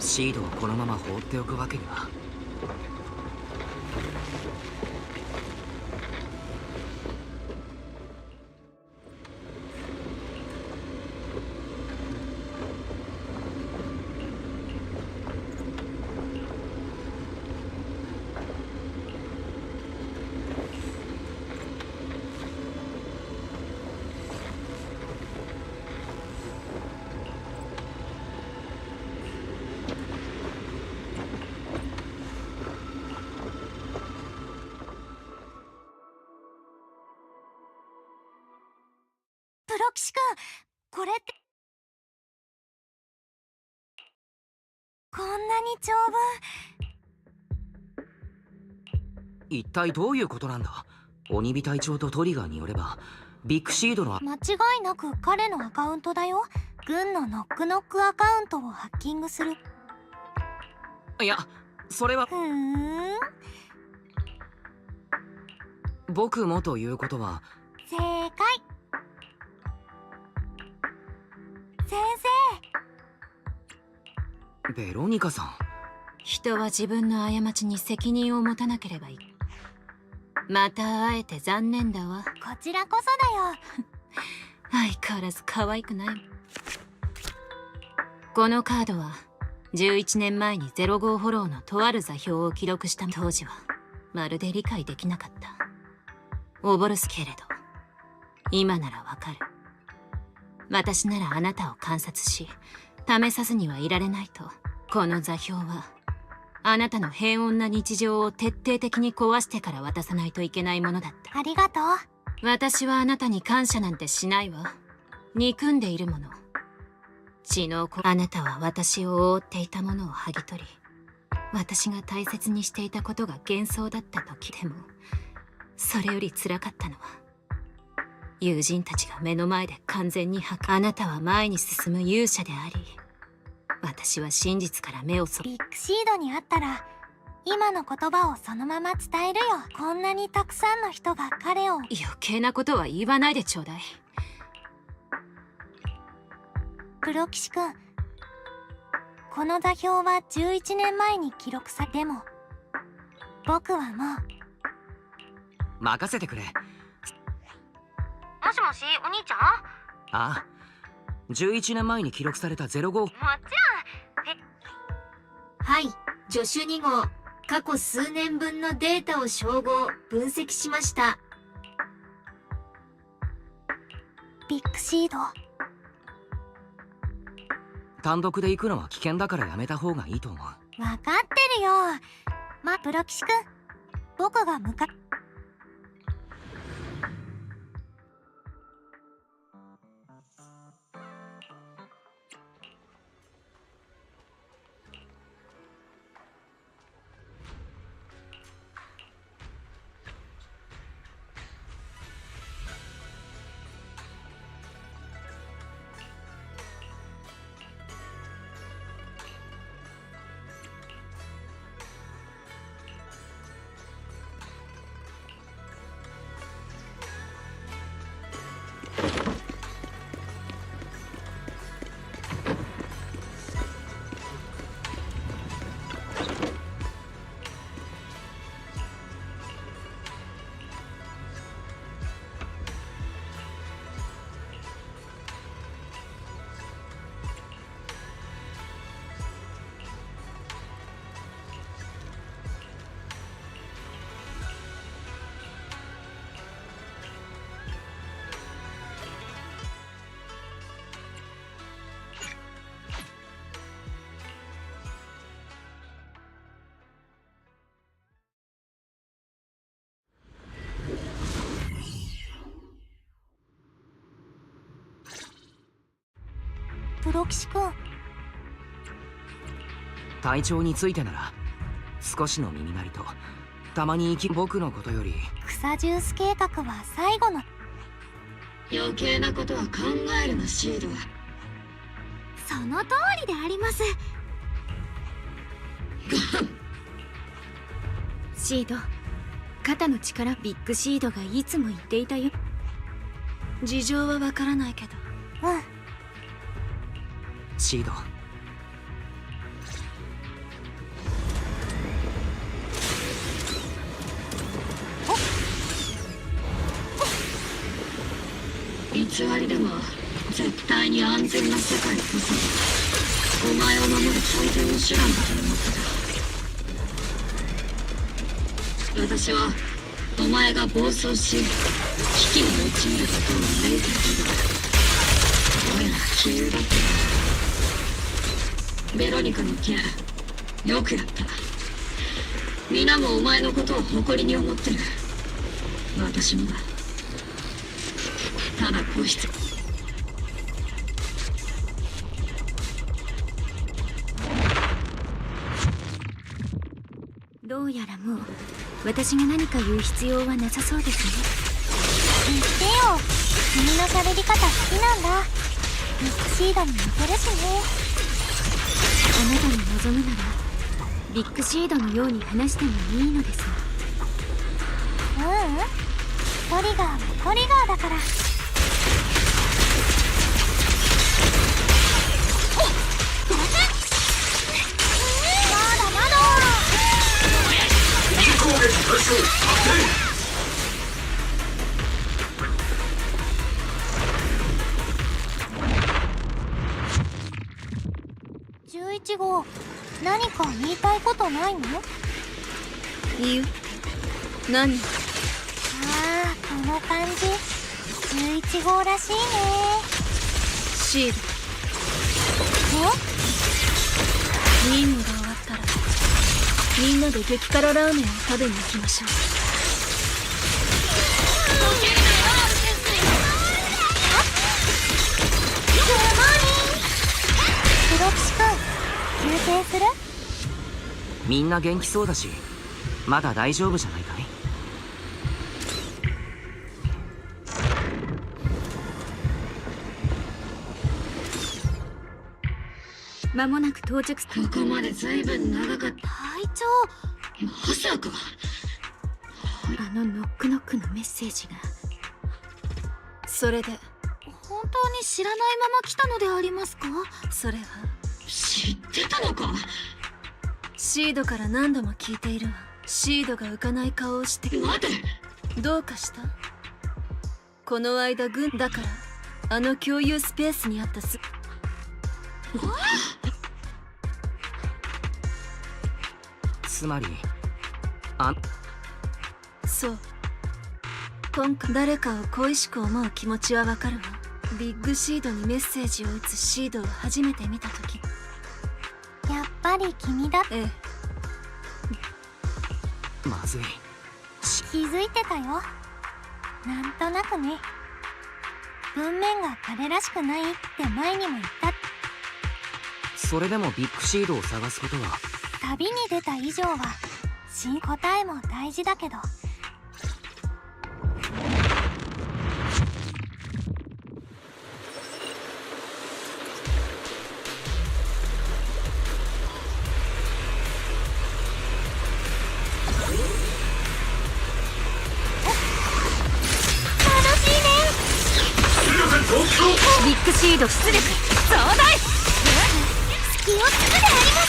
V: シードをこのまま放っておくわけには。
M: プロ騎士君、これって。
W: こんなに長文。
V: 一体どういうことなんだ。鬼火隊長とトリガーによればビッグシードの
W: 間違いなく彼のアカウントだよ。軍のノックノックアカウントをハッキングする。
V: いや、それは僕もということは。
W: 正解。先生。
V: ベロニカさん。
K: 人は自分の過ちに責任を持たなければいい。また会えて残念だわ。
W: こちらこそだよ。
K: 相変わらず可愛くない。このカードは11年前に05フォローのとある座標を記録した当時はまるで理解できなかった。おぼるすけれど今ならわかる。私ならあなたを観察し試さずにはいられないと。この座標はあなたの平穏な日常を徹底的に壊してから渡さないといけないものだった。
W: ありがとう。
K: 私はあなたに感謝なんてしないわ。憎んでいるもの。あなたは私を覆っていたものを剥ぎ取り、私が大切にしていたことが幻想だった時でも、それより辛かったのは友人たちが目の前で完全にあなたは前に進む勇者であり、私は真実から目をそ
W: ビッグシードに会ったら今の言葉をそのまま伝えるよ。こんなにたくさんの人が彼を。
K: 余計なことは言わないでちょうだい。
W: 黒騎士くん、この座標は11年前に記録され、でも僕はもう。
V: 任せてくれ。
W: もしもし、お兄ちゃん。
V: ああ、11年前に記録された05。
W: もちろん。はい、助手2号、過去数年分のデータを照合分析しました。ビッグシード。
V: 単独で行くのは危険だからやめた方がいいと思う。
W: わかってるよ。プロ騎士くん、僕がプロ騎士くん。
V: 体調についてなら少しの耳鳴りとたまに僕のことより。
W: 草ジュース計画は最後の。
L: 余計なことは考えるな、シード。
W: その通りであります。
P: シード、肩の力。ビッグシードがいつも言っていたよ。事情はわからないけど。
V: シード、
L: 偽りでも絶対に安全な世界こそお前を守る最善の手段だと思ってた。私はお前が暴走し危機に陥ることを招いていた。お前ら杞憂だった。ベロニカの件よくやった。皆もお前のことを誇りに思ってる。私もだ。ただこうして
P: どうやらもう私が何か言う必要はなさそうですね。
M: 言ってよ。君の喋り方好きなんだ。ミックシードに似てるしね。
P: あなたに望むならビッグシードのように話してもいいのですが。
M: トリガーはトリガーだから。11号、何か言いたいことないの？
P: いい何？
M: ああ、この感じ11号らしいね。
P: シード。任務が終わったらみんなで激辛ラーメンを食べに行きましょう。
M: プロ騎士君、休憩する？
V: みんな元気そうだし、まだ大丈夫じゃないかい？
P: 間もなく到着。
L: ここまで随分長かった。
M: 隊長、
L: まさか。
P: あのノックノックのメッセージが。それで
W: 本当に知らないまま来たのでありますか？
P: それは
L: 知ってたのか？
P: シードから何度も聞いているわ。シードが浮かない顔をして。
L: 待て、
P: どうかした？この間軍だからあの共有スペースにあった
V: つまり
P: そう今回誰かを恋しく思う気持ちはわかるわ。ビッグシードにメッセージを打つシードを初めて見た時、
M: やっぱり君だ。
P: え
V: まずい。
M: 気づいてたよ。なんとなくね。文面が彼らしくないって前にも言った。
V: それでもビッグシードを探すことは。
M: 旅に出た以上は新答えも大事だけど。
P: ビッグシード出力増大。
M: 隙を突くであります。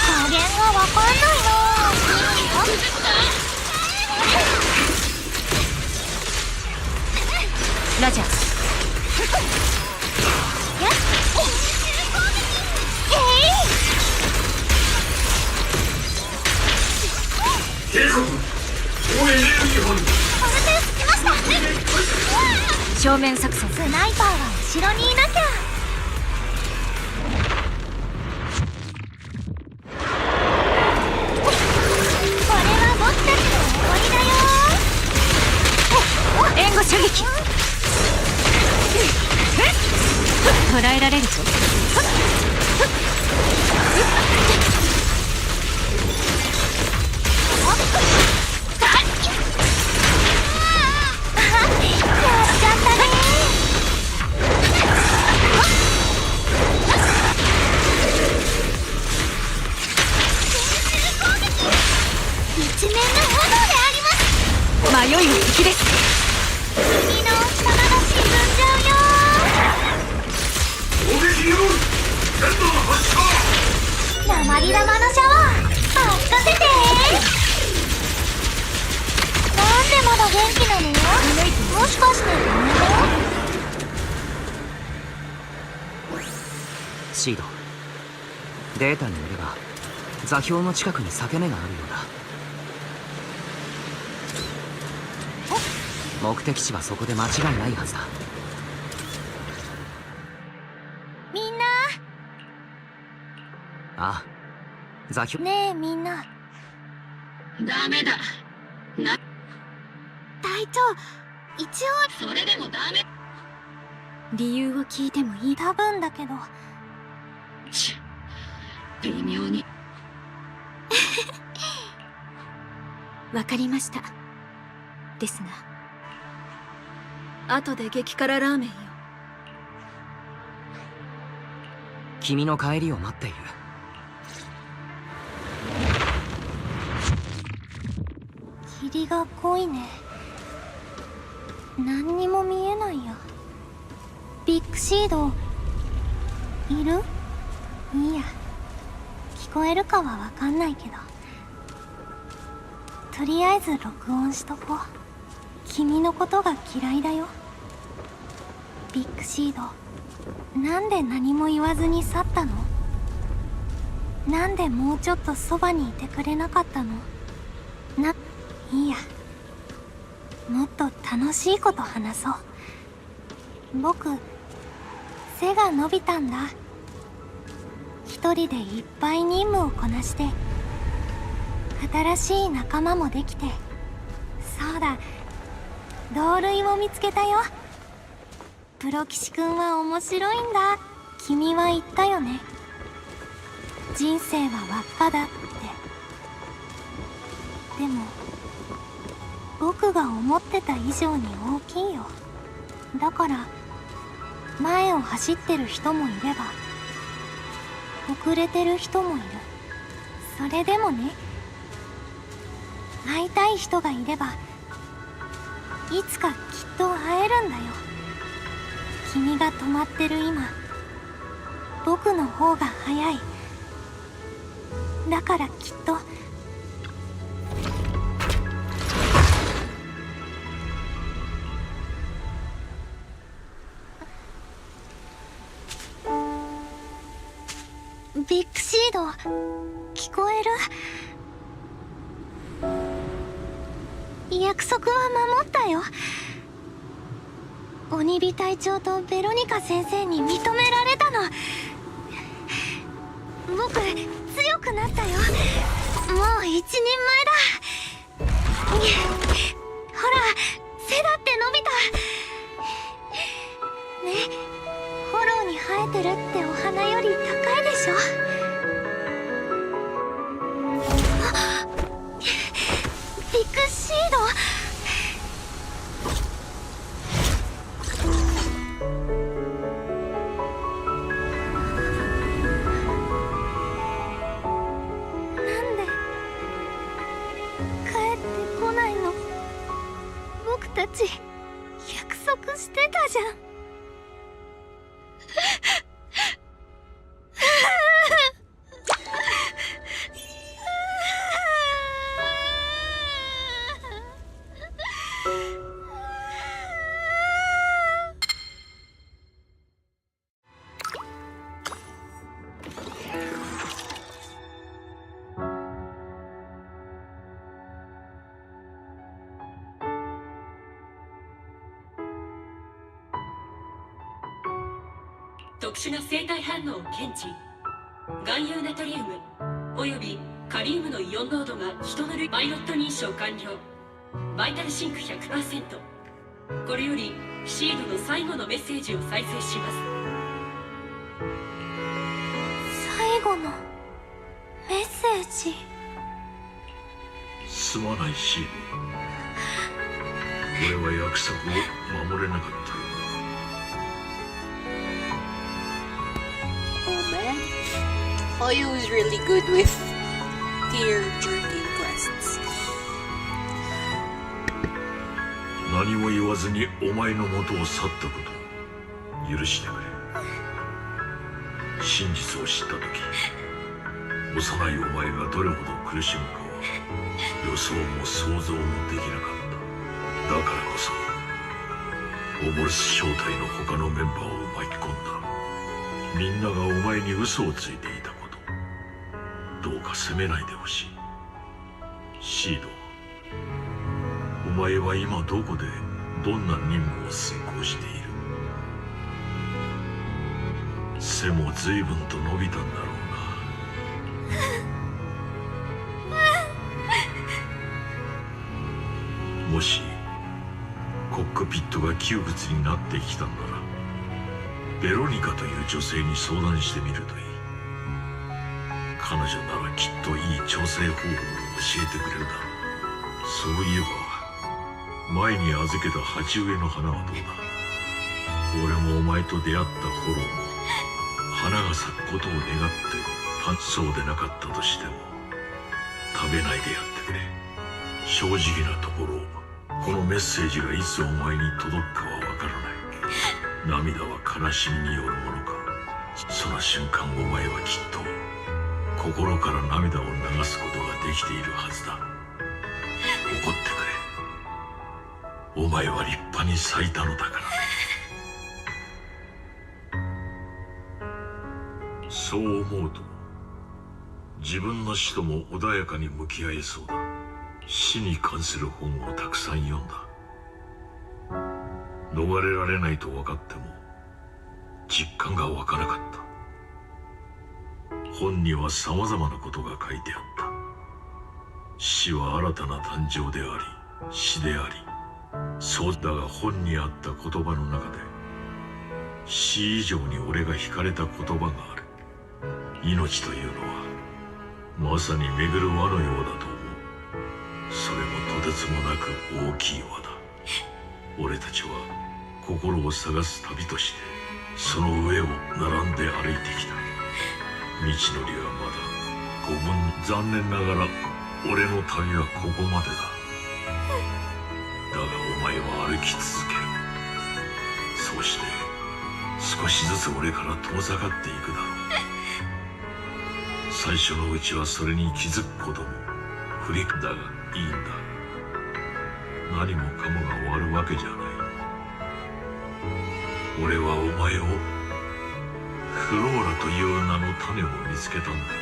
M: 加減がわかんないな。
P: ラジャー。正面作戦。
M: スナイパーは後ろにいなきゃ。これは僕たちの終わりだよ。
P: 援護射撃。捕らえられるぞ。
M: 一面の炎であります。
P: 迷いは敵です。
M: 君の様が沈んじゃうよ。
T: 攻撃用意、全土の発射。
M: 鉛玉のシャワー任せて。なんでまだ元気なの？もしかして
V: シード、データによれば座標の近くに裂け目があるようだ。目的地はそこで間違いないはずだ。
M: みんな。
V: ああ、座標。
M: ねえみんな。
L: ダメだ。
M: 隊長、一応。
L: それでもダメ。
W: 理由を聞いてもいい？
M: 多分だけど。
L: 微妙に。
W: わかりました。ですが、後で激辛ラーメンよ。
V: 君の帰りを待っている。
M: 霧が濃いね。何にも見えないや。ビッグシードいる？いいや、聞こえるかはわかんないけど、とりあえず録音しとこう。君のことが嫌いだよ。ビッグシード、なんで何も言わずに去ったの？なんでもうちょっとそばにいてくれなかったの？いいや、もっと楽しいこと話そう。僕、背が伸びたんだ。一人でいっぱい任務をこなして、新しい仲間もできて、そうだ、同類を見つけたよ。プロ騎士くんは面白いんだ。君は言ったよね。人生は輪っかだって。でも僕が思ってた以上に大きいよ。だから前を走ってる人もいれば遅れてる人もいる。それでもね、会いたい人がいればいつかきっと会えるんだよ。君が止まってる今、僕の方が早い。だからきっとビッグシード、聞こえる？約束は守ったよ。鬼火隊長とベロニカ先生に認められたの。僕、強くなったよ。もう一人前だ。ほら、背だって伸びた。ね、フォローに生えてるってお花より高いでしょ。ビッグシード。なんで帰ってこないの？僕たち約束してたじゃん。
I: 特殊な生体反応を検知。含有ナトリウムおよびカリウムのイオン濃度が人の類パイロット認証完了。バイタルシンク 100%。 これよりシードの最後のメッセージを再生します。
M: 最後のメッセージ。
O: すまないシード、俺は約束を守れなかったよ。
S: Oyo is really good with tear-jerking quests.
O: 何も言わずにお前の元を去ったこと許してくれ。真実を知った時、幼いお前がどれほど苦しむかは予想も想像もできなかった。だからこそオボルス正体の他のメンバーを巻き込んだ。みんながお前に嘘をついていたこと、どうか責めないでほしい。シード、お前は今どこでどんな任務を遂行している？背も随分と伸びたんだろうな。もしコックピットが窮屈になってきたんならベロニカという女性に相談してみるといい。彼女ならきっといい調整方法を教えてくれるだろう。そういえば前に預けた鉢植えの花はどうだ。俺もお前と出会った頃も花が咲くことを願ってそうでなかったとしても食べないでやってくれ。正直なところこのメッセージがいつお前に届くかはわからない。涙は悲しみによるものか。その瞬間お前はきっと心から涙を流すことができているはずだ。怒ってくれ。お前は立派に咲いたのだからね。そう思うと自分の死とも穏やかに向き合えそうだ。死に関する本をたくさん読んだ。逃れられないと分かっても実感が湧かなかった。本には様々なことが書いてあった。死は新たな誕生であり死であり、そうだが本にあった言葉の中で死以上に俺が惹かれた言葉がある。命というのはまさに巡る輪のようだと思う。それもとてつもなく大きい輪だ。俺たちは心を探す旅としてその上を並んで歩いてきた。道のりはまだ5分。残念ながら俺の旅はここまでだ。だがお前は歩き続ける。そうして少しずつ俺から遠ざかっていくだろう。最初のうちはそれに気づくことも不利だがいいんだ。何もかもが終わるわけじゃない。俺はお前をフローラという名の種を見つけたんだから。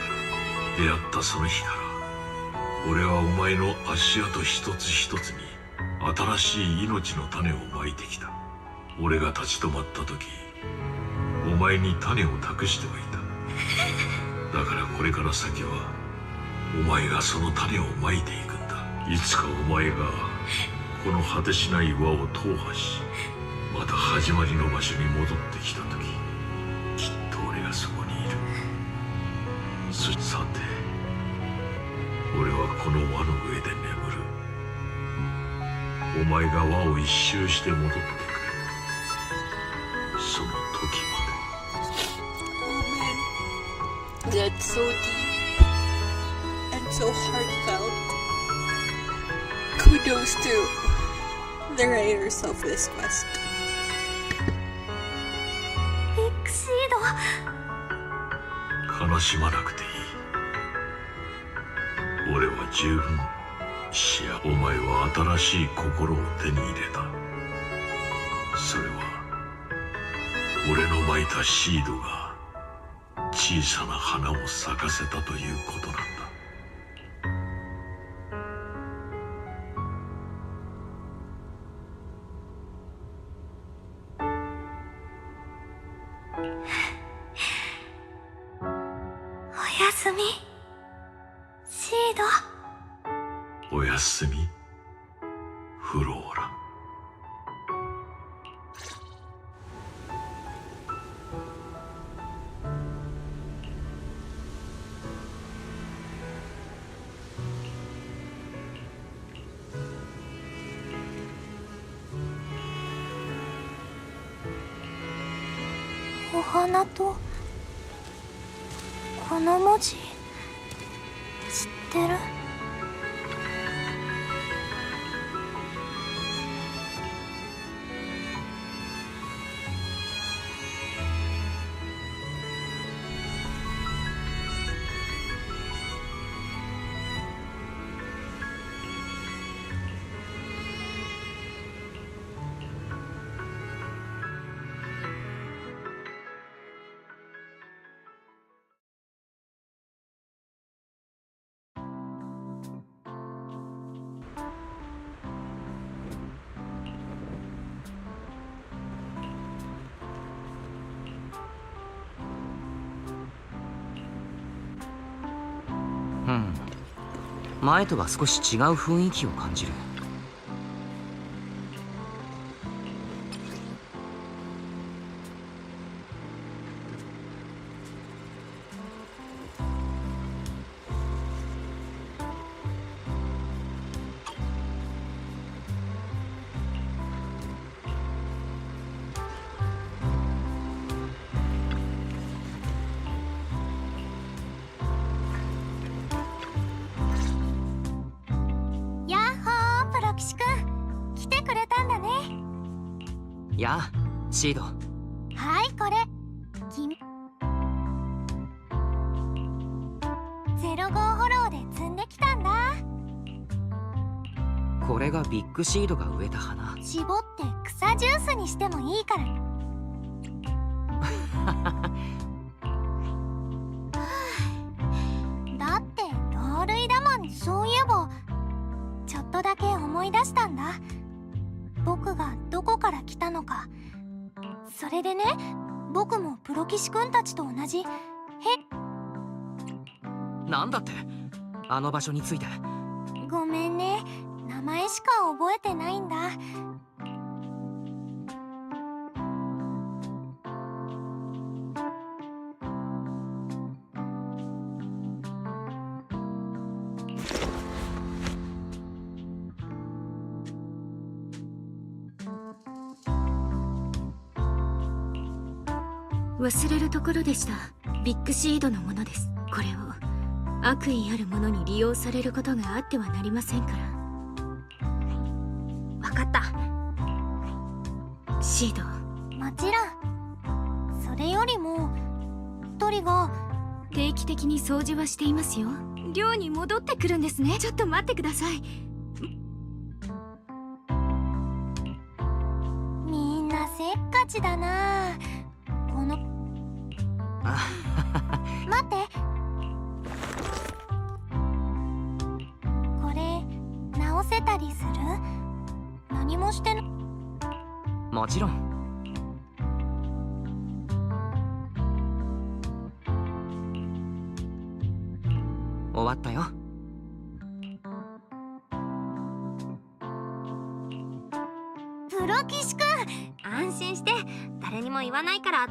O: 出会ったその日から俺はお前の足跡一つ一つに新しい命の種をまいてきた。俺が立ち止まった時お前に種を託してはいた。だからこれから先はお前がその種をまいていくんだ。いつかお前がこの果てしない輪を踏破しまた始まりの場所に戻ってきた時きっと俺がそこにいる。さて俺はこの輪の上で眠る。お前が輪を一周して戻ってくるその時まで。
S: That's so deep and so heartfelt. Kudos to the writers of this quest.
M: ビッグシード。
O: 悲しまなくていい。俺は十分お前は新しい心を手に入れた。それは俺のまいたシードが小さな花を咲かせたということなんだ。
M: おやすみシード。
O: おやすみフローラ。
M: お花とこの文字知ってる？
V: 前とは少し違う雰囲気を感じる。やあシード。
W: はいこれ君05フォローで積んできたんだ。
V: これがビッグシードが植えた花。
W: 絞って草ジュースにしてもいいからだって同類だもん。そういえばちょっとだけ思い出したんだ。僕がどこから来たのか。それでね、僕もプロ騎士くんたちと同じ
V: なんだってあの場所について。
W: ごめんね、名前しか覚えてないんだ。忘れるところでした。ビッグシードのものです。これを悪意あるものに利用されることがあってはなりませんから。わかった。シード。もちろん。それよりもトリガー、定期的に掃除はしていますよ。寮に戻ってくるんですね。ちょっと待ってください。みんなせっかちだな。この待って、これ直せたりする？何もして
V: もちろん。終わったよ。
W: プロ騎士くん、安心して、誰にも言わないから。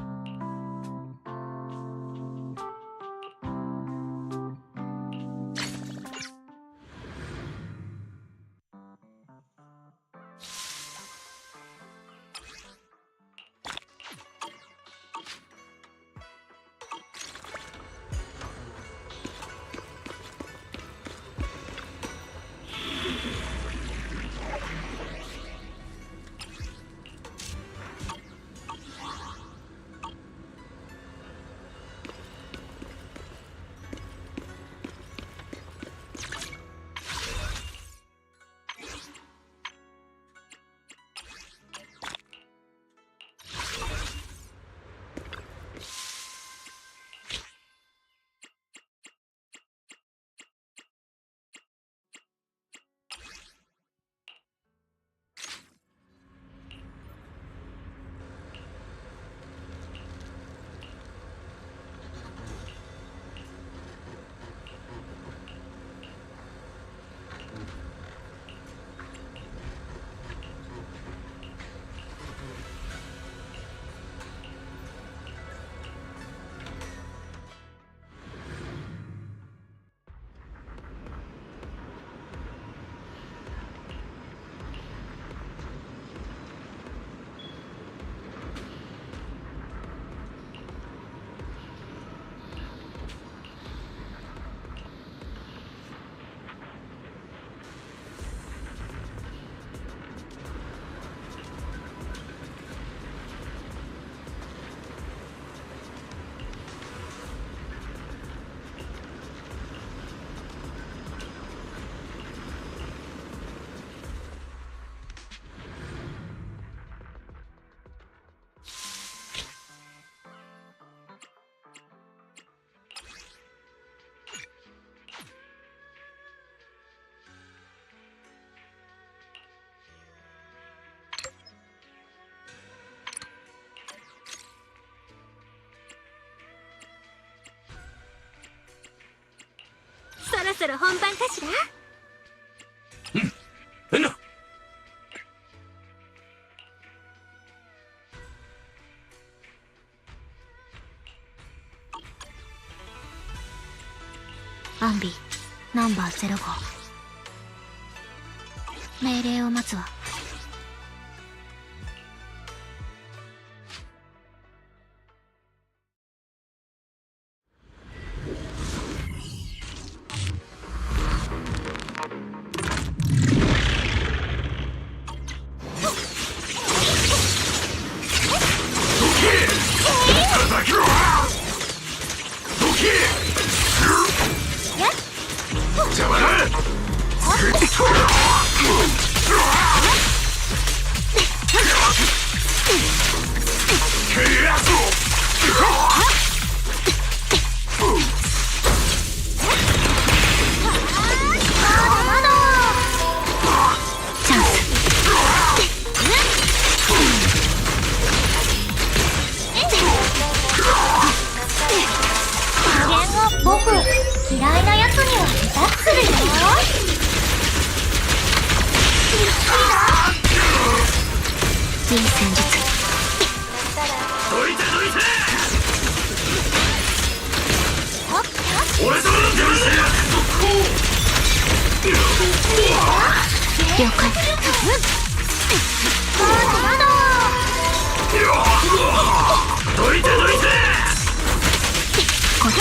W: そろそろ本番かしら。アンビナンバー05、命令を待つわ。
M: 僕、嫌いなやつには下手するよ。いい戦術。
O: どいてどいて。俺様の手をして速攻。
M: 了解。
O: どいてどいて。
M: これ。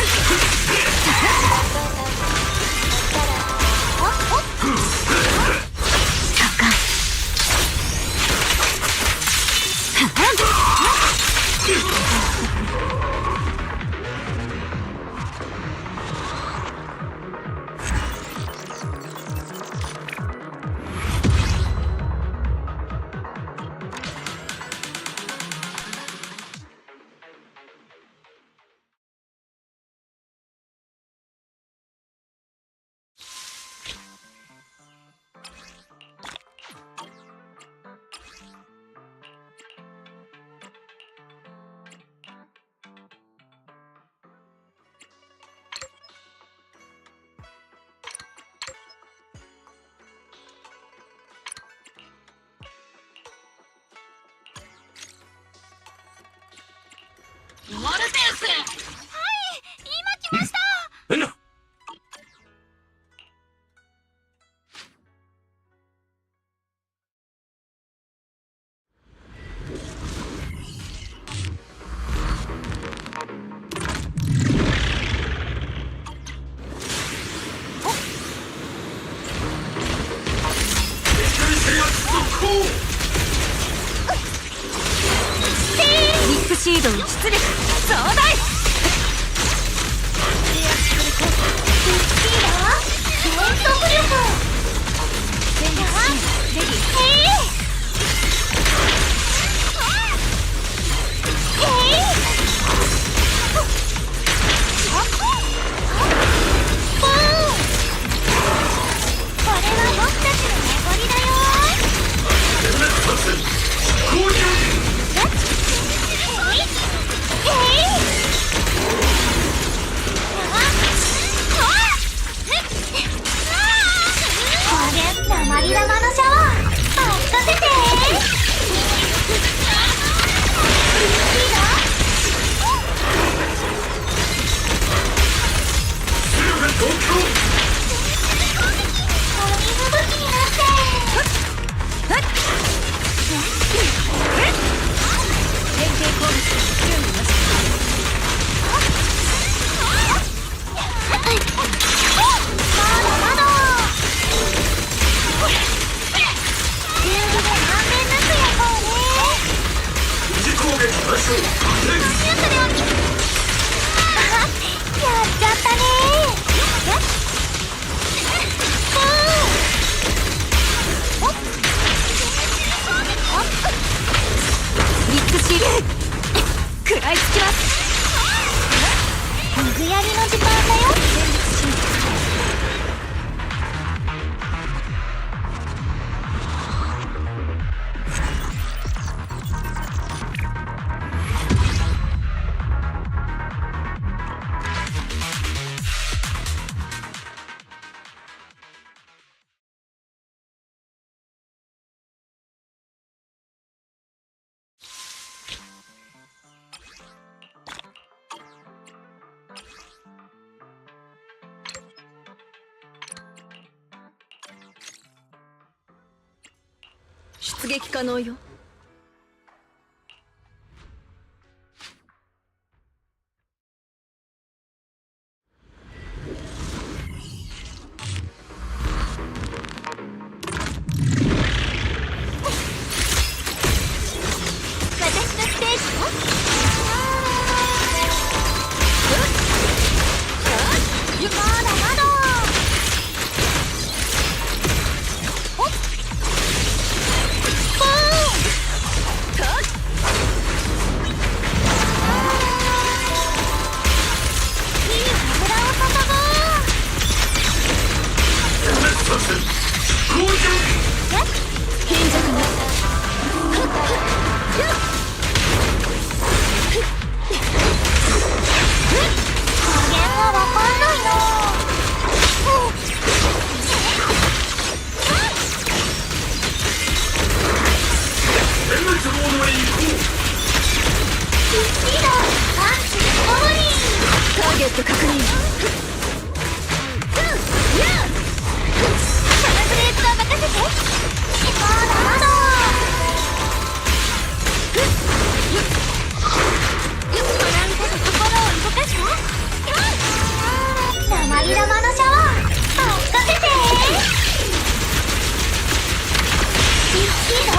O: モルテウス。はい、
B: 今来ました。
P: ビッグシードの出力増大。
M: 全速力。これは僕たちの名残だよ。鉛玉のシャワー任せて。
P: 食らいつきます。
M: 水やりの時間だよ。
P: 出撃可能よ。
M: 私のステージよ。まだまだ。
P: ターゲット確認。
B: そのブレードは任せて。まだまだ。トランクと心を動かした。鉛玉のシャワー任せて。いいぞ。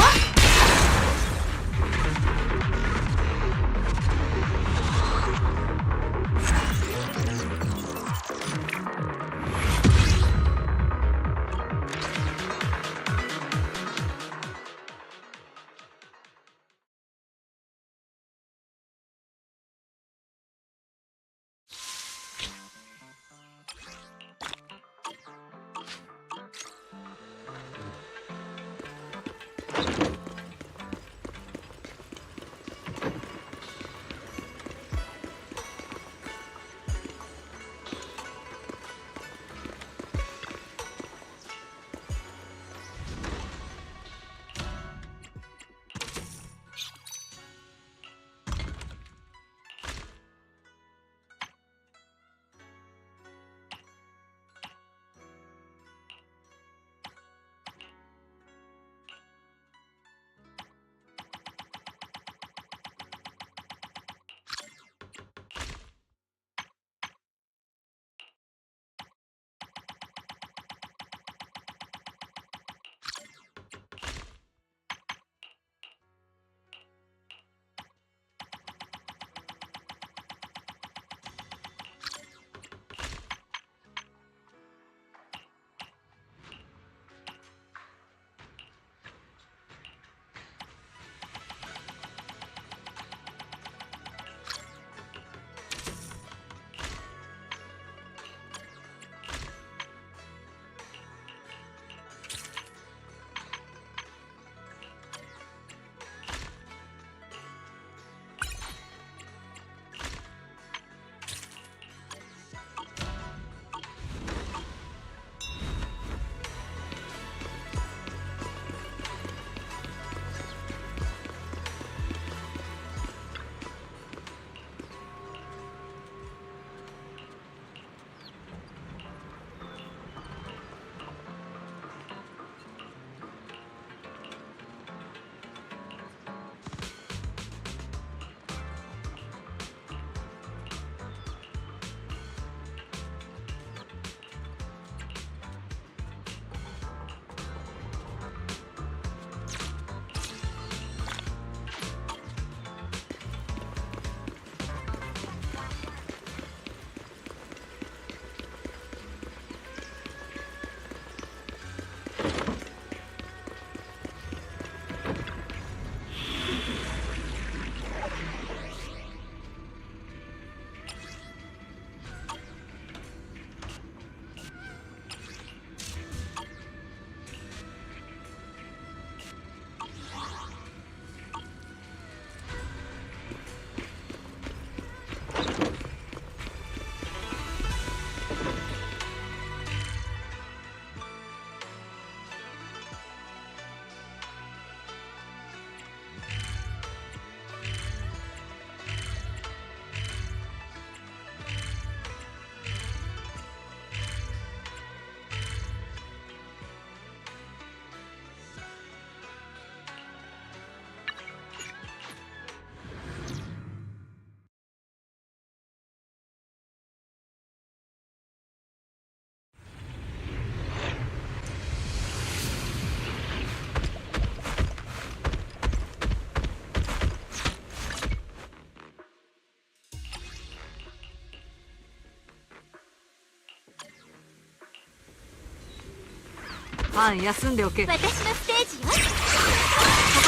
C: ファン休んでおけ。
B: 私のステージよ。ここ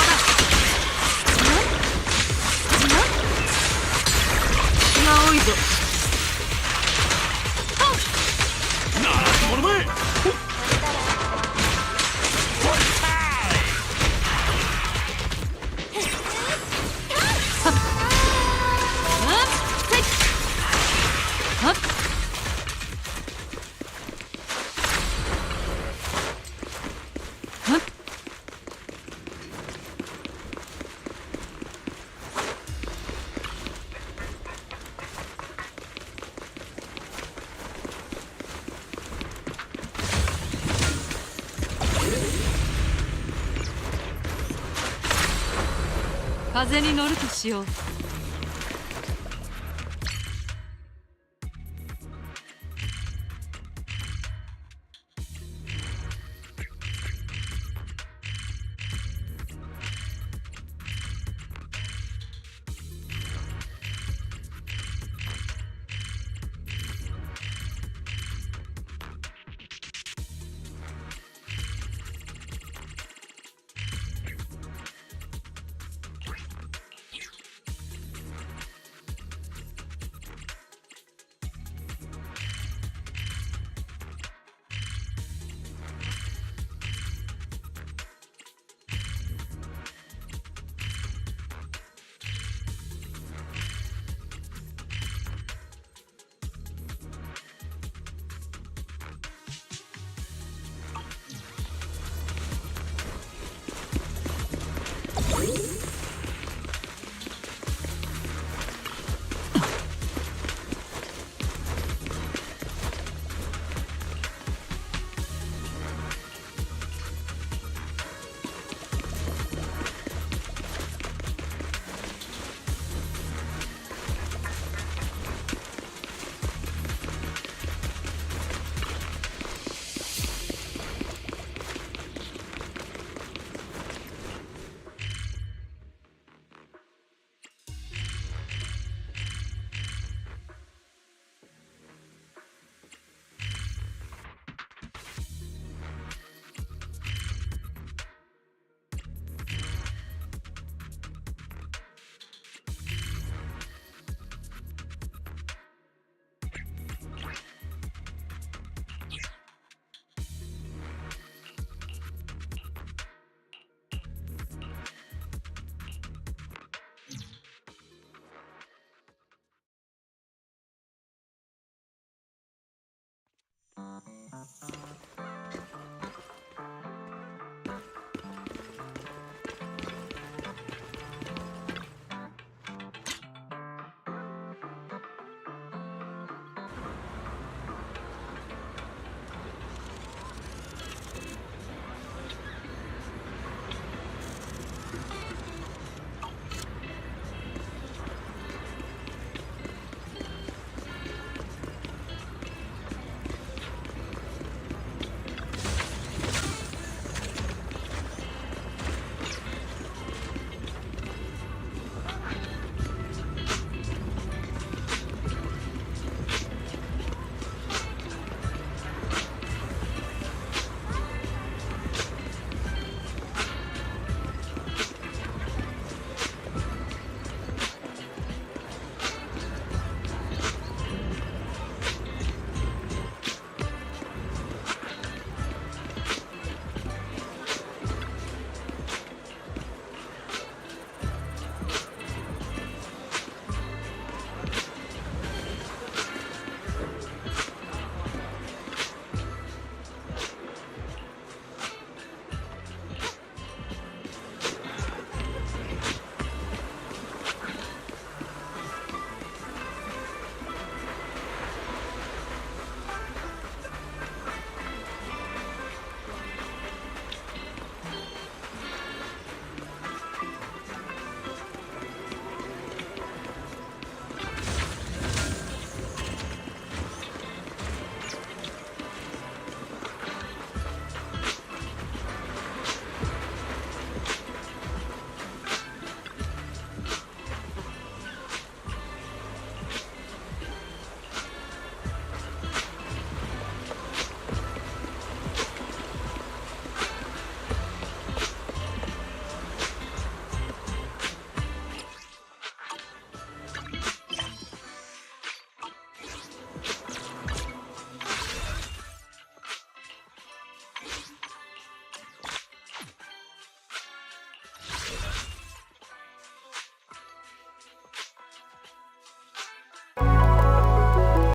C: だ。気が多いぞ。
T: なら者め。
P: 風に乗るとしよう。